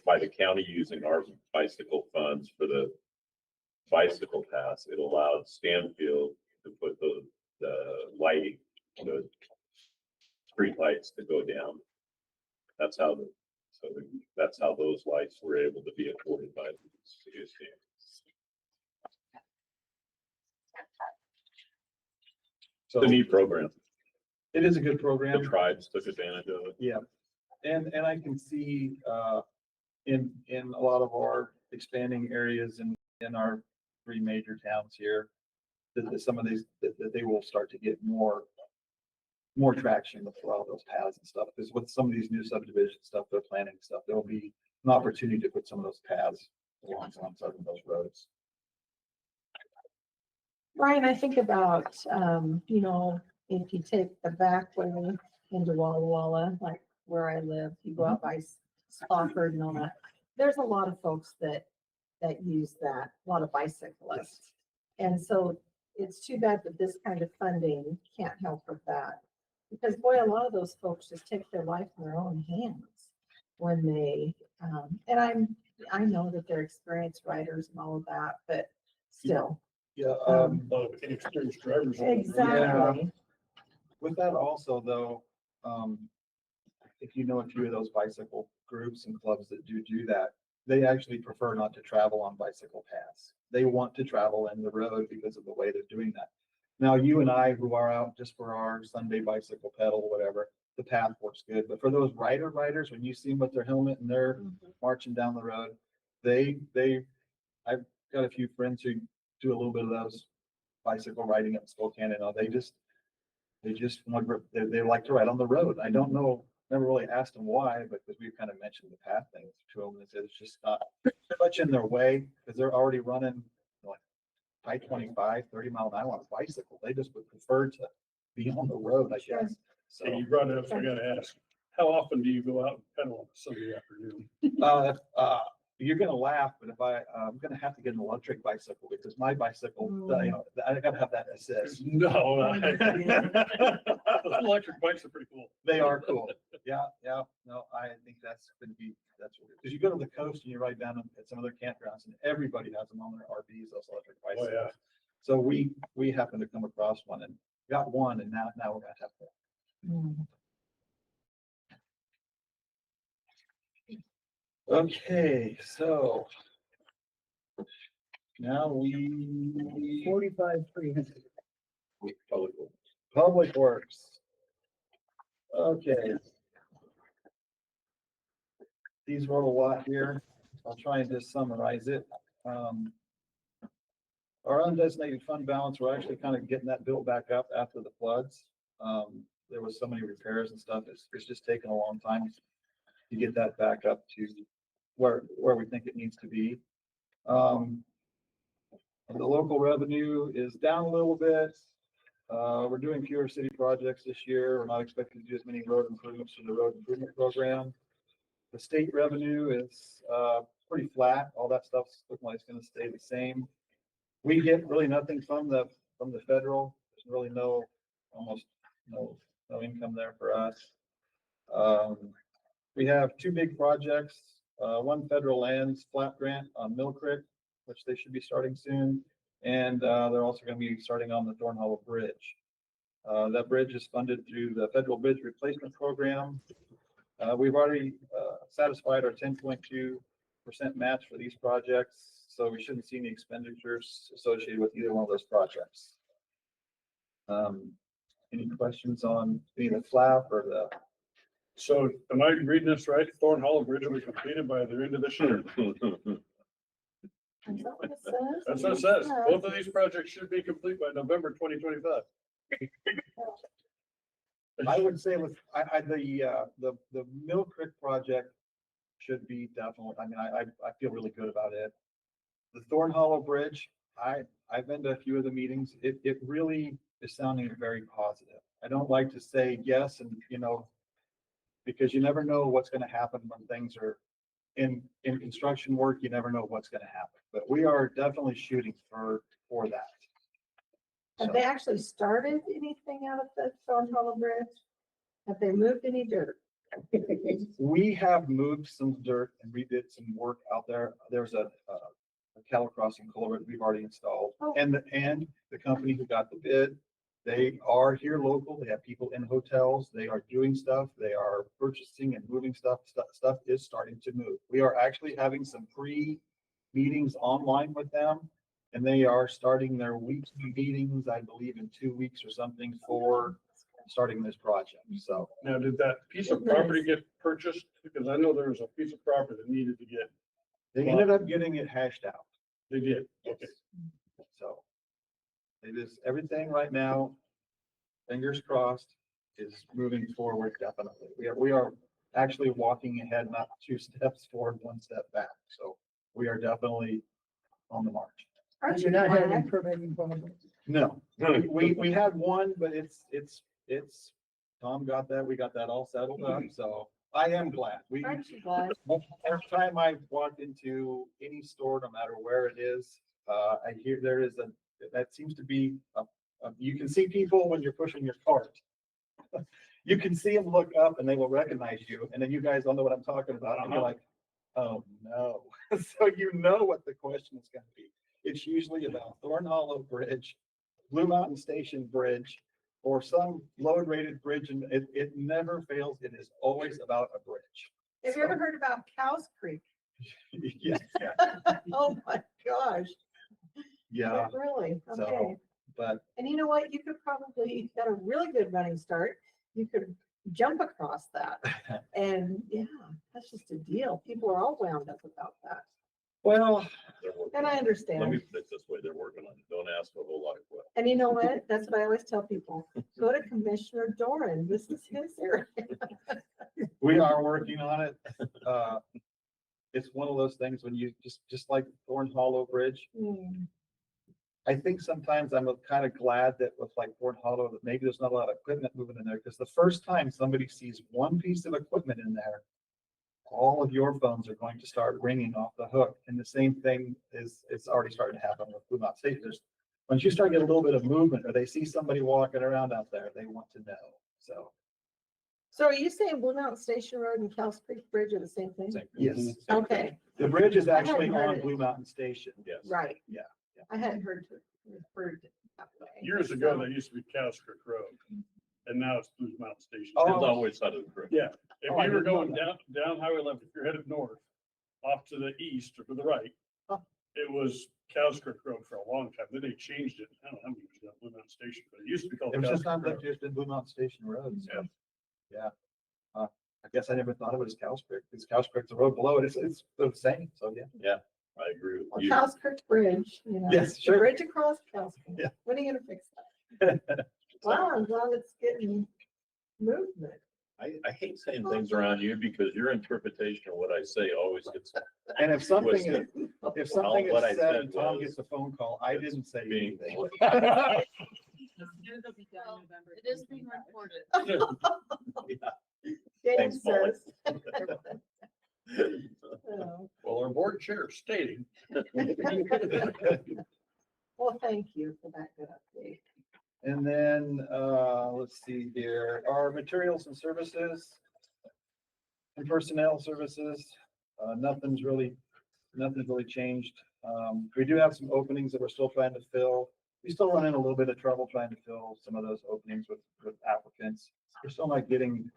by the county using our bicycle funds for the bicycle paths, it allowed Stanfield to put the lighting, the street lights to go down. That's how that's how those lights were able to be afforded by the city of Stanfield. So It's a neat program. it is a good program. The tribes took advantage of it. Yeah. And I can see, in a lot of our expanding areas in our 3 major towns here, that some of these, that they will start to get more traction with a lot of those paths and stuff. Because with some of these new subdivision stuff, they're planning stuff, there will be an opportunity to put some of those paths alongside of those roads. Brian, I think about, if you take the back way into Walla Walla, like where I live, you go out by Spofford and all that. There's a lot of folks that use that, a lot of bicyclists. And so it's too bad that this kind of funding can't help with that. Because boy, a lot of those folks just take their life in their own hands when they, and I know that they're experienced riders and all of that, but still. Yeah. Inexperienced drivers. Exactly. With that also though, if you know a few of those bicycle groups and clubs that do that, they actually prefer not to travel on bicycle paths. They want to travel in the road because of the way they're doing that. Now, you and I who are out just for our Sunday bicycle pedal, whatever, the path works good. But for those riders, when you see them with their helmet and they're marching down the road, I've got a few friends who do a little bit of those bicycle riding up in Spokane and all, they just want, they like to ride on the road. I don't know, never really asked them why, but because we've kind of mentioned the path thing to them, and said it's just not much in their way, because they're already running like I-25, 30 mile an hour on a bicycle. They just would prefer to be on the road, I guess. So, Hey, you brought it up, so I gotta ask, how often do you go out and pedal on a Sunday afternoon? you're gonna laugh, but if I'm gonna have to get an electric bicycle because my bicycle, you know, I gotta have that assist. No. Electric bikes are pretty cool. They are cool. Yeah, no, I think that's gonna be, because you go to the coast and you ride down at some other campgrounds and everybody has them on their RVs, those electric bicycles. Oh, yeah. So we happened to come across one and got one, and now we're gonna have to. Okay, so now 45,300. Public Works. Okay. These wrote a lot here. I'll try and just summarize it. Our undesignated fund balance, we're actually kind of getting that built back up after the floods. There was so many repairs and stuff. It's just taken a long time to get that back up to where we think it needs to be. The local revenue is down a little bit. We're doing fewer city projects this year. We're not expecting to do as many road improvements from the road improvement program. The state revenue is pretty flat. All that stuff's looking like it's going to stay the same. We get really nothing from the federal. There's really almost no income there for us. We have two big projects. One federal lands flat grant on Mill Creek, which they should be starting soon. And they're also going to be starting on the Thorn Hollow Bridge. That bridge is funded through the Federal Bridge Replacement Program. We've already satisfied our 10.2% match for these projects, so we shouldn't see any expenditures associated with either one of those projects. Any questions on any of the flap or the? So am I reading this right? Thorn Hollow Bridge will be completed by the end of this year. Is that what it says? That's what it says. Both of these projects should be complete by November 2025. I would say with the Mill Creek project should be definitely, I mean, I feel really good about it. The Thorn Hollow Bridge, I've been to a few of the meetings. It really is sounding very positive. I don't like to say yes and, because you never know what's going to happen when things are in construction work. You never know what's going to happen, but we are definitely shooting for that. Have they actually started anything out of the Thorn Hollow Bridge? Have they moved any dirt? We have moved some dirt and redid some work out there. There's a cattle crossing culvert we've already installed. Oh. And the company who got the bid, they are here local. They have people in hotels. They are doing stuff. They are purchasing and moving stuff. Stuff is starting to move. We are actually having some pre-meetings online with them. And they are starting their weekly meetings, I believe, in 2 weeks or something for starting this project. So Now, did that piece of property get purchased? Because I know there was a piece of property that needed to get. they ended up getting it hashed out. They did. Okay. So it is everything right now, fingers crossed, is moving forward definitely. We are actually walking ahead, not 2 steps forward, 1 step back. So we are definitely on the march. Aren't you You're not having glad? permitting problems. No, we had one, but it's Tom got that. We got that all settled up. So I am glad. Aren't you glad? Every time I walk into any store, no matter where it is, I hear that seems to be you can see people when you're pushing your cart. You can see them look up and they will recognize you. And then you guys all know what I'm talking about. And you're like, oh no. So you know what the question is going to be. It's usually about Thorn Hollow Bridge, Blue Mountain Station Bridge, or some load rated bridge. And it never fails. It is always about a bridge. Have you ever heard about Cows Creek? Yes. Oh my gosh. Yeah. Really? Okay. So, but And you know what? You could probably get a really good running start. You could jump across that. And yeah, that's just a deal. People are all wound up about that. well, They're working And I on it. Let me understand. put it this way, they're working on it. Don't ask for a whole lot of questions. And you know what? That's what I always tell people. Go to Commissioner Doran. This is his area. We are working on it. It's one of those things when you just like Thorn Hollow Bridge. Hmm. I think sometimes I'm kind of glad that with like Thorn Hollow, that maybe there's not a lot of equipment moving in there, because the first time somebody sees one piece of equipment in there, all of your phones are going to start ringing off the hook. And the same thing it's already starting to happen with Umatilla State. Once you start getting a little bit of movement, or they see somebody walking around out there, they want to know. So, So are you saying Blue Mountain Station Road and Cows Creek Bridge are the same thing? yes. Okay, The bridge is actually hadn't heard on it. Blue Mountain Station. Yes. right. Yeah. I hadn't heard it referred that way. Years ago, that used to be Cows Creek Road, and now it's Blue Mountain Station. Oh. It's always out of the creek. Yeah, if Oh, I you were didn't know going that. down Highway 11, if you're headed north, off to the east or to the right, Oh. it was Cows Creek Road for a long time. Then they changed it. I don't know how many years ago, Blue Mountain Station, but it used to be called It was Cows just not Creek left Road. just in Blue Mountain Station Road. Yeah. Yeah. I guess I never thought of it as Cows Creek, because Cows Creek's the road below it. It's the same. So, yeah. I agree with Or you. Cows Creek Bridge, you know. Yes, The sure. bridge across Cows Creek. Yeah. When are you gonna fix that? Wow, I'm glad it's getting movement. I hate saying things around you because your interpretation of what I say always gets. And if something, twisted. if something What I is said said and Tom was- gets a phone call, I didn't say being- anything. It is being recorded. James Thanks, Molly. says. Oh. Well, our board chair is stating. Well, thank you for that good update. And then, let's see here, our materials and services and personnel services, nothing's really changed. We do have some openings that we're still trying to fill. We still run in a little bit of trouble trying to fill some of those openings with applicants. We're still not getting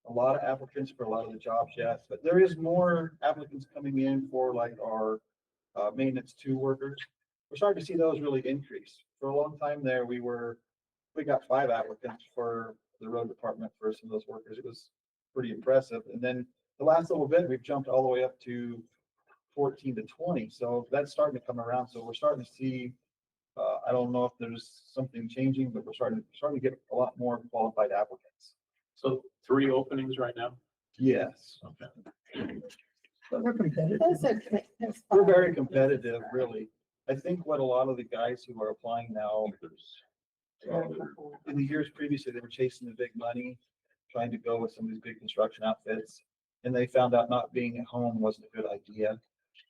a lot of applicants for a lot of the jobs yet, but there is more applicants coming in for like our maintenance 2 workers. We're starting to see those really increase. For a long time there, we got 5 applicants for the road department for some of those workers. It was pretty impressive. And then the last little bit, we've jumped all the way up to 14 to 20. So that's starting to come around. So we're starting to see, I don't know if there's something changing, but we're starting to get a lot more qualified applicants. So 3 openings right now? Yes. But we're competitive. That's okay. That's We're fine. very competitive, really. I think what a lot of the guys who are applying now, in the years previously, they were chasing the big money, trying to go with some of these big construction outfits, and they found out not being at home wasn't a good idea.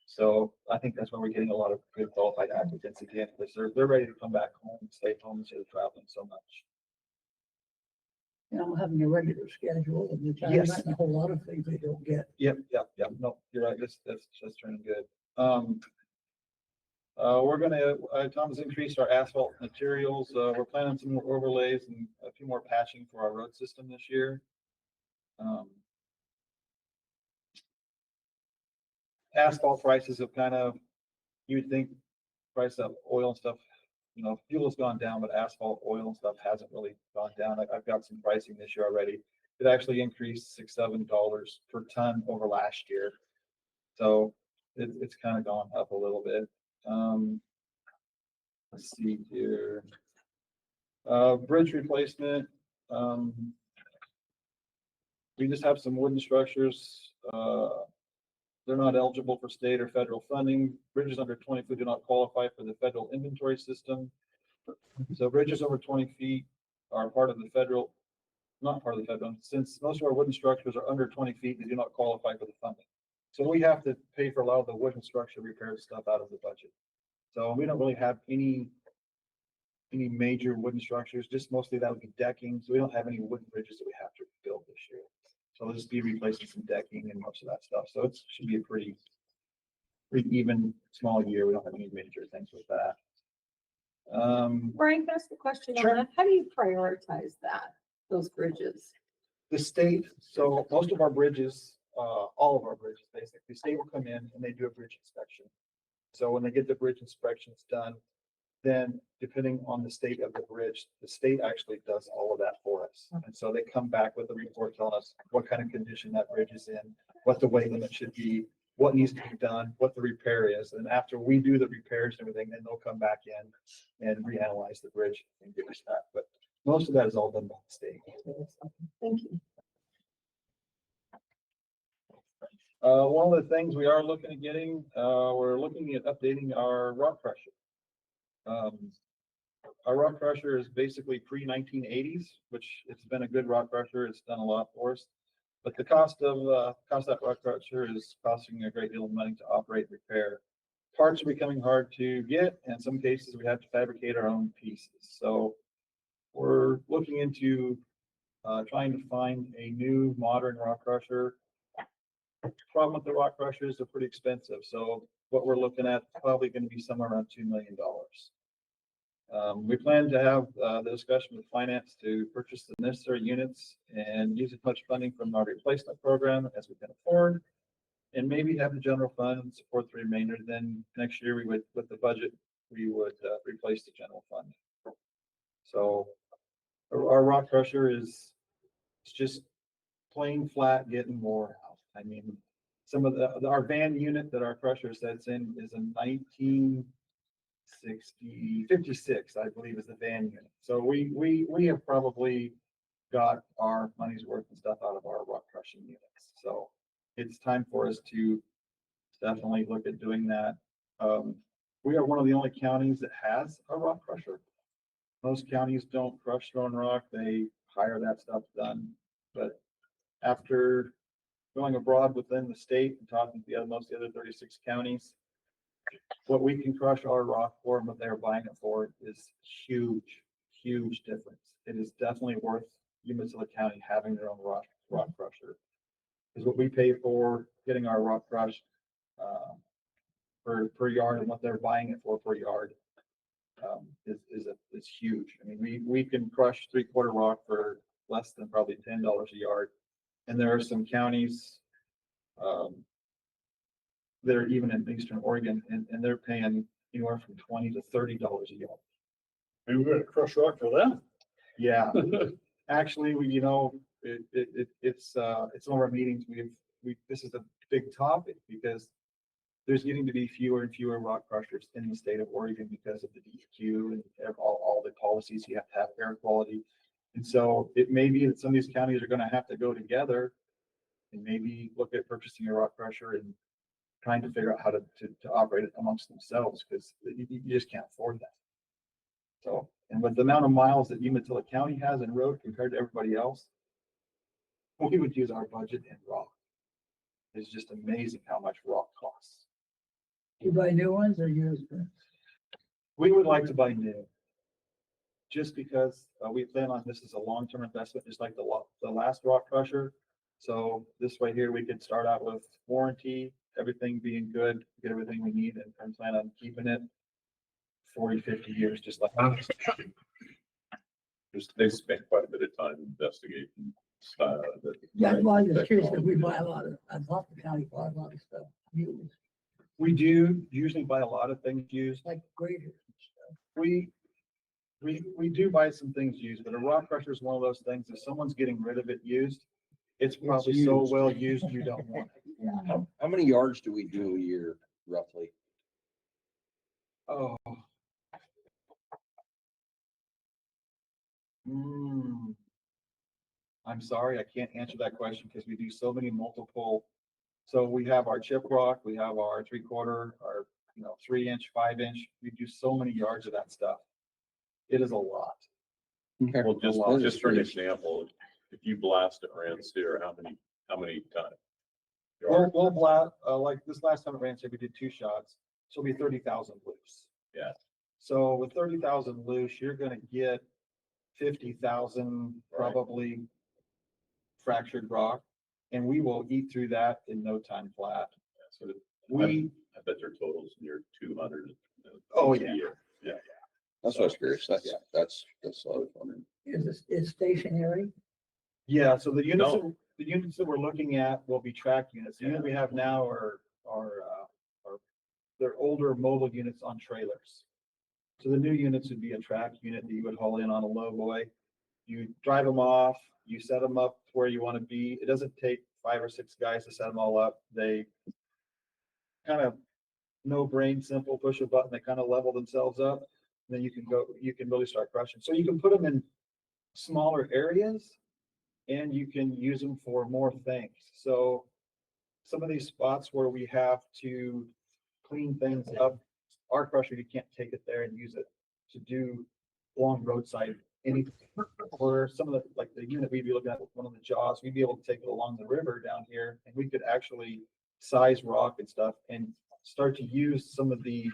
So I think that's why we're getting a lot of good qualified applicants again, because they're ready to come back home, stay home instead of traveling so much. You know, having a regular schedule and the time, Yes. and a whole lot of things they don't get. Yep. No, you're right. That's turning good. We're gonna, Tom's increased our asphalt materials. We're planning some more overlays and a few more patching for our road system this year. Asphalt prices have kind of, you'd think price of oil and stuff, you know, fuel has gone down, but asphalt, oil and stuff hasn't really gone down. I've got some pricing this year already. It actually increased $6-7 per ton over last year. So it's kind of gone up a little bit. Let's see here. Bridge replacement. We just have some wooden structures. They're not eligible for state or federal funding. Bridges under 20 feet do not qualify for the federal inventory system. So bridges over 20 feet are part of the federal, not part of the federal. Since most of our wooden structures are under 20 feet, they do not qualify for the funding. So we have to pay for a lot of the wooden structure repair stuff out of the budget. So we don't really have any major wooden structures, just mostly that would be decking. So we don't have any wooden bridges that we have to build this year. So we'll just be replacing some decking and most of that stuff. So it should be a pretty even small year. We don't have any major things with that. Brian, can I ask a question on Sure. that? How do you prioritize that, those bridges? The state, so most of our bridges, all of our bridges, basically, the state will come in and they do a bridge inspection. So when they get the bridge inspections done, then depending on the state of the bridge, the state actually does all of that for us. And so they come back with a report telling us what kind of condition that bridge is in, what the weight limit should be, what needs to be done, what the repair is. And after we do the repairs and everything, then they'll come back in and reanalyze the bridge and give us that. But most of that is all done by the state. Thank you. One of the things we are looking at getting, we're looking at updating our rock crusher. Our rock crusher is basically pre-1980s, which it's been a good rock crusher. It's done a lot for us. But the cost of that rock crusher is costing a great deal of money to operate and repair. Parts are becoming hard to get. And in some cases, we have to fabricate our own pieces. So we're looking into trying to find a new modern rock crusher. Problem with the rock crushers, they're pretty expensive. So what we're looking at is probably going to be somewhere around $2 million. We plan to have the discussion with finance to purchase the necessary units and use as much funding from our replacement program as we can afford. And maybe have the general fund support the remainder. Then next year we would, with the budget, we would replace the general fund. So our rock crusher is, it's just plain flat getting wore out. I mean, some of our van unit that our crusher sets in is a 56, I believe, is the van unit. So we have probably got our money's worth and stuff out of our rock crushing units. So it's time for us to definitely look at doing that. We are one of the only counties that has a rock crusher. Most counties don't crush stone rock. They hire that stuff done. But after going abroad within the state and talking to most of the other 36 counties, what we can crush our rock for and what they're buying it for is huge, huge difference. It is definitely worth Umatilla County having their own rock crusher. Because what we pay for getting our rock crushed per yard and what they're buying it for per yard is huge. I mean, we can crush 3/4 rock for less than probably $10 a yard. And there are some counties that are even in Eastern Oregon, and they're paying anywhere from $20 to $30 a yard. Maybe we're gonna crush rock for them. Yeah, actually, it's one of our meetings. This is a big topic because there's getting to be fewer and fewer rock crushers in the state of Oregon because of the DEQ and all the policies. You have to have air quality. And so it may be that some of these counties are going to have to go together and maybe look at purchasing a rock crusher and trying to figure out how to operate it amongst themselves, because you just can't afford that. So, and with the amount of miles that Umatilla County has in road compared to everybody else, we would use our budget in rock. It's just amazing how much rock costs. You buy new ones or used? We would like to buy new, just because we plan on this as a long-term investment, just like the last rock crusher. So this way here, we could start out with warranty, everything being good, get everything we need, and plan on keeping it 40, 50 years, just like. They spent quite a bit of time investigating. Yeah, I'm just curious if we buy a lot of, I thought the county bought a lot of stuff used, We do usually buy a lot of things used. like graders and stuff. We do buy some things used, but a rock crusher is one of those things, if someone's getting rid of it used, it's probably so used. well used, you don't want it. How many yards do we do a year roughly? Oh. Hmm. I'm sorry, I can't answer that question because we do so many multiple. So we have our chip rock, we have our 3/4, our 3-inch, 5-inch. We do so many yards of that stuff. It is a lot. Well, just for an example, if you blast at Rancier, how many times? We'll blast, like this last time at Rancier, we did 2 shots. So it'll be 30,000 loose. Yeah. So with 30,000 loose, you're gonna get 50,000 probably fractured rock, and we will eat through that in no time flat. So We, I bet their totals near 200. Oh, a yeah. year. Yeah. That's what I was curious. That's what I was wondering. Is stationary? yeah, so the units, No. the units that we're looking at will be track units. The unit we have now are they're older mobile units on trailers. So the new units would be a track unit that you would haul in on a low boy. You drive them off, you set them up where you want to be. It doesn't take 5 or 6 guys to set them all up. They kind of no brain, simple, push a button, they kind of level themselves up. Then you can really start crushing. So you can put them in smaller areas and you can use them for more things. So some of these spots where we have to clean things up, our crusher, you can't take it there and use it to do long roadside anything. Or some of the, like the unit we'd be looking at, one of the jaws, we'd be able to take it along the river down here and we could actually size rock and stuff and start to use some of the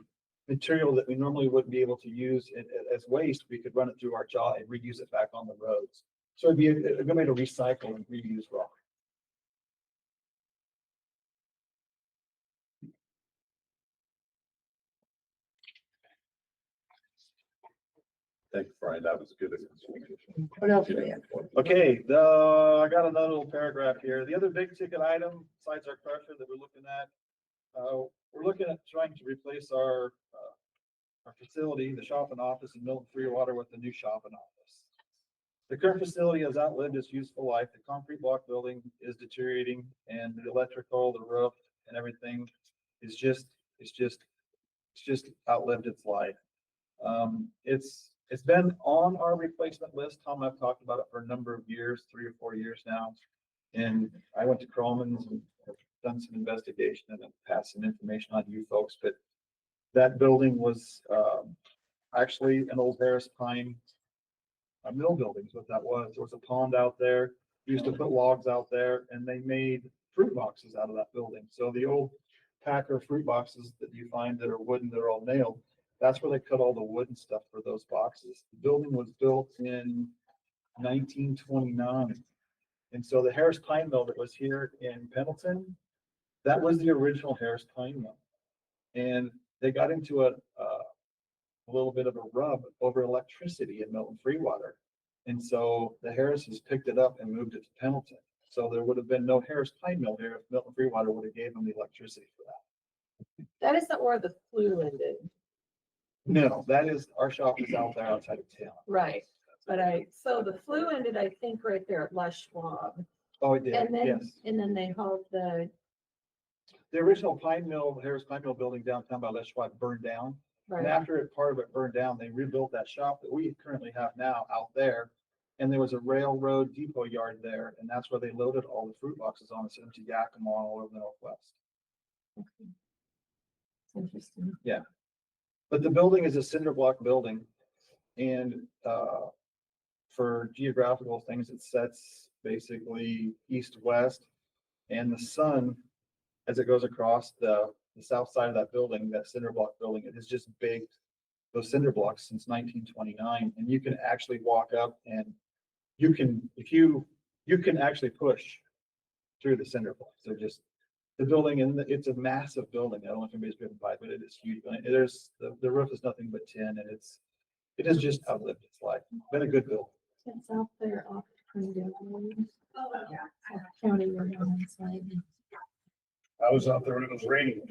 material that we normally wouldn't be able to use as waste. We could run it through our jaw and reuse it back on the roads. So it'd be a good way to recycle and reuse rock. Thanks, Brian. That was good. What else do we have? Okay, I got another little paragraph here. The other big ticket item besides our crusher that we're looking at, we're looking at trying to replace our facility, the shop and office in Milton Freewater with the new shop and office. The current facility has outlived its useful life. The concrete block building is deteriorating and the electrical, the roof and everything is just outlived its life. It's been on our replacement list. Tom and I've talked about it for a number of years, 3 or 4 years now. And I went to Croman's and have done some investigation and have passed some information on you folks, but that building was actually an old Harris Pine mill building is what that was. There was a pond out there. We used to put logs out there and they made fruit boxes out of that building. So the old Packer fruit boxes that you find that are wooden, they're all nailed. That's where they cut all the wood and stuff for those boxes. The building was built in 1929. And so the Harris Pine Mill that was here in Pendleton, that was the original Harris Pine Mill. And they got into a little bit of a rub over electricity in Milton Freewater. And so the Harrises picked it up and moved it to Pendleton. So there would have been no Harris Pine Mill here if Milton Freewater would have gave them the electricity for that. That isn't where the flu ended. No, that is, our shop is out there outside of town. Right. But so the flu ended, I think, right there at Les Schwab. Oh, it did, And then, yes. and then they hauled the, original Pine Mill, Harris Pine Mill building downtown by Les Schwab burned down. And right, after part of it burned down, they rebuilt that shop that we currently have now out there. And there was a railroad depot yard there, and that's where they loaded all the fruit boxes on its empty Yakima all over the Northwest. it's interesting. Yeah. But the building is a cinder block building. And for geographical things, it sets basically east-west. And the sun, as it goes across the south side of that building, that cinder block building, it has just baked those cinder blocks since 1929. And you can actually walk up and you can actually push through the cinder blocks. They're just the building, and it's a massive building. I don't know if anybody's driven by, but it is huge. There's the roof is nothing but tin, and it has just outlived its life. Been a good building. It's out there off Springdale. County road on the side. I was out there when it was raining.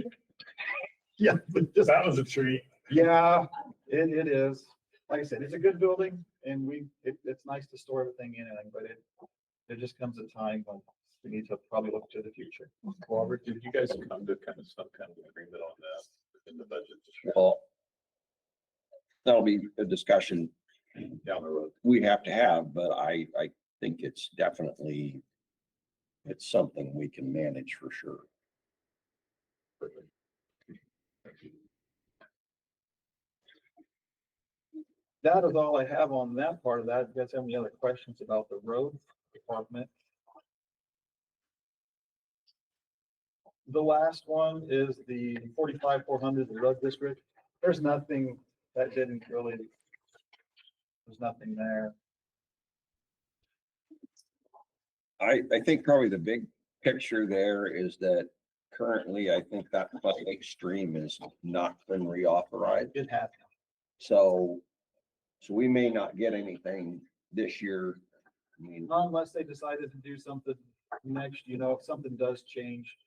Yeah, That was a treat. yeah, it is. Like I said, it's a good building, and it's nice to store everything in it, but there just comes a time when we need to probably look to the future. Robert, did you guys come to kind of some kind of agreement on that in the budget? Well, that'll be a discussion Down the road. we have to have, but I think it's definitely, it's something we can manage for sure. That is all I have on that part of that. If you guys have any other questions about the road department? The last one is the 45,400, the road district. There's nothing that didn't really, there's nothing there. I think probably the big picture there is that currently, I think that public stream has not been reauthorized. It happened. So we may not get anything this year. I mean, Not unless they decided to do something next, if something does change.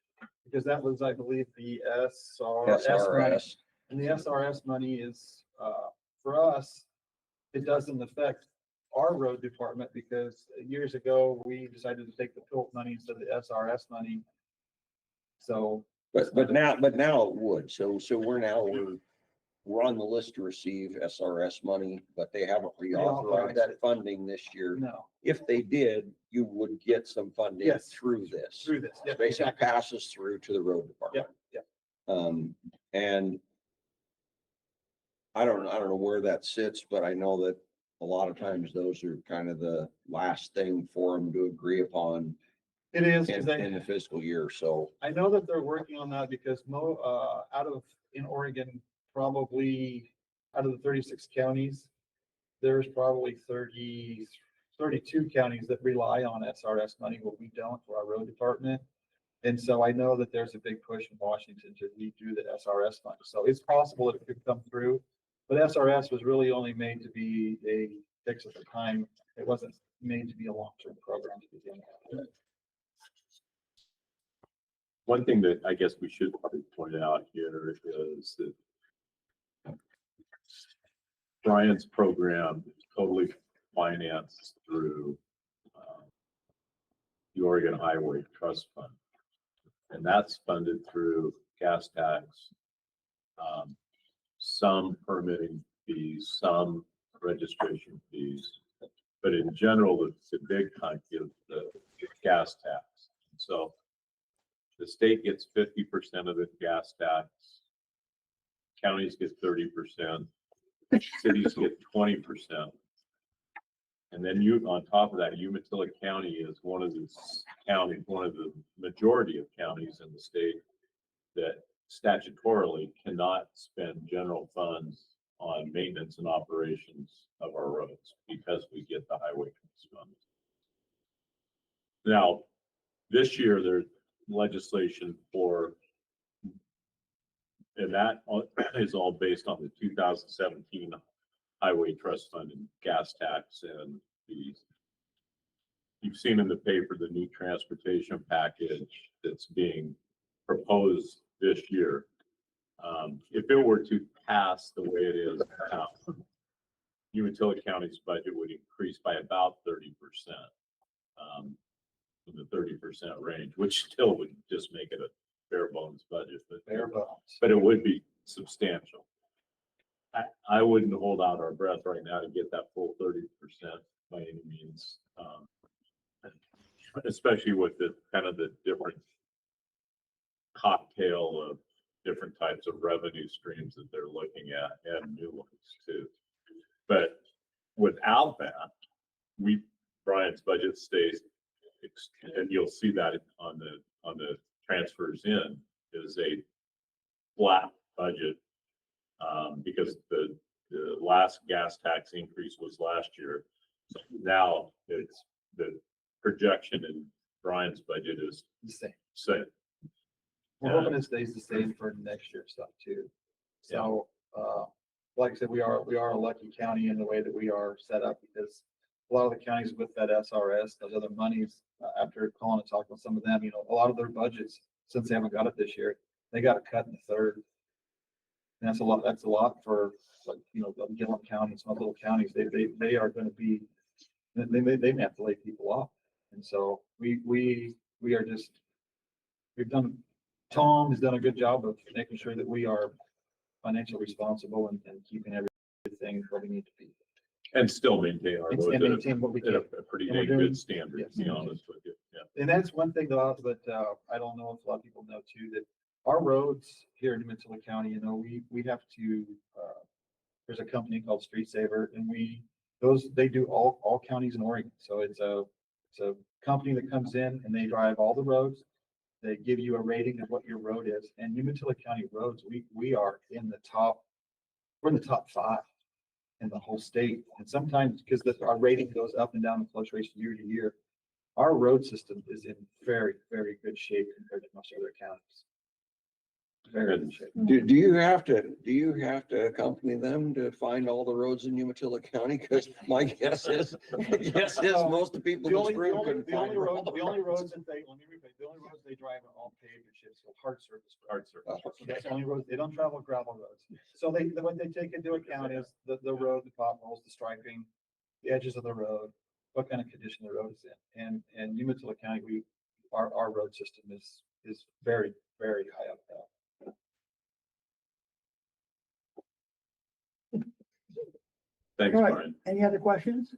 Because that was, I believe, the SRS money. SRS, And the SRS money is, for us, it doesn't affect our road department because years ago, we decided to take the PILT money instead of the SRS money. So But now it would. So we're on the list to receive SRS money, but they haven't reauthorized that funding this year. No, If they did, you would get some funding Yes. through this. through this. Yeah, Basically exactly. passes through to the road department. Yep, And I don't know where that sits, but I know that a lot of times those are kind of the last thing for them to agree upon It is, 'cause in the fiscal year. So I know that they're working on that because in Oregon, probably out of the 36 counties, there's probably 32 counties that rely on SRS money, but we don't for our road department. And so I know that there's a big push in Washington to redo the SRS fund. So it's possible that it could come through. But SRS was really only made to be a fix at the time. It wasn't made to be a long-term program to begin with. One thing that I guess we should probably point out here is that Brian's program is totally financed through the Oregon Highway Trust Fund. And that's funded through gas tax, some permitting fees, some registration fees. But in general, it's a big hunk of the gas tax. So the state gets 50% of the gas tax. Counties get 30%. Cities get 20%. And then on top of that, Umatilla County is one of the majority of counties in the state that statutorily cannot spend general funds on maintenance and operations of our roads because we get the highway trust fund. Now, this year there's legislation and that is all based on the 2017 highway trust fund and gas tax and fees. You've seen in the paper the new transportation package that's being proposed this year. If it were to pass the way it is now, Umatilla County's budget would increase by about 30%, in the 30% range, which still would just make it a bare bones budget, but it would be substantial. I wouldn't hold out our breath right now to get that full 30% by any means. Especially with the kind of the different cocktail of different types of revenue streams that they're looking at and new ones too. But without that, Brian's budget stays, and you'll see that on the transfers in, is a flat budget, because the last gas tax increase was last year. So now it's the projection in Brian's budget is The same. same. We're hoping it stays the same for next year's stuff too. So, like I said, we are a lucky county in the way that we are set up because a lot of the counties with that SRS, those other monies, after calling and talking with some of them, a lot of their budgets, since they haven't got it this year, they got it cut in the third. And that's a lot for, like, Gillum County, some little counties, they are going to be, they may have to lay people off. And so we are just, Tom has done a good job of making sure that we are financially responsible and keeping everything where we need to be. And still maintain our And roads maintain what we at a can. pretty And we're dang doing- good standard, yes. to be honest with you. Yeah. And that's one thing that I don't know if a lot of people know too, that our roads here in Umatilla County, we have to, there's a company called Street Saver, and they do all counties in Oregon. So it's a company that comes in and they drive all the roads. They give you a rating of what your road is. And Umatilla County roads, we are we're in the top 5 in the whole state. And sometimes because our rating goes up and down in fluctuation year to year, our road system is in very, very good shape compared to most other counties. Very good shape. do you have to accompany them to find all the roads in Umatilla County? Because my guess is most of the people in this room couldn't The find only all the roads the only roads they drive are all paved and shit, so hard surface. Oh, So that's the only roads. They don't travel gravel roads. So what they take into account is the road, the potholes, the striping, the edges of the road, what kind of condition the road is in. And Umatilla County, our road system is is very, very high up there. Thanks, All right. Brian. Any other questions?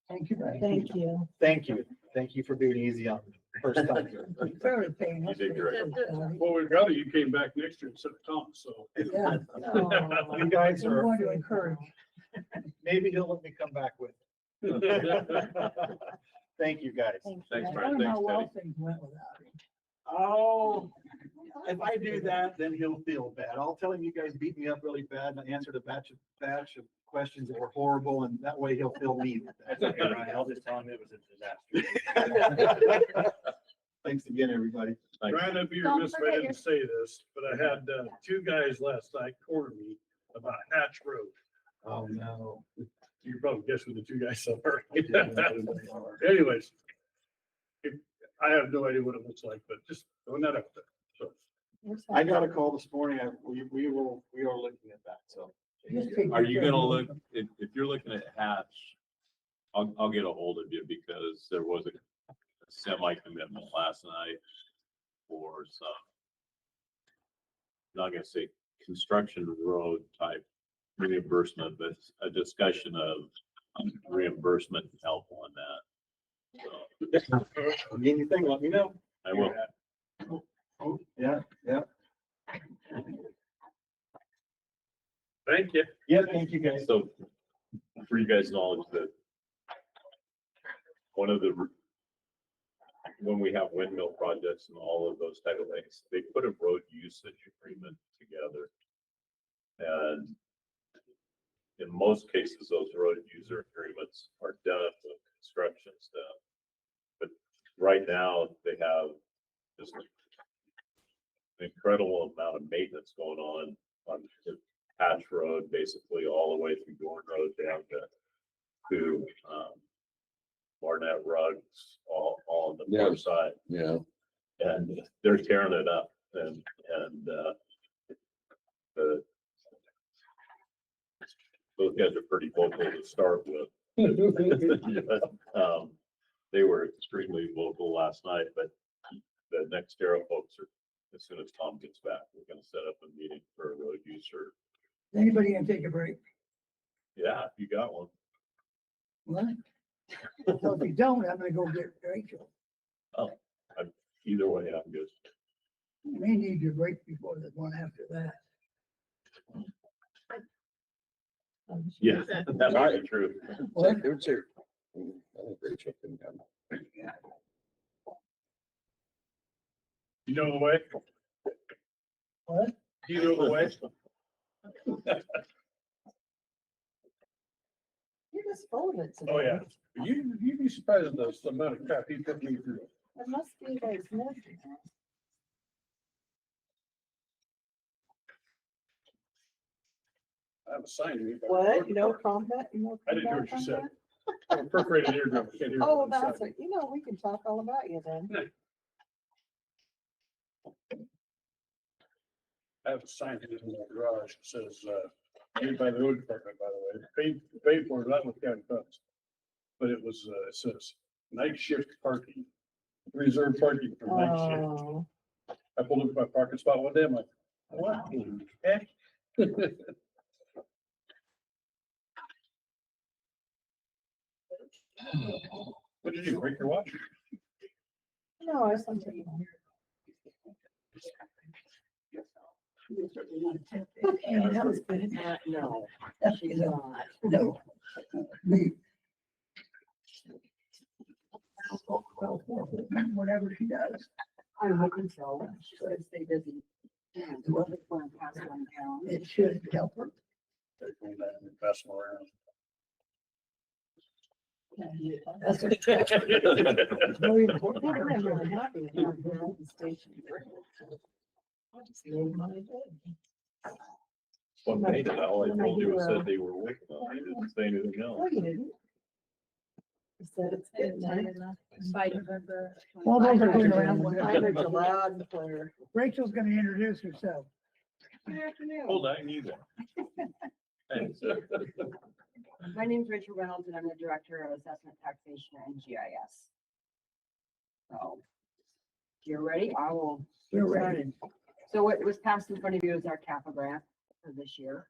Thank you. Thank you. Thank you. Thank you for being easy on the first time. Very paying us. You did great. Well, we've got it. You came back next year instead of Tom, so. Yeah. You guys We are, want to encourage. maybe he'll let me come back with. Thank you, guys. Thanks, I Brian. don't know Thanks, how well Teddy. things went without him. Oh, if I do that, then he'll feel bad. I'll tell him you guys beat me up really bad and I answered a batch of questions that were horrible and that way he'll feel mean. That's okay, Ryan. I'll just tell him it was a disaster. Thanks again, everybody. Brian, I'd be Don't remiss if I forget didn't say this, but I had two guys last night corner me about Hatch Road. Oh, no. You can probably guess who the two guys are. I didn't know who they are. Anyways, I have no idea what it looks like, but just throwing that out there. So I got a call this morning. We are looking at that, so. Just take Are you care gonna of look, it. if you're looking at Hatch, I'll get a hold of you because there was a semi commitment last night for some, not gonna say construction road type reimbursement, but a discussion of reimbursement and help on that. So Anything, let me know. I will. Oh, yeah, yeah. thank you. Yeah, thank you, guys. So for you guys' knowledge that one of the, when we have windmill projects and all of those type of things, they put a road usage agreement together. And in most cases, those road user agreements are done with construction stuff. But right now, they have just an incredible amount of maintenance going on the Hatch Road, basically all the way through Dorn Road down to Barnett Rugs, all on the far side. Yeah. And they're tearing it up and those guys are pretty vocal to start with. They were extremely vocal last night, but the Nextera folks are, as soon as Tom gets back, we're gonna set up a meeting for a road user. Anybody gonna take a break? Yeah, if you got one. What? Well, if you don't, I'm gonna go get Rachel. Either way, I'm good. You may need your break before the one after that. Yeah, that might be true. What? It would say, I think Rachel can come. You know the way? What? Do you know the way? You're just full of it today. Oh, yeah. You'd be surprised at the amount of crap he put me through. It must be those nerves. I have a sign. in it. What? You know combat? You know I didn't hear what combat you said. combat? I have a perforated eardrum. I can't hear Oh, what you that's said. it. You know, we can talk all about you then. I have a sign in the garage that says, made by the road department, by the way, paid for, not with county funds. But it was, it says, night shift parking, reserved parking for night shift. Oh, I pulled up my parking spot one day, I'm like, what the heck? What did you break your watch? no, I something. Okay, that was good. No, she's not. No. Me. Whatever she does. I'm hoping so. She's gonna stay busy. Whoever's going to pass one down. It should help her. They're going down and passing around. That's very important. I'm really happy with how good the station works. I just made my day. What made it? All I told you was that they were working on it. I didn't say anything else. No, you didn't. I said it's good night. All those are going around. I heard you loud and clear. Rachel's gonna introduce herself. Good afternoon. Hold on, I need one. Thanks. My name's Rachel Reynolds and I'm the Director of Assessment, Taxation and GIS. So You're ready? I will. You're get ready. started. So what was passed in front of you is our CAPA grant for this year.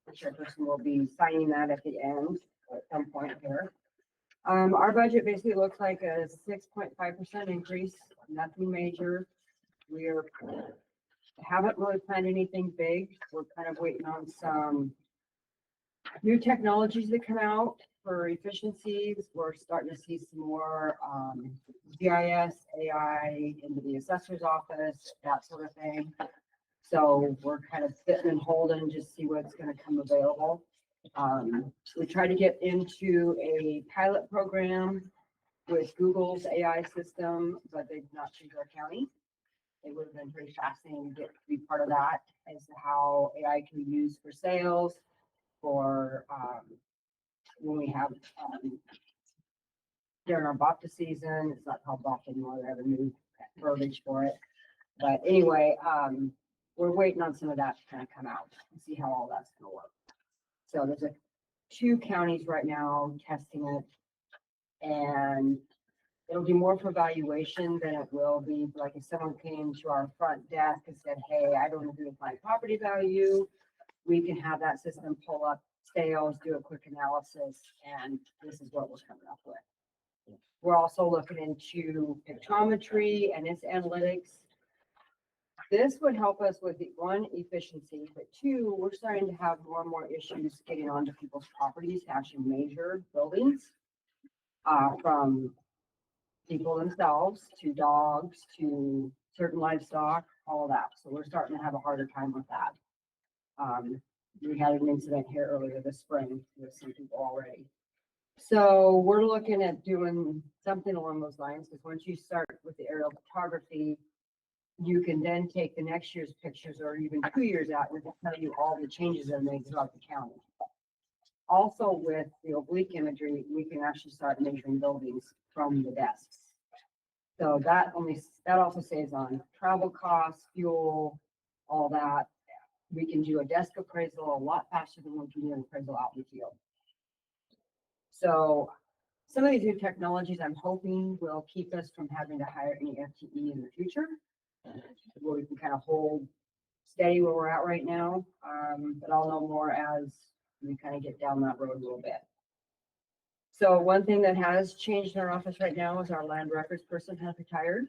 The chairperson will be signing that at the end, at some point here. Our budget basically looks like a 6.5% increase, nothing major. Haven't really planned anything big. We're kind of waiting on some new technologies that come out for efficiencies. We're starting to see some more GIS, AI into the assessor's office, that sort of thing. So we're kind of sitting and holding, just see what's going to come available. We tried to get into a pilot program with Google's AI system, but they did not choose our county. It would have been pretty fascinating to get to be part of that as to how AI can be used for sales, for when we have during our BOPTA season. It's not called BOPTA anymore. They have a new verbiage for it. But anyway, we're waiting on some of that to kind of come out and see how all that's going to work. So there's two counties right now testing it, and it'll be more for valuation than it will be like if someone came to our front desk and said, hey, I don't agree with my property value. We can have that system pull up sales, do a quick analysis, and this is what we're coming up with. We're also looking into pictometry and its analytics. This would help us with the one, efficiency, but two, we're starting to have more and more issues getting onto people's properties to actually measure buildings, from people themselves to dogs to certain livestock, all of that. So we're starting to have a harder time with that. We had an incident here earlier this spring with some people already. So we're looking at doing something along those lines, because once you start with the aerial photography, you can then take the next year's pictures or even 2 years out and it'll tell you all the changes that are made throughout the county. Also with the oblique imagery, we can actually start measuring buildings from the desks. So that also saves on travel costs, fuel, all that. We can do a desk appraisal a lot faster than we can do an appraisal out in the field. So some of these new technologies I'm hoping will keep us from having to hire any FTE in the future, where we can kind of hold steady where we're at right now. But I'll know more as we kind of get down that road a little bit. So one thing that has changed in our office right now is our land records person has retired.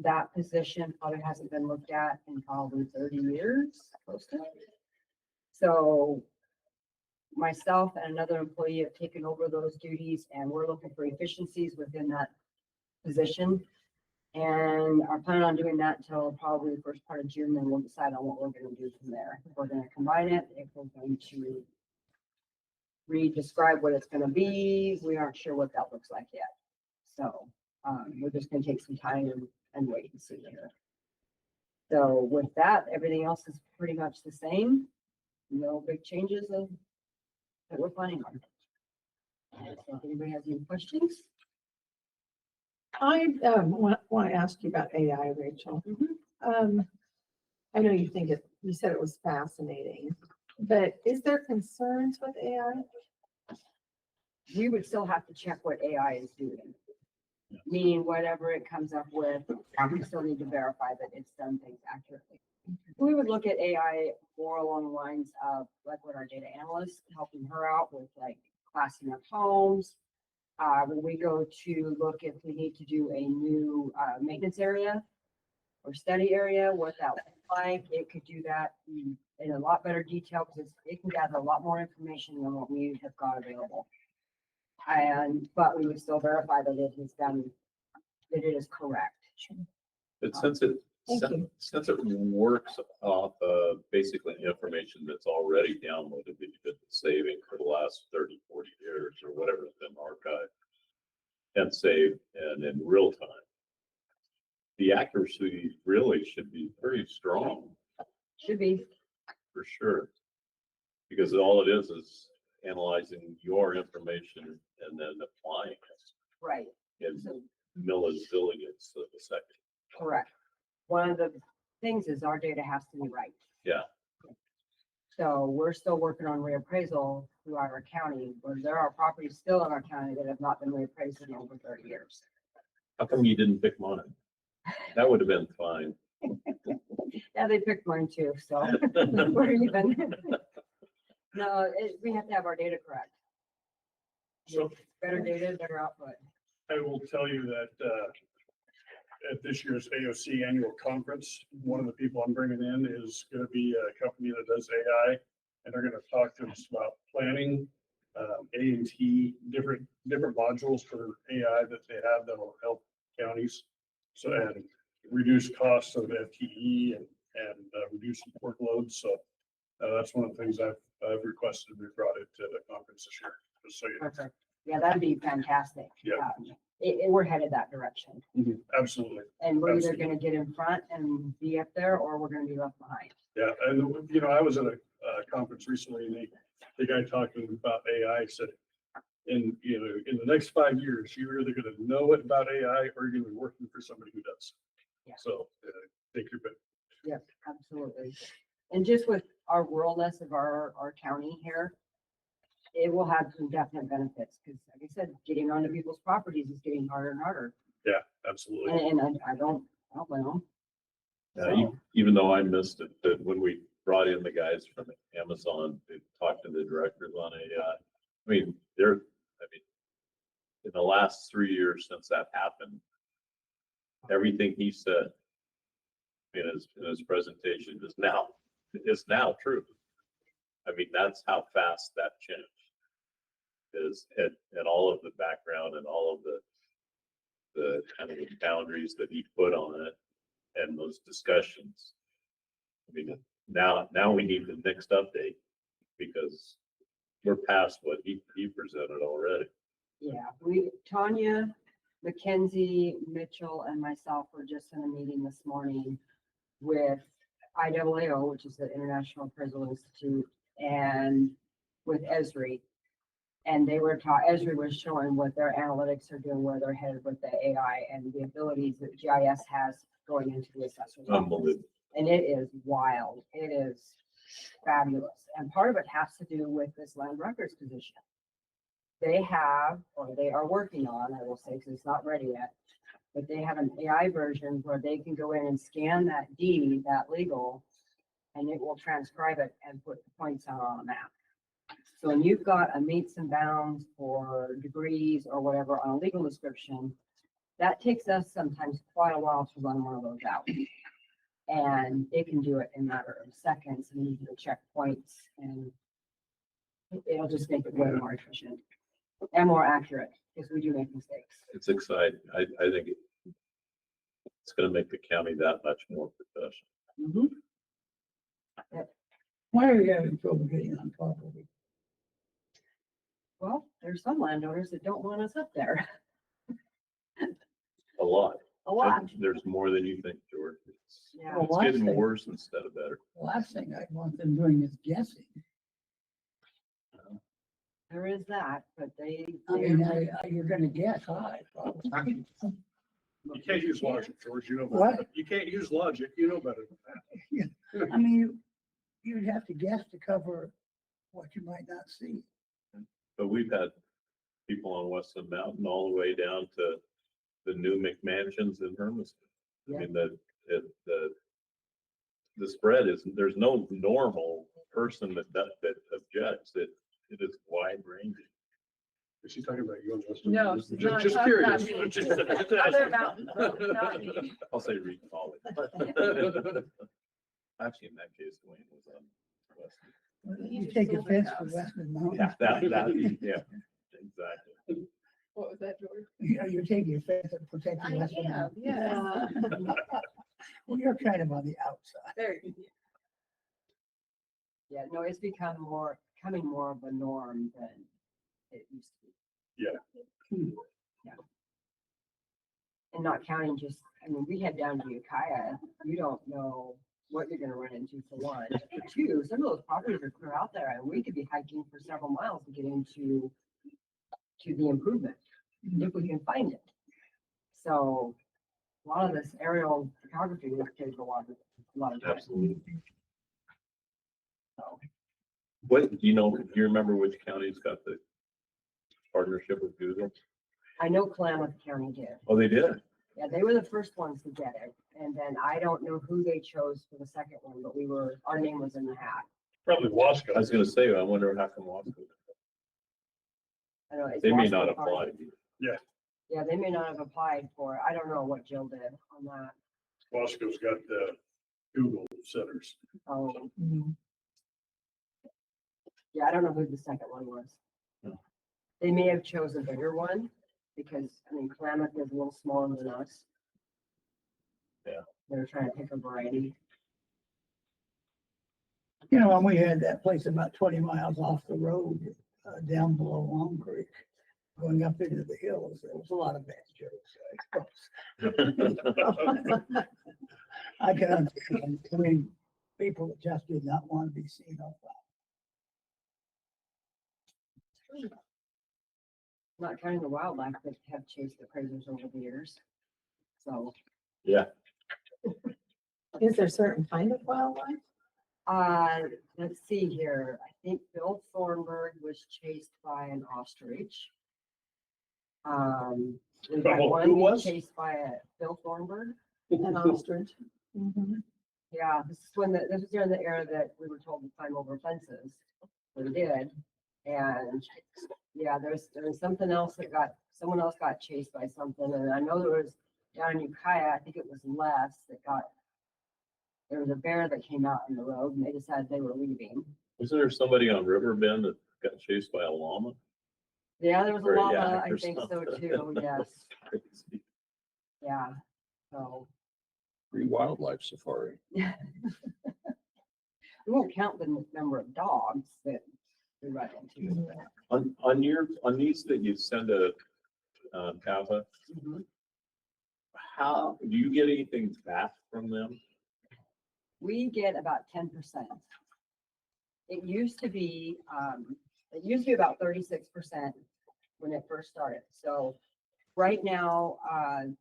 That position probably hasn't been looked at in probably 30 years, close to. So myself and another employee have taken over those duties, and we're looking for efficiencies within that position. And are planning on doing that until probably the first part of June, then we'll decide on what we're going to do from there. If we're going to combine it, if we're going to re-describe what it's going to be, we aren't sure what that looks like yet. So we're just going to take some time and wait and see here. So with that, everything else is pretty much the same. No big changes that we're planning on. So if anybody has any questions? I want to ask you about AI, Rachel. I know you said it was fascinating, but is there concerns with AI? We would still have to check what AI is doing. Meaning whatever it comes up with, we still need to verify that it's done things accurately. We would look at AI more along the lines of like what our data analyst, helping her out with like classing up homes. When we go to look if we need to do a new maintenance area or study area, what that looks like, it could do that in a lot better detail because it can gather a lot more information than what we have got available. But we would still verify that it is done, that it is correct. But since it works off of basically information that's already downloaded that you've been saving for the last 30, 40 years or whatever's been archived and saved and in real time, the accuracy really should be pretty strong. Should be. For sure. Because all it is analyzing your information and then applying it. Right. In millizillions of a second. Correct. One of the things is our data has to be right. Yeah. So we're still working on reappraisal throughout our county, where there are properties still in our county that have not been reappraised in over 30 years. How come you didn't pick mine? That would have been fine. Yeah, they picked mine too, so we're even. No, we have to have our data correct. So Better data, better output. I will tell you that, at this year's AOC annual conference, one of the people I'm bringing in is going to be a company that does AI. And they're going to talk to us about planning, A&T, different modules for AI that they have that will help counties. So, and reduce costs of FTE and reduce workloads. So that's one of the things I've requested to be brought into the conference this year. Just so you know. Perfect. Yeah, that'd be fantastic. Yeah. We're headed that direction. Absolutely. And we're either Absolutely. gonna get in front and be up there, or we're gonna be left behind. Yeah, and you know, I was at a conference recently and the guy talking about AI said, in the next 5 years, you're either gonna know it about AI or you're gonna be working for somebody who does. Yeah. So take your pick. Yep, absolutely. And just with our ruralness of our county here, it will have some definite benefits, because like I said, getting onto people's properties is getting harder and harder. Yeah, absolutely. And I don't blame them. Even though I missed it, that when we brought in the guys from Amazon to talk to the directors on AI, in the last 3 years since that happened, everything he said in his presentation is now true. I mean, that's how fast that changed is, and all of the background and all of the kind of the boundaries that he put on it and those discussions. I mean, now we need the next update because we're past what he presented already. Yeah, Tanya, Mackenzie, Mitchell, and myself were just in a meeting this morning with IAAO, which is the International Appraisal Institute, and with Esri. And they were Esri was showing what their analytics are doing, where they're headed with the AI and the abilities that GIS has going into the assessor's office. Unbelievable. And it is wild. It is fabulous. And part of it has to do with this land records position. They have, or they are working on, I will say, because it's not ready yet, but they have an AI version where they can go in and scan that deed, that legal, and it will transcribe it and put the points out on a map. So when you've got a meets and bounds or degrees or whatever on a legal description, that takes us sometimes quite a while to run one of those out. And it can do it in a matter of seconds, and you can check points, and it'll just make it way more efficient and more accurate, because we do make mistakes. It's exciting. I think it's going to make the county that much more professional. Why are you having trouble getting on property? Well, there's some landowners that don't want us up there. A lot. A lot. There's more than you think, George. Yeah. Well, It's last getting thing- worse instead of better. The last thing I want them doing is guessing. There is that, but You're gonna guess high, probably. You can't use logic, George. You know What? better. You can't use logic. You know better than that. I mean, you'd have to guess to cover what you might not see. But we've had people on Weston Mountain all the way down to the new McMansions in Hermiston. I mean, the spread is, there's no normal person that objects. It is wide ranging. Is she talking about you on Western? No, she's not Just talking about curious. me. Just Other mountains, not me. I'll say Reed College. Actually, in that case, Wayne was on Weston. You take offense to Western Mountain. Yeah, exactly. What was that, George? You're taking offense at protecting Western am, Mountain. yeah. Well, you're kind of on the outside. There you go. Yeah, no, it's becoming more of a norm than it used to be. Yeah. And not counting just, I mean, we head down to Ukiah, you don't know what you're gonna run into for one. For two, some of those properties are clear out there, and we could be hiking for several miles to get into the improvement, if we can find it. So a lot of this aerial photography would take a lot of time. Absolutely. So, What, do you remember which counties got the partnership with Google? I know Klamath County did. Oh, they did? Yeah, they were the first ones to get it. And then I don't know who they chose for the second one, but our name was in the hat. Probably Wasco. I was gonna say, I wonder how come Wasco. I don't know, it's They may Wasco not Park. apply. Yeah, they may not have applied for it. I don't know what Jill did on that. Wasco's got the Google centers. Oh. Yeah, I don't know who the second one was. They may have chosen a bigger one because, I mean, Klamath is a little smaller than us. Yeah. They're trying to pick a variety. You know, when we had that place about 20 miles off the road, down below Long Creek, going up into the hills, there was a lot of bad jokes, I suppose. I can understand, I mean, people that just did not want to be seen on fire. Not counting the wildlife that have chased the cruisers over the years. So, Yeah, Is there a certain kind of wildlife? let's see here. I think Bill Thornburg was chased by an ostrich. We had Who one was? chased by a Bill Thornburg. An ostrich? Mhm. Yeah, this was during the era that we were told to climb over fences. We did. And yeah, there's something else someone else got chased by something. And I know there was down in Ukiah, I think it was Les there was a bear that came out in the road and they decided they were leaving. wasn't there somebody on Riverbend that got chased by a llama? Yeah, there was a Or a llama, yak I or think so something. too, yes, Crazy. yeah, so. Free wildlife safari. We won't count the number of dogs that we run into. On these that you send to, Kappa, Mhm. how, do you get anything back from them? We get about 10%. It used to be about 36% when it first started. So right now,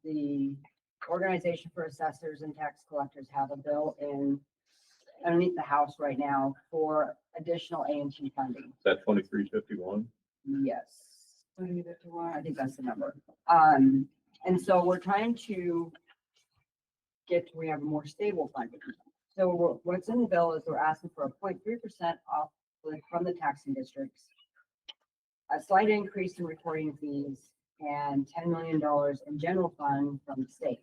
the Organization for Assessors and Tax Collectors have a bill underneath the House right now for additional A&T funding. Is that 2351? Yes. I think that's the number. And so we're trying to we have a more stable funding. So what's in the bill is we're asking for a 0.3% off from the taxing districts, a slight increase in reporting fees, and $10 million in general fund from the state.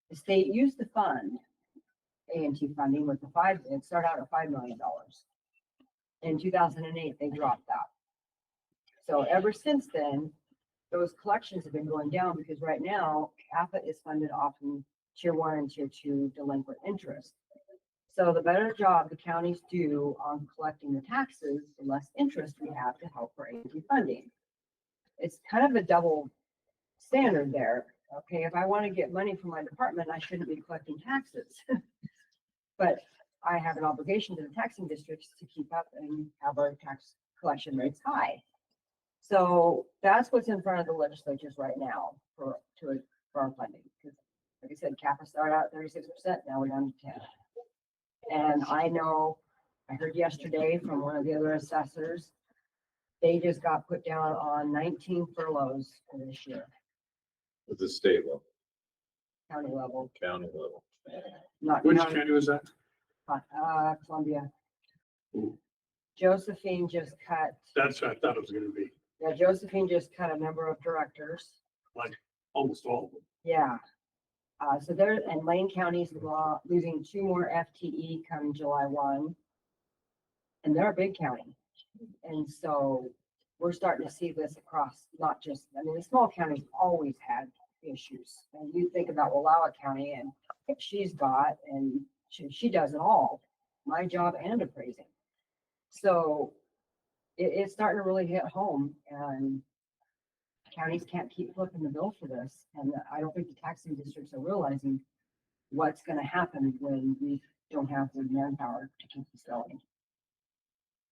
The state used to fund A&T funding with it started out at $5 million. In 2008, they dropped that. So ever since then, those collections have been going down because right now CAFA is funded off in tier 1 and tier 2 delinquent interest. So the better job the counties do on collecting the taxes, the less interest we have to help for A&T funding. It's kind of a double standard there. Okay, if I want to get money from my department, I shouldn't be collecting taxes. But I have an obligation to the taxing districts to keep up and have our tax collection rates high. So that's what's in front of the legislatures right now for our funding. Because like I said, CAFA started out at 36%, now we're down to 10%. And I heard yesterday from one of the other assessors, they just got put down on 19 furloughs for this year, At the state level, county level. county level. Not Which county, county was that? Columbia. Ooh. Josephine just cut, That's what I thought it was gonna be, yeah, Josephine just cut a number of directors. like almost all of them. Yeah. So and Lane County's losing 2 more FTE come July 1. And they're a big county. And so we're starting to see this across, not just, I mean, the small counties always had issues. And you think about Wallowa County and she's got, and she does it all, my job and appraising. So it's starting to really hit home and counties can't keep flipping the bill for this. And I don't think the taxing districts are realizing what's going to happen when we don't have the manpower to keep this going.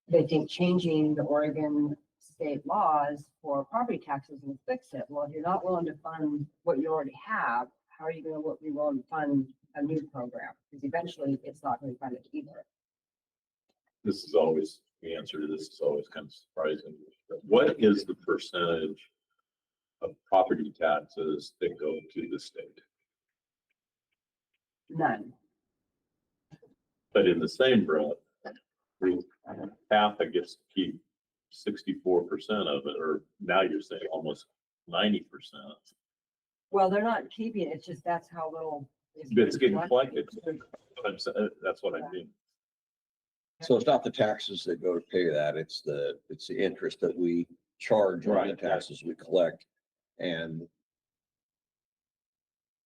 They think changing the Oregon state laws for property taxes will fix it. Well, if you're not willing to fund what you already have, how are you going to be willing to fund a new program? Because eventually it's not going to be funded either. This is always, the answer to this is always kind of surprising. What is the percentage of property taxes that go to the state. None. But in the same breath, Catholic gets to keep 64% of it, or now you're saying almost 90%. Well, they're not keeping it, it's just that's how little. It's getting collected. That's what I mean. So it's not the taxes that go to pay that, it's the interest that we charge on the Right. taxes we collect. And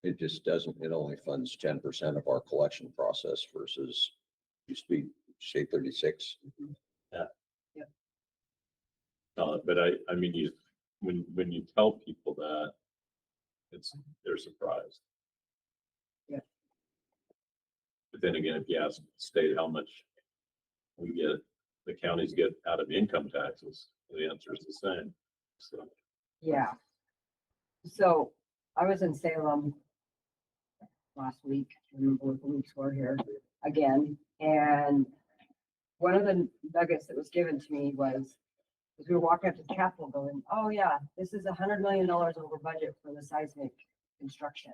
it just doesn't, it only funds 10% of our collection process versus used to be, say, 36. But I mean, when you tell people that, they're surprised. Yeah. But then again, if you ask the state how much the counties get out of income taxes, the answer is the same. So, Yeah. So I was in Salem last week, I remember what the weeks were here again, and one of the nuggets that was given to me was, as we were walking up to the Capitol building, oh yeah, this is $100 million over budget for the seismic construction.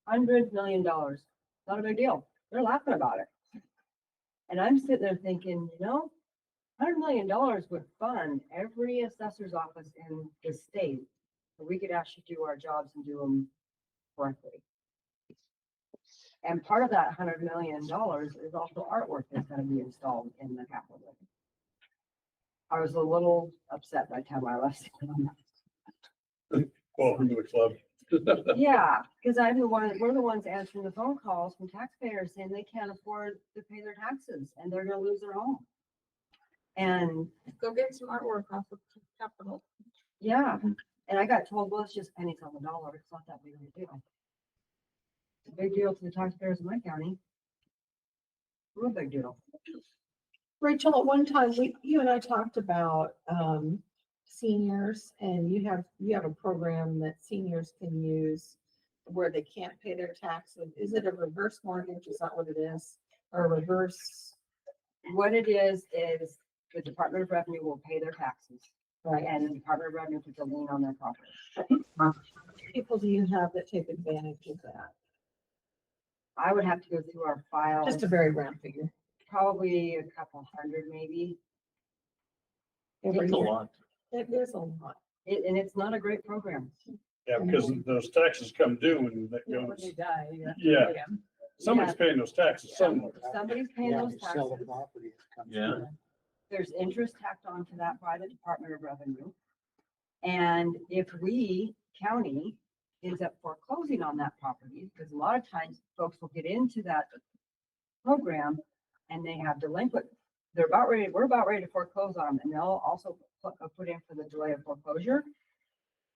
$100 million, not a big deal. They're laughing about it. And I'm sitting there thinking, $100 million would fund every assessor's office in the state, so we could actually do our jobs and do them correctly. And part of that $100 million is also artwork that's gonna be installed in the Capitol building. I was a little upset by the time I left. Welcome to the club. Yeah, because we're the ones answering the phone calls from taxpayers saying they can't afford to pay their taxes and they're gonna lose their home. And Go get some artwork off of Capitol. yeah, and I got told, well, it's just pennies on the dollar. It's not that big of a deal. It's a big deal to the taxpayers in my county. Real big deal. Rachel, at one time, you and I talked about, seniors, and you have a program that seniors can use where they can't pay their taxes. Is it a reverse mortgage? Is that what it is? Or a reverse? What it is the Department of Revenue will pay their taxes. Right. And the Department of Revenue puts a lien on their property. How many people do you have that take advantage of that? I would have to go through our files. Just a very round figure. Probably a couple hundred, maybe. Every That's a year. lot. It is a lot. And it's not a great program. Yeah, because those taxes come due and that When goes, they die, you have to Yeah. pay them. somebody's paying those taxes somewhere. Somebody's paying Yeah, those you sell the taxes. property. it comes Yeah. through. There's interest tacked onto that by the Department of Revenue. And if we, county, ends up foreclosing on that property, because a lot of times folks will get into that program and they have delinquent, we're about ready to foreclose on them, and they'll also put in for the delay of foreclosure.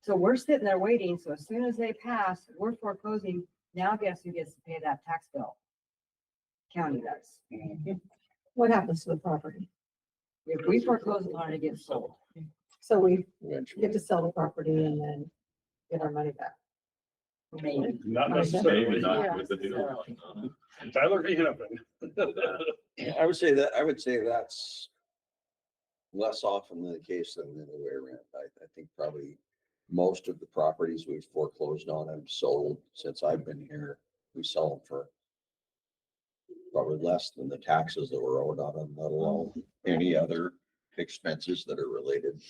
So we're sitting there waiting, so as soon as they pass, we're foreclosing, now guess who gets to pay that tax bill? County does. What happens to the property? If we foreclose on it, it gets sold. So we Eventually. get to sell the property and then get our money back. Maybe. Not Okay. necessarily. Maybe not Yeah. with the deal. Tyler V. Hennepin. I would say that's less often the case than the other way around. I think probably most of the properties we've foreclosed on have sold since I've been here. We sell them for probably less than the taxes that were owed on them, let alone any other expenses that are related.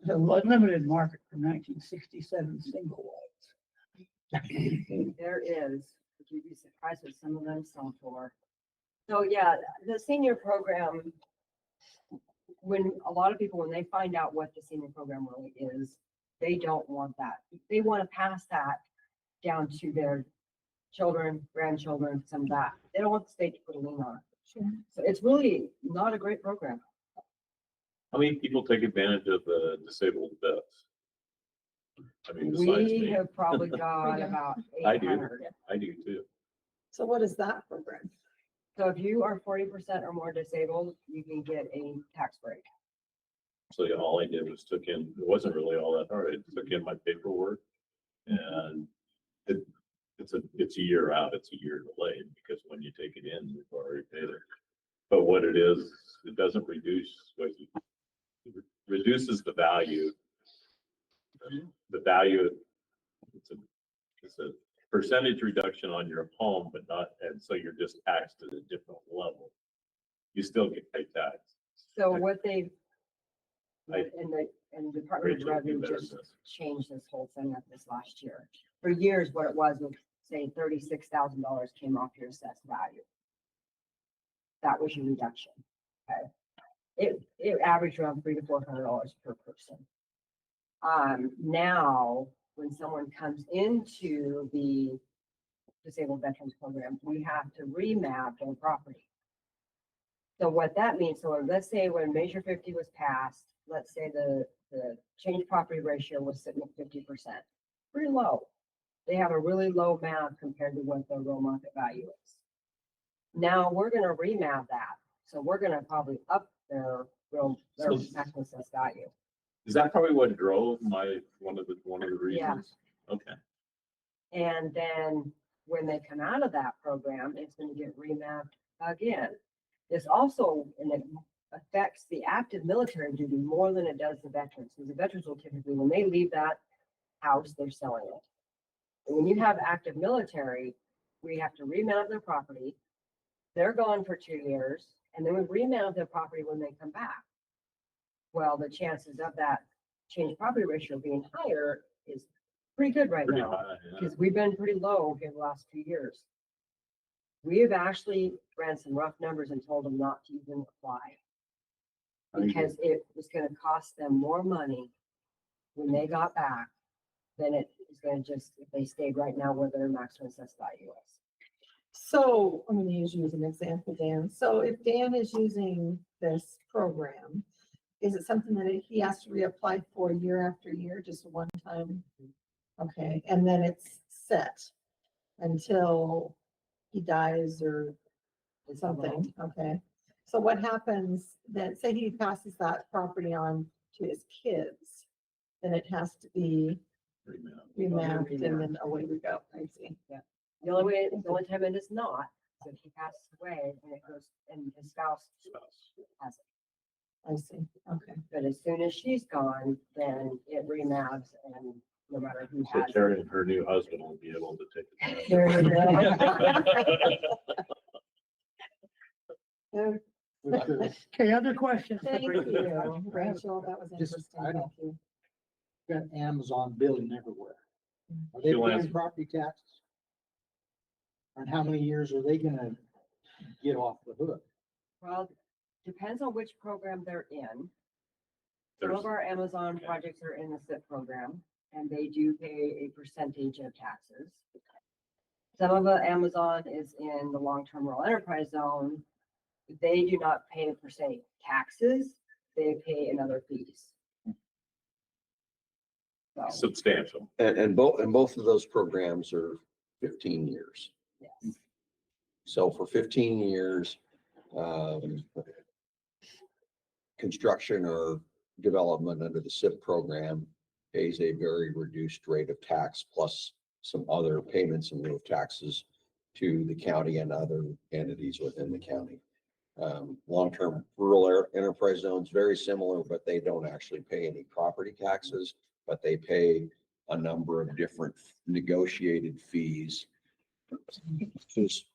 The limited market for 1967 single wides. There is, but you'd be surprised what some of them sell for. So yeah, the senior program, when a lot of people, when they find out what the senior program really is, they don't want that. They want to pass that down to their children, grandchildren, some of that. They don't want the state to put a lien on it. So it's really not a great program. How many people take advantage of the disabled vets? I mean, besides We me. have probably got about I do. 800. I do too. So what is that program? So if you are 40% or more disabled, you can get a tax break. So yeah, all I did was took in, it wasn't really all that hard. I took in my paperwork and it's a year out, it's a year delayed because when you take it in, you've already paid it. But what it is, it doesn't reduce, it reduces the value the value, it's a, it's a percentage reduction on your home, but not, and so you're just taxed at a different level. You still get paid tax. So what they, I- and the Department of Rachel, you Revenue better just than this. changed this whole thing up this last year. For years, what it was say $36,000 came off your assessed value. That was your reduction. Okay. It averaged around $300 to $400 per person. Now, when someone comes into the Disabled Veterans Program, we have to remap their property. So what that means, so let's say when Measure 50 was passed, let's say the change property ratio was sitting at 50%, pretty low. They have a really low amount compared to what their real market value is. Now we're gonna remap that. So we're gonna probably up their So- maximum assessed value. Is that probably what drove one of the Yeah. reasons? Okay. And then when they come out of that program, it's gonna get remapped again. This also, and it affects the active military duty more than it does the veterans. Because the veterans will typically, when they leave that house, they're selling it. And when you have active military, we have to remount their property. They're gone for 2 years, and then we remount their property when they come back. Well, the chances of that change property ratio being higher is pretty good right Pretty now. high, yeah. Because we've been pretty low here the last few years. We have actually ran some rough numbers and told them not to even apply. Because it was gonna cost them more money when they got back than it is gonna just, if they stayed right now where their maximum assessed value is. So I'm gonna use you as an example, Dan. So if Dan is using this program, is it something that he has to reapply for year after year, just one time? Okay, and then it's set until he dies or something, okay? So what happens then, say he passes that property on to his kids, then it has to be remapped and then away we go, I see. The only time it is not, is if he passes away and it goes, and his spouse has it. I see, okay. But as soon as she's gone, then it remaps and no matter who So has it. Terry and her new husband will be able to take it. There you go. Okay, other questions? for Thank Rachel? you, Rachel, that was Just- interesting, I don't- thank you. Got Amazon building everywhere. Are they She'll paying answer. property taxes? And how many years are they gonna get off the hook? Well, depends on which program they're in. Some There's- of our Amazon projects are in the SIP program and they do pay a percentage of taxes. Some of the Amazon is in the long-term rural enterprise zone. They do not pay per se taxes, they pay in other fees. So, Substantial. And both of those programs are 15 years. yes. So for 15 years, construction or development under the SIP program pays a very reduced rate of tax plus some other payments in lieu of taxes to the county and other entities within the county. Long-term rural enterprise zones, very similar, but they don't actually pay any property taxes, but they pay a number of different negotiated fees,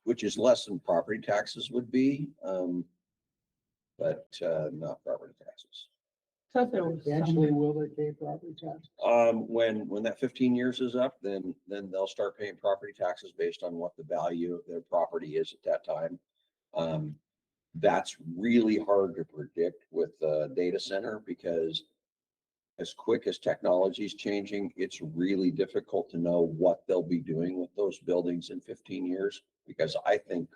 which is less than property taxes would be, but not property taxes. Eventually, will they pay property tax? When that 15 years is up, then they'll start paying property taxes based on what the value of their property is at that time. That's really hard to predict with a data center because as quick as technology is changing, it's really difficult to know what they'll be doing with those buildings in 15 years. Because I think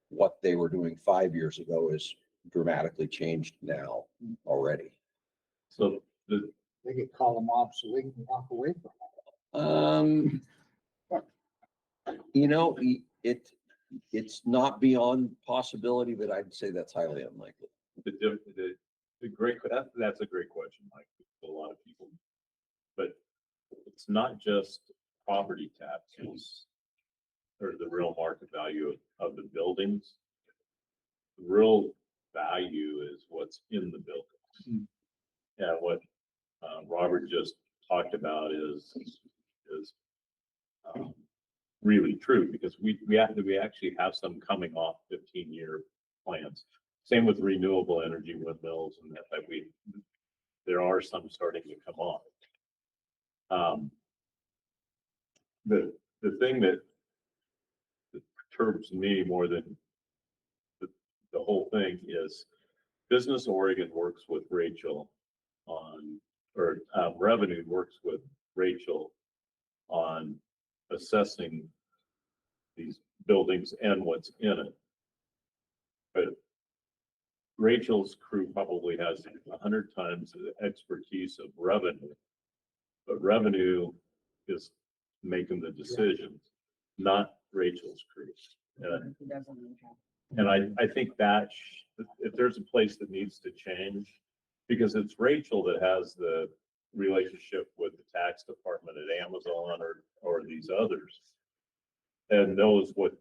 what they were doing 5 years ago is dramatically changed now already. So They could call them off so they can walk away from It's not beyond possibility, but I'd say that's highly unlikely. the great, that's a great question, Mike, for a lot of people. But it's not just property taxes or the real market value of the buildings. The real value is what's in the buildings. Yeah, what Robert just talked about is through because we actually have some coming off 15-year plans. Same with renewable energy windmills and that there are some starting to come off. The thing that perturbs me more than the whole thing is Business Oregon works with Rachel on, or Revenue works with Rachel on assessing these buildings and what's in it. But Rachel's crew probably has 100 times the expertise of Revenue, but Revenue is making the decisions, not Rachel's crew. And I think that if there's a place that needs to change, because it's Rachel that has the relationship with the tax department at Amazon or these others, and knows what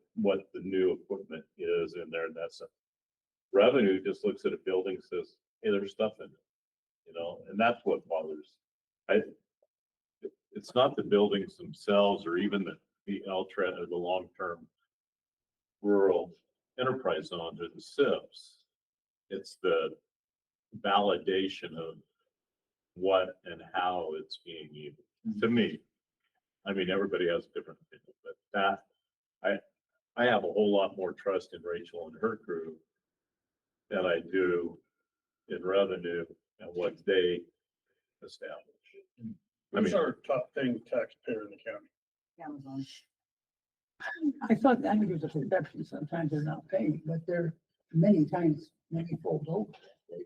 the new equipment is in there. And that's Revenue just looks at a building, says, hey, there's stuff in it, and that's what bothers. It's not the buildings themselves or even the ultra or the long-term rural enterprise zones or the SIPs. It's the validation of what and how it's being used. To me, I mean, everybody has a different opinion, but that I have a whole lot more trust in Rachel and her crew than I do in Revenue and what they establish. Who's our top paying taxpayer in the county? Amazon. I think there's a perception sometimes they're not paying, but they're many times, many fold over.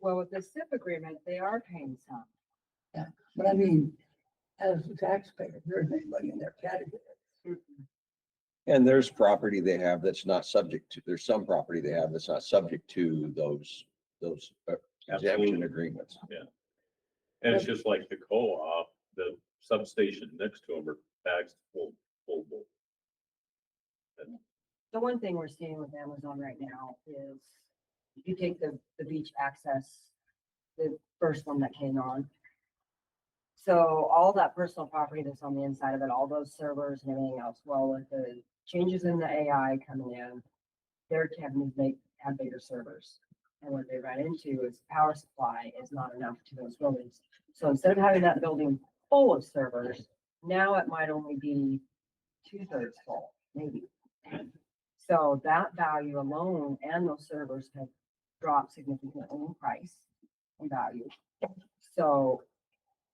Well, with the SIP agreement, they are paying some. Yeah, but I mean, as a taxpayer, there isn't anybody in their category. And there's property they have that's not subject to, there's some property they have that's not subject to those exemption Absolutely. agreements. Yeah. And it's just like the co-op, the substation next to them are taxed full. The one thing we're seeing with Amazon right now is if you take the beach access, the first one that came on. So all that personal property that's on the inside of it, all those servers and everything else, well, with the changes in the AI coming in, they're having to have bigger servers. And what they run into is power supply is not enough to those buildings. So instead of having that building full of servers, now it might only be 2/3 full, maybe. So that value alone and those servers have dropped significantly in price and value. So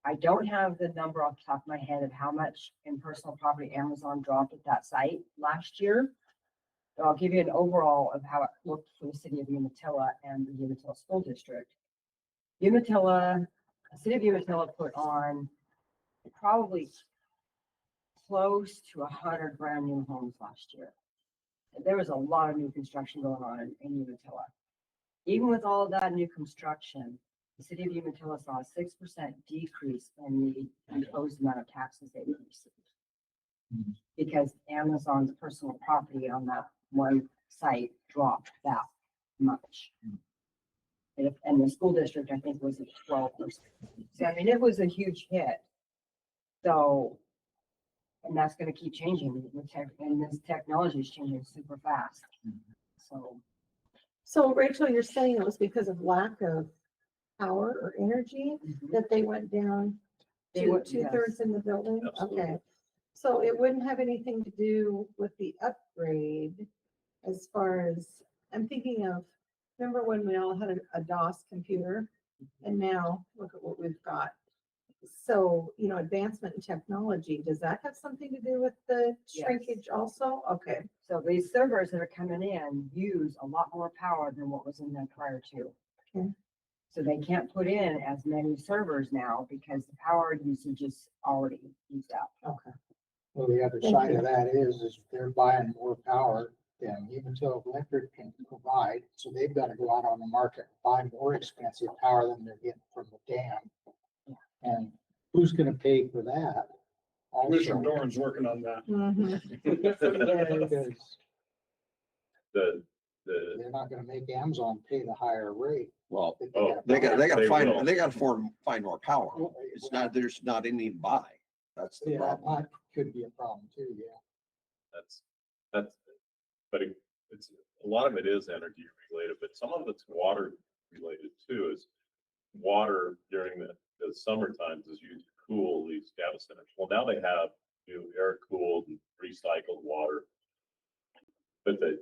I don't have the number off the top of my head of how much in personal property Amazon dropped at that site last year. But I'll give you an overall of how it looked for the city of Umatilla and the Umatilla School District. The city of Umatilla put on probably close to 100 brand new homes last year. There was a lot of new construction going on in Umatilla. Even with all of that new construction, the city of Umatilla saw a 6% decrease in the imposed amount of taxes they would receive. Because Amazon's personal property on that one site dropped that much. And the school district, I think, was at 12%. So, I mean, it was a huge hit. So, and that's gonna keep changing, and this technology is changing super fast. So Rachel, you're saying it was because of lack of power or energy that they went down They to went- 2/3 in the building? Absolutely. Okay. So it wouldn't have anything to do with the upgrade as far as, I'm thinking of, remember when we all had a DOS computer? And now look at what we've got. So, advancement in technology, does that have something to do with the Yes. shrinkage also? Okay. So these servers that are coming in use a lot more power than what was in there prior to. Okay. So they can't put in as many servers now because the power usage is already used up. Okay. Well, the other Thank side you. of that is they're buying more power than Umatilla Electric can provide. So they've got to go out on the market and buy more expensive power than they're getting from the dam. And who's gonna pay for that? Commissioner Doran's working on that. Because The they're not gonna make Amazon pay the higher rate. Well, Oh, they gotta They find, will. they gotta find more power. It's not, there's not any to buy. That's the Yeah, problem. that could be a problem too, yeah. that's That's, but it's, a lot of it is energy related, but some of it's water related too, is water during the summer times is used to cool these data centers. Well, now they have new air cooled and recycled water. But the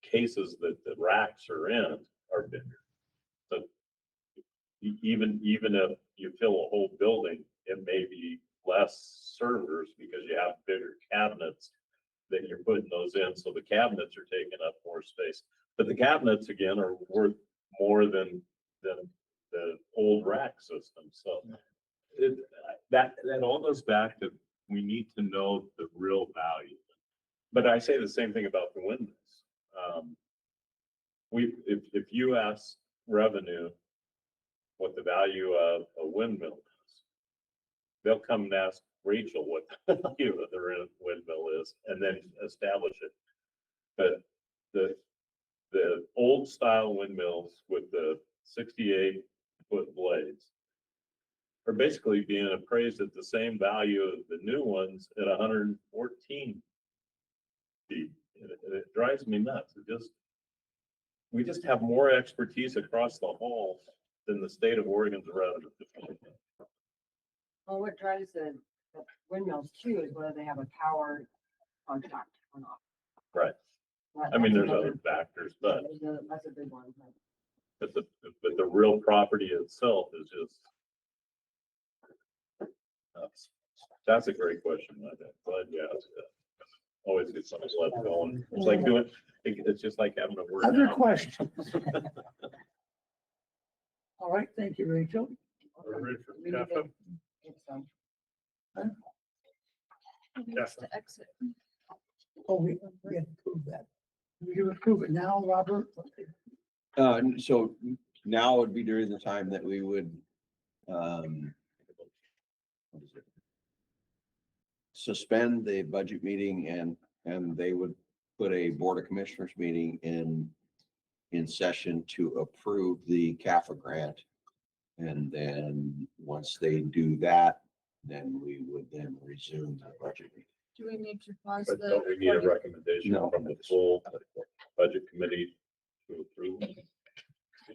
cases that the racks are in are bigger. So even if you fill a whole building, it may be less servers because you have bigger cabinets that you're putting those in. So the cabinets are taking up more space. But the cabinets again are worth more than the old rack system. So that all goes back to, we need to know the real value. But I say the same thing about the windmills. If you ask revenue what the value of a windmill is, they'll come and ask Rachel what the value of the windmill is, and then establish it. But the old style windmills with the 68-foot blades are basically being appraised at the same value of the new ones at 114 feet. It drives me nuts. We just have more expertise across the hall than the state of Oregon's revenue. Well, what drives the windmills too is whether they have a power contract or not. Right. That- I mean, that's there's another- other factors, but That's a big one. but the real property itself is just. That's a great question. I'm glad you asked that. Always get something left going. It's like doing, it's just like having a word. Other questions? All right, thank you, Rachel. We're ready for We need CAFA. to get some. To exit. Oh, we have to prove that. We can approve it now, Robert? So now would be during the time that we would, what is it? Suspend the budget meeting and they would put a Board of Commissioners meeting in session to approve the CAFA grant. And then once they do that, then we would then resume the budget meeting. Do we need to pause But the? don't we need a recording? recommendation No. from the full budget committee to approve?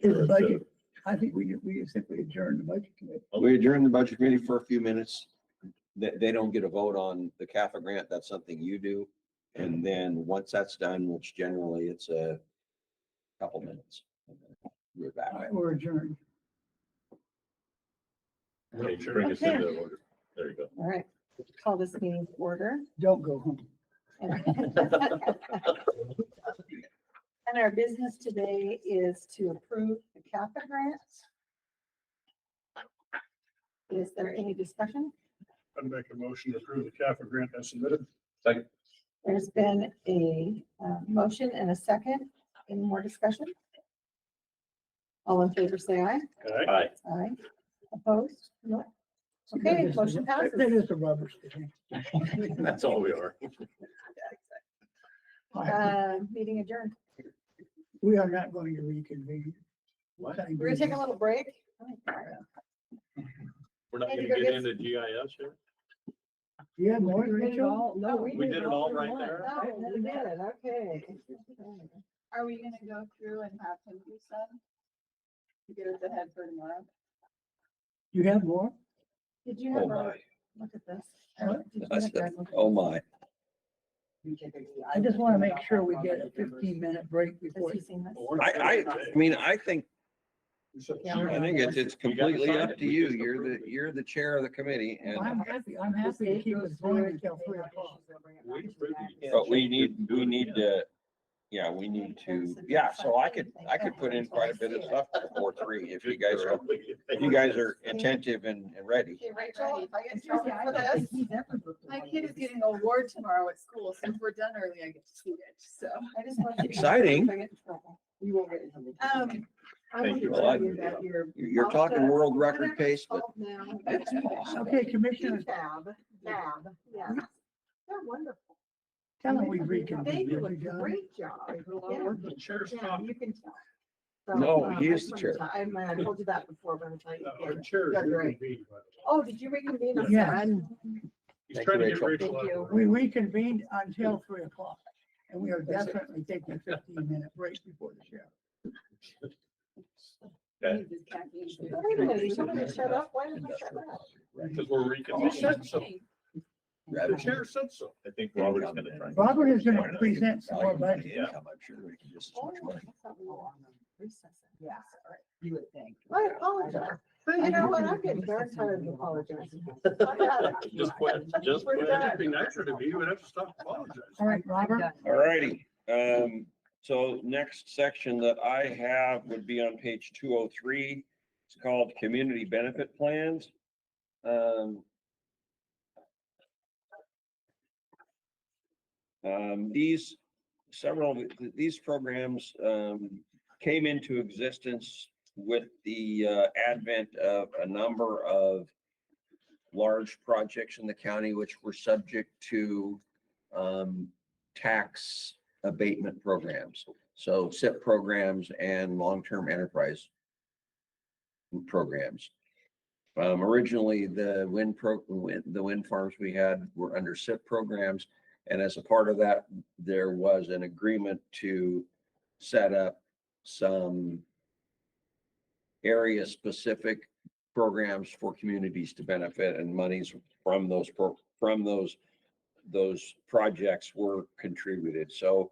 Is the budget, I think we simply adjourn the budget committee. We adjourn the budget committee for a few minutes. They don't get a vote on the CAFA grant. That's something you do. And then once that's done, which generally it's a couple minutes, we're All back. right, we're adjourned. Okay, bring us into order. There you go. All right, call this meeting to order. Don't go home. And our business today is to approve the CAFA grants. Is there any discussion? I'd make a motion to approve the CAFA grant as submitted. Second. There's been a motion and a second. Any more discussion? All in favor, say aye. Aye. Aye. Opposed? No. Okay, motion passes. That is a rubber stamp. That's all we are. Meeting adjourned. We are not going to reconvene. What? We're gonna take a little break. We're not Hey, gonna you go get get- into GIS here? Yeah, more, We did it Rachel? all- No, We did it all right in one. there? No, we did it, okay. Are we gonna go through and have him do some? To get us ahead for tomorrow? You have more? Did you Oh have a, my, look at this? What? Did you I have said, that look at oh this? my. I just want to make sure we get a 15-minute break Has before. he seen this? I mean, I think Yeah. it's completely up to you. You're the chair of the committee and, I'm happy to keep it going until 3:00. but we need to, yeah, we need to, yeah, so I could put in quite a bit of stuff before 3 if you guys are attentive and ready. Okay, Rachel, if I get in trouble for this. My kid is getting an award tomorrow at school. Since we're done early, I get to see it, so. I just want to. Exciting. If I get in trouble. You won't get it. I want Thank to you. tell you that You're talking world record pace, but Okay, Commissioner, Tab, yeah. They're wonderful. tell them we They reconvene. do a Have you done? great job. The chair's Yeah, talking. you can tell. So, No, he I is just the wanted chair. to- I told you that before, but I'm telling you Our again. chair is You're great. reconvened, by the way. Oh, did you reconvene? I'm Yes. sorry. He's Thank trying you, to get Rachel. Rachel. out of the We way. reconvened until 3 o'clock, and we are definitely taking a 15-minute break before the show. Okay. Wait a minute, you told me to shut up. Why did I shut up? Because we're reconvening. You said so. The chair said so. I think Robert's gonna try. Robert is gonna present some more budget. Yeah, I'm sure we can just. Yeah, you would think. I apologize. But you know what? I'm getting darn tired of apologizing. I got it. Just quit. Just We're quit. done. Just be nicer to me. You would have to stop apologizing. All right, Robert, All righty. So next section that I have would be on page 203. It's called Community Benefit Plans. These programs came into existence with the advent of a number of large projects in the county, which were subject to tax abatement programs. So SIP programs and long-term enterprise programs. Originally, the wind farms we had were under SIP programs. And as a part of that, there was an agreement to set up some area-specific programs for communities to benefit, and monies from those projects were contributed. So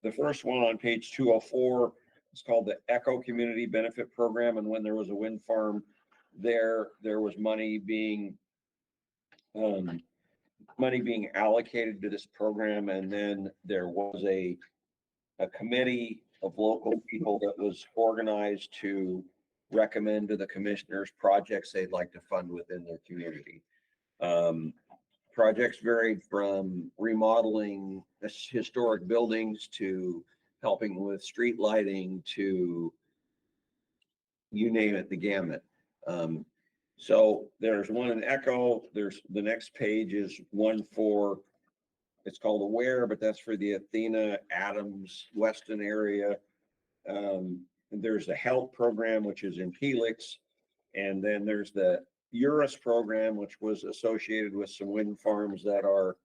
the first one on page 204 is called the Echo Community Benefit Program. And when there was a wind farm there was money being allocated to this program. And then there was a committee of local people that was organized to recommend to the commissioners projects they'd like to fund within their community. Projects varied from remodeling historic buildings to helping with street lighting to you name it, the gamut. So there's one in Echo. There's the next page is one for, it's called Aware, but that's for the Athena, Adams, Weston area. And there's the HELP program, which is in Helix. And then there's the Eurus program, which was associated with some wind farms that are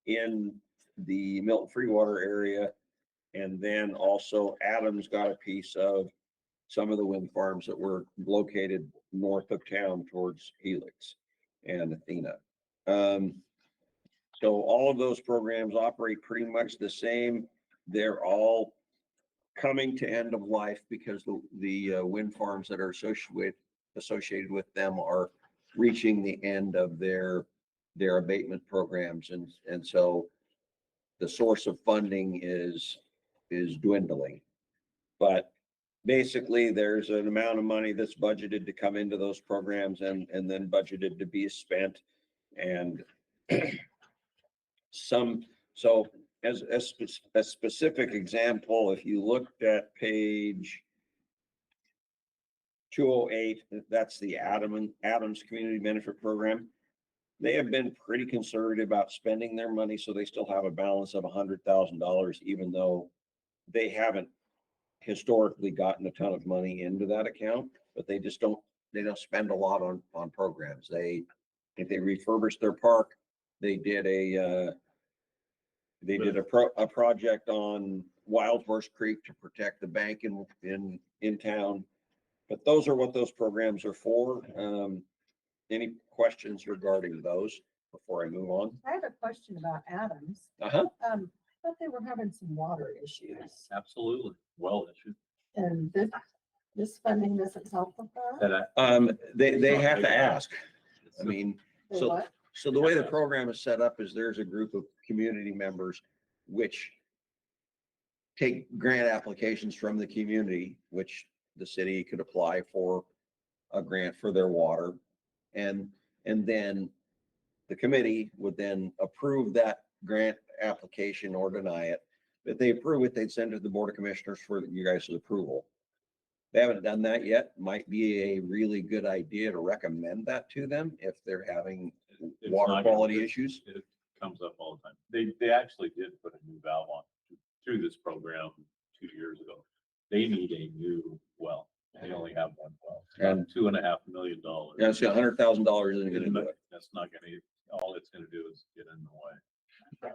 in the Milton Freewater area. And then also Adams got a piece of some of the wind farms that were located north of town towards Helix and Athena. So all of those programs operate pretty much the same. They're all coming to end of life because the wind farms that are associated with them are reaching the end of their abatement programs. And so the source of funding is dwindling. But basically, there's an amount of money that's budgeted to come into those programs and then budgeted to be spent. And so as a specific example, if you looked at page 208, that's the Adams Community Benefit Program. They have been pretty conservative about spending their money, so they still have a balance of $100,000, even though they haven't historically gotten a ton of money into that account, but they don't spend a lot on programs. If they refurbished their park, they did a project on Wild Horse Creek to protect the bank in town. But those are what those programs are for. Any questions regarding those before I move on? I have a question about Adams. Uh-huh. I thought they were having some water issues, Absolutely. Well issued. and this funding doesn't help with that? They have to ask. I mean, They so what? the way the program is set up is there's a group of community members which take grant applications from the community, which the city could apply for a grant for their water. And then the committee would then approve that grant application or deny it. If they approve it, they'd send it to the Board of Commissioners for you guys' approval. They haven't done that yet. Might be a really good idea to recommend that to them if they're having It's water not- quality issues. It comes up all the time. They actually did put a new valve on through this program 2 years ago. They need a new well. They only have one well. And $2.5 million. Yeah, see, $100,000 isn't gonna do it. That's not gonna, all it's gonna do is get in the way.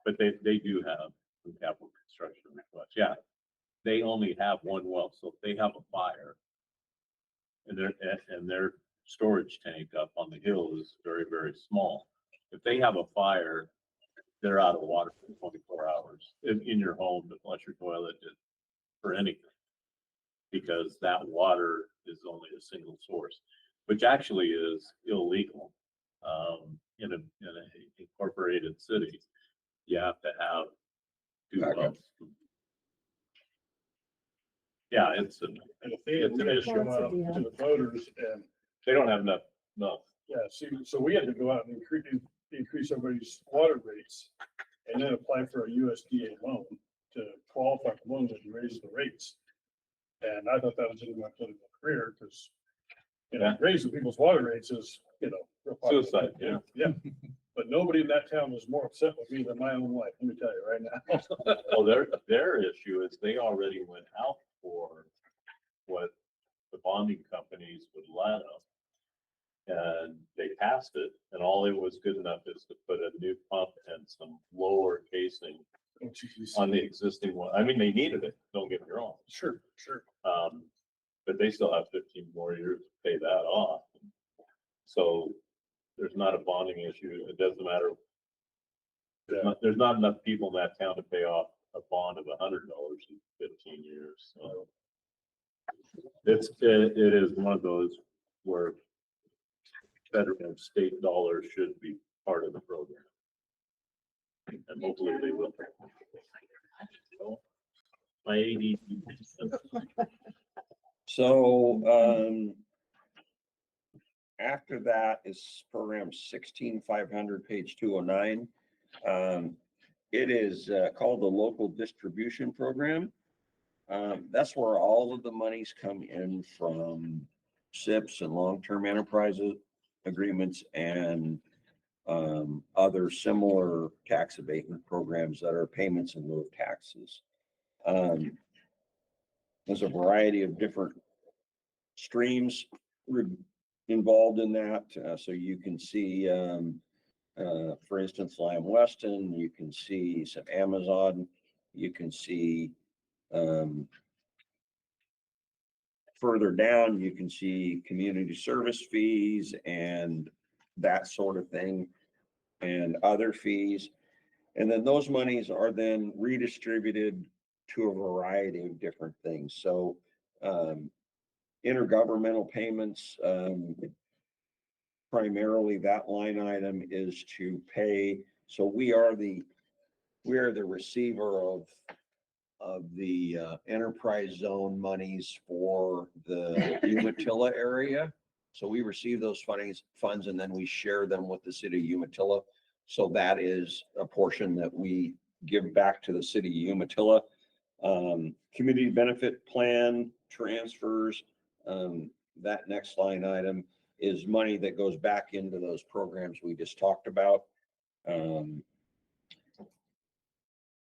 But they do have some capital construction requests. Yeah, they only have one well, so if they have a fire and their storage tank up on the hill is very, very small. If they have a fire, they're out of water for 24 hours in your home to flush your toilet for anything. Because that water is only a single source, which actually is illegal. In a incorporated city, you have to have two wells. Yeah, it's an And if they it's an issue. come out to the voters and, They don't have enough. yeah, see, so we had to go out and increase everybody's water rates and then apply for a USDA loan to qualify for loan that raise the rates. And I thought that was in my political career because, raising people's water rates is, real popular. Suicide, yeah. Yeah. But nobody in that town was more upset with me than my own wife, let me tell you right now. Well, their issue is they already went out for what the bonding companies would let them. And they passed it, and all it was good enough is to put a new pump and some lower casing on the existing one. I mean, they needed it, don't get me wrong. Sure. But they still have 15 more years to pay that off. So there's not a bonding issue. It doesn't matter. There's not enough people in that town to pay off a bond of $100 in 15 years. So it is one of those where federal and state dollars should be part of the program. And hopefully they will. My AD. So, after that is program 16500, page 209. It is called the Local Distribution Program. That's where all of the monies come in from SIPs and long-term enterprises agreements and other similar tax abatement programs that are payments in lieu of taxes. There's a variety of different streams involved in that. So you can see, for instance, Lamb Weston, you can see some Amazon, you can see further down, you can see community service fees and that sort of thing and other fees. And then those monies are then redistributed to a variety of different things. So intergovernmental payments, primarily that line item is to pay. So we are the receiver of the enterprise zone monies for the Umatilla area. So we receive those funds and then we share them with the city of Umatilla. So that is a portion that we give back to the city of Umatilla. Community benefit plan transfers, that next line item is money that goes back into those programs we just talked about.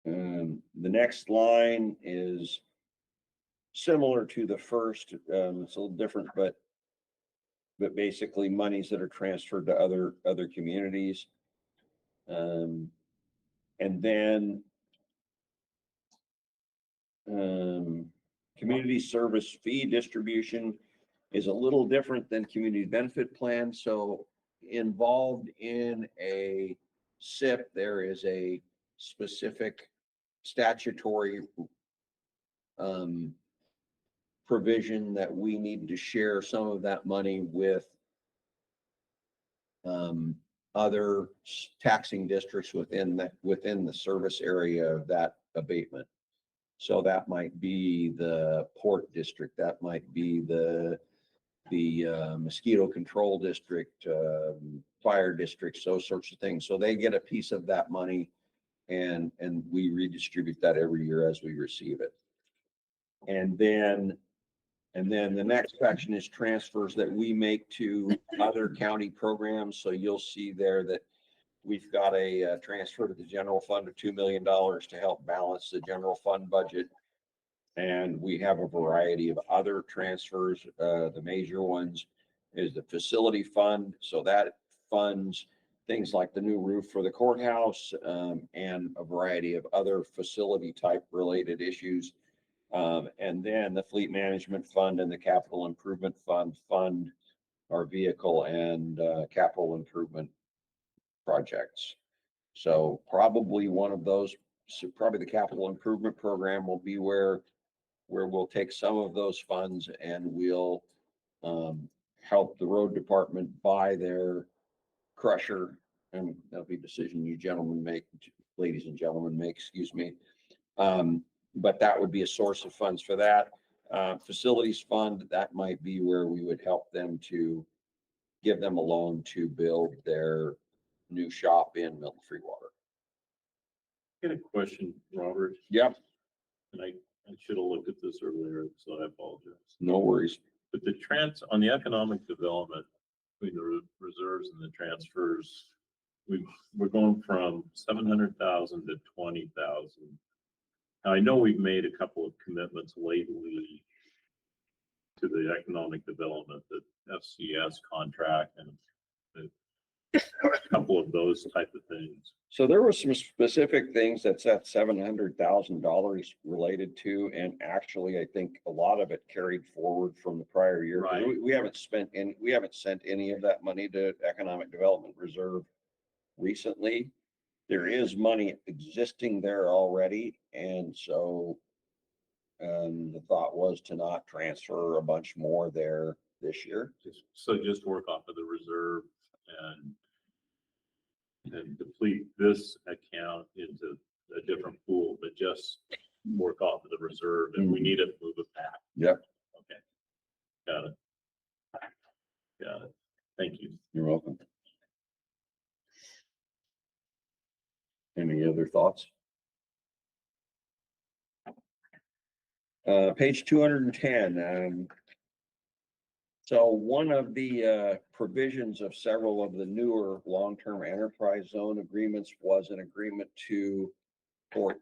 The next line is similar to the first. It's a little different, but basically monies that are transferred to other communities. And then community service fee distribution is a little different than community benefit plan. So involved in a SIP, there is a specific statutory provision that we need to share some of that money with other taxing districts within the service area of that abatement. So that might be the port district, that might be the mosquito control district, fire districts, those sorts of things. So they get a piece of that money and we redistribute that every year as we receive it. And then the next section is transfers that we make to other county programs. So you'll see there that we've got a transfer to the general fund of $2 million to help balance the general fund budget. And we have a variety of other transfers. The major ones is the facility fund. So that funds things like the new roof for the courthouse, and a variety of other facility type related issues. And then the fleet management fund and the capital improvement fund our vehicle and capital improvement projects. So probably one of those, so probably the capital improvement program will be where we'll take some of those funds and we'll help the road department buy their crusher. And that'll be a decision you gentlemen make, ladies and gentlemen make, excuse me. But that would be a source of funds for that. Facilities fund, that might be where we would help them to give them a loan to build their new shop in Milton Freewater. I got a question, Robert, Yep, and I should have looked at this earlier, so I apologize. no worries. But on the economic development, between the reserves and the transfers, we're going from 700,000 to 20,000. Now, I know we've made a couple of commitments lately to the economic development, the FCS contract and a couple of those type of things. So there were some specific things that $700,000 related to, and actually, I think a lot of it carried forward from the prior year. Right. We haven't sent any of that money to Economic Development Reserve recently. There is money existing there already, and so the thought was to not transfer a bunch more there this year. Just work off of the reserve and deplete this account into a different pool, but just work off of the reserve. If we need it, move it back. Yep. Okay. Got it. Got it. Thank you. You're welcome. Any other thoughts? Page 210. So one of the provisions of several of the newer long-term enterprise zone agreements was an agreement for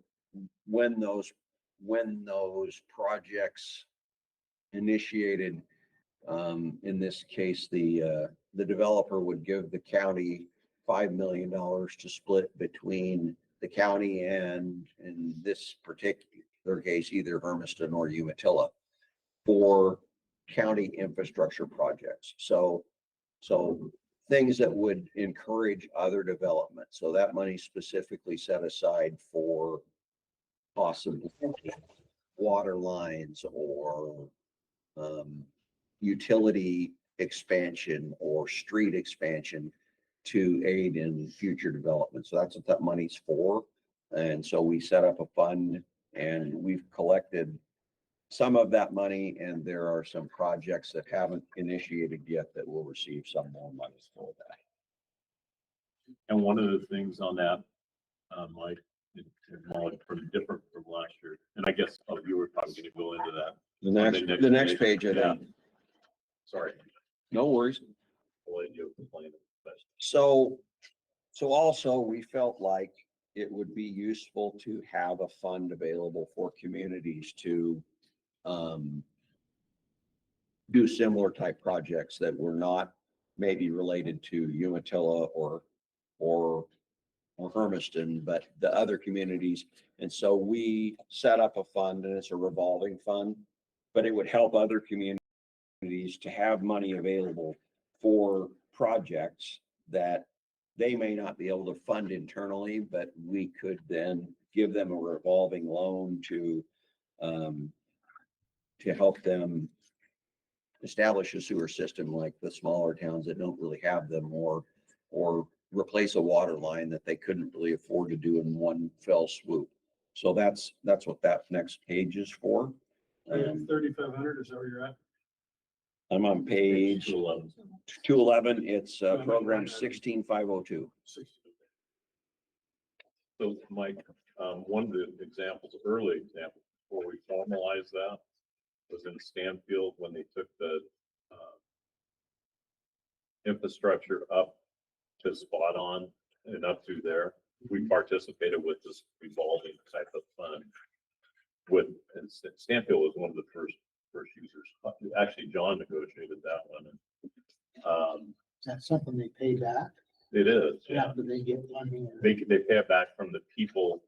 when those projects initiated. In this case, the developer would give the county $5 million to split between the county and, in this particular case, either Hermiston or Umatilla for county infrastructure projects. So things that would encourage other development. So that money specifically set aside for possible water lines or utility expansion or street expansion to aid in future development. So that's what that money's for. And so we set up a fund and we've collected some of that money, and there are some projects that haven't initiated yet that will receive some more money for that. And one of the things on that, Mike, from different from last year, and I guess you were probably going to go into that. The next page, I think. Sorry. No worries. I'll let you explain it best. So also we felt like it would be useful to have a fund available for communities to do similar type projects that were not maybe related to Umatilla or Hermiston, but the other communities. And so we set up a fund, and it's a revolving fund, but it would help other communities to have money available for projects that they may not be able to fund internally, but we could then give them a revolving loan to help them establish a sewer system like the smaller towns that don't really have them, or replace a water line that they couldn't really afford to do in one fell swoop. So that's what that next page is for. 3,500, is that where you're at? I'm on page 211. It's program 16502. So Mike, one of the examples, early examples, before we formalized that, was in Stanfield when they took the infrastructure up to spot on and up through there. We participated with this revolving type of fund. And Stanfield was one of the first users. Actually, John negotiated that one. that something they pay back? It is, yeah. After they get funding? Or- They pay it back from the people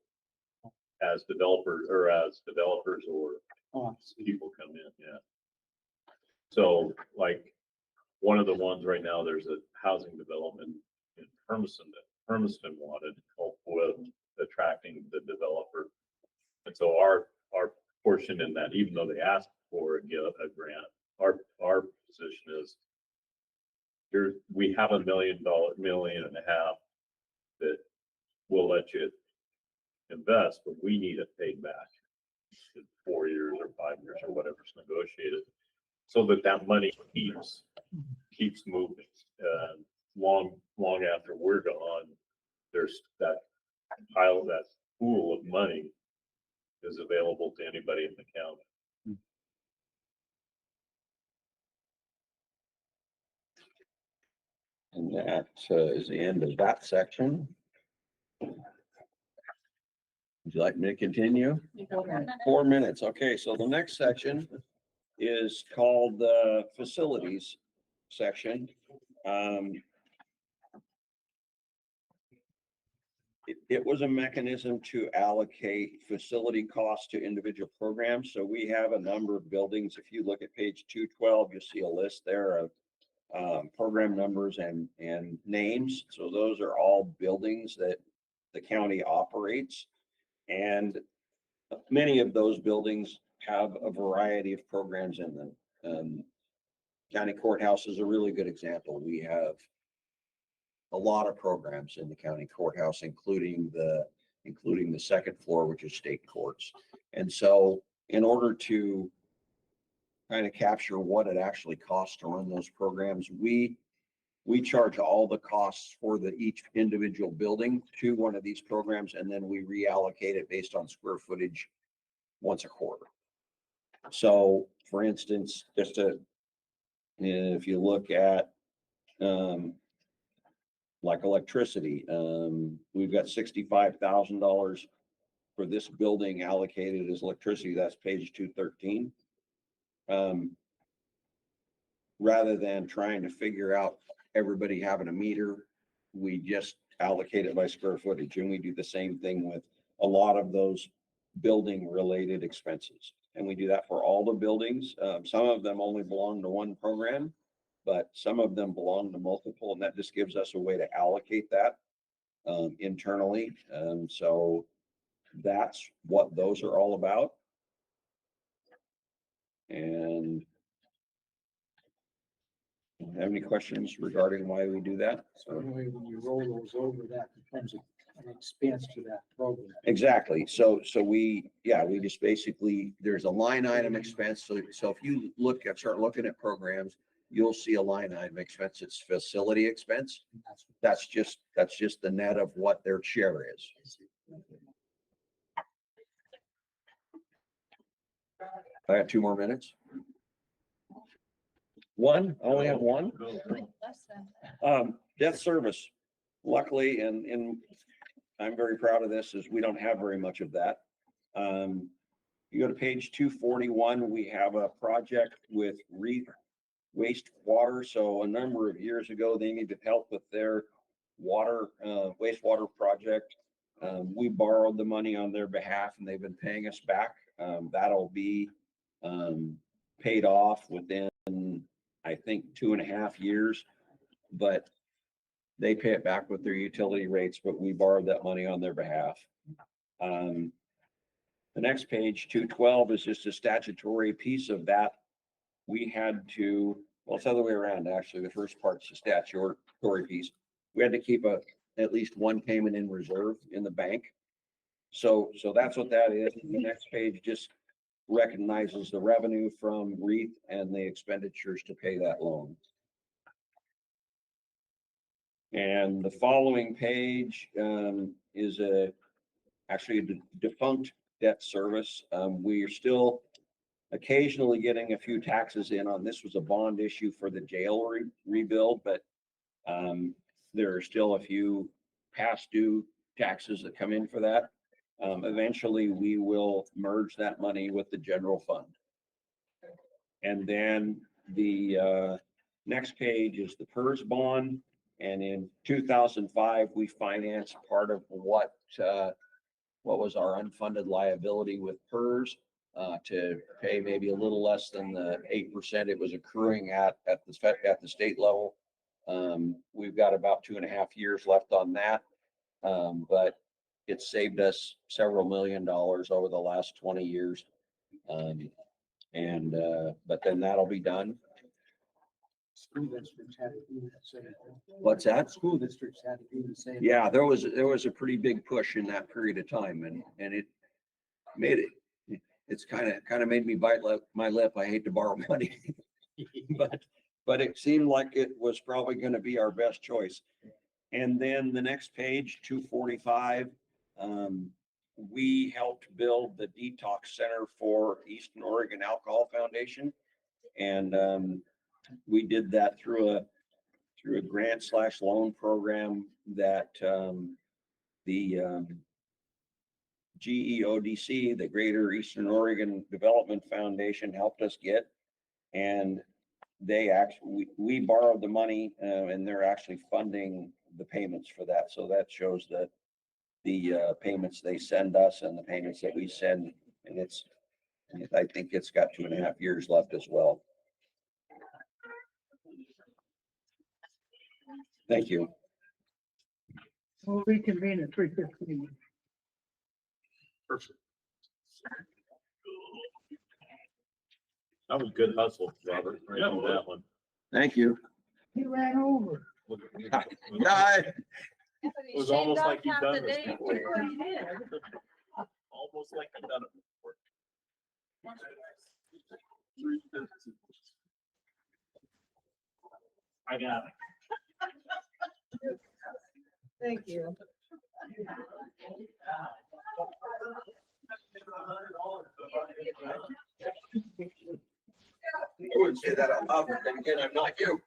as developers or Oh, I see. people come in, yeah. So like, one of the ones right now, there's a housing development in Hermiston that Hermiston wanted help with attracting the developer. And so our portion in that, even though they asked for a grant, our position is we have $1 million and a half that we'll let you invest, but we need it paid back in 4 years or 5 years or whatever's negotiated, so that money keeps moving. Long after we're gone, there's that pool of money is available to anybody in the county. And that is the end of that section. Would you like me to continue? 4 minutes. Okay, so the next section is called the facilities section. It was a mechanism to allocate facility costs to individual programs. So we have a number of buildings. If you look at page 212, you'll see a list there of program numbers and names. So those are all buildings that the county operates. And many of those buildings have a variety of programs in them. County courthouse is a really good example. We have a lot of programs in the county courthouse, including the second floor, which is state courts. And so in order to kind of capture what it actually costs to run those programs, we charge all the costs for each individual building to one of these programs, and then we reallocate it based on square footage once a quarter. So for instance, if you look at like electricity, we've got $65,000 for this building allocated as electricity. That's page 213. Rather than trying to figure out everybody having a meter, we just allocate it by square footage. And we do the same thing with a lot of those building related expenses. And we do that for all the buildings. Some of them only belong to one program, but some of them belong to multiple, and that just gives us a way to allocate that internally. So that's what those are all about. And have any questions regarding why we do that? Certainly, when you roll those over, that becomes an expense to that program. Exactly. So we just basically, there's a line item expense. So if you start looking at programs, you'll see a line item expense. It's facility expense. That's just the net of what their share is. I got 2 more minutes. I only have one. Debt service. Luckily, and I'm very proud of this, is we don't have very much of that. You go to page 241, we have a project with wastewater. So a number of years ago, they needed help with their wastewater project. We borrowed the money on their behalf and they've been paying us back. That'll be paid off within, I think, 2.5 years, but they pay it back with their utility rates, but we borrowed that money on their behalf. The next page, 212, is just a statutory piece of that. We had to, well, it's the other way around, actually. The first part's the statutory piece. We had to keep at least one payment in reserve in the bank. So that's what that is. The next page just recognizes the revenue from REIT and the expenditures to pay that loan. And the following page is actually a defunct debt service. We are still occasionally getting a few taxes in on this. Was a bond issue for the jail rebuild, but there are still a few past due taxes that come in for that. Eventually, we will merge that money with the general fund. And then the Next page is the PERS bond. And in 2005, we financed part of what was our unfunded liability with PERS to pay maybe a little less than the 8% it was accruing at the state level. We've got about 2.5 years left on that. But it's saved us several $1 million over the last 20 years. But then that'll be done. School districts had to do the same. What's that? School districts had to do the same. Yeah, there was a pretty big push in that period of time, and it made it's kind of made me bite my lip. I hate to borrow money, but it seemed like it was probably going to be our best choice. And then the next page, 245, we helped build the detox center for Eastern Oregon Alcohol Foundation, and we did that through a grant/loan program that the GEODC, the Greater Eastern Oregon Development Foundation, helped us get. And we borrowed the money and they're actually funding the payments for that. So that shows that the payments they send us and the payments that we send, and I think it's got 2.5 years left as well. Thank you. We'll reconvene at 3:15. Perfect. That was good hustle, Robert. Right Yeah, on well. that one. Thank you. He ran over. Look at me. Guy. It was almost like you'd done this Half the before. day. Look what he did. Almost like you've done it before. I got it. Thank you. I wouldn't say that out loud, but then again, I'm not you.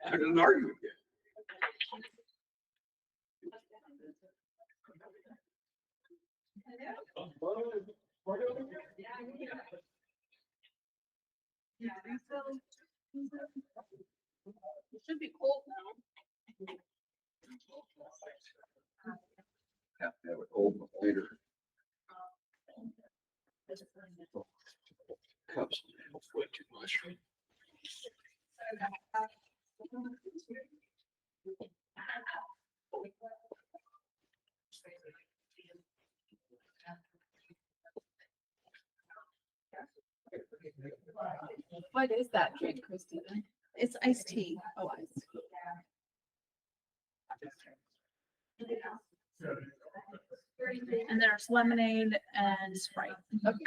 I didn't argue with you. It should be cold now. Have to have it cold later. Cups, way too much. What is that drink, Christina? It's iced tea. Oh, iced tea. And there's lemonade and Sprite. Okay.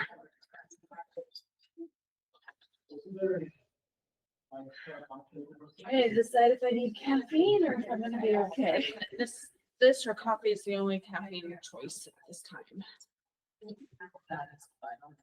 I need to decide if I need caffeine or if I'm gonna be okay. This or coffee is the only caffeine choice at this time. That is final.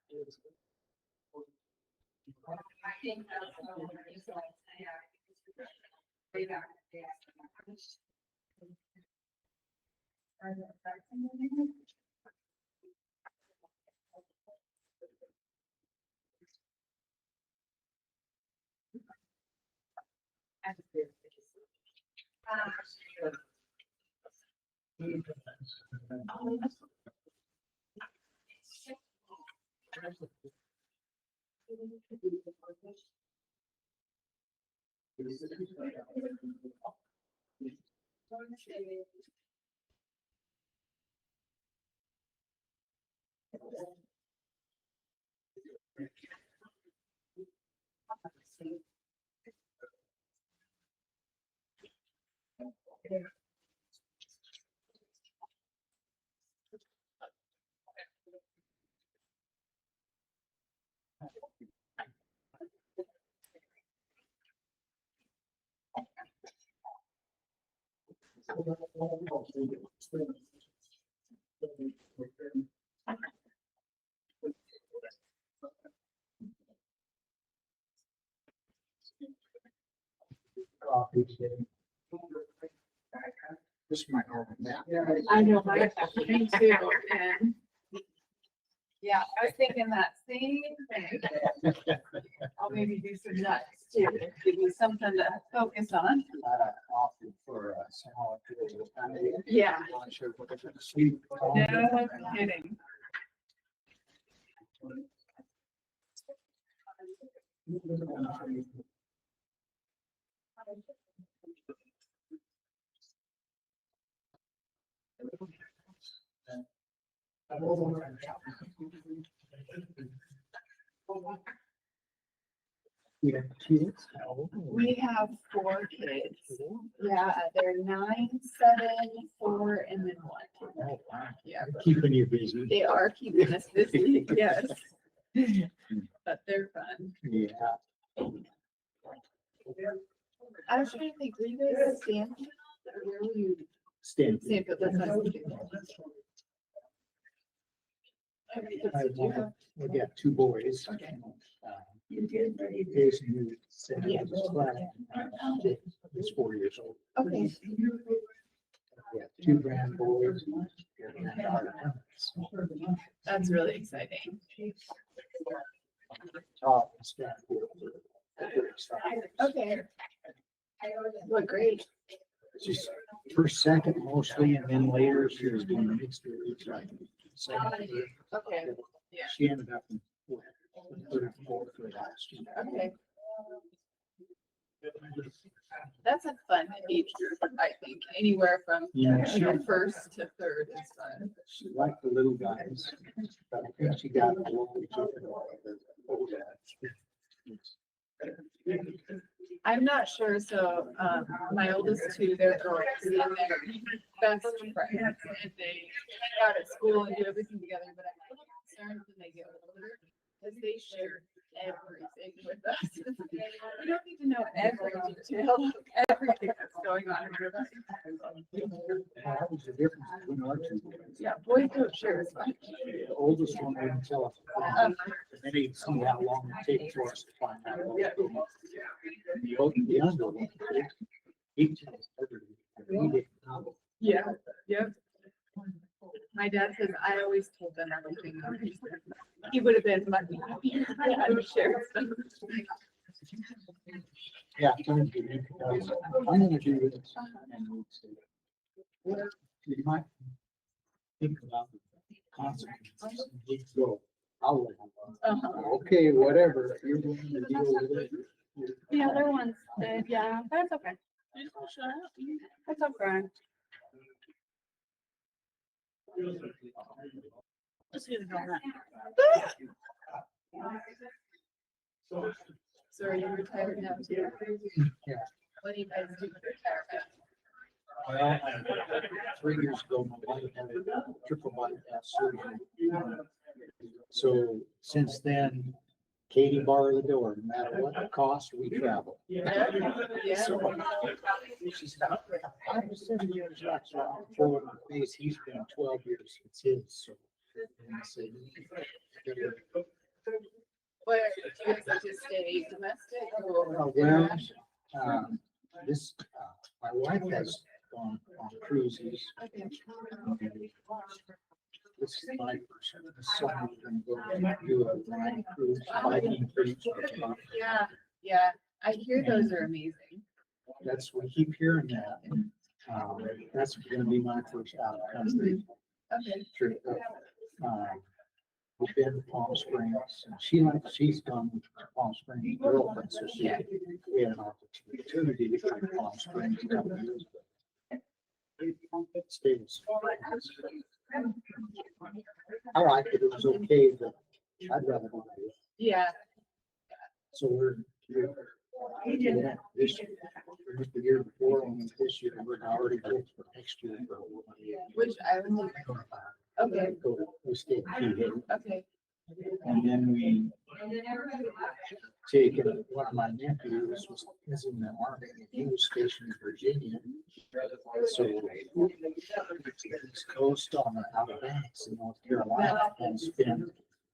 This is my normal nap. I know, my caffeine too, and yeah, I was thinking that same thing. I'll maybe do some nuts too, give me something to focus on. Often for a small period of time. Yeah. Not sure what they're gonna sleep. No kidding. We have kids. We have 4 kids. Yeah, they're 9, 7, 4, and then 1. Yeah, Keeping you busy. they are keeping us busy, yes. But they're fun. Yeah. I was trying to think, were you guys Stanfield or where were you? Stand. Stanfield, that's what I was thinking. We got 2 boys. Jason, who said he was he's 4 years old. Okay. We have 2 grand boys. That's really exciting. Okay. Well, great. Just first, second mostly, and then later she was doing mixed grades, right? Okay. Yeah. She ended up in third and fourth for last year. Okay. That's a fun age group, I think. Anywhere from Yeah, she- first to third is fun. She liked the little guys, but I think she got a little bit of the older. I'm not sure, so, my oldest 2, they're girls, and they're best friends, and they hang out at school and do everything together, but I'm a little concerned when they get older, because they share everything with us. We don't need to know every detail of everything that's going on in your life. That was the difference between our 2 boys. Yeah, boys don't share as much. The oldest one wouldn't tell us. And then you see how long it takes for us to find out. And the younger one, he tells everything. He didn't know. Yeah, yep. My dad says, I always told them everything. He would have been much happier if I had shared stuff. Yeah, I'm gonna do this. And we'd say, well, you might think about the consequences. And he'd go, I'll let him know. Okay, whatever, you're going to deal with it. The other ones did, yeah, that's okay. That's okay. Just gonna go that. So are you retired now too? Yeah. What do you guys do with retirement? Well, 3 years ago, my wife had a triple bypass surgery. So since then, Katie barred the door, no matter what the cost, we travel. Yeah. So she's about 5 to 7 years left, so I'll throw it in the face. He's been 12 years since his, so. And I said, Where, do you guys just stay domestic or? well, this, my wife has gone on cruises. Okay. This is my person. This summer we're gonna go do a line cruise, Viking cruise. Yeah, yeah, I hear those are amazing. That's, we keep hearing that. That's gonna be my first out of country Okay. trip. We've been to Palm Springs, and she's gone to Palm Springs, with girlfriend, so we had an opportunity to go to Palm Springs. a couple of years ago. States. I liked it, it was okay, but I'd rather go. Yeah, So this year, the year before, and this year, we're already booked for next year. which I would, okay, We stayed in Key Haven, okay. and then we taken, one of my nephews was in the army, and he was stationed in Virginia. So East Coast on the Outer Banks in North Carolina, and spent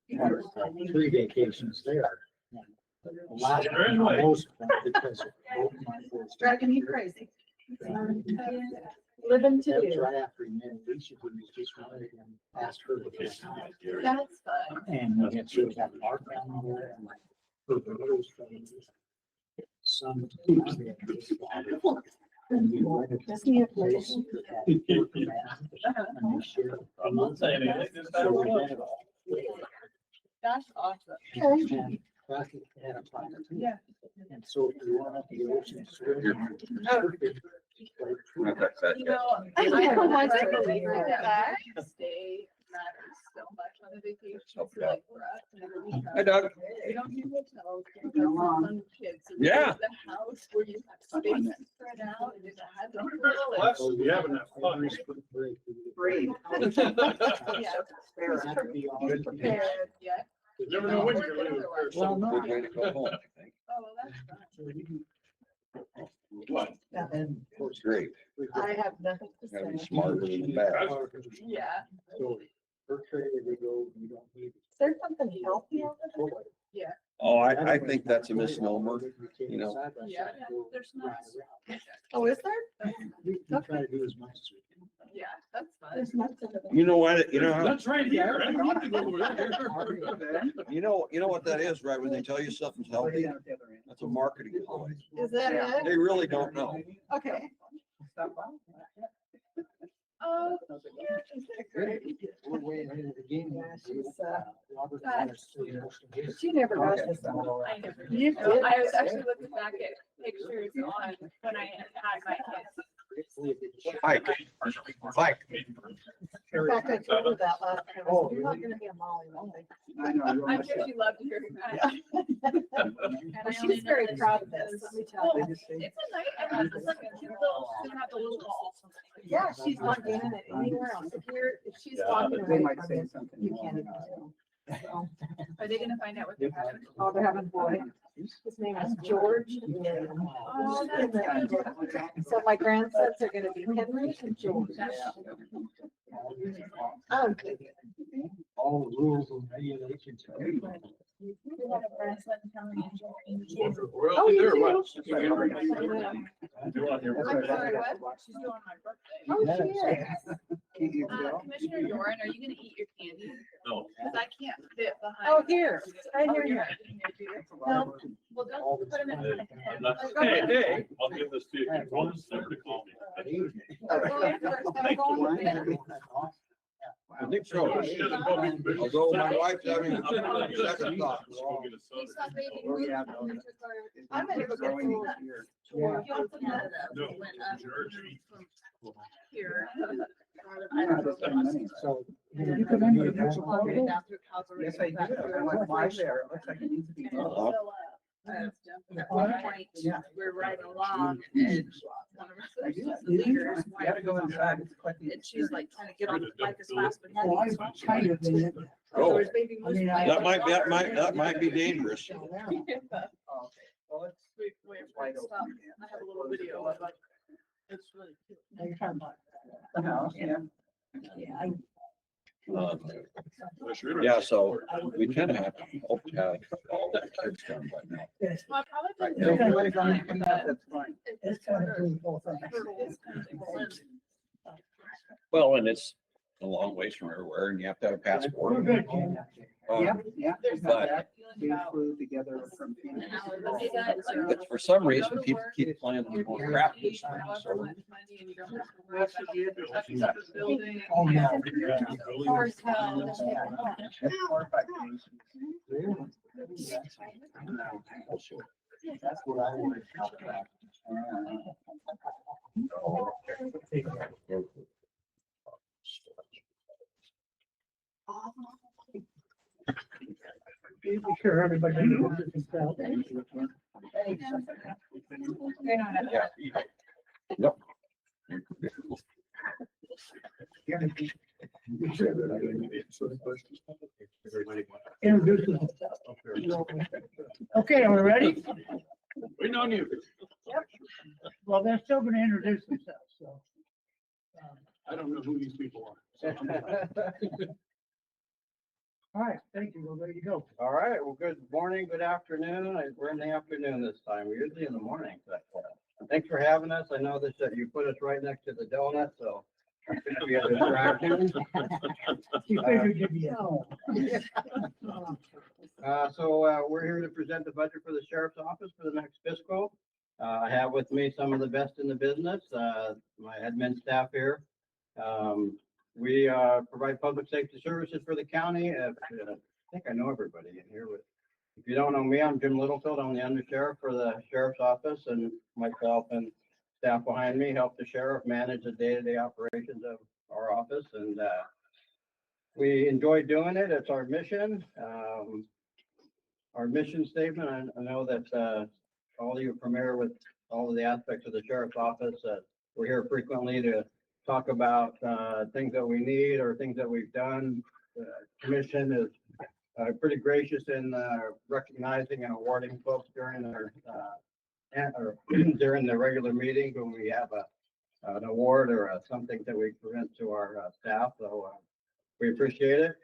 3 vacations there. The last one, most of them, because both my boys. Driving me crazy. Living to That was do. right after he met Lisa, when he just wanted and asked her to come out. That's fun. And we had sort of got Mark down there and like. her brother's friends, Son. And we wanted to- Isn't he a place? And we shared- I'm not saying anything. So we had it all. That's awesome. And Kathy had a plan. Yeah. And so if you want up the ocean. You know, I don't want to believe that stay matters so much on a vacation. So like for us, whenever we Hi, Doug. we don't do hotels. We have some kids. So we Yeah. have the house where you have space spread out and it has a Well, that's, you having that fun. Free. Yeah. Prepared, yeah. You never know when you're gonna leave. Well, no. Good way to go home, I think. Oh, well, that's fun. What? And It's great. I have nothing to Gotta be say. smarter than the bad. Yeah, So her trailer, we go, you don't need. Is there something healthy on it? yeah. Oh, I think that's a misnomer, you know. Yeah, there's not. Oh, is there? We try to do as much as we can. Yeah, that's fun. There's nothing. You know what, That's right here. I don't want to go over there. you know what that is, right? When they tell you something's healthy, that's a marketing ploy. Is that it? They really don't know. Okay. Oh, yeah, is that great? We're way ahead of the game. Yeah, she's, Robert Myers still most of his- She never does this. I never. You No, did. I was actually looking back at pictures on when I had my kids. Mike, Mike. In fact, I told her that last time. I said, you're not gonna be a Molly Molly. I'm sure she loved hearing that. And I Well, only she's know very this proud of because- this, let me Well, tell you. it's a nice, I have this like a cute little, they have the little ball. Yeah, she's not gaining it anywhere else. If you're, if she's Yeah, walking but away from it, you can't even tell. So, Are they gonna find out what they're having? oh, they're having a boy. His name is George. Oh, that's good. So my grandsons are gonna be Henry and George. I'm thinking. All the rules and regulations. You had a grandson telling me enjoying. Oh, you There, do? what? I'm sorry, what? She's doing my birthday. Oh, she is. Commissioner Doran, are you gonna eat your candy? No. Cause I can't fit behind. Oh, here, right Oh, here, you're here. right. No. Well, don't put them in. I'm not- Hey, hey. I'll give this to you. You told us never to call me. Go in first, I'm going with you. I think so. Although my wife's having second thoughts. We saw baby Oh, Ruth yeah, and we took our- I'm gonna go get Growing some. each year. tour from Canada. No, We went up George. from Here. So. You come in with Down through Calgary. Yes, I do. I went by there. It looks like it needs to be. Uh-huh. So, at one point, we're riding along and one of our the leaders. You gotta go inside. It's collecting. And she's like trying to get on the bike as fast as Well, I kind of did. Oh, there's baby moose. that might be dangerous. Oh, okay. Well, it's. We have to stop. I have a little video of like, it's really cute. You're talking about. The house, yeah. Yeah, Yeah, so we kind of have to hope to have all the kids done by now. Well, I probably Right. didn't. Okay, know what is on that, that? That's fine. it's kind of doing both of turtles and things. Well, and it's a long ways from everywhere and you have to have a passport. We're good, Ken. Yeah, yeah. There's But- that feeling We about flew together from. an hour that they got, like, But for some reason, people keep playing you're more crap this guaranteed time. however So much money and you don't have to worry about touching up the building. Oh, yeah. Cars, hell. 4 or 5 days. That's what I wanted to talk about. Be sure everybody knows themselves. Yeah. Yep. Introduce yourself. Okay, are we ready? Waiting on you. Well, they're still gonna introduce themselves, so. I don't know who these people are. All right, thank you. We're ready to go. All right, well, good morning, good afternoon. We're in the afternoon this time. We're usually in the morning. But, thanks for having us. I know that you put us right next to the donut, so I think we have a distraction. You figured you'd be at home. We're here to present the budget for the sheriff's office for the next fiscal. I have with me some of the best in the business, my admin staff here. We provide public safety services for the county. I think I know everybody in here. But if you don't know me, I'm Jim Littlefield. I'm the undersheriff for the sheriff's office, and myself and staff behind me help the sheriff manage the day-to-day operations of our office. And we enjoy doing it. It's our mission. Our mission statement, I know that all of you are familiar with all of the aspects of the sheriff's office. We're here frequently to talk about things that we need or things that we've done. The commission is pretty gracious in recognizing and awarding folks during their during the regular meetings when we have an award or something that we present to our staff. So we appreciate it.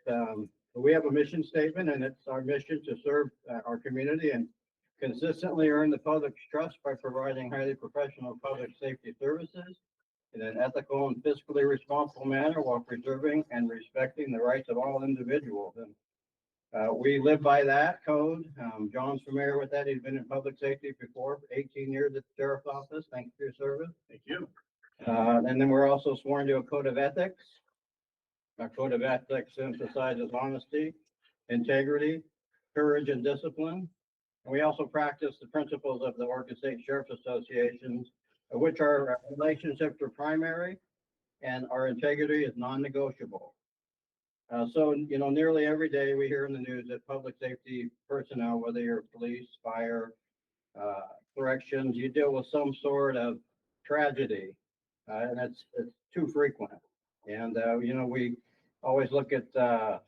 We have a mission statement, and it's our mission to serve our community and consistently earn the public's trust by providing highly professional public safety services in an ethical and fiscally responsible manner while preserving and respecting the rights of all individuals. And we live by that code. John's familiar with that. He's been in public safety before, 18 years at the sheriff's office. Thanks for your service. Thank you. And then we're also sworn to a code of ethics. Our code of ethics emphasizes honesty, integrity, courage, and discipline. And we also practice the principles of the Oregon State Sheriff's Associations, which our relationships are primary and our integrity is non-negotiable. So, nearly every day we hear in the news that public safety personnel, whether you're police, fire, corrections, you deal with some sort of tragedy, and it's too frequent. And, we always look at the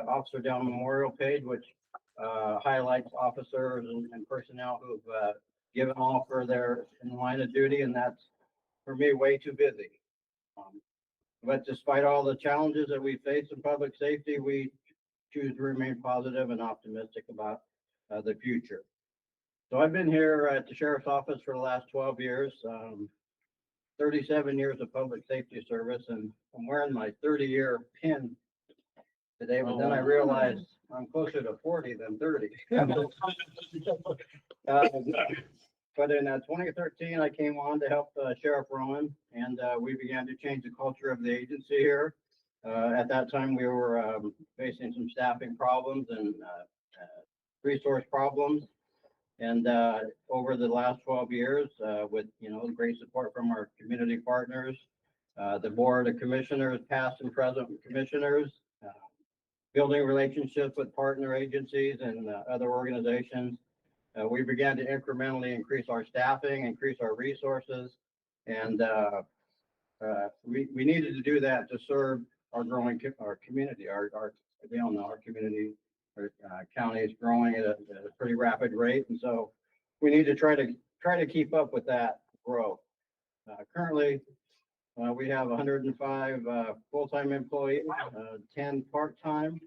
Officer Down Memorial page, which highlights officers and personnel who've given all for their in the line of duty, and that's, for me, way too busy. But despite all the challenges that we face in public safety, we choose to remain positive and optimistic about the future. So I've been here at the sheriff's office for the last 12 years, 37 years of public safety service, and I'm wearing my 30-year pin today, but then I realized I'm closer to 40 than 30. But in 2013, I came on to help Sheriff Rowan, and we began to change the culture of the agency here. At that time, we were facing some staffing problems and resource problems. And over the last 12 years, with great support from our community partners, the board of commissioners, past and present commissioners, building relationships with partner agencies and other organizations, we began to incrementally increase our staffing, increase our resources, and we needed to do that to serve our growing community. We all know our community, our county is growing at a pretty rapid rate, and so we need to try to keep up with that growth. Currently, we have 105 full-time employees, 10 part-time,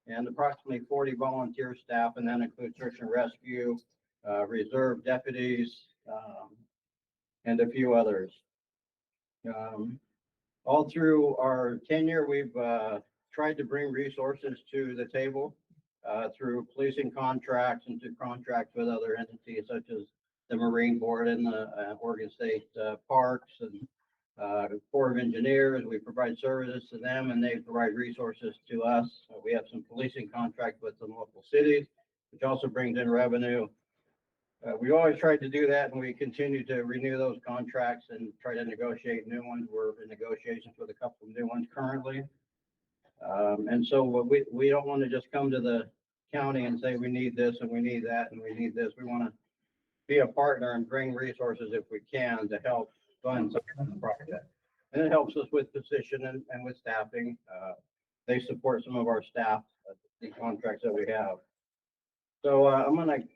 and approximately 40 volunteer staff, and that includes search and rescue, reserve deputies, and a few others. All through our tenure, we've tried to bring resources to the table through policing contracts and to contracts with other entities such as the Marine Board and the Oregon State Parks and Corps of Engineers. We provide services to them and they provide resources to us. We have some policing contracts with some local cities, which also brings in revenue. We always tried to do that, and we continue to renew those contracts and try to negotiate new ones. We're in negotiations with a couple of new ones currently. And so we don't want to just come to the county and say we need this and we need that and we need this. We want to be a partner and bring resources if we can to help fund some of the project. And it helps us with position and with staffing. They support some of our staff, the contracts that we have. So I'm going to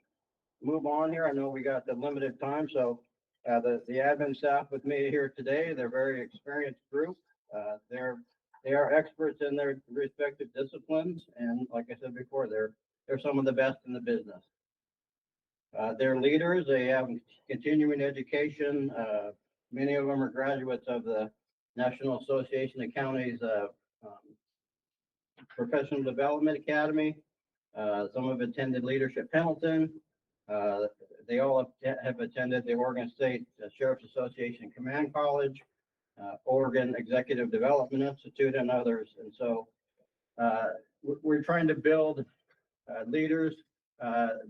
move on here. I know we got the limited time, so the admin staff with me here today, they're a very experienced group. They are experts in their respective disciplines, and like I said before, they're some of the best in the business. They're leaders. They have continuing education. Many of them are graduates of the National Association of Counties Professional Development Academy. Some have attended Leadership Pendleton. They all have attended the Oregon State Sheriff's Association Command College, Oregon Executive Development Institute, and others. And so we're trying to build leaders.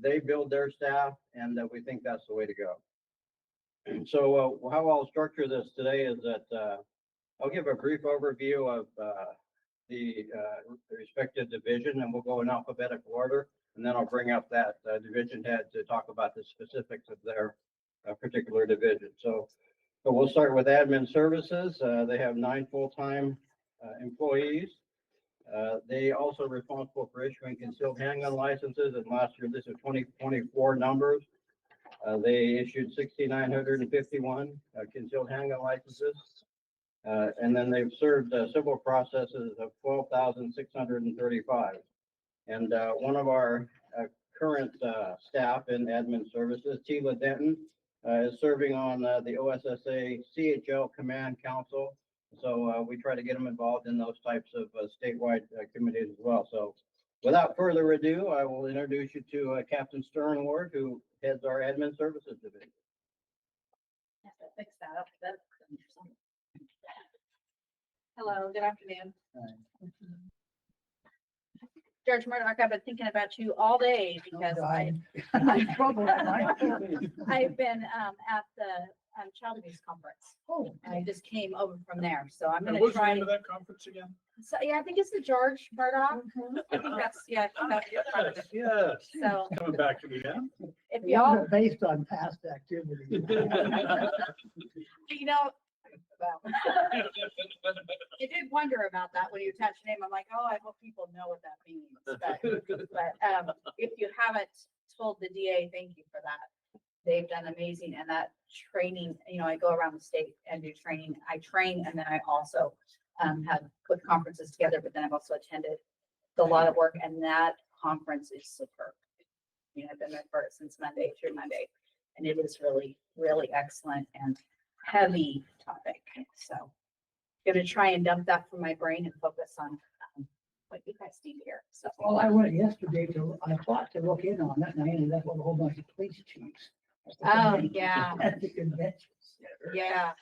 They build their staff, and we think that's the way to go. And so how I'll structure this today is that I'll give a brief overview of the respective division, and we'll go in alphabetical order. And then I'll bring up that division head to talk about the specifics of their particular division. So we'll start with admin services. They have 9 full-time employees. They also are responsible for issuing concealed handgun licenses. And last year, this is 2024 numbers. They issued 6,951 concealed handgun licenses. And then they've served civil processes of 12,635. And one of our current staff in admin services, Tila Denton, is serving on the OSSA CHL Command Council. So we try to get them involved in those types of statewide committees as well. So without further ado, I will introduce you to Captain Sternward, who heads our admin services division. Have to fix that up. Hello, good afternoon. George Murdoch, I've been thinking about you all day because I've been at the Child Abuse Conference. Oh, I just came over from there, so I'm And gonna what's the try. name of that conference again? So, yeah, I think it's the George Murdoch. I think that's, yeah. Yes. So Coming back to me now. if yeah, y'all, based on past activity. you know, well, I did wonder about that when you attached your name. I'm like, oh, I hope people know what that means. But if you haven't told the DA, thank you for that. They've done amazing, and that training, you know, I go around the state and do training. I train, and then I also have put conferences together, but then I've also attended a lot of work, and that conference is superb. You know, I've been there since Monday through Monday, and it is really, really excellent and heavy topic. So I'm going to try and dump that from my brain and focus on what you guys need here. So Well, I went yesterday I thought to look in on it, and I ended up with a whole bunch of police chiefs. oh yeah, At the convention. yeah,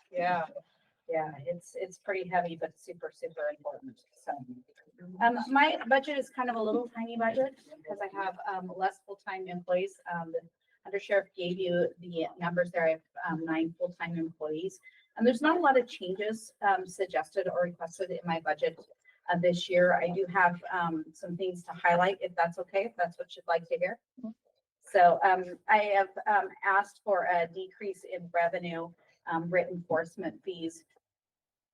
it's pretty heavy, but super, super important. So my budget is kind of a little tiny budget because I have less full-time employees. The Undersheriff gave you the numbers there. I have 9 full-time employees. And there's not a lot of changes suggested or requested in my budget this year. I do have some things to highlight, if that's okay, if that's what you'd like to hear. So I have asked for a decrease in revenue, writ enforcement fees.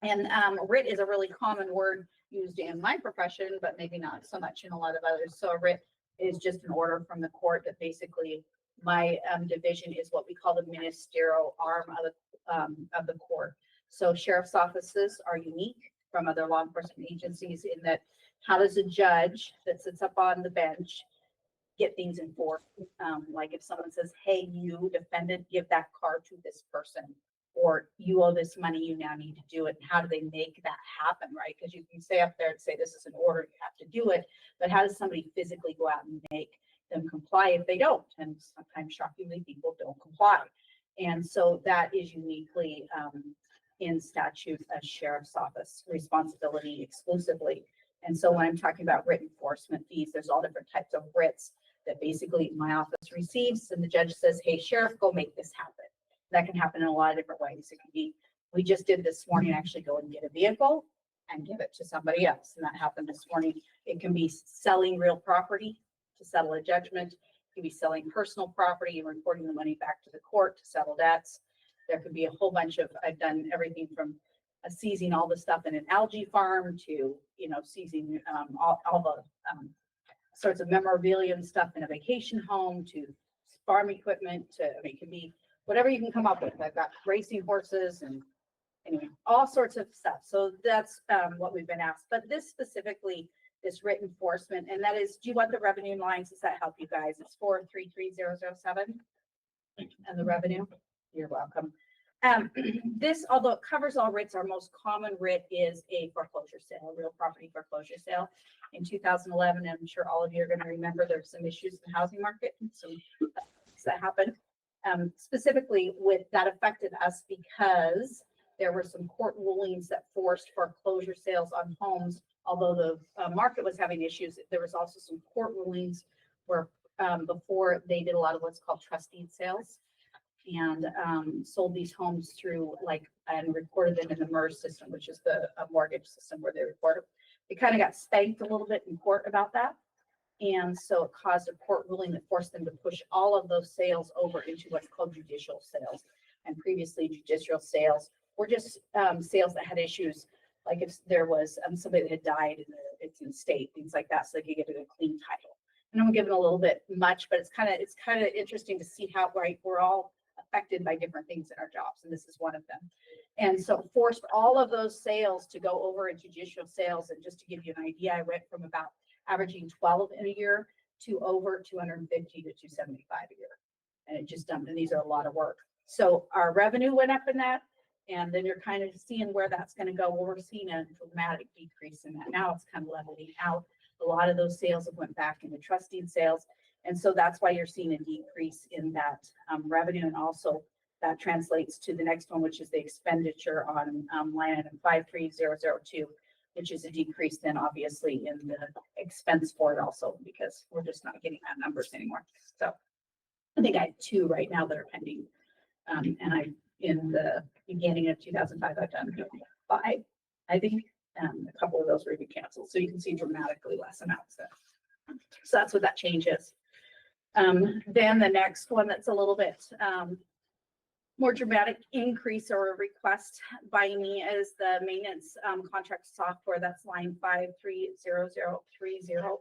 And writ is a really common word used in my profession, but maybe not so much in a lot of others. So a writ is just an order from the court that basically my division is what we call the ministerial arm of the court. So sheriff's offices are unique from other law enforcement agencies in that how does a judge that sits up on the bench get things enforced? Like if someone says, hey, you defendant, give that car to this person, or you owe this money, you now need to do it. And how do they make that happen, right? Because you can stay up there and say, this is an order, you have to do it. But how does somebody physically go out and make them comply if they don't? And sometimes shockingly, people don't comply. And so that is uniquely in statute a sheriff's office responsibility exclusively. And so when I'm talking about writ enforcement fees, there's all different types of writs that basically my office receives, and the judge says, hey, sheriff, go make this happen. That can happen in a lot of different ways. It can be, we just did this morning, actually go and get a vehicle and give it to somebody else. And that happened this morning. It can be selling real property to settle a judgment. It can be selling personal property and reporting the money back to the court to settle debts. There could be a whole bunch of, I've done everything from seizing all the stuff in an algae farm to, you know, seizing all the sorts of memorabilia and stuff in a vacation home to farm equipment to, I mean, it can be whatever you can come up with. I've got racing horses and anyway, all sorts of stuff. So that's what we've been asked. But this specifically, this written enforcement, and that is, do you want the revenue lines? Does that help you guys? It's 433007. And the revenue. You're welcome. This, although it covers all writs, our most common writ is a foreclosure sale, a real property foreclosure sale. In 2011, I'm sure all of you are going to remember there's some issues in the housing market and some things that happened. Specifically with that affected us because there were some court rulings that forced foreclosure sales on homes. Although the market was having issues, there was also some court rulings where before they did a lot of what's called trust deed sales and sold these homes through and recorded them in the MERS system, which is the mortgage system where they record them. They kind of got spanked a little bit in court about that. And so it caused a court ruling that forced them to push all of those sales over into what's called judicial sales. And previously judicial sales were just sales that had issues. Like if there was somebody that had died and it's in state, things like that, so they could get a clean title. And I'm giving a little bit much, but it's kind of interesting to see how we're all affected by different things in our jobs, and this is one of them. And so forced all of those sales to go over in judicial sales. And just to give you an idea, I went from about averaging 12 in a year to over 250 to 275 a year. And it just dumped, and these are a lot of work. So our revenue went up in that, and then you're kind of seeing where that's going to go. Well, we're seeing a dramatic decrease in that. Now it's kind of leveling out. A lot of those sales have went back into trust deed sales. And so that's why you're seeing a decrease in that revenue. And also that translates to the next one, which is the expenditure on line item 53002, which is a decrease then obviously in the expense for it also, because we're just not getting that numbers anymore. So I think I have 2 right now that are pending. And in the beginning of 2005, I've done 5, I think. A couple of those were even canceled. So you can see dramatically less amounts there. So that's what that change is. Then the next one that's a little bit more dramatic increase or a request by me is the maintenance contract software. That's line 530030.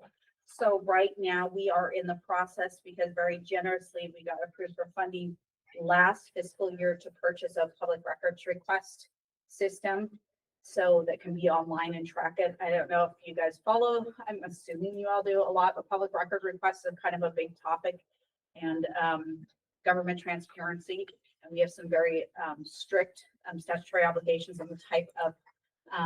So right now we are in the process, because very generously we got approved for funding last fiscal year to purchase a public records request system, so that can be online and track it. I don't know if you guys follow, I'm assuming you all do a lot, but public record requests are kind of a big topic, and government transparency. And we have some very strict statutory obligations on the type of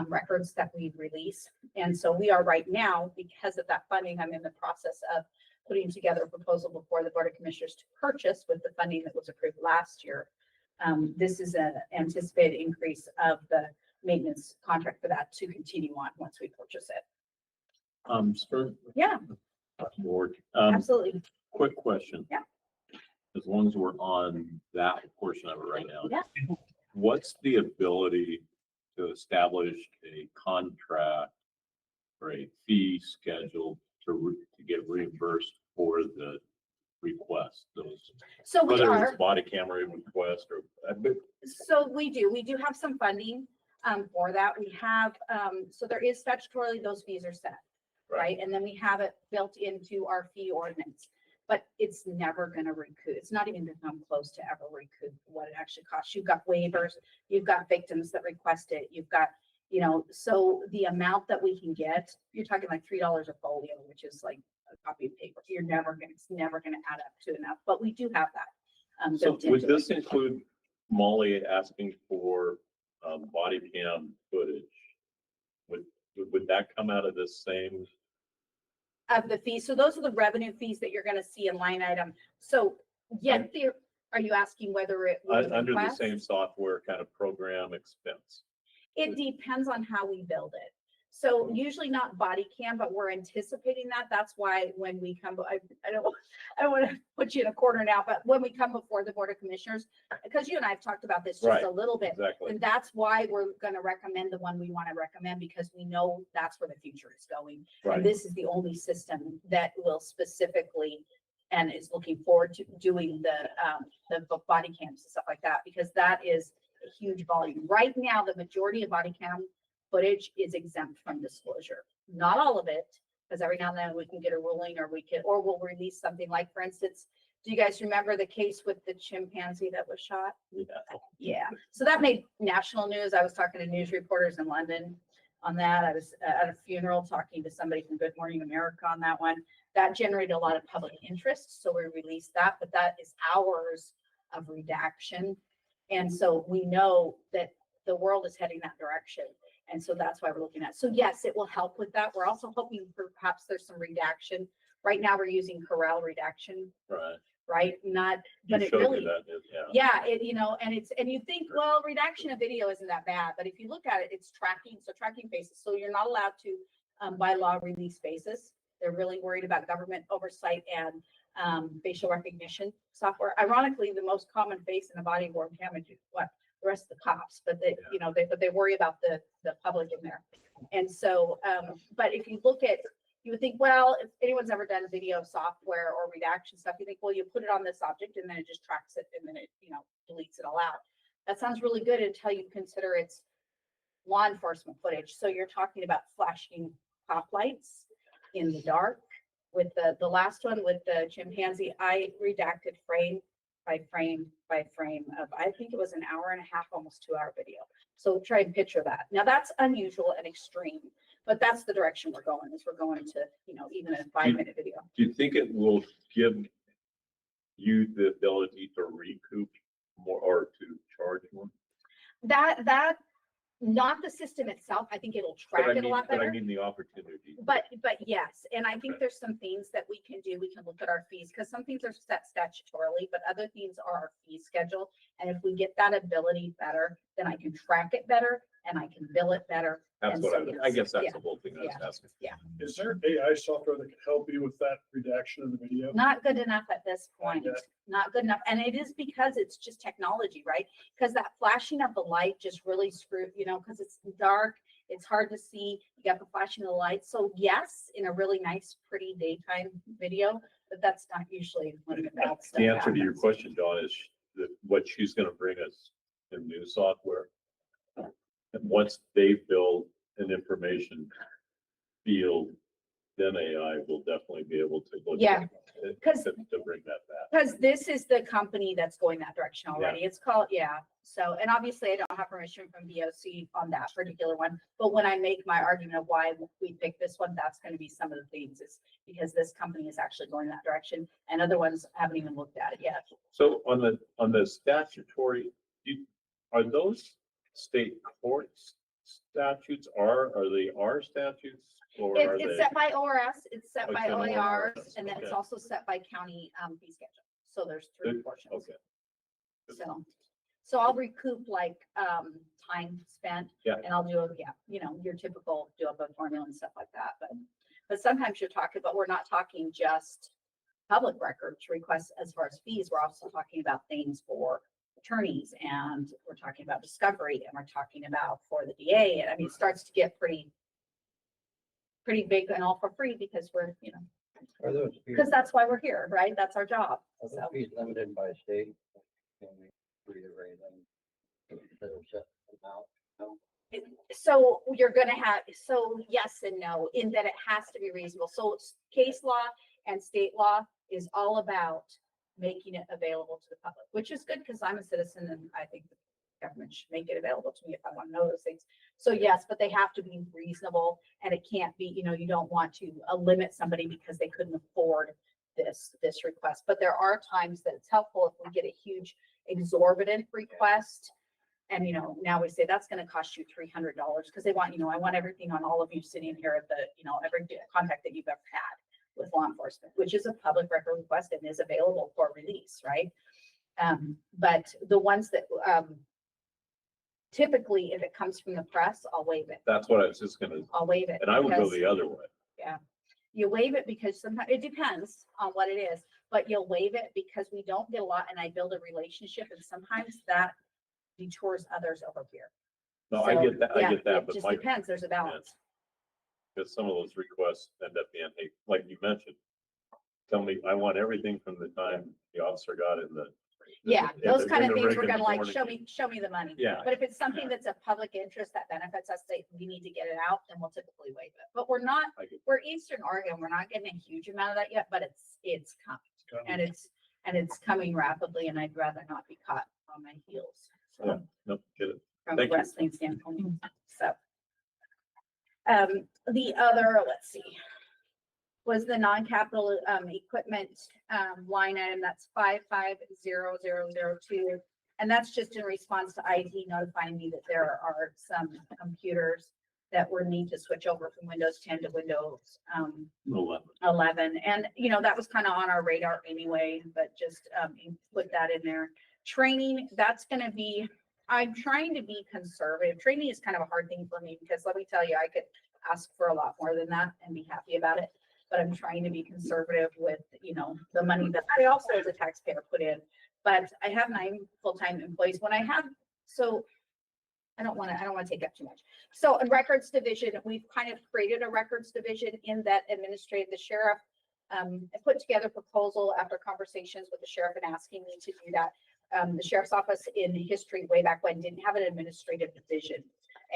records that we release. And so we are right now, because of that funding, I'm in the process of putting together a proposal before the Board of Commissioners to purchase with the funding that was approved last year. This is an anticipated increase of the maintenance contract for that to continue on once we purchase it. Yeah, Board. absolutely. Quick question. Yeah. As long as we're on that portion of it right now. Yeah. What's the ability to establish a contract or a fee schedule to get reimbursed for the request? So we whether are. it's body camera request or. So we do have some funding for that. We have, so there is statutorily those fees are set, right? And then we have it built into our fee ordinance, but it's never going to recoup. It's not even going to come close to ever recoup what it actually costs. You've got waivers, you've got victims that request it, you've got, so the amount that we can get, you're talking like $3 a folio, which is like a copy of paper. It's never going to add up to enough, but we do have that. So would this include Molly asking for body cam footage? Would that come out of the same? Of the fees. So those are the revenue fees that you're going to see in line item. So yeah, are you asking whether it would Under the request? same software kind of program expense? It depends on how we build it. So usually not body cam, but we're anticipating that. That's why when we come, I don't want to put you in a corner now, but when we come before the Board of Commissioners, because you and I have talked about this just a little bit, exactly. And that's why we're going to recommend the one we want to recommend, because we know that's where the future is going. Right. And this is the only system that will specifically and is looking forward to doing the body cams and stuff like that, because that is a huge volume. Right now, the majority of body cam footage is exempt from disclosure. Not all of it, because every now and then we can get a ruling, or we'll release something like, for instance, Do you guys remember the case with the chimpanzee that was shot? Yeah. Yeah, so that made national news. I was talking to news reporters in London on that. I was at a funeral talking to somebody from Good Morning America on that one. That generated a lot of public interest, so we released that, but that is hours of redaction. And so we know that the world is heading that direction. And so that's why we're looking at. So yes, it will help with that. We're also hoping perhaps there's some redaction. Right now we're using Corel redaction, Right. right? Not, You but it showed me really, that, yeah. yeah, it, you know, and it's, and you think, well, redaction of video isn't that bad, but if you look at it, it's tracking, so tracking faces. So you're not allowed to, by law, release faces. They're really worried about government oversight and facial recognition software. Ironically, the most common face in a body worn camera is what? The rest of the cops, but they, you know, they worry about the public in there. And so, but if you look at, you would think, well, if anyone's ever done video software or redaction stuff, you think, well, you put it on this object and then it just tracks it and then it, you know, deletes it all out. That sounds really good until you consider it's law enforcement footage. So you're talking about flashing cop lights in the dark. With the last one with the chimpanzee, I redacted frame by frame by frame of, I think it was an hour and a half, almost 2-hour video. So try and picture that. Now that's unusual and extreme, but that's the direction we're going, is we're going to, you know, even a 5-minute video. Do you think it will give you the ability to recoup more or to charge more? That, not the system itself. I think it'll track it a lot But better. I mean the opportunity. But yes, and I think there's some things that we can do. We can look at our fees, because some things are set statutorily, but other things are our fee schedule. And if we get that ability better, then I can track it better and I can bill it better. That's And what so, I yes, guess that's yeah, the whole thing I was yeah, asking. yeah. Is there AI software that can help you with that redaction of the video? Not good enough at this point. Yeah. Not good enough. And it is because it's just technology, right? Because that flashing of the light just really screwed, you know, because it's dark, it's hard to see. You got the flashing of the light. So yes, in a really nice, pretty daytime video, but that's not usually when the bad stuff The answer to your happens. question, John, is that what she's gonna bring us in new software. And once they build an information field, then AI will definitely be able to look Yeah, at, 'cause- to bring that back. Because this is the company that's going that direction already. It's called, yeah. So, and obviously I don't have permission from BOC on that particular one. But when I make my argument of why we picked this one, that's going to be some of the things, is because this company is actually going that direction and other ones haven't even looked at it yet. So on the statutory, are those state courts statutes are they our statutes or are It's they? set by ORS, it's set Oh, by it's in OARs, ORS, and then it's okay. also set by county fee schedule. So there's 3 Good, portions. okay. So I'll recoup like time spent. Yeah. And I'll do a, yeah, you know, your typical do up a formula and stuff like that. But sometimes you're talking, but we're not talking just public records requests as far as fees. We're also talking about things for attorneys, and we're talking about discovery, and we're talking about for the DA. And I mean, it starts to get pretty big, and all for free, because we're, you know, Are those fees, because that's why we're here, right? That's our job. are those So. fees limited by state? Can we free to raise them? Instead of set them out? No? So you're gonna have, so yes and no, in that it has to be reasonable. So case law and state law is all about making it available to the public, which is good because I'm a citizen and I think the government should make it available to me if I want to know those things. So yes, but they have to be reasonable, and it can't be, you know, you don't want to limit somebody because they couldn't afford this request. But there are times that it's helpful if we get a huge exorbitant request. And, you know, now we say that's going to cost you $300 because they want, you know, I want everything on all of you sitting here at the, you know, every contact that you've ever had with law enforcement, which is a public record request and is available for release, right? But the ones that typically, if it comes from the press, I'll waive it. That's what I was just gonna, I'll waive it. and I would go because- the other way. Yeah. You waive it because sometimes, it depends on what it is, but you'll waive it because we don't get a lot, and I build a relationship, and sometimes that detours others over here. No, I So, get that, yeah, I get that, it but just my, depends. There's a balance. because some of those requests end up being, hey, like you mentioned, tell me, I want everything from the time the officer got in the. Yeah, in those the- kind in of the things rig we're in the gonna like, morning. show me the money. Yeah. But if it's something that's a public interest that benefits us, we need to get it out, then we'll typically waive it. But we're not, I get- we're Eastern Oregon, we're not getting a huge amount of that yet, but it's coming. And it's, and it's coming rapidly, and I'd rather not be caught on my heels. Yeah, So no, get it. from a Thank you. wrestling standpoint, so. The other, let's see, was the non-capital, equipment, line item, that's 550002. And that's just in response to IT notifying me that there are some computers that were need to switch over from Windows 10 to Windows, 11. And, you know, that was kind of on our radar anyway, but just, put that in there. Training, that's gonna be, I'm trying to be conservative. Training is kind of a hard thing for me because let me tell you, I could ask for a lot more than that and be happy about it. But I'm trying to be conservative with, you know, the money that I also as a taxpayer put in. But I have 9 full-time employees. When I have, so I don't want to take up too much. So in records division, we've kind of created a records division in that administrative, the sheriff, I put together a proposal after conversations with the sheriff and asking me to do that. The sheriff's office in history way back when didn't have an administrative division.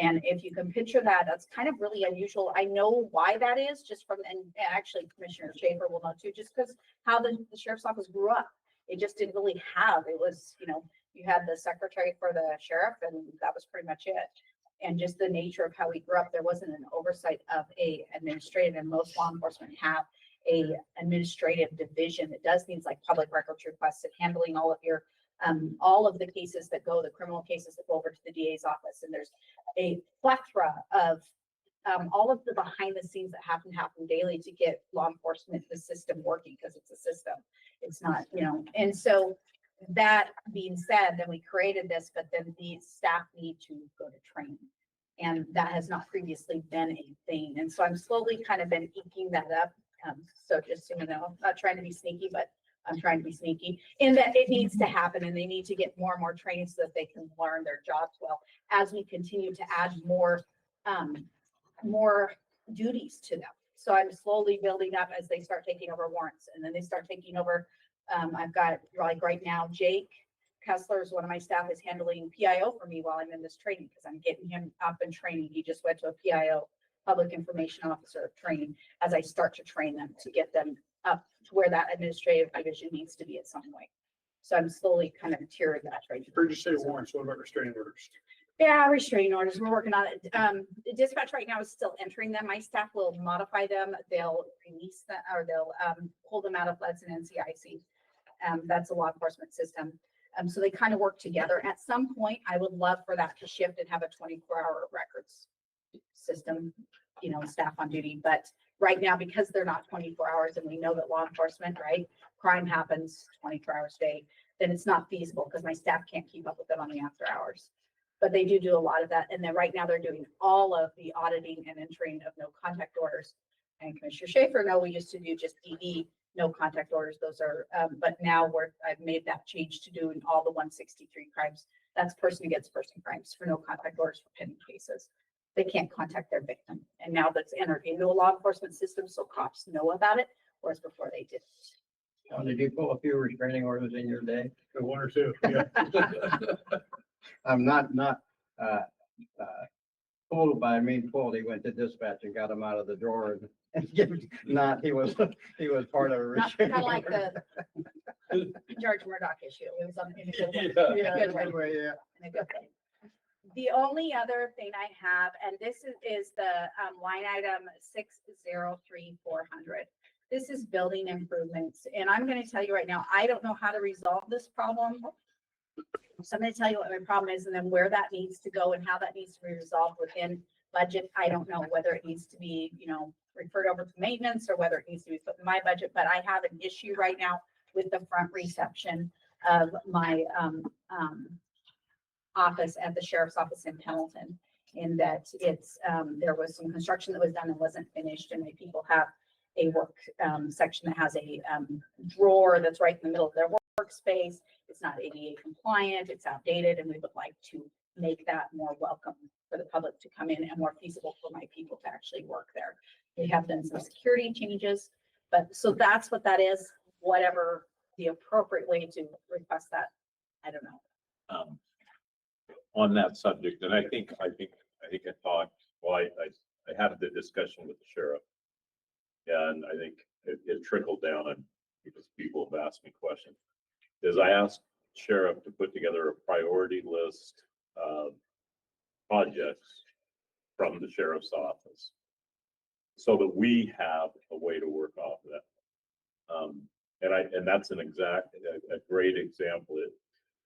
And if you can picture that, that's kind of really unusual. I know why that is just from, and actually Commissioner Schaefer will know too, just because how the sheriff's office grew up. It just didn't really have, it was, you know, you had the secretary for the sheriff and that was pretty much it. And just the nature of how we grew up, there wasn't an oversight of a administrative, and most law enforcement have a administrative division that does things like public records requests and handling all of the cases that go, the criminal cases that go over to the DA's office. And there's a plethora of all of the behind the scenes that happen daily to get law enforcement, the system working, because it's a system. It's not, you know, and so that being said, then we created this, but then the staff need to go to training. And that has not previously been a thing. And so I'm slowly kind of been eking that up. So just so you know, I'm not trying to be sneaky, but I'm trying to be sneaky in that it needs to happen and they need to get more and more training so that they can learn their jobs well as we continue to add more duties to them. So I'm slowly building up as they start taking over warrants, and then they start taking over. I've got, like right now, Jake Kessler is one of my staff, is handling PIO for me while I'm in this training because I'm getting him up and training. He just went to a PIO, Public Information Officer training, as I start to train them to get them up to where that administrative division needs to be at some point. So I'm slowly kind of tiering that right now. Heard you say warrants, what about restraining orders? Yeah, restraining orders, we're working on it. The dispatch right now is still entering them. My staff will modify them. They'll release them, or they'll pull them out of LEDs and NCIC. That's a law enforcement system. So they kind of work together. At some point, I would love for that to shift and have a 24-hour records system, you know, staff on duty. But right now, because they're not 24 hours and we know that law enforcement, right, crime happens 24 hours a day, then it's not feasible because my staff can't keep up with it on the after hours. But they do a lot of that. And then right now they're doing all of the auditing and entering of no contact orders. And Commissioner Schaefer, no, we used to do just DD, no contact orders. Those are, but now I've made that change to doing all the 163 crimes. That's person against person crimes for no contact orders for pending cases. They can't contact their victim. And now that's entered into a law enforcement system, so cops know about it, whereas before they didn't. Did you pull a few restraining orders in your day? One or two, yeah. I'm not pulled by, I mean, pulled, he went to dispatch and got him out of the drawer and he was part of a Not restraining kind of like order. the George Murdoch issue. It was on in a good way. Yeah, In a good way. anyway, yeah. In a good way. The only other thing I have, and this is the line item 603400. This is building improvements. And I'm going to tell you right now, I don't know how to resolve this problem. So I'm going to tell you what my problem is and then where that needs to go and how that needs to be resolved within budget. I don't know whether it needs to be, you know, referred over to maintenance or whether it needs to be put in my budget, but I have an issue right now with the front reception of my office at the sheriff's office in Pendleton, in that it's there was some construction that was done and wasn't finished, and my people have a work section that has a drawer that's right in the middle of their workspace. It's not ADA compliant, it's outdated, and we would like to make that more welcome for the public to come in and more feasible for my people to actually work there. We have done some security changes, but so that's what that is. Whatever the appropriate way to request that, I don't know. On that subject, and I think I thought, well, I had the discussion with the sheriff. And I think it trickled down and because people have asked me questions. is I asked Sheriff to put together a priority list of projects from the sheriff's office so that we have a way to work off of that. And that's a great example. It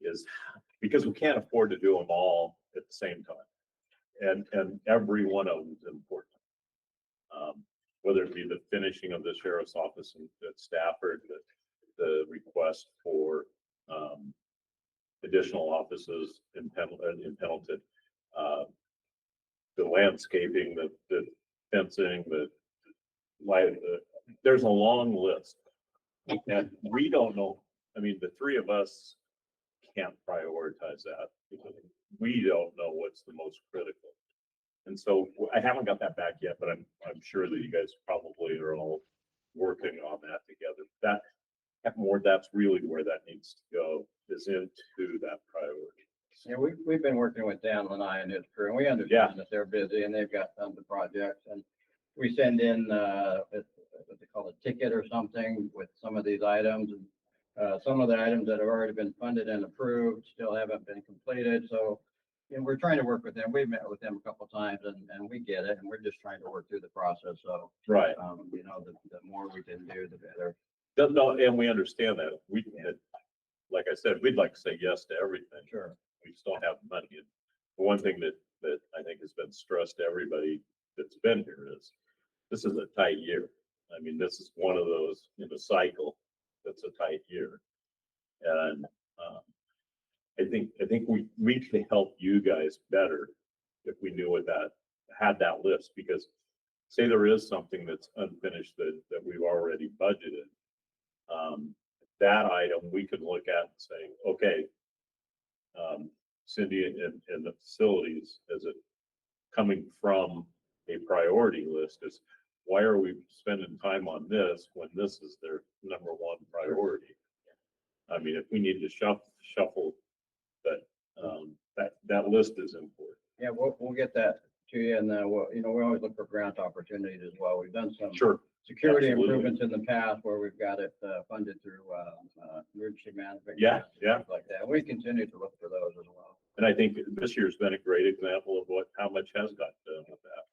is because we can't afford to do them all at the same time. And every one of them is important. Whether it be the finishing of the sheriff's office at Stafford, the request for additional offices in Pendleton, the landscaping, the fencing, the light, there's a long list. And we don't know, I mean, the three of us can't prioritize that because we don't know what's the most critical. And so I haven't got that back yet, but I'm sure that you guys probably are all working on that together. That's really where that needs to go, is into that priority. Yeah, we've been working with Dan Lanai and his crew, and we understand that they're busy and they've got tons of projects, and we send in what they call a ticket or something with some of these items, and some of the items that have already been funded and approved still haven't been completed. So, and we're trying to work with them. We've met with them a couple of times, and we get it, and we're just trying to work through the process. So, right, you know, the more we can do, the better. No, and we understand that. Like I said, we'd like to say yes to everything. Sure. We just don't have the money. And the one thing that I think has been stressed to everybody that's been here is this is a tight year. I mean, this is one of those in a cycle that's a tight year. And I think we could help you guys better if we knew had that list, because say there is something that's unfinished that we've already budgeted. That item we could look at and say, okay, Cindy and the facilities, is it coming from a priority list? Is why are we spending time on this when this is their number one priority? I mean, if we need to shuffle that list is important. Yeah, we'll get that to you, and we always look for grant opportunities as well. We've done some security improvements in the past where we've got it funded through emergency management. Stuff like that. We continue to look for those as well. And I think this year's been a great example of how much has got done with that.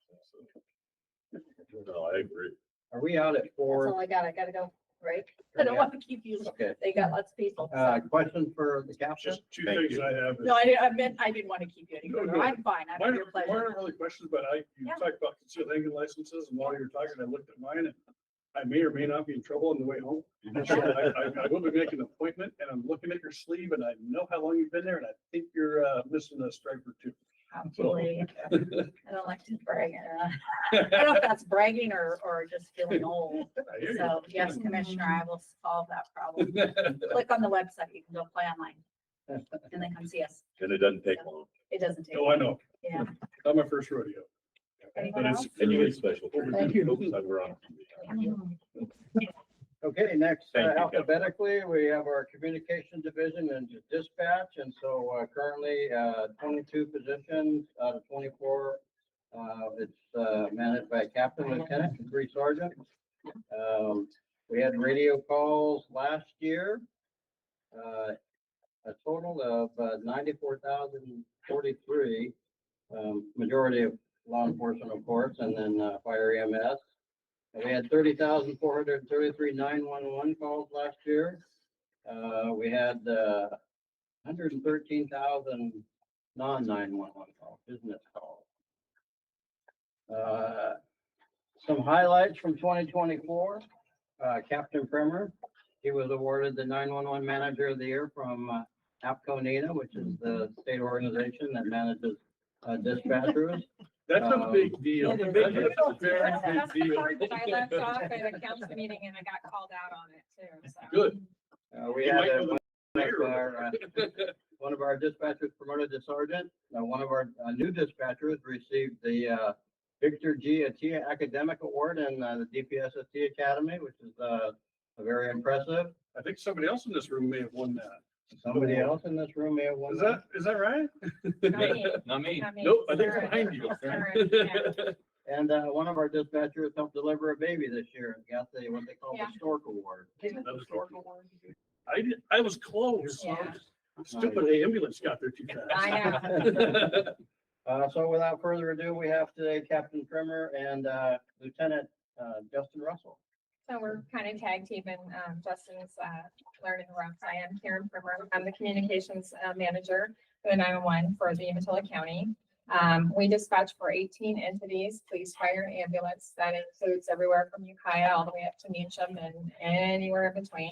So, no, I agree. Are we out at That's 4? all I got. I gotta go, right? I don't want to keep you. Okay. They got lots of people. so. Question for the captain? Just two things I have. No, I didn't want to keep you any No, further. no. I'm fine. I'm Mine your pleasure. aren't really questions, but you Yeah. talked about concealed handgun licenses, and while you were talking, I looked at mine, and I may or may not be in trouble on the way home. So I will be making an appointment, and I'm looking at your sleeve, and I know how long you've been there, and I think you're missing a stripe or two. Absolutely. I don't like to brag. I don't know if that's bragging or just feeling old. I hear you. So yes, Commissioner, I will solve that problem. Click on the website. You can go play online and then come see us. And it doesn't take long. It doesn't take. Oh, I know. Yeah. Not my first rodeo. Anyone But else? And you get special. Thank you. Oops, we're on. Okay, next Thank you, Captain. alphabetically, we have our communication division and dispatch. And so currently 22 positions out of 24. It's managed by a captain, lieutenant, and 3 sergeants. We had radio calls last year. A total of 94,043, majority of law enforcement, of course, and then fire EMS. And we had 30,433 911 calls last year. We had 113,000 non-911 calls, business calls. Some highlights from 2024. Captain Primer, he was awarded the 911 Manager of the Year from APCO-NENA, which is the state organization that manages dispatchers. That's a big deal. It is. That's a very That's big the deal. part that I left off at a council meeting and I got called out on it too, so. Good. We You had might know the one of our dispatchers promoted to sergeant. One of our new dispatchers received the Victor G. Attia Academic Award in the DPSST Academy, which is very impressive. I think somebody else in this room may have won that. Somebody else in this room may have won Is that right? Not me. Nope, I think it's behind you. And one of our dispatchers helped deliver a baby this year and got what they call the Stork Award. I was close. Yeah. Stupid ambulance got there too fast. I So without further ado, we have today Captain Trimmer and Lieutenant Justin Russell. So we're kind of tag teaming, Justin's, learning the ropes. I am Karen Primer. I'm the communications manager for the 911 for the Umatilla County. We dispatch for 18 entities, police, fire, and ambulance. That includes everywhere from Ukiah all the way up to Meacham and anywhere in between.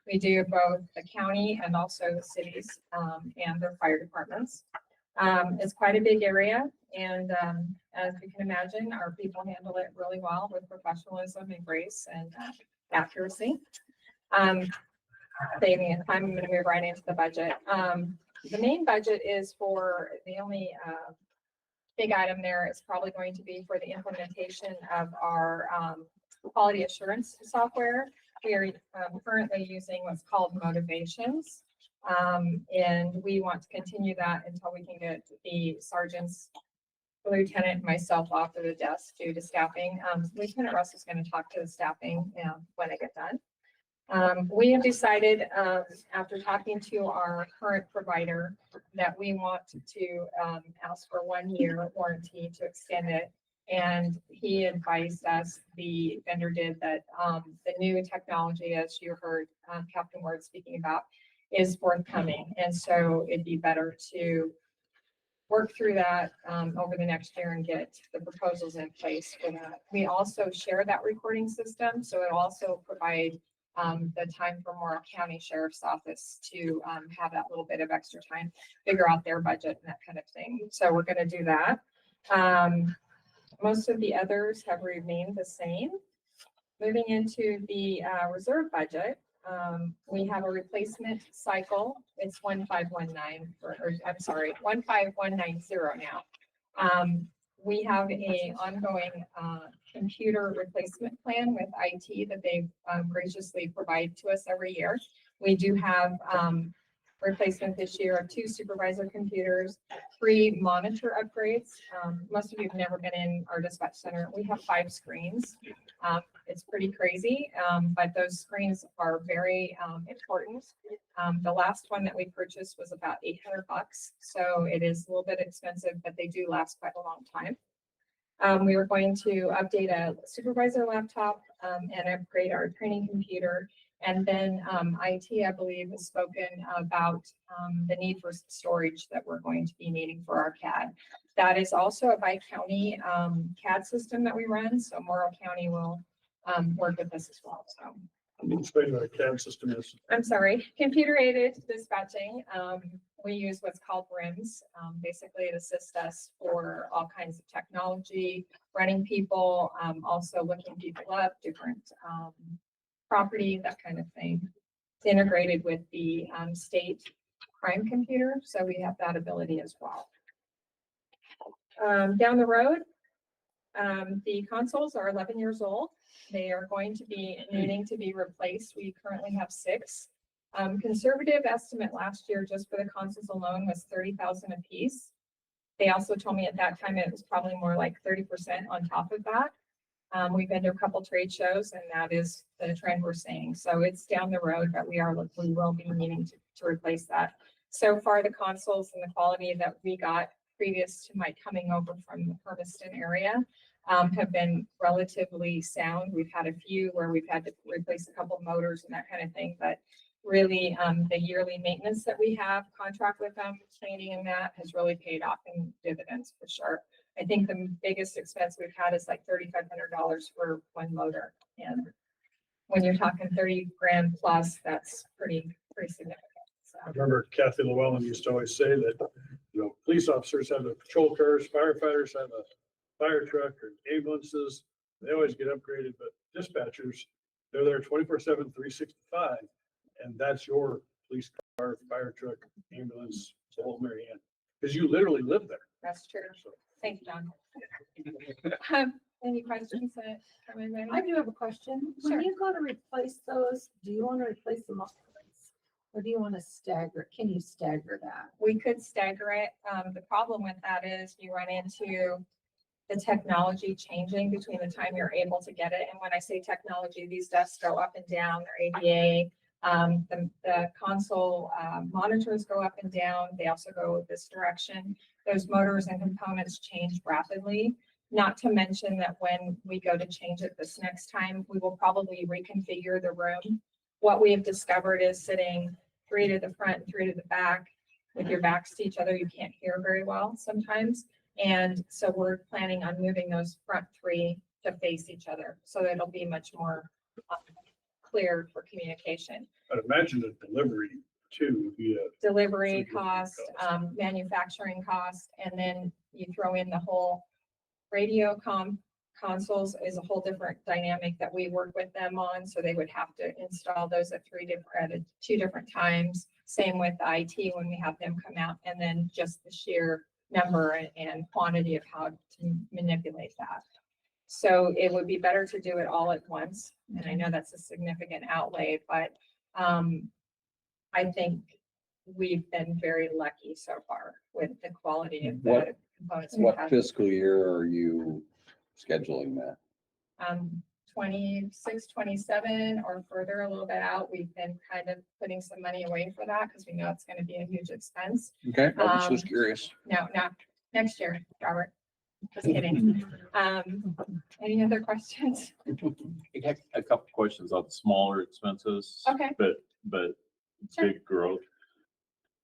We do both the county and also the cities, and their fire departments. It's quite a big area, and as you can imagine, our people handle it really well with professionalism and grace and accuracy. Saving time, I'm going to move right into the budget. The main budget is for the only big item there is probably going to be for the implementation of our quality assurance software. We are currently using what's called Motivations. And we want to continue that until we can get the sergeants, the lieutenant, and myself off of the desk due to staffing. Lieutenant Russ is going to talk to the staffing when I get done. We have decided, after talking to our current provider, that we want to ask for 1 year warranty to extend it. And he advised us, the vendor did, that the new technology, as you heard Captain Ward speaking about, is forthcoming. And so it'd be better to work through that over the next year and get the proposals in place for that. We also share that recording system, so it'll also provide the time for Morrow County Sheriff's Office to have that little bit of extra time, figure out their budget and that kind of thing. So we're going to do that. Most of the others have remained the same. Moving into the reserve budget, we have a replacement cycle. It's 1519, or I'm sorry, 15190 now. We have a ongoing computer replacement plan with IT that they graciously provide to us every year. We do have replacement this year of 2 supervisor computers, 3 monitor upgrades. Most of you have never been in our dispatch center. We have 5 screens. It's pretty crazy, but those screens are very important. The last one that we purchased was about $800, so it is a little bit expensive, but they do last quite a long time. We were going to update a supervisor laptop and upgrade our training computer. And then IT, I believe, has spoken about the need for storage that we're going to be needing for our CAD. That is also a by-county CAD system that we run, so Morrow County will work with us as well. So Explain what a CAD system is. I'm sorry, computer-aided dispatching. We use what's called RIMS. Basically, it assists us for all kinds of technology, running people, also looking people up, different property, that kind of thing. It's integrated with the state crime computer, so we have that ability as well. Down the road, the consoles are 11 years old. They are going to be needing to be replaced. We currently have 6. Conservative estimate last year just for the consoles alone was $30,000 a piece. They also told me at that time it was probably more like 30% on top of that. We've been to a couple trade shows, and that is the trend we're seeing. So it's down the road, but we will be needing to replace that. So far, the consoles and the quality that we got previous to my coming over from the Hermiston area have been relatively sound. We've had a few where we've had to replace a couple motors and that kind of thing, but really the yearly maintenance that we have contract with them, training and that has really paid off in dividends for sure. I think the biggest expense we've had is like $3,500 for one motor. And when you're talking 30 grand plus, that's pretty significant. So. I remember Kathy Llewellyn used to always say that, police officers have the patrol cars, firefighters have a fire truck or ambulances. They always get upgraded, but dispatchers, they're there 24/7, 365. And that's your police car, fire truck, ambulance, the whole Mary Ann, because you literally live there. That's true. Thanks, John. Any questions from anybody? I do have a question. Sure. When you go to replace those, do you want to replace them all at once? Or do you want to stagger? Can you stagger that? We could stagger it. The problem with that is you run into the technology changing between the time you're able to get it. And when I say technology, these desks go up and down, they're ADA, The console monitors go up and down. They also go this direction. Those motors and components change rapidly. Not to mention that when we go to change it this next time, we will probably reconfigure the room. What we have discovered is sitting 3 to the front and 3 to the back with your backs to each other, you can't hear very well sometimes. And so we're planning on moving those front 3 to face each other. So it'll be much more clear for communication. I'd imagine the delivery too would be a. Delivery cost, manufacturing cost, and then you throw in the whole radio consoles is a whole different dynamic that we work with them on. So they would have to install those at 2 different times. Same with the IT when we have them come out, and then just the sheer number and quantity of how to manipulate that. So it would be better to do it all at once. And I know that's a significant outlay, but I think we've been very lucky so far with the quality of the components we What have. fiscal year are you scheduling that? 26, 27 or further, a little bit out. We've been kind of putting some money away for that because we know it's going to be a huge expense. Okay, I was just curious. No, not next year, Robert. Just kidding. Any other questions? I got a couple questions on smaller expenses. Okay. But Sure. big growth.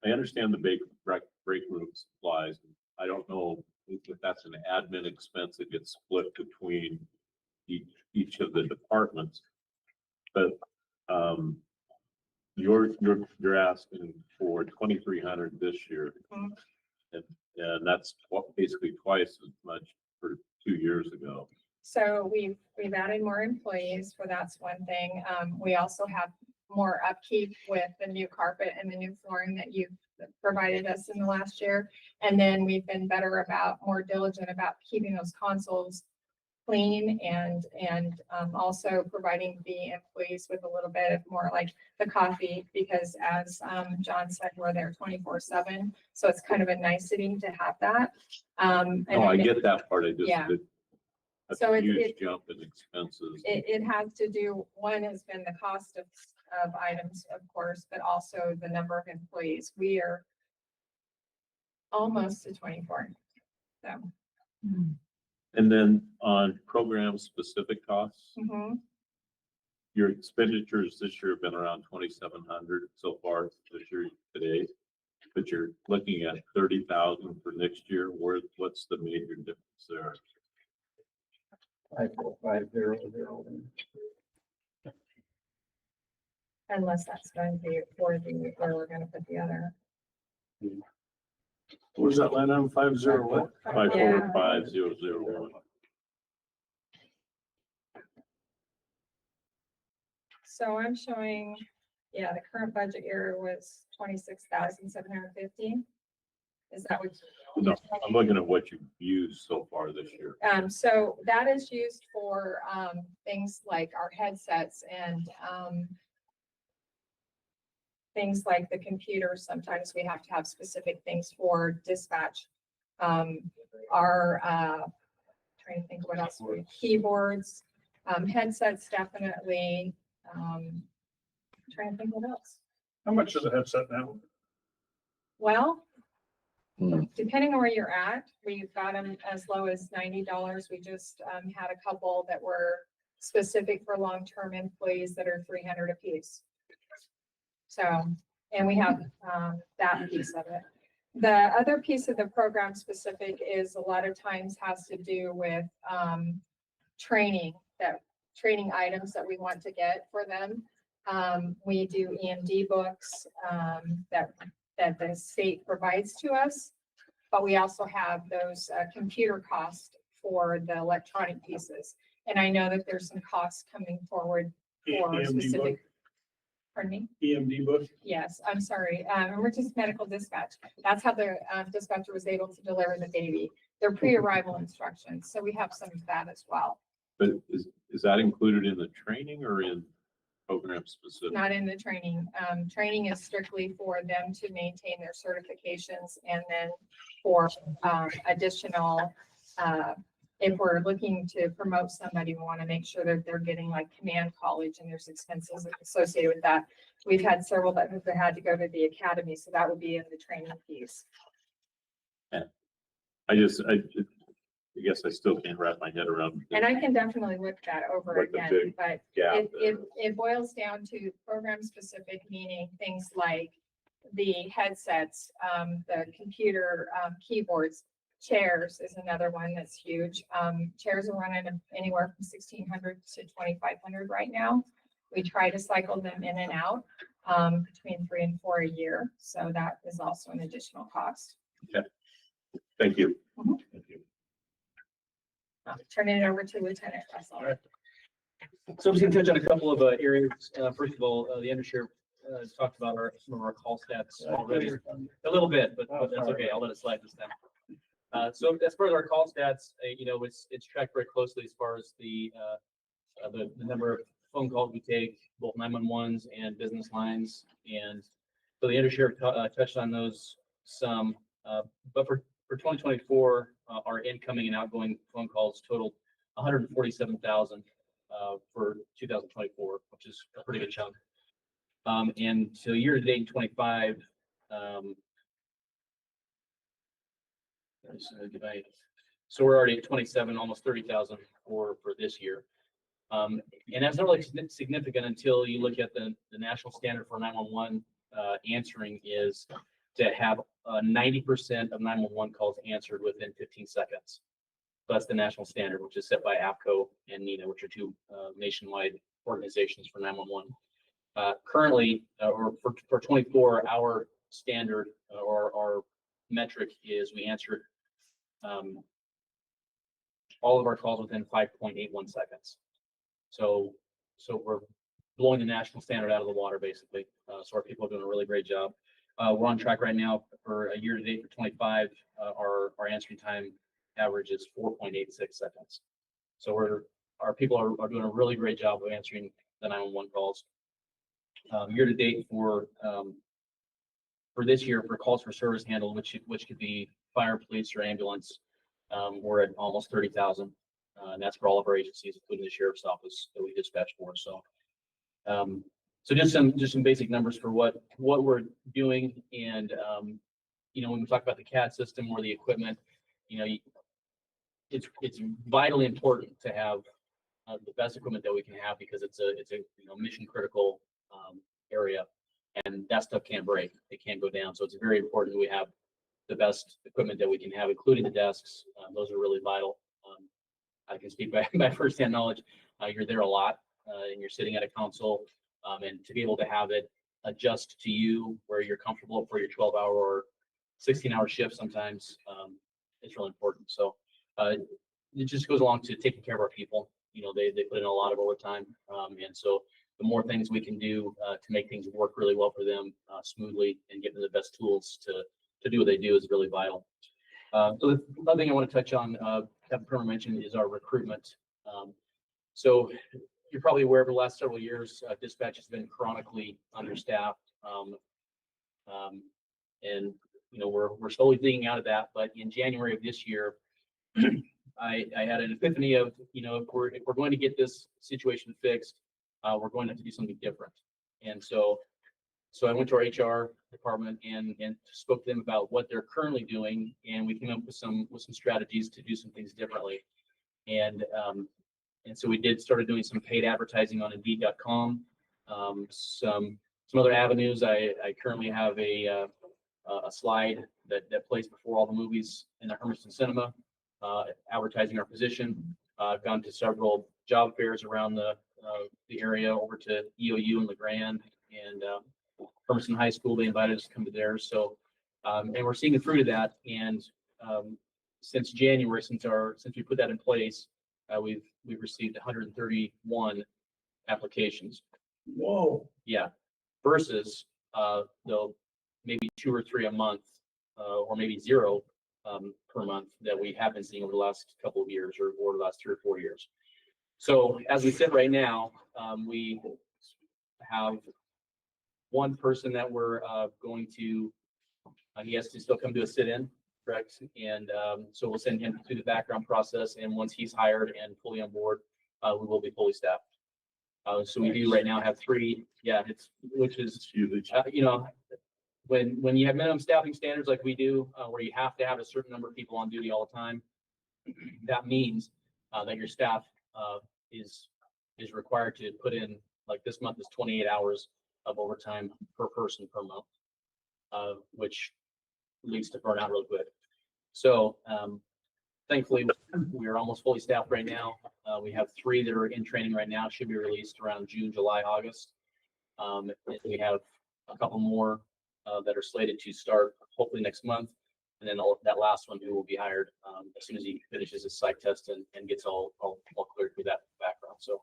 I understand the break room supplies. I don't know if that's an admin expense that gets split between each of the departments. But you're asking for 2,300 this year. Mhm. And that's basically twice as much for 2 years ago. So we've added more employees, for that's one thing. We also have more upkeep with the new carpet and the new flooring that you've provided us in the last year. And then we've been more diligent about keeping those consoles clean and also providing the employees with a little bit of more like the coffee, because as John said, we're there 24/7. So it's kind of a nicety to have that. Oh, I get that part. I just Yeah. did So a it- huge it- jump in expenses. It has to do, one has been the cost of items, of course, but also the number of employees. We are almost to 24. So. And then on program specific costs, Mhm. your expenditures this year have been around 2,700 so far this year today. But you're looking at 30,000 for next year. What's the major difference there? 5450. Unless that's going to be for where we're gonna put the other. What was that line item? 50 what? 545001. So I'm showing, yeah, the current budget year was 26,750. Is that what? No, I'm looking at what you've used so far this year. So that is used for, things like our headsets and, things like the computers. Sometimes we have to have specific things for dispatch. Trying to think what else, keyboards, headsets, definitely. Trying to think what else. How much is a headset now? Well, depending on where you're at, we've got them as low as $90. We just had a couple that were specific for long-term employees that are 300 a piece. So, and we have that piece of it. The other piece of the program specific is a lot of times has to do with training items that we want to get for them. We do EMD books that the state provides to us, but we also have those computer costs for the electronic pieces. And I know that there's some costs coming forward for EMD specific. book? Pardon me? EMD book? Yes, I'm sorry. Emergency medical dispatch. That's how the dispatcher was able to deliver the baby. They're pre-arrival instructions. So we have some of that as well. But is that included in the training or in program specific? Not in the training. Training is strictly for them to maintain their certifications and then for additional if we're looking to promote somebody, we want to make sure that they're getting like command college and there's expenses associated with that. We've had several that have had to go to the academy, so that would be in the training fees. I guess I still can't wrap my head around. And I can definitely look that over What the again, big but gap it boils down to program specific, meaning things like the headsets, the computer, keyboards, chairs is another one that's huge. Chairs are running anywhere from 1,600 to 2,500 right now. We try to cycle them in and out, between 3 and 4 a year. So that is also an additional cost. Okay. Thank you. Thank you. Turning it over to Lieutenant Russell. All right. So I'm just gonna touch on a couple of areas. First of all, the undersheriff talked about some of our call stats already. A little bit, but that's okay. I'll let it slide this time. So as far as our call stats, it's tracked very closely as far as the number of phone calls we take, both 911s and business lines. And so the undersheriff touched on those some, but for 2024, our incoming and outgoing phone calls totaled 147,000 for 2024, which is a pretty good chunk. And so year to date in 25, so we're already at 27, almost 30,000 for this year. And that's not really significant until you look at the national standard for 911 answering is to have 90% of 911 calls answered within 15 seconds. So that's the national standard, which is set by APCO and NENA, which are two nationwide organizations for 911. Currently, or for 24, our standard or our metric is we answered all of our calls within 5.81 seconds. So we're blowing the national standard out of the water, basically. So our people are doing a really great job. We're on track right now for a year to date for 25. Our answering time average is 4.86 seconds. So our people are doing a really great job of answering the 911 calls. Year to date for this year for calls for service handled, which could be fire, police, or ambulance, we're at almost 30,000, and that's for all of our agencies, including the sheriff's office that we dispatch for. So, just some basic numbers for what we're doing, and when we talk about the CAD system or the equipment, it's vitally important to have the best equipment that we can have because it's a mission critical area, and that stuff can't break. It can't go down. So it's very important we have the best equipment that we can have, including the desks. Those are really vital. I can speak by firsthand knowledge. You're there a lot, and you're sitting at a console, and to be able to have it adjust to you where you're comfortable for your 12-hour or 16-hour shift sometimes, it's really important. So it just goes along to taking care of our people. They put in a lot of overtime, and so the more things we can do to make things work really well for them smoothly and give them the best tools to do what they do is really vital. So the other thing I want to touch on, Captain Permer mentioned, is our recruitment. So you're probably aware over the last several years, dispatch has been chronically understaffed, and we're slowly digging out of that. But in January of this year, I had an epiphany of if we're going to get this situation fixed, we're going to have to do something different. And so I went to our HR department and spoke to them about what they're currently doing, and we came up with some strategies to do some things differently. And so we started doing some paid advertising on Indeed.com, some other avenues. I currently have a slide that plays before all the movies in the Hermiston Cinema, advertising our position. I've gone to several job fairs around the area, over to EOU and LeGrand and Hermiston High School. They invited us to come to theirs. So, and we're seeing the fruit of that. And since January, since we put that in place, we've received 131 applications. Whoa. Yeah. Versus maybe 2 or 3 a month, or maybe 0 per month that we have been seeing over the last couple of years or the last 3 or 4 years. So as we sit right now, we have one person that we're going to, he has to still come to a sit-in correct? And, so we'll send him through the background process, and once he's hired and fully on board, we will be fully staffed. So we do right now have 3, which is, you know, when you have minimum staffing standards like we do, where you have to have a certain number of people on duty all the time, that means, that your staff, is required to put in, like this month is 28 hours of overtime per person per month, which leads to burnout real quick. So, thankfully, we are almost fully staffed right now. We have 3 that are in training right now, should be released around June, July, August. And we have a couple more that are slated to start hopefully next month. And then that last one who will be hired as soon as he finishes his psych test and gets all cleared through that background. So,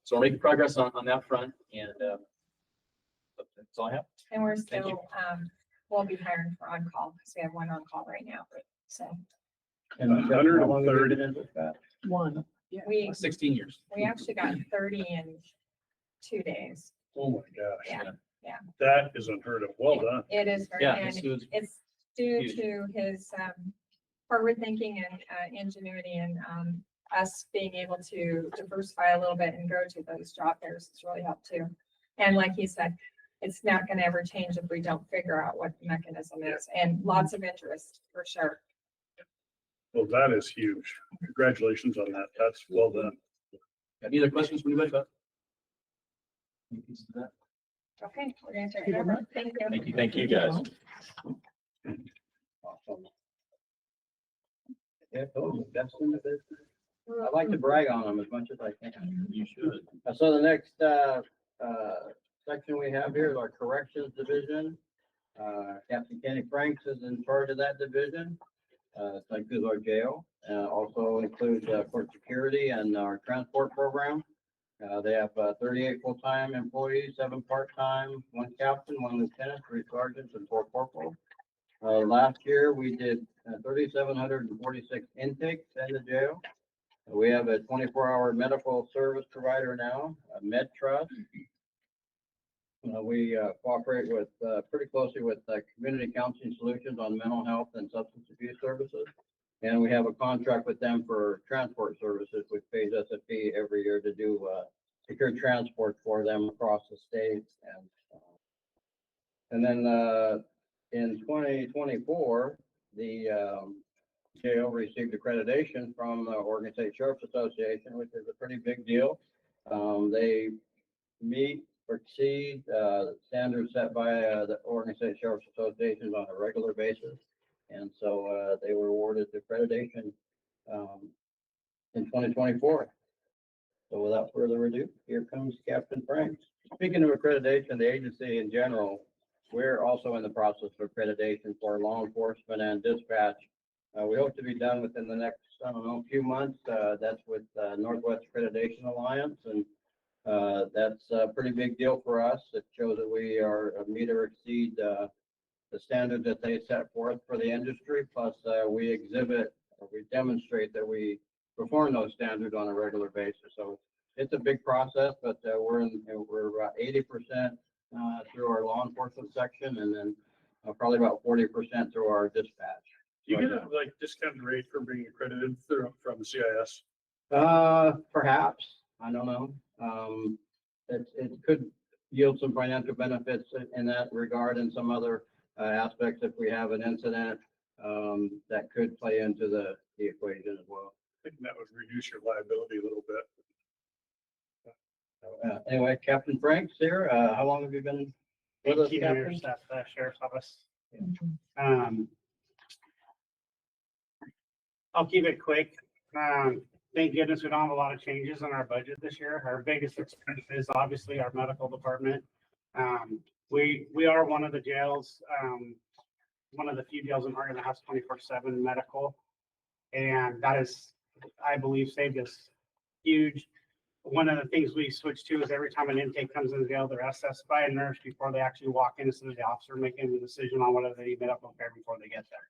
so we're making progress on that front, and that's all I have. And we're Thank you. still, we'll be hiring for on-call because we have 1 on-call right now, so. And 130. One. We, 16 years. we actually got 30 in 2 days. Oh my gosh. Yeah, yeah. That is unheard of. Well done. It is, very Yeah, and it was it's due huge. to his, forward thinking and, ingenuity and, us being able to diversify a little bit and go to those job fairs. It's really helped too. And like he said, it's not gonna ever change if we don't figure out what the mechanism is, and lots of interest for sure. Well, that is huge. Congratulations on that. That's well done. Any other questions from anybody? Okay, we're gonna turn it over. Thank you. Thank you. Thank you, guys. Yeah, totally. That's in the business. I like to brag on them as much as I can. You should. So the next, section we have here is our corrections division. Captain Kenny Franks is in charge of that division. It includes our jail, also includes, court security and our transport program. They have 38 full-time employees, 7 part-time, 1 captain, 1 lieutenant, 3 sergeants, and 4 corporals. Last year, we did 3,746 intakes in the jail. We have a 24-hour medical service provider now, Med Trust. We cooperate with pretty closely with Community Counseling Solutions on mental health and substance abuse services. And we have a contract with them for transport services, which pays us a fee every year to do secure transport for them across the states. And then in 2024, the jail received accreditation from the Oregon State Sheriff's Association, which is a pretty big deal. They meet or exceed standards set by the Oregon State Sheriff's Association on a regular basis. And so they were awarded accreditation in 2024. So without further ado, here comes Captain Franks. Speaking of accreditation, the agency in general, we're also in the process of accreditation for law enforcement and dispatch. We hope to be done within the next, I don't know, few months. That's with Northwest Accreditation Alliance, and that's a pretty big deal for us. It shows that we are meet or exceed the standard that they set forth for the industry. Plus, we exhibit or we demonstrate that we perform those standards on a regular basis. So it's a big process, but we're about 80% through our law enforcement section, and then probably about 40% through our dispatch. Do you get a like discounted rate for being accredited through from the CIS? Perhaps, I don't know. It could yield some financial benefits in that regard and some other aspects if we have an incident that could play into the equation as well. I think that would reduce your liability a little bit. Anyway, Captain Franks here. How long have you been with us, 18 Captain? years at the Sheriff's Office. I'll keep it quick. Thank goodness we don't have a lot of changes in our budget this year. Our biggest expense is obviously our medical department. We are one of the jails, one of the few jails in Oregon that has 24/7 medical. And that is, I believe, saved us huge. One of the things we switched to is every time an intake comes in the jail, they're assessed by a nurse before they actually walk in, instead of the officer making the decision on whether they need medical care before they get there.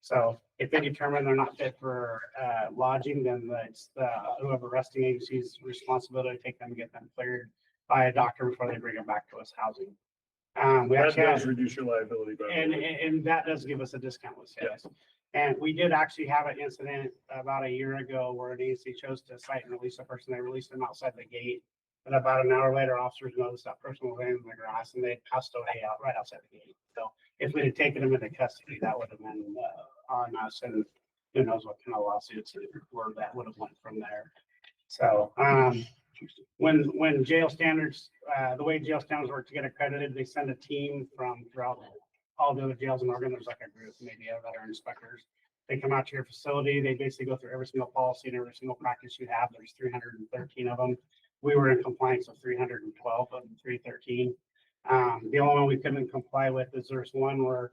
So if they determine they're not fit for lodging, then it's the whoever arresting agency's responsibility to take them and get them cleared by a doctor before they bring them back to us housing. We That actually does had, reduce your liability, by the way. and that does give us a discount with sales. And we did actually have an incident about a year ago where an agency chose to cite and release a person. They released them outside the gate. And about an hour later, officers noticed that person was laying in the grass and they passed away out right outside the gate. So if we had taken them into custody, that would have been on us, and who knows what kind of lawsuits or that would have went from there. So when jail standards, the way jail standards work to get accredited, they send a team from throughout all the other jails in Oregon. There's like a group, maybe that are inspectors. They come out to your facility. They basically go through every single policy and every single practice you have. There's 313 of them. We were in compliance with 312 of the 313. The only one we couldn't comply with is there's one where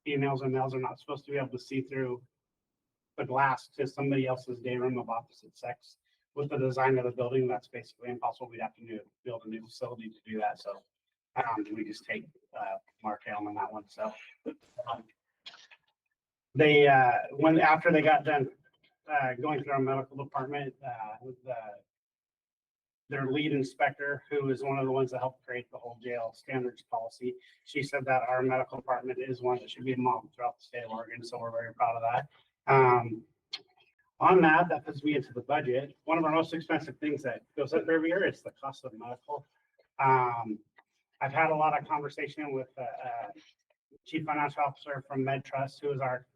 females and males are not supposed to be able to see through the glass to somebody else's day room of opposite sex. With the design of the building, that's basically impossible. We'd have to build a new facility to do that. So we just take Mark Helm on that one. So they after they got done going through our medical department, their lead inspector, who is one of the ones that helped create the whole jail standards policy, she said that our medical department is one that should be modeled throughout the state of Oregon. So we're very proud of that. On that puts me into the budget. One of our most expensive things that goes up every year is the cost of medical. I've had a lot of conversation with Chief Financial Officer from MedTrust, who is our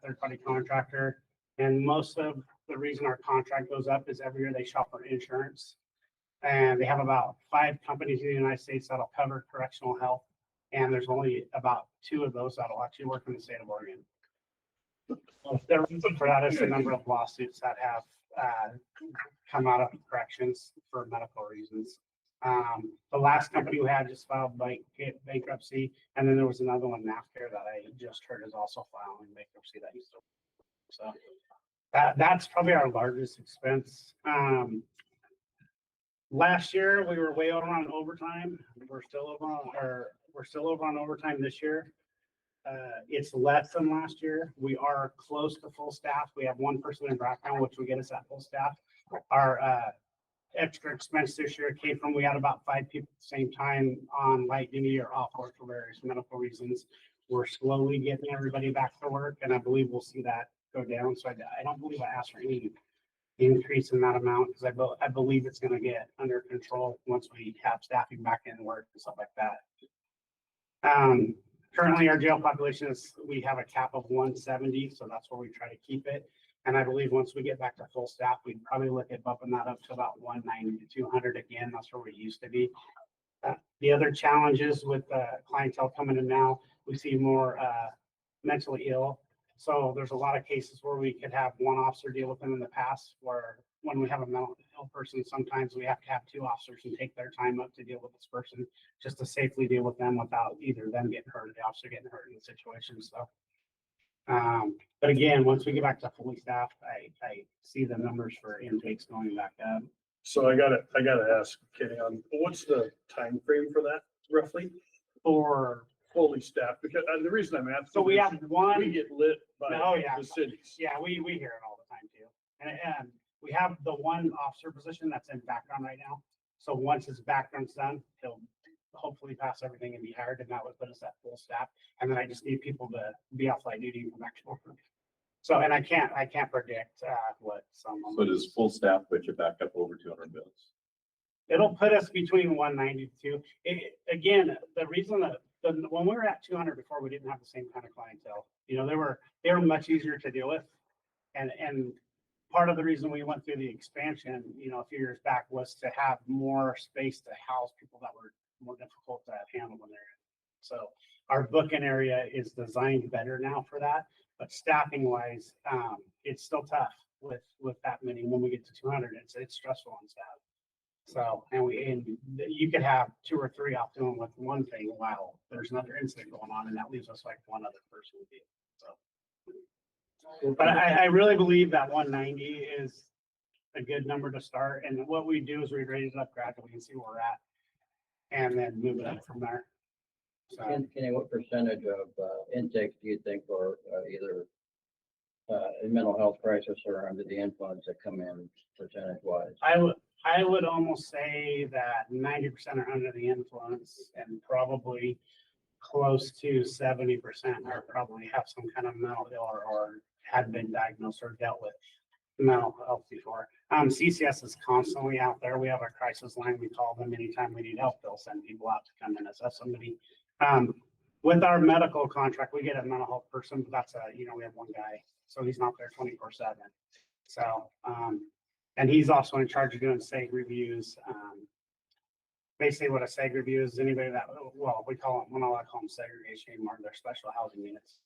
third-party contractor. And most of the reason our contract goes up is every year they shop for insurance. And they have about 5 companies in the United States that'll cover correctional health. And there's only about 2 of those that'll actually work in the state of Oregon. The reason for that is the number of lawsuits that have come out of corrections for medical reasons. The last company we had just filed bankruptcy, and then there was another one, NAFCare, that I just heard is also filing bankruptcy. That used to. So that's probably our largest expense. Last year we were way over on overtime. We're still over on overtime this year. It's less than last year. We are close to full staff. We have 1 person in background, which will get us at full staff. Our extra expense this year came from, we had about 5 people at the same time on light duty or off work for various medical reasons. We're slowly getting everybody back to work, and I believe we'll see that go down. So I don't believe I asked for any increase in that amount, because I believe it's going to get under control once we have staffing back in work and stuff like that. Currently, our jail population is, we have a cap of 170, so that's where we try to keep it. And I believe once we get back to full staff, we'd probably look at bumping that up to about 190 to 200 again. That's where we used to be. The other challenges with clientele coming in now, we see more mentally ill. So there's a lot of cases where we could have 1 officer deal with them in the past, where when we have a mental ill person, sometimes we have to have 2 officers and take their time up to deal with this person, just to safely deal with them without either them getting hurt or the officer getting hurt in the situation. So, but again, once we get back to fully staffed, I see the numbers for intakes going back up. So I gotta ask, Kenny, what's the time frame for that roughly For fully staffed? Because the reason I'm asking. So we have one. We get lit by the cities. Yeah, we hear it all the time too. And we have the 1 officer position that's in background right now. So once his background's done, he'll hopefully pass everything and be hired, and that would put us at full staff. And then I just need people to be off light duty and come back to work. So, and I can't predict what some. So does full staff put you back up over 200 bills? It'll put us between 192. Again, the reason that when we were at 200 before, we didn't have the same kind of clientele. You know, they were much easier to deal with, and part of the reason we went through the expansion, you know, a few years back, was to have more space to house people that were more difficult to handle when they're in. So our booking area is designed better now for that, but staffing wise, it's still tough with that many. When we get to 200, it's stressful on staff. So, and you could have 2 or 3 off doing with one thing while there's another incident going on, and that leaves us like 1 other person to deal with. So, but I really believe that 190 is a good number to start. And what we do is we raise it up gradually and see where we're at, and then move it up from there. So, Kenny, what percentage of intakes do you think are either a mental health crisis or under the influence that come in percentage wise? I would almost say that 90% are under the influence and probably close to 70% are probably have some kind of mental ill or had been diagnosed or dealt with mental health before. CCS is constantly out there. We have our crisis line. We call them anytime we need help. They'll send people out to come in and assess somebody. With our medical contract, we get a mental health person, but that's we have one guy, so he's not there 24/7. So, and he's also in charge of doing SEG reviews. Basically what a SEG review is anybody that, well, I call them segregation anymore, they're special housing units.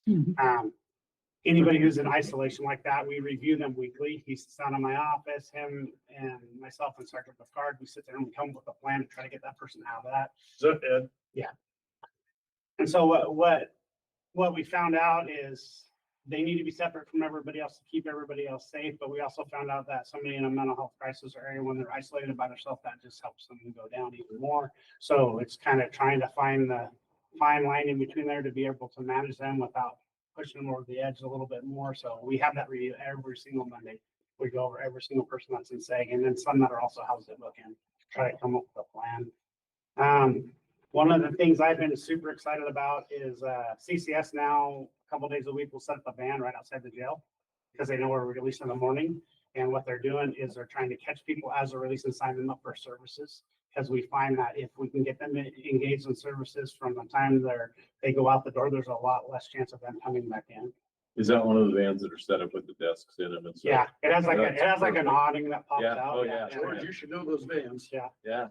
Anybody who's in isolation like that, we review them weekly. He sits down in my office, him and myself and Sergeant Picard, we sit there and we come up with a plan to try to get that person out of that. So, Yeah. And so what we found out is they need to be separate from everybody else to keep everybody else safe. But we also found out that somebody in a mental health crisis or area, when they're isolated by themselves, that just helps them go down even more. So it's kind of trying to find the fine line in between there to be able to manage them without pushing them over the edge a little bit more. So we have that review every single Monday. We go over every single person that's in SEG, and then some that are also housed at Bookend, try to come up with a plan. One of the things I've been super excited about is CCS now, a couple days a week, will set up a van right outside the jail because they know we're releasing in the morning. And what they're doing is they're trying to catch people as they're releasing, sign them up for services. Because we find that if we can get them engaged in services from the time they go out the door, there's a lot less chance of them coming back in. is that one of the vans that are set up with the desks in them and stuff? Yeah, it has like an awning that pops out. Oh, yeah. George, you should know those vans. Yeah. Yeah,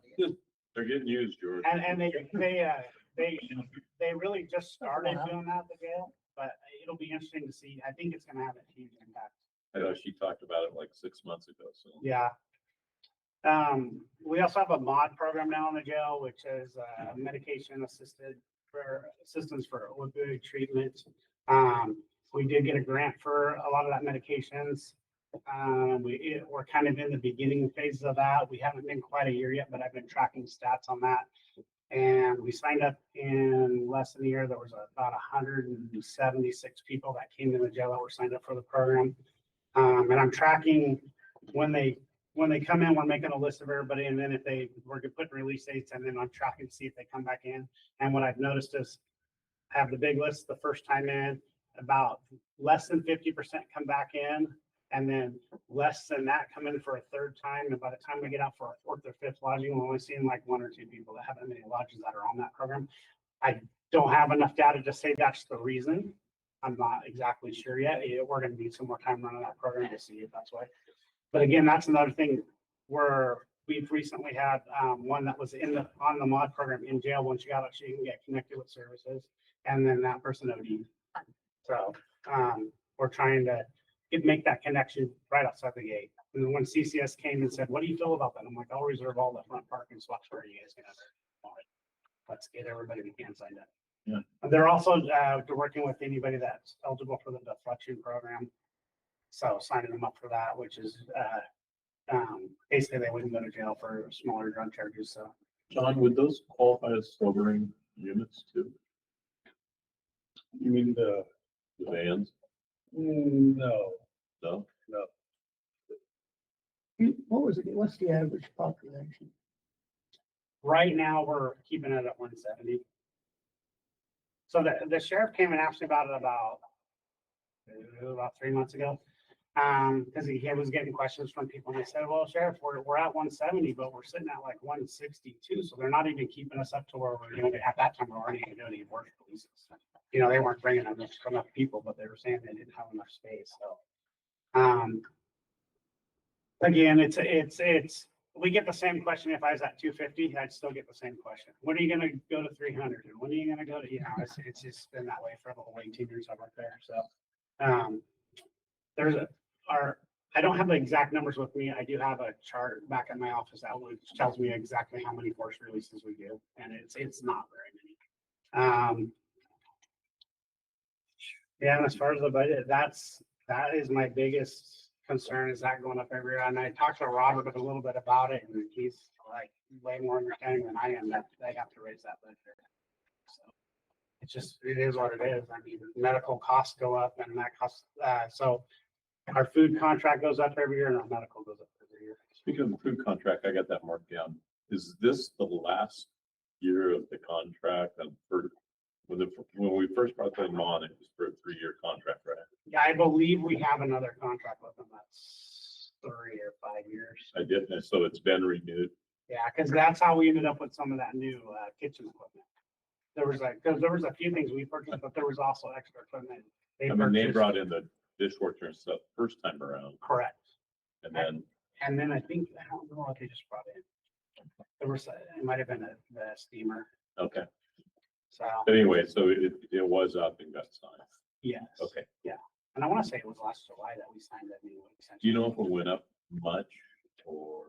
they're getting used, George. And they really just started doing that at the jail, but it'll be interesting to see. I think it's gonna have a huge impact. I know she talked about it like 6 months ago, so. Yeah. We also have a mod program now in the jail, which is medication assistance for opioid treatment. We did get a grant for a lot of that medications. We're kind of in the beginning phases of that. We haven't been quite a year yet, but I've been tracking stats on that. And we signed up in less than a year. There was about 176 people that came in the jail that were signed up for the program. And I'm tracking when they come in, we're making a list of everybody. And then if we're putting release dates, and then I'm tracking to see if they come back in. And what I've noticed is I have the big list the first time in, about less than 50% come back in. And then less than that come in for a third time. And by the time we get out for our fourth or fifth lodging, we're only seeing like 1 or 2 people that have that many lodges that are on that program. I don't have enough data to say that's the reason. I'm not exactly sure yet. We're going to need some more time running that program to see if that's why. But again, that's another thing where we've recently had one that was on the mod program in jail. When she got out, she didn't get connected with services, and then that person OD'd. So we're trying to make that connection right outside the gate. And then when CCS came and said, "What do you feel about that?" I'm like, "I'll reserve all the front parking spots for you guys can have it. Let's get everybody we can signed up." Yeah. And they're also working with anybody that's eligible for the deflection program. So signing them up for that, which is basically they wouldn't go to jail for smaller drug charges. So John, would those qualify as sobering units too? You mean The vans? no, No? no. What's the average population? right now we're keeping it at 170. So the sheriff came and asked me about it about 3 months ago. Because he was getting questions from people, and I said, "Well, Sheriff, we're at 170, but we're sitting at like 162, so they're not even keeping us up to where we're at that time. We're already going to do any work releases. They weren't bringing enough people, but they were saying they didn't have enough space. So, again, it's we get the same question. If I was at 250, I'd still get the same question. When are you going to go to 300? And when are you going to go to it's just been that way for the whole 18 years I've worked there. So, I don't have the exact numbers with me. I do have a chart back at my office that which tells me exactly how many force releases we do, and it's not very many. Yeah, and as far as the budget, that is my biggest concern, is that going up every year. And I talked to Robert a little bit about it, and he's like way more understanding than I am that they have to raise that budget. So it's just, it is what it is. I mean, medical costs go up and that costs, so our food contract goes up every year and our medical goes up every year. Speaking of the food contract, I got that marked down. Is this the last year of the contract? And for, when we first brought them on, it was for a 3-year contract, right? Yeah, I believe we have another contract with them that's 3 or 5 years. I didn't, so it's been renewed. Yeah, because that's how we ended up with some of that new kitchen equipment. There was like, because there was a few things we purchased, but there was also extra equipment. I mean, they purchased. brought in the dishwasher and stuff first time around. Correct. And then, I think, I don't know what they just brought in. There was, it might have been the steamer. okay. So, But anyway, so it was up and got signed. yes. Okay. Yeah. And I want to say it was last July that we signed that new extension. Do you know if it went up much or?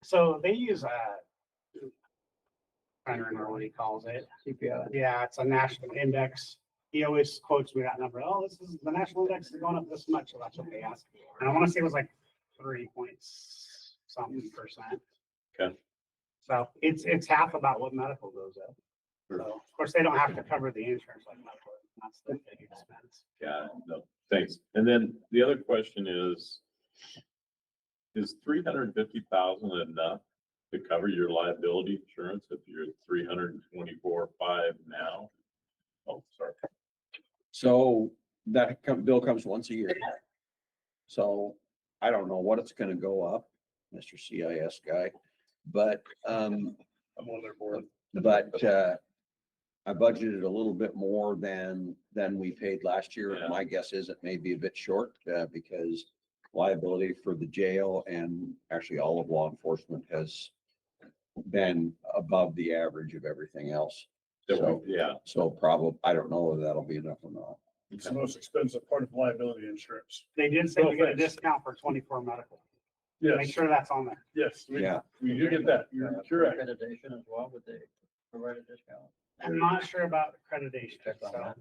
So they use I don't remember what he calls it. CPI. Yeah, it's a national index. He always quotes me that number. Oh, this is the national index is going up this much, so that's what they asked. And I want to say it was like 3-something%. Okay. So it's half about what medical goes up. Sure. So of course they don't have to cover the insurance like medical. That's the big expense. Yeah, no, thanks. And then the other question is 350,000 enough to cover your liability insurance if you're at 324.5 now? Oh, sorry. So that bill comes once a year. So I don't know what it's gonna go up, Mr. CIS guy, but, I'm on their board. but, I budgeted a little bit more than we paid last year. Yeah. My guess is it may be a bit short, because liability for the jail and actually all of law enforcement has been above the average of everything else. So, Yeah, so probably, I don't know whether that'll be enough or not. It's the most expensive part of liability insurance. They did say No we get a offense. discount for 24 medical. Make Yes, sure that's on there. yes, Yeah. we do get that. You're correct. Accreditation as well, would they provide a discount? I'm not sure about accreditation, Check on so, that.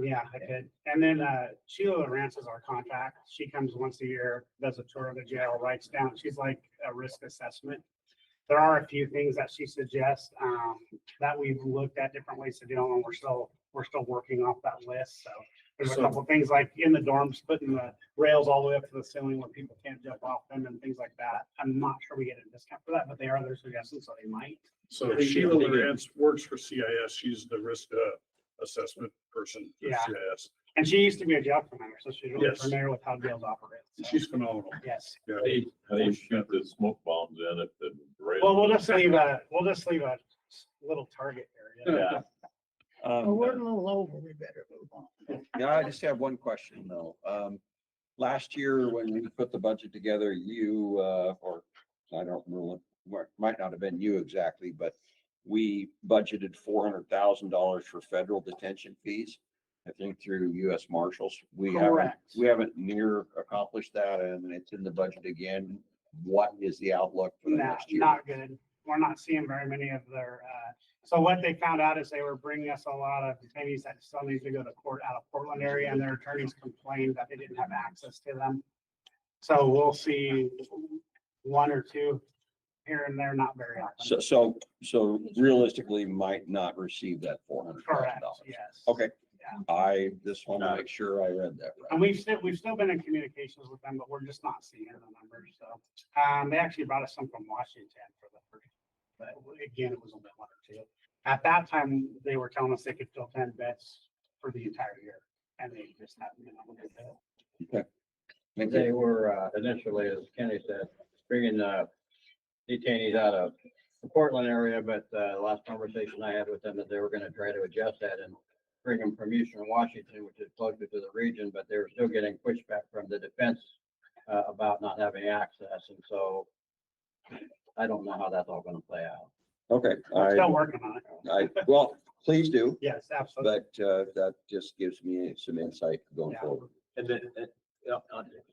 yeah, I could. And then, Sheila Lawrence is our contact. She comes once a year, does a tour of the jail, writes down, she's like a risk assessment. There are a few things that she suggests, that we've looked at different ways to do them, and we're still working off that list, so. There's a So- couple of things like in the dorms, putting the rails all the way up to the ceiling where people can't jump off them and things like that. I'm not sure we get a discount for that, but they are their suggestions, so they might. So Sheila Lawrence works for CIS. She's the risk assessment person for Yeah. CIS. And she used to be a jail commander, so she's really Yes. familiar with how jails operate. so, She's phenomenal. Yes. Yeah. they shoot the smoke bombs in at the rail. Well, we'll just leave a little target area. Yeah. Well, we're a little over, we better move on. Yeah, I just have one question though. Last year when we put the budget together, you, or I don't know, might not have been you exactly, but we budgeted $400,000 for federal detention fees. I think through US Marshals. Correct. We haven't near accomplished that and it's in the budget again. What is the outlook for the next year? Not good. We're not seeing very many of their, so what they found out is they were bringing us a lot of detainees that still need to go to court out of Portland area, and their attorneys complained that they didn't have access to them. So we'll see 1 or 2 here and there, not very often. So realistically might not receive that $400,000. Correct, yes. Okay. Yeah. I just want to make sure I read that right. And we've still been in communications with them, but we're just not seeing the numbers, so. They actually brought us some from Washington for the first, but again, it was only 1 or 2. At that time, they were telling us they could fill 10 beds for the entire year, and they just haven't been able to do it. Okay. Thank They you. were initially, as Kenny said, bringing detainees out of the Portland area, but the last conversation I had with them that they were gonna try to adjust that and bring them from Eastern Washington, which is closer to the region, but they were still getting pushback from the defense about not having access, and so I don't know how that's all gonna play out. Okay. We're still working on it. Well, please do, Yes, absolutely. but that just gives me some insight going Yeah. forward. And then,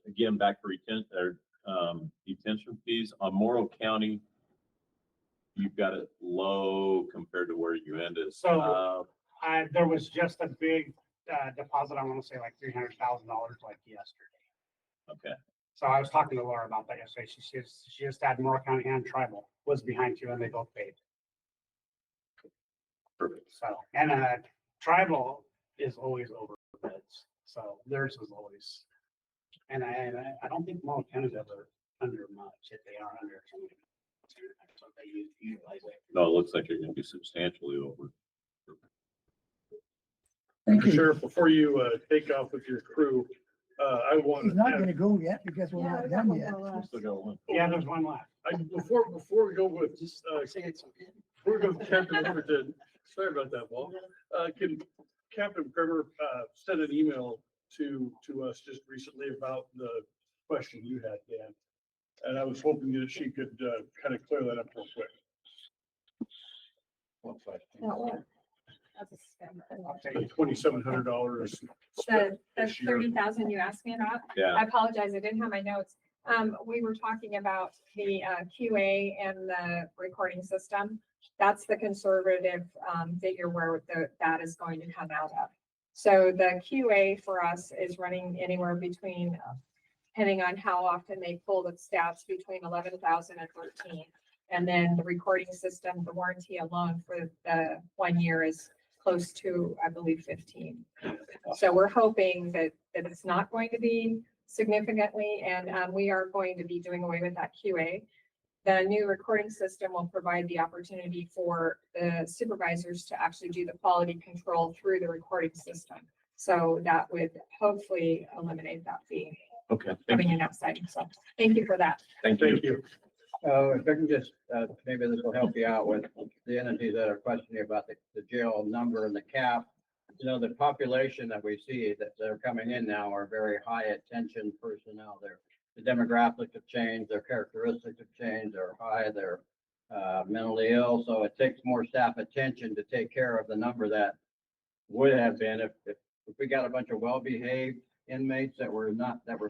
again, back to detention fees on Morrow County. You've got it low compared to where you ended. So, there was just a big deposit, I want to say like $300,000 like yesterday. Okay. So I was talking to Laura about that yesterday. She just had Morrow County and Tribal was behind 2 and they both paid. Perfect. So, and tribal is always over beds, so theirs is always. And I don't think Mullen County's ever under much, if they are under. So they utilize it. No, it looks like you're gonna be substantially over. Thank you. Sheriff, before you take off with your crew, I want He's not to, gonna go yet because we're not done yet. We still got one. Yeah, there's one left. before we go with, before we go with Captain Overton, sorry about that, Paul. Can Captain Primer, send an email to us just recently about the question you had, Dan? And I was hoping that she could, kind of clear that up real quick. One question. That one. That's a scam. The $2,700. The this year. 30,000 you asked me about? Yeah. I apologize, I didn't have my notes. We were talking about the QA and the recording system. That's the conservative figure where that is going to come out of. So the QA for us is running anywhere between, depending on how often they pull the stats, between 11,000 and 13. And then the recording system, the warranty alone for the 1 year is close to, I believe, 15. So we're hoping that it's not going to be significantly, and we are going to be doing away with that QA. The new recording system will provide the opportunity for the supervisors to actually do the quality control through the recording system. So that would hopefully eliminate that fee Okay. coming in outside. So thank you for that. Thank you. If I can just, maybe this will help you out with the entities that are questioning about the jail number and the cap. You know, the population that we see that are coming in now are very high attention personnel. The demographics have changed, their characteristics have changed, they're high, they're mentally ill. So it takes more staff attention to take care of the number that would have been if we got a bunch of well-behaved inmates that were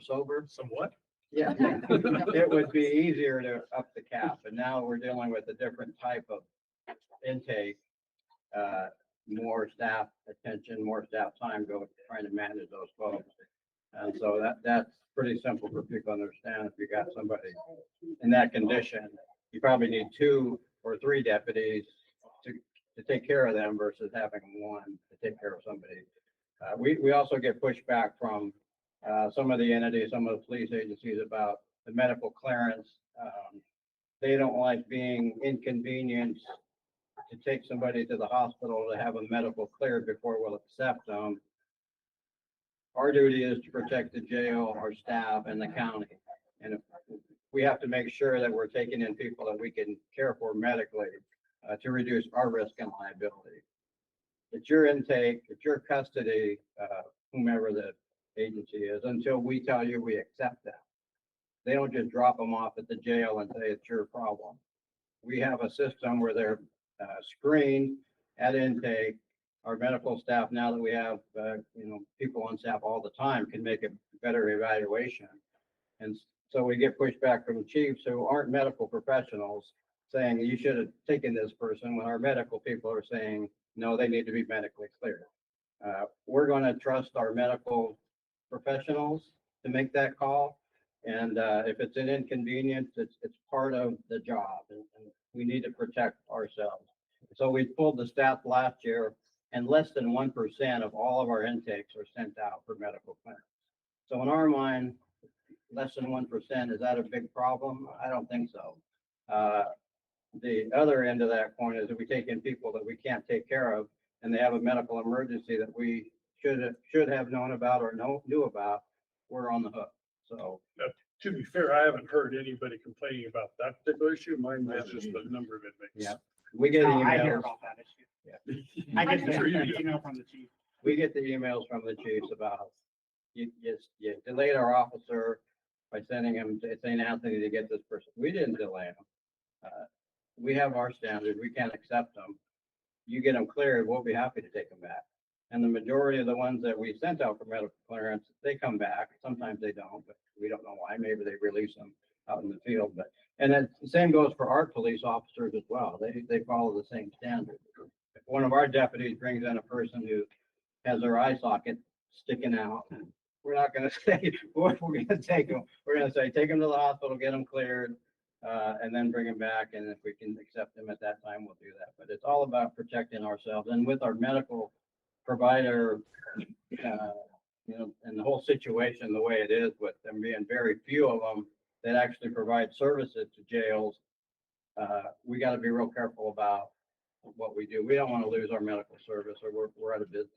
sober. Somewhat. Yeah, it would be easier to up the cap, and now we're dealing with a different type of intake. More staff attention, more staff time trying to manage those folks. And so that's pretty simple for people to understand. If you got somebody in that condition, you probably need 2 or 3 deputies to take care of them versus having one to take care of somebody. We also get pushback from some of the entities, some of the police agencies about the medical clearance. They don't like being inconvenienced to take somebody to the hospital to have a medical cleared before we'll accept them. Our duty is to protect the jail, our staff, and the county. And we have to make sure that we're taking in people that we can care for medically to reduce our risk and liability. It's your intake, it's your custody, whomever the agency is, until we tell you we accept them. They don't just drop them off at the jail and say it's your problem. We have a system where they're screened at intake. Our medical staff, now that we have people on staff all the time, can make a better evaluation. And so we get pushback from chiefs who aren't medical professionals saying you should have taken this person, when our medical people are saying no, they need to be medically cleared. We're going to trust our medical professionals to make that call. And if it's an inconvenience, it's part of the job, and we need to protect ourselves. So we pulled the stats last year, and less than 1% of all of our intakes are sent out for medical clearance. So in our mind, less than 1%, is that a big problem? I don't think so. The other end of that coin is if we take in people that we can't take care of, and they have a medical emergency that we should have known about or knew about, we're on the hook. So To be fair, I haven't heard anybody complaining about that particular issue. Mine was just the number of inmates. yeah, we get I hear emails. about that issue. Yeah. I get I'm sure you the do. email from the chief. We get the emails from the chiefs about you delayed our officer by sending him to St. Anthony to get this person. We didn't delay him. We have our standard. We can't accept them. You get them cleared, we'll be happy to take them back. And the majority of the ones that we sent out for medical clearance, they come back. Sometimes they don't, but we don't know why. Maybe they release them out in the field. And then the same goes for our police officers as well. They follow the same standard. If one of our deputies brings in a person who has their eye socket sticking out, we're not going to say we're going to take them. We're going to say take them to the hospital, get them cleared, and then bring them back. And if we can accept them at that time, we'll do that. But it's all about protecting ourselves. And with our medical provide our, and the whole situation the way it is with them being very few of them that actually provide services to jails, we got to be real careful about what we do. We don't want to lose our medical service or we're out of business.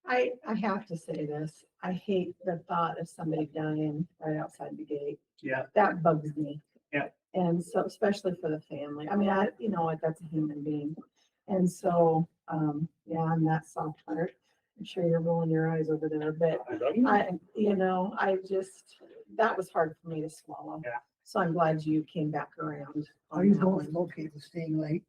I have to say this, I hate the thought of somebody dying right outside the gate. Yeah. That bugs me. Yeah. And so, especially for the family, I mean, you know what, that's a human being. And so, yeah, on that soft part, I'm sure you're rolling your eyes over there, but I just, that was hard for me to swallow. Yeah. So I'm glad you came back around. Are you both okay with staying late?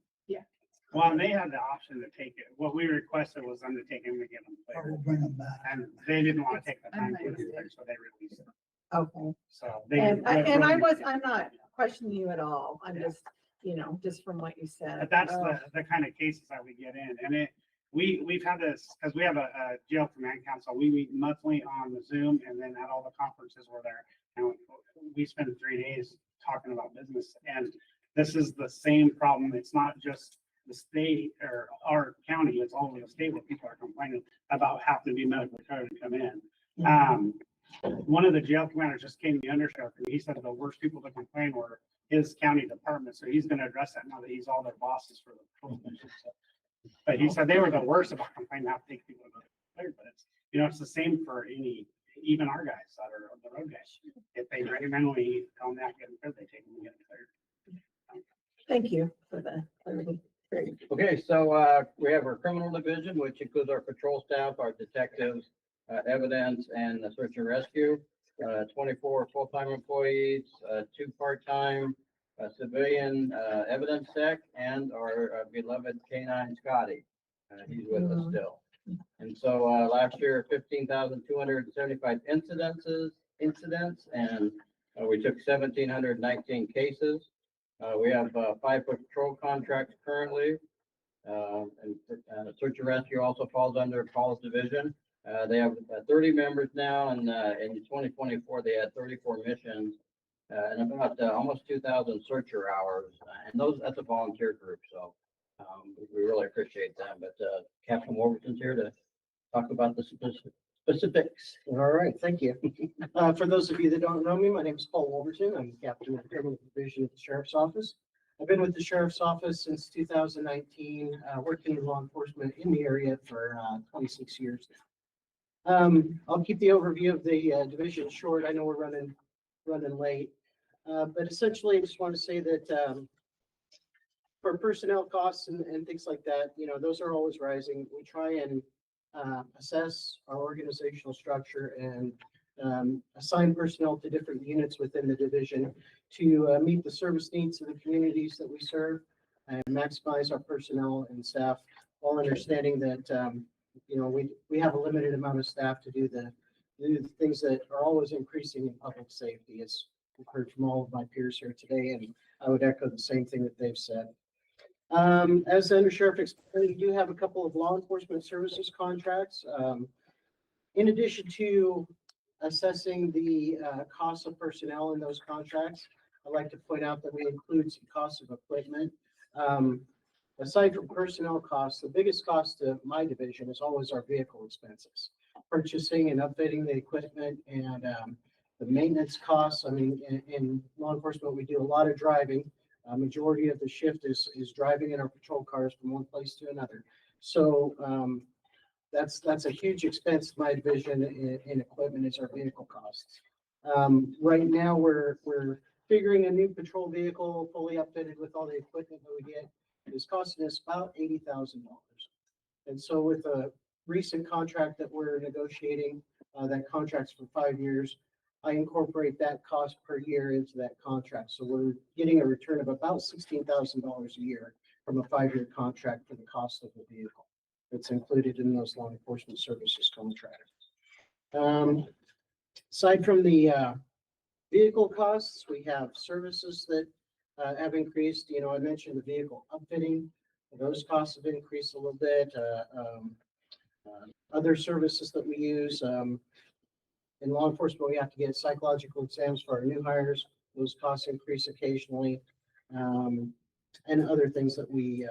Well, and they had the option to take it. What we requested was them to take him to get them Or cleared. we'll bring them back? And they didn't want to take the time to get them cleared, so they released it. Okay. So they. And I'm not questioning you at all. I'm just, just from what you said. But that's the kind of cases that we get in. And we've had this, because we have a jail command council. We meet monthly on the Zoom and then at all the conferences we're there. And we spend 3 days talking about business. And this is the same problem. It's not just the state or our county, it's all over the state where people are complaining about having to be medically cleared to come in. One of the jail commanders just came to the undersheriff and he said the worst people to complain were his county department. So he's going to address that now that he's all their bosses for the patrol division. So, but he said they were the worst about complaining how to take people to cleared. But it's, it's the same for even our guys that are the road guys. If they recommendly come back and cleared, they take them and get them cleared. Thank you for the clarity. Great. Okay, so we have our criminal division, which includes our patrol staff, our detectives, evidence, and the search and rescue. 24 full-time employees, 2 part-time, civilian evidence tech, and our beloved K9 Scotty. He's with us still. And so last year, 15,275 incidents, and we took 1,719 cases. We have 5 patrol contracts currently. And search and rescue also falls under Paul's division. They have 30 members now, and in 2024, they had 34 missions and about almost 2,000 searcher hours. And that's a volunteer group, so we really appreciate them. But Captain Warburton's here to talk about the specifics. All right, thank you. For those of you that don't know me, my name is Paul Wolverton. I'm captain of the criminal division at the sheriff's office. I've been with the sheriff's office since 2019, working in law enforcement in the area for 26 years now. I'll keep the overview of the division short. I know we're running late, but essentially, I just want to say that for personnel costs and things like that, those are always rising. We try and assess our organizational structure and assign personnel to different units within the division to meet the service needs of the communities that we serve and maximize our personnel and staff, while understanding that we have a limited amount of staff to do the things that are always increasing in public safety, as we've heard from all of my peers here today, and I would echo the same thing that they've said. As the undersheriff explained, we do have a couple of law enforcement services contracts. In addition to assessing the cost of personnel in those contracts, I'd like to point out that we include some costs of equipment. Aside from personnel costs, the biggest cost of my division is always our vehicle expenses, purchasing and updating the equipment and the maintenance costs. I mean, in law enforcement, we do a lot of driving. A majority of the shift is driving in our patrol cars from one place to another. So that's a huge expense to my division in equipment is our vehicle costs. Right now, we're figuring a new patrol vehicle fully updated with all the equipment that we get is costing us about $80,000. And so with a recent contract that we're negotiating, that contract's for 5 years, I incorporate that cost per year into that contract. So we're getting a return of about $16,000 a year from a 5-year contract for the cost of the vehicle that's included in those law enforcement services contracts. Aside from the vehicle costs, we have services that have increased. I mentioned the vehicle upfitting. Those costs have increased a little bit. Other services that we use, in law enforcement, we have to get psychological exams for our new hires. Those costs increase occasionally, and other things that we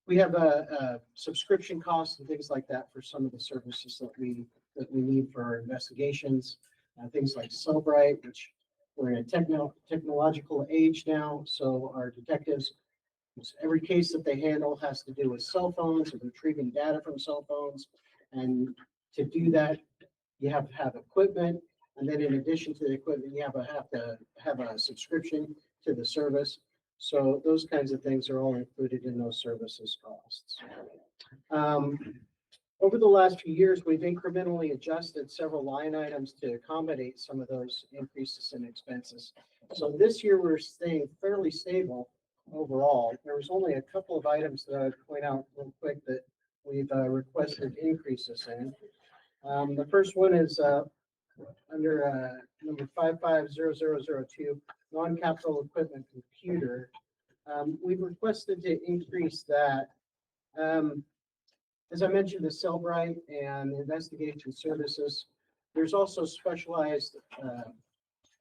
we have a subscription costs and things like that for some of the services that we need for our investigations. Things like Cellbrite, which we're in a technological age now, so our detectives, every case that they handle has to do with cell phones and retrieving data from cell phones. And to do that, you have to have equipment. And then in addition to the equipment, you have to have a subscription to the service. So those kinds of things are all included in those services costs. Over the last few years, we've incrementally adjusted several line items to accommodate some of those increases in expenses. So this year, we're staying fairly stable overall. There was only a couple of items that I'd point out real quick that we've requested increases in. The first one is under number 550002, non-capital equipment computer. We've requested to increase that. As I mentioned, the Cellbrite and investigation services, there's also specialized,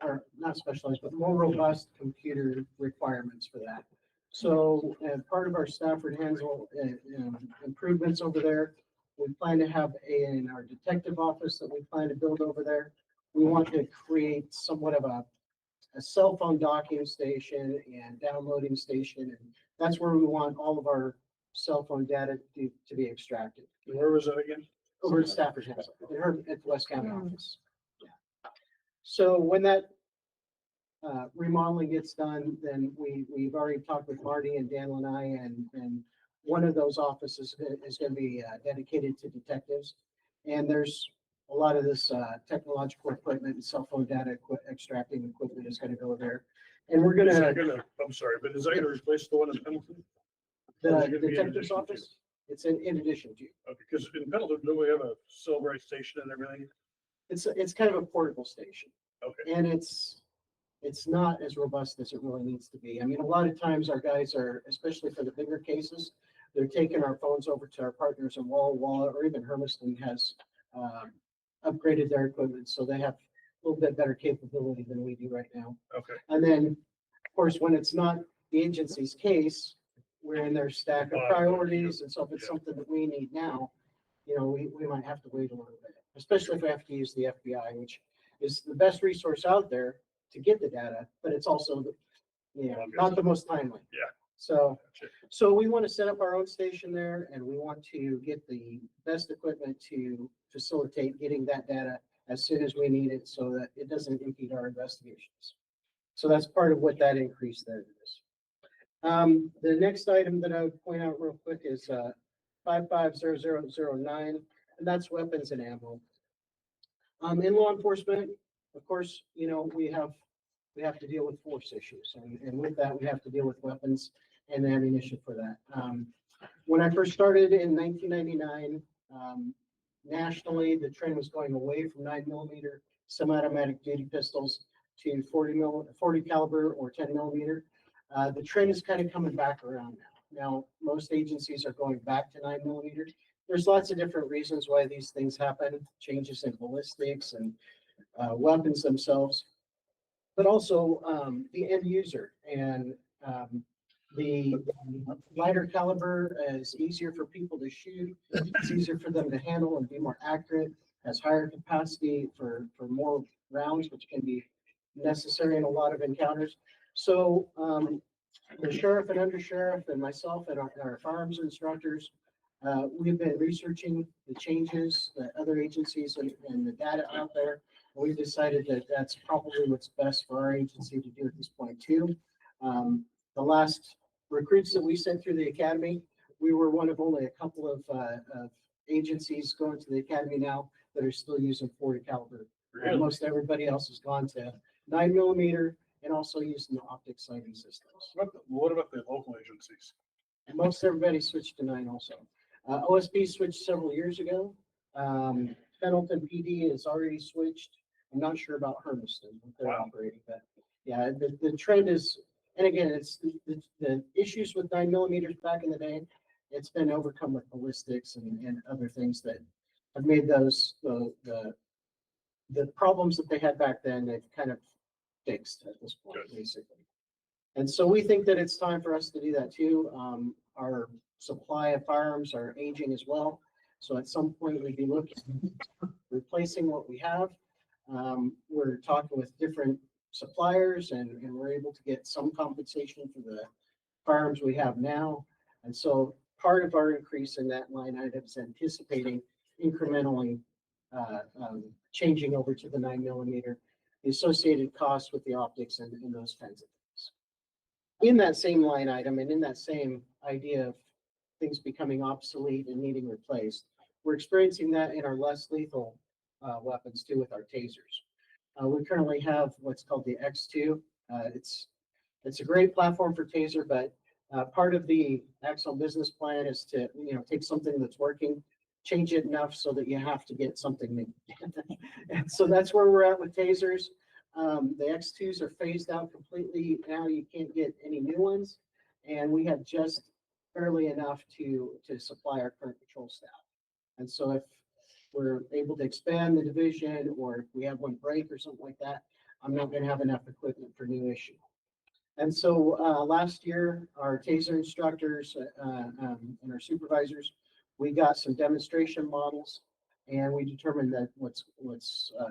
or not specialized, but more robust computer requirements for that. So part of our Stafford Hansel improvements over there, we plan to have in our detective office that we plan to build over there. We want to create somewhat of a cell phone docking station and downloading station. And that's where we want all of our cell phone data to be extracted. Where was that again? Over at Stafford Hansel, at the West County office. Yeah. So when that remodeling gets done, then we've already talked with Marty and Daniel and I, and one of those offices is going to be dedicated to detectives. And there's a lot of this technological equipment and cell phone data extracting equipment is going to go there. And we're going to. I'm sorry, but is that going to replace the one in Pendleton? The detective's office? It's in addition to. Okay, because in Pendleton, do we have a Cellbrite station and everything? It's kind of a portable station. Okay. And it's not as robust as it really needs to be. I mean, a lot of times our guys are, especially for the bigger cases, they're taking our phones over to our partners in Walla Walla, or even Hermiston has upgraded their equipment, so they have a little bit better capability than we do right now. Okay. And then, of course, when it's not the agency's case, we're in their stack of priorities, and so if it's something that we need now, we might have to wait a little bit, especially if we have to use the FBI, which is the best resource out there to get the data, but it's also, not the most timely. Yeah. So we want to set up our own station there, and we want to get the best equipment to facilitate getting that data as soon as we need it, so that it doesn't impede our investigations. So that's part of what that increase there is. The next item that I would point out real quick is 550009, and that's weapons and ammo. In law enforcement, of course, we have to deal with force issues, and with that, we have to deal with weapons and ammunition for that. When I first started in 1999, nationally, the trend was going away from 9mm semi-automatic duty pistols to 40 caliber or 10mm. The trend is kind of coming back around now. Now, most agencies are going back to 9mm. There's lots of different reasons why these things happen, changes in ballistics and weapons themselves, but also the end user. And the lighter caliber is easier for people to shoot. It's easier for them to handle and be more accurate, has higher capacity for more rounds, which can be necessary in a lot of encounters. So the sheriff and undersheriff and myself and our firearms instructors, we've been researching the changes that other agencies and the data out there. And we've decided that that's probably what's best for our agency to do at this point too. The last recruits that we sent through the academy, we were one of only a couple of agencies going to the academy now that are still using 40 caliber. Really? Most everybody else has gone to 9mm and also using the optic sighting systems. What about the local agencies? And most everybody switched to 9 also. OSB switched several years ago. Pendleton PD has already switched. I'm not sure about Hermiston, what they're operating, but yeah, the trend is, and again, it's the issues with 9mm back in the day, it's been overcome with ballistics and other things that have made those, the problems that they had back then, they've kind of fixed at this point, basically. And so we think that it's time for us to do that too. Our supply of firearms are aging as well. So at some point, we'd be looking at replacing what we have. We're talking with different suppliers and we're able to get some compensation for the firearms we have now. And so part of our increase in that line item is anticipating incrementally changing over to the 9mm, the associated costs with the optics and those kinds of things. In that same line item and in that same idea of things becoming obsolete and needing replaced, we're experiencing that in our less lethal weapons too with our tasers. We currently have what's called the X2. It's a great platform for taser, but part of the Axon business plan is to take something that's working, change it enough so that you have to get something new. And so that's where we're at with tasers. The X2s are phased out completely now. You can't get any new ones, and we have just barely enough to supply our current patrol staff. And so if we're able to expand the division, or if we have one break or something like that, I'm not going to have enough equipment for new issue. And so last year, our taser instructors and our supervisors, we got some demonstration models, and we determined that what's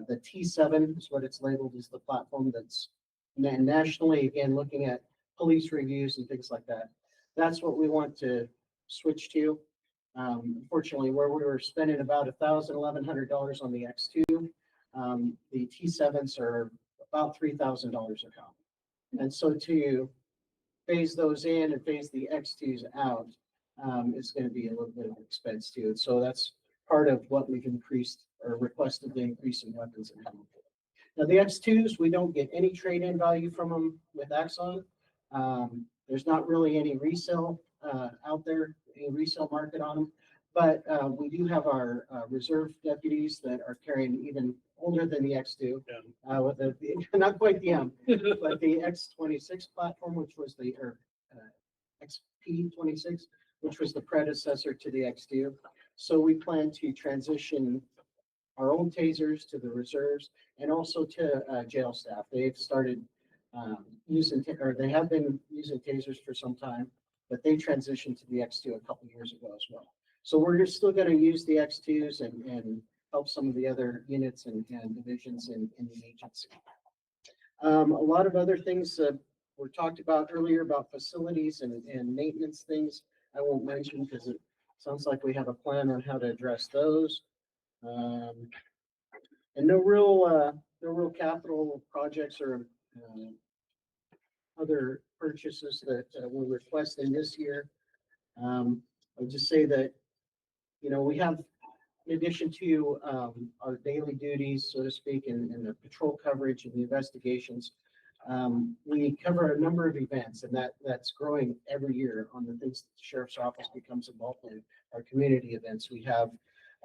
the T7 is what it's labeled as the platform that's nationally, again, looking at police reviews and things like that. That's what we want to switch to. Unfortunately, where we were spending about $1,000, $1,100 on the X2, the T7s are about $3,000 a copy. And so to phase those in and phase the X2s out, it's going to be a little bit of expense too. And so that's part of what we've increased or requested the increase in weapons and ammo. Now the X2s, we don't get any trade-in value from them with Axon. There's not really any resale out there, any resale market on them. But we do have our reserve deputies that are carrying even older than the X2, with not quite the M, but the X26 platform, which was the XP26, which was the predecessor to the X2. So we plan to transition our own tasers to the reserves and also to jail staff. They've started they have been using tasers for some time, but they transitioned to the X2 a couple years ago as well. So we're still going to use the X2s and help some of the other units and divisions in the agency. A lot of other things were talked about earlier about facilities and maintenance things. I won't mention because it sounds like we have a plan on how to address those. And no real capital projects or other purchases that we're requesting this year. I'll just say that, we have, in addition to our daily duties, so to speak, and the patrol coverage and the investigations, we cover a number of events, and that's growing every year on the things that the sheriff's office becomes involved in. Our community events, we have,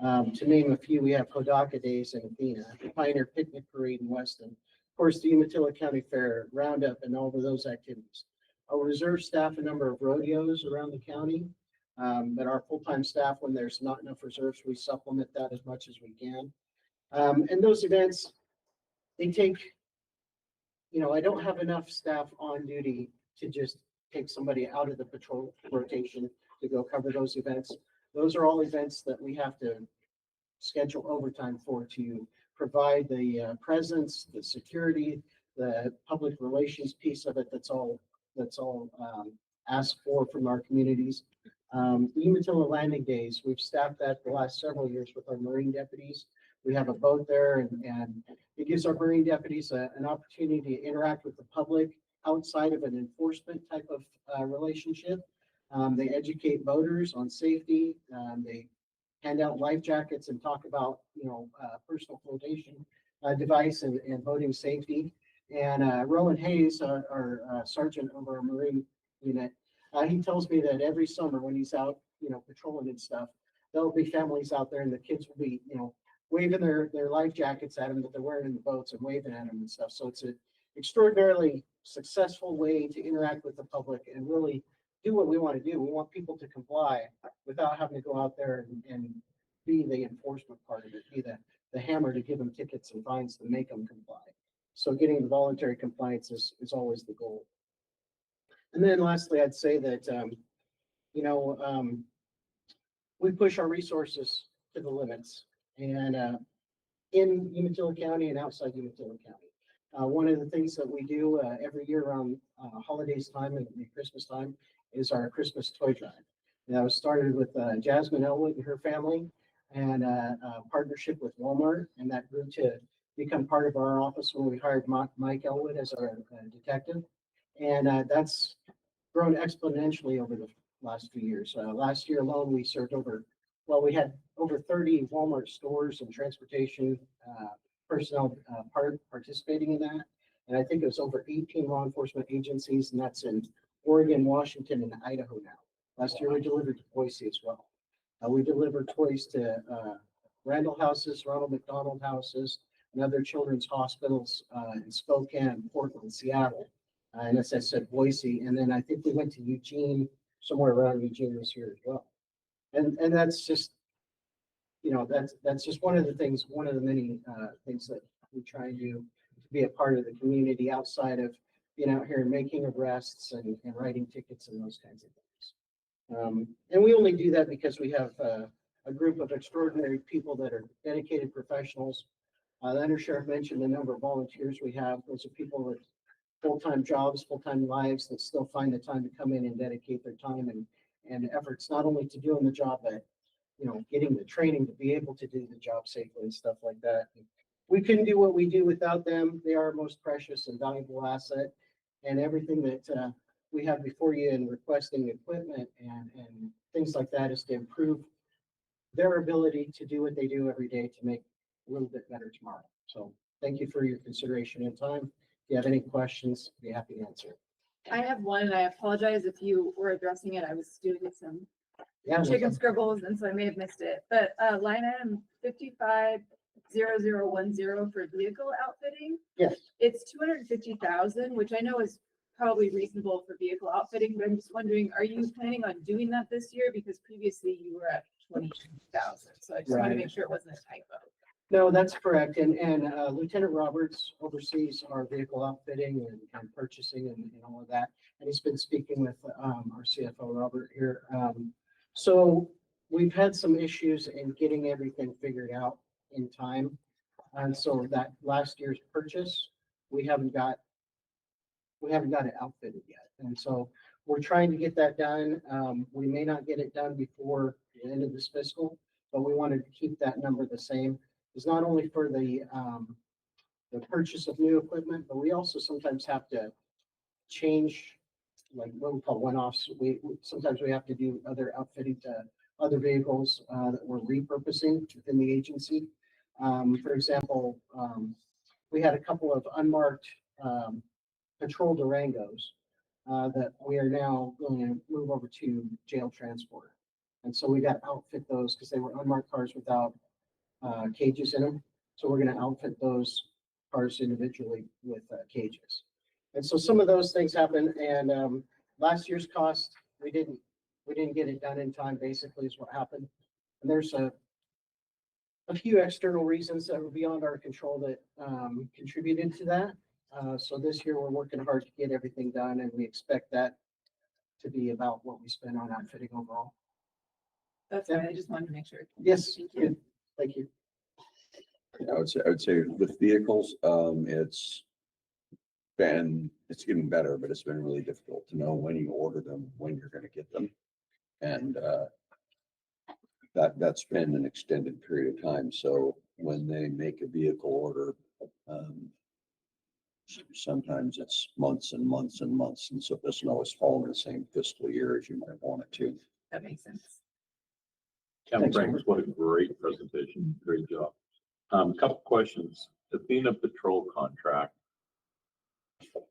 to name a few, we have Hodaka Days in Athena, the Pioneer Picnic Parade in Weston, of course, the Umatilla County Fair, Roundup, and all of those activities. Our reserve staff a number of rodeos around the county. But our full-time staff, when there's not enough reserves, we supplement that as much as we can. And those events, they take, I don't have enough staff on duty to just take somebody out of the patrol rotation to go cover those events. Those are all events that we have to schedule overtime for to provide the presence, the security, the public relations piece of it. That's all asked for from our communities. The Umatilla Landing Days, we've staffed that the last several years with our Marine deputies. We have a boat there, and it gives our Marine deputies an opportunity to interact with the public outside of an enforcement type of relationship. They educate boaters on safety. They hand out life jackets and talk about, personal flotation device and boating safety. And Rowan Hayes, our sergeant of our Marine unit, he tells me that every summer when he's out, patrolling and stuff, there'll be families out there and the kids will be, waving their life jackets at them that they're wearing in the boats and waving at them and stuff. So it's an extraordinarily successful way to interact with the public and really do what we want to do. We want people to comply without having to go out there and be the enforcement part of it, be the hammer to give them tickets and fines to make them comply. So getting the voluntary compliance is always the goal. And then lastly, I'd say that you know, we push our resources to the limits and, in Umatilla County and outside Umatilla County. One of the things that we do, every year around, holidays time and Christmas time is our Christmas toy drive. And that was started with, Jasmine Elwood and her family and, a partnership with Walmart, and that grew to become part of our office when we hired Mike Elwood as our detective. And, that's grown exponentially over the last few years. Last year alone, we served we had over 30 Walmart stores and transportation personnel participating in that. And I think it was over 18 law enforcement agencies, and that's in Oregon, Washington, and Idaho now. Last year, we delivered to Boise as well. We delivered toys to Randall houses, Ronald McDonald houses, and other children's hospitals in Spokane, Portland, Seattle. And as I said, Boise, and then I think we went to Eugene, somewhere around Eugene this year as well. And that's just, you know, that's just one of the things, one of the many things that we try and do to be a part of the community outside of being out here and making arrests and writing tickets and those kinds of things. And we only do that because we have a group of extraordinary people that are dedicated professionals. The undersheriff mentioned the number of volunteers we have. Those are people with full-time jobs, full-time lives that still find the time to come in and dedicate their time and efforts, not only to doing the job, but, you know, getting the training to be able to do the job safely and stuff like that. We couldn't do what we do without them. They are our most precious and valuable asset. And everything that we have before you in requesting equipment and things like that is to improve their ability to do what they do every day to make a little bit better tomorrow. So thank you for your consideration and time. If you have any questions, I'd be happy to answer. I have one, and I apologize if you were addressing it. I was doing some Yeah, chicken scribbles, and so I may have missed it. But line item 550010 for vehicle outfitting, yes. it's 250,000, which I know is probably reasonable for vehicle outfitting, but I'm just wondering, are you planning on doing that this year? Because previously you were at 20,000, so I just want to Right. make sure it wasn't a typo. No, that's correct. And Lieutenant Roberts oversees our vehicle outfitting and purchasing and all of that. And he's been speaking with our CFO, Robert, here. So we've had some issues in getting everything figured out in time. And so that last year's purchase, we haven't got it outfitted yet. And so we're trying to get that done. We may not get it done before the end of this fiscal, but we wanted to keep that number the same. It's not only for the purchase of new equipment, but we also sometimes have to change, like what we call one-offs. Sometimes we have to do other outfitting to other vehicles that we're repurposing within the agency. For example, we had a couple of unmarked patrol Durangos that we are now going to move over to jail transport. And so we got to outfit those because they were unmarked cars without cages in them. So we're going to outfit those cars individually with cages. And so some of those things happen. And last year's cost, we didn't get it done in time, basically is what happened. And there's a few external reasons that were beyond our control that contributed to that. So this year we're working hard to get everything done, and we expect that to be about what we spend on outfitting overall. That's fine. I just wanted to make sure. Yes. Thank you. Thank you. I would say with vehicles, it's getting better, but it's been really difficult to know when you order them, when you're going to get them. And that's been an extended period of time. So when they make a vehicle order, sometimes it's months and months and months. And so it doesn't always fall in the same fiscal year as you might want it to. That makes sense. Captain Franks, what a great presentation. Great job. Couple questions. Athena Patrol contract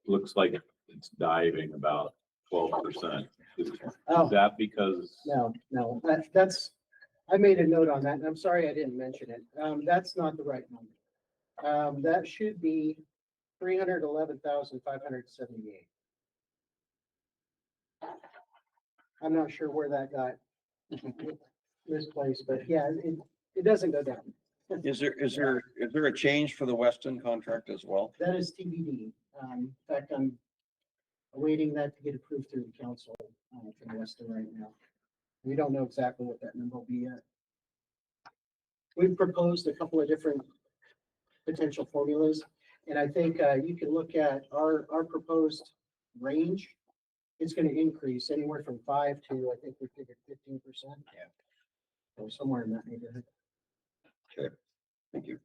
looks like it's diving about 12%. Is that because? No, that's, I made a note on that, and I'm sorry I didn't mention it. That's not the right number. That should be 311,578. I'm not sure where that got misplaced, but yeah, it doesn't go down. Is there a change for the Weston contract as well? That is TBD. In fact, I'm awaiting that to get approved through the council from Weston right now. We don't know exactly what that number will be yet. We've proposed a couple of different potential formulas, and I think you can look at our proposed range. It's going to increase anywhere from 5 to, I think we figured 15%. Yeah. Or somewhere in that neighborhood. Okay, thank you.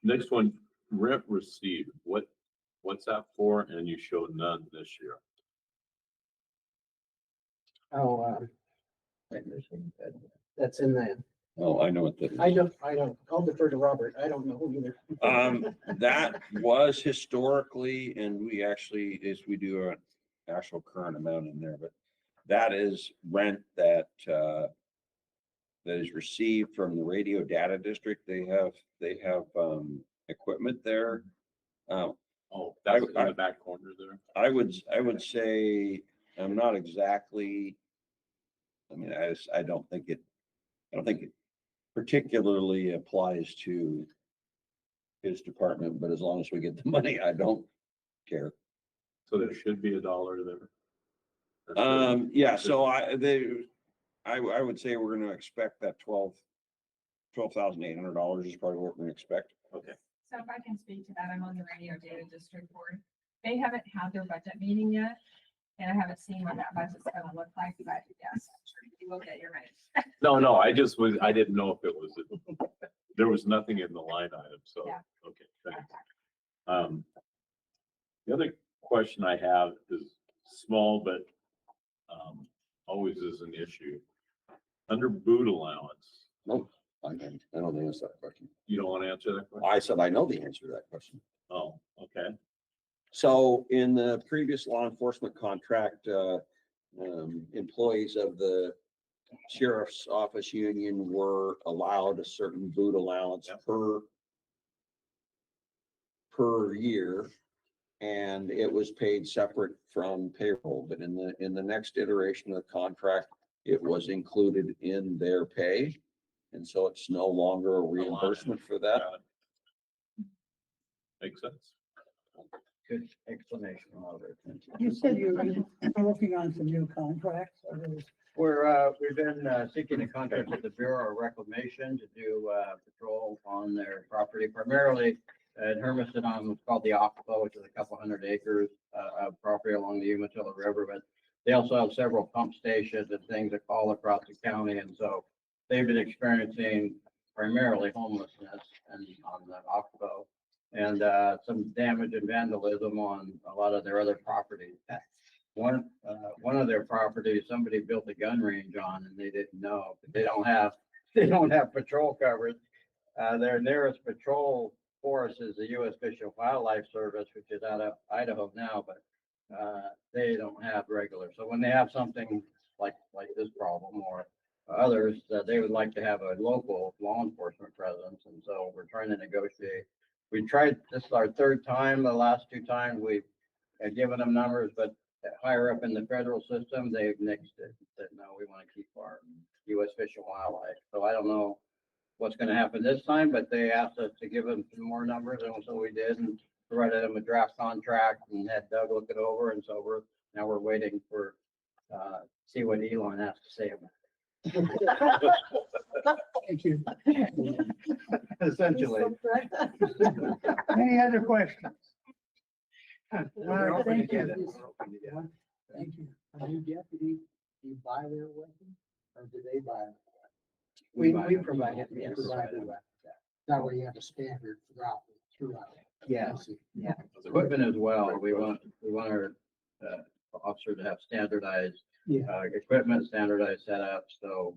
Next one, rent received, what's that for? And you showed none this year. Oh, that's in the, Oh, I know what that is. I don't, I'll defer to Robert. I don't know either. That was historically, and we actually, we do an actual current amount in there, but that is rent that, that is received from the radio data district. They have equipment there. Oh, that's in the back corner there. I would say, I'm not exactly, I mean, I don't think it particularly applies to his department, but as long as we get the money, I don't care. So there should be $1 there. Yeah, so I would say we're gonna expect that $12,800 is probably what we're gonna expect. Okay. So if I can speak to that, I'm on the radio data district board. They haven't had their budget meeting yet. And I haven't seen what that budget's gonna look like, but yes, I'm sure you will get your money. No, I didn't know if it was, there was nothing in the line item, so, Yeah. okay, thanks. The other question I have is small, but always is an issue. Under boot allowance. Nope, I don't know the answer to that question. You don't want to answer that question? I said I know the answer to that question. Oh, okay. So in the previous law enforcement contract, employees of the sheriff's office union were allowed a certain boot allowance per year. And it was paid separate from payroll, but in the next iteration of the contract, it was included in their pay. And so it's no longer a reimbursement for that. Makes sense. Good explanation, Robert. You said you were working on some new contracts. We've been seeking a contract with the Bureau of Reclamation to do patrol on their property, primarily in Hermiston on what's called the Oxbow, which is a couple hundred acres of property along the Umatilla River. But they also have several pump stations and things all across the county, and so they've been experiencing primarily homelessness and on the Oxbow, and some damage and vandalism on a lot of their other properties. One of their properties, somebody built a gun range on, and they didn't know. They don't have patrol coverage. Their nearest patrol force is the U.S. Fish and Wildlife Service, which is out of Idaho now, but they don't have regular. So when they have something like this problem or others, they would like to have a local law enforcement presence, and so we're trying to negotiate. We tried, this is our third time. The last two times we've given them numbers, but higher up in the federal system, they've nixed it. Said, no, we want to keep our U.S. Fish and Wildlife. So I don't know what's going to happen this time, but they asked us to give them some more numbers, and so we did, and provided them a draft contract and had Doug look it over. And so we're waiting for see what Elon has to say about it. Thank you. Essentially. Any other questions? We're All open right, to thank get it. you. We're open to get it. Thank you. A new deputy, do you buy their weapon or do they buy it? We provide it. Yes. Provide it. That way you have a standard throughout. Yes. Yeah. Equipment as well. We want our officer to have standardized equipment, standardized setups. So,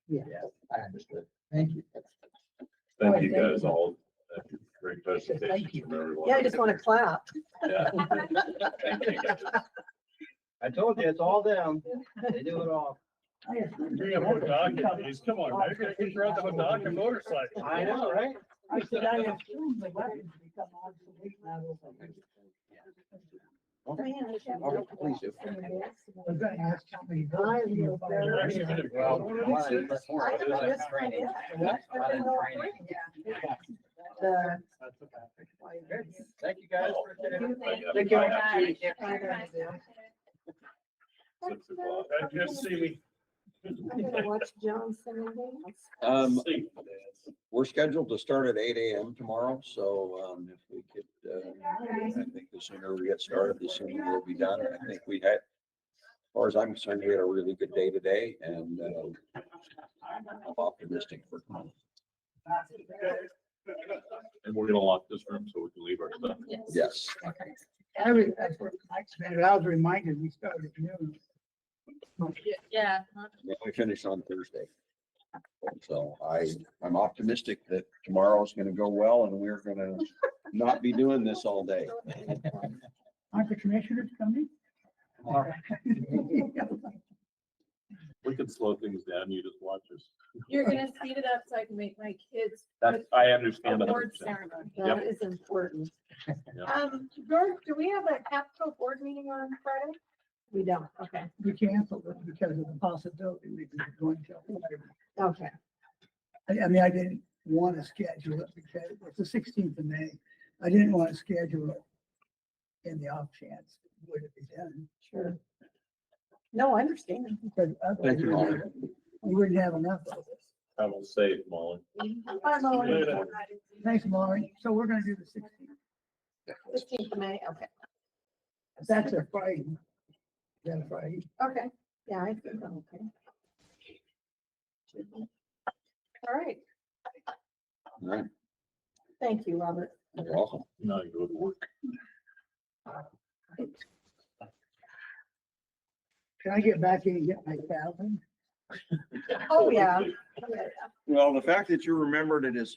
Yeah, I understood. Thank you. Thank you guys all. Great presentation Thank you. from everyone. Yeah, I just want to clap. Yeah. Thank you guys. I told you, it's all them. They do it all. You're gonna put Doc in these. Come on, man. You're gonna get around with Doc and motorcycle. I know, right? I said, I assume the weapons become obsolete now. Please do. We're gonna ask how many guys you Thank you guys. Thank you. 6 o'clock. Just see me. I'm gonna watch John Simmons. We're scheduled to start at 8 a.m. tomorrow, so, if we could, I think the sooner we get started, the sooner we'll be done. I think we had, as far as I'm concerned, we had a really good day today, and, I'm optimistic for tomorrow. And we're gonna lock this room so we can leave our stuff. Yes. That's what Mike's been, I was reminded we started at noon. Yeah. Yeah, we finish on Thursday. So I'm optimistic that tomorrow's gonna go well and we're gonna not be doing this all day. Aren't the commissioners coming? We can slow things down. You just watch us. You're gonna speed it up so I can make my kids. That's, I understand. Award 100%. ceremony. That is important. George, do we have a Capco board meeting on Friday? We don't, okay, We canceled it because of the possibility we were going to. okay. I mean, I didn't want to schedule it because it's the 16th of May. I didn't want to schedule it in the off chance would it be done. Sure. No, I understand. Because otherwise Thank you, Molly. we wouldn't have enough of this. I will say, Molly. Bye, Molly. Thanks, Lauren. So we're gonna do the 16th. 15th of May, okay. That's a Friday. Is that a Friday? Okay, yeah, I think I'm okay. All right, All right, thank you, Robert. you're welcome. Now you go to work. Can I get back in and get my 1,000? Oh, yeah. Well, the fact that you remembered it is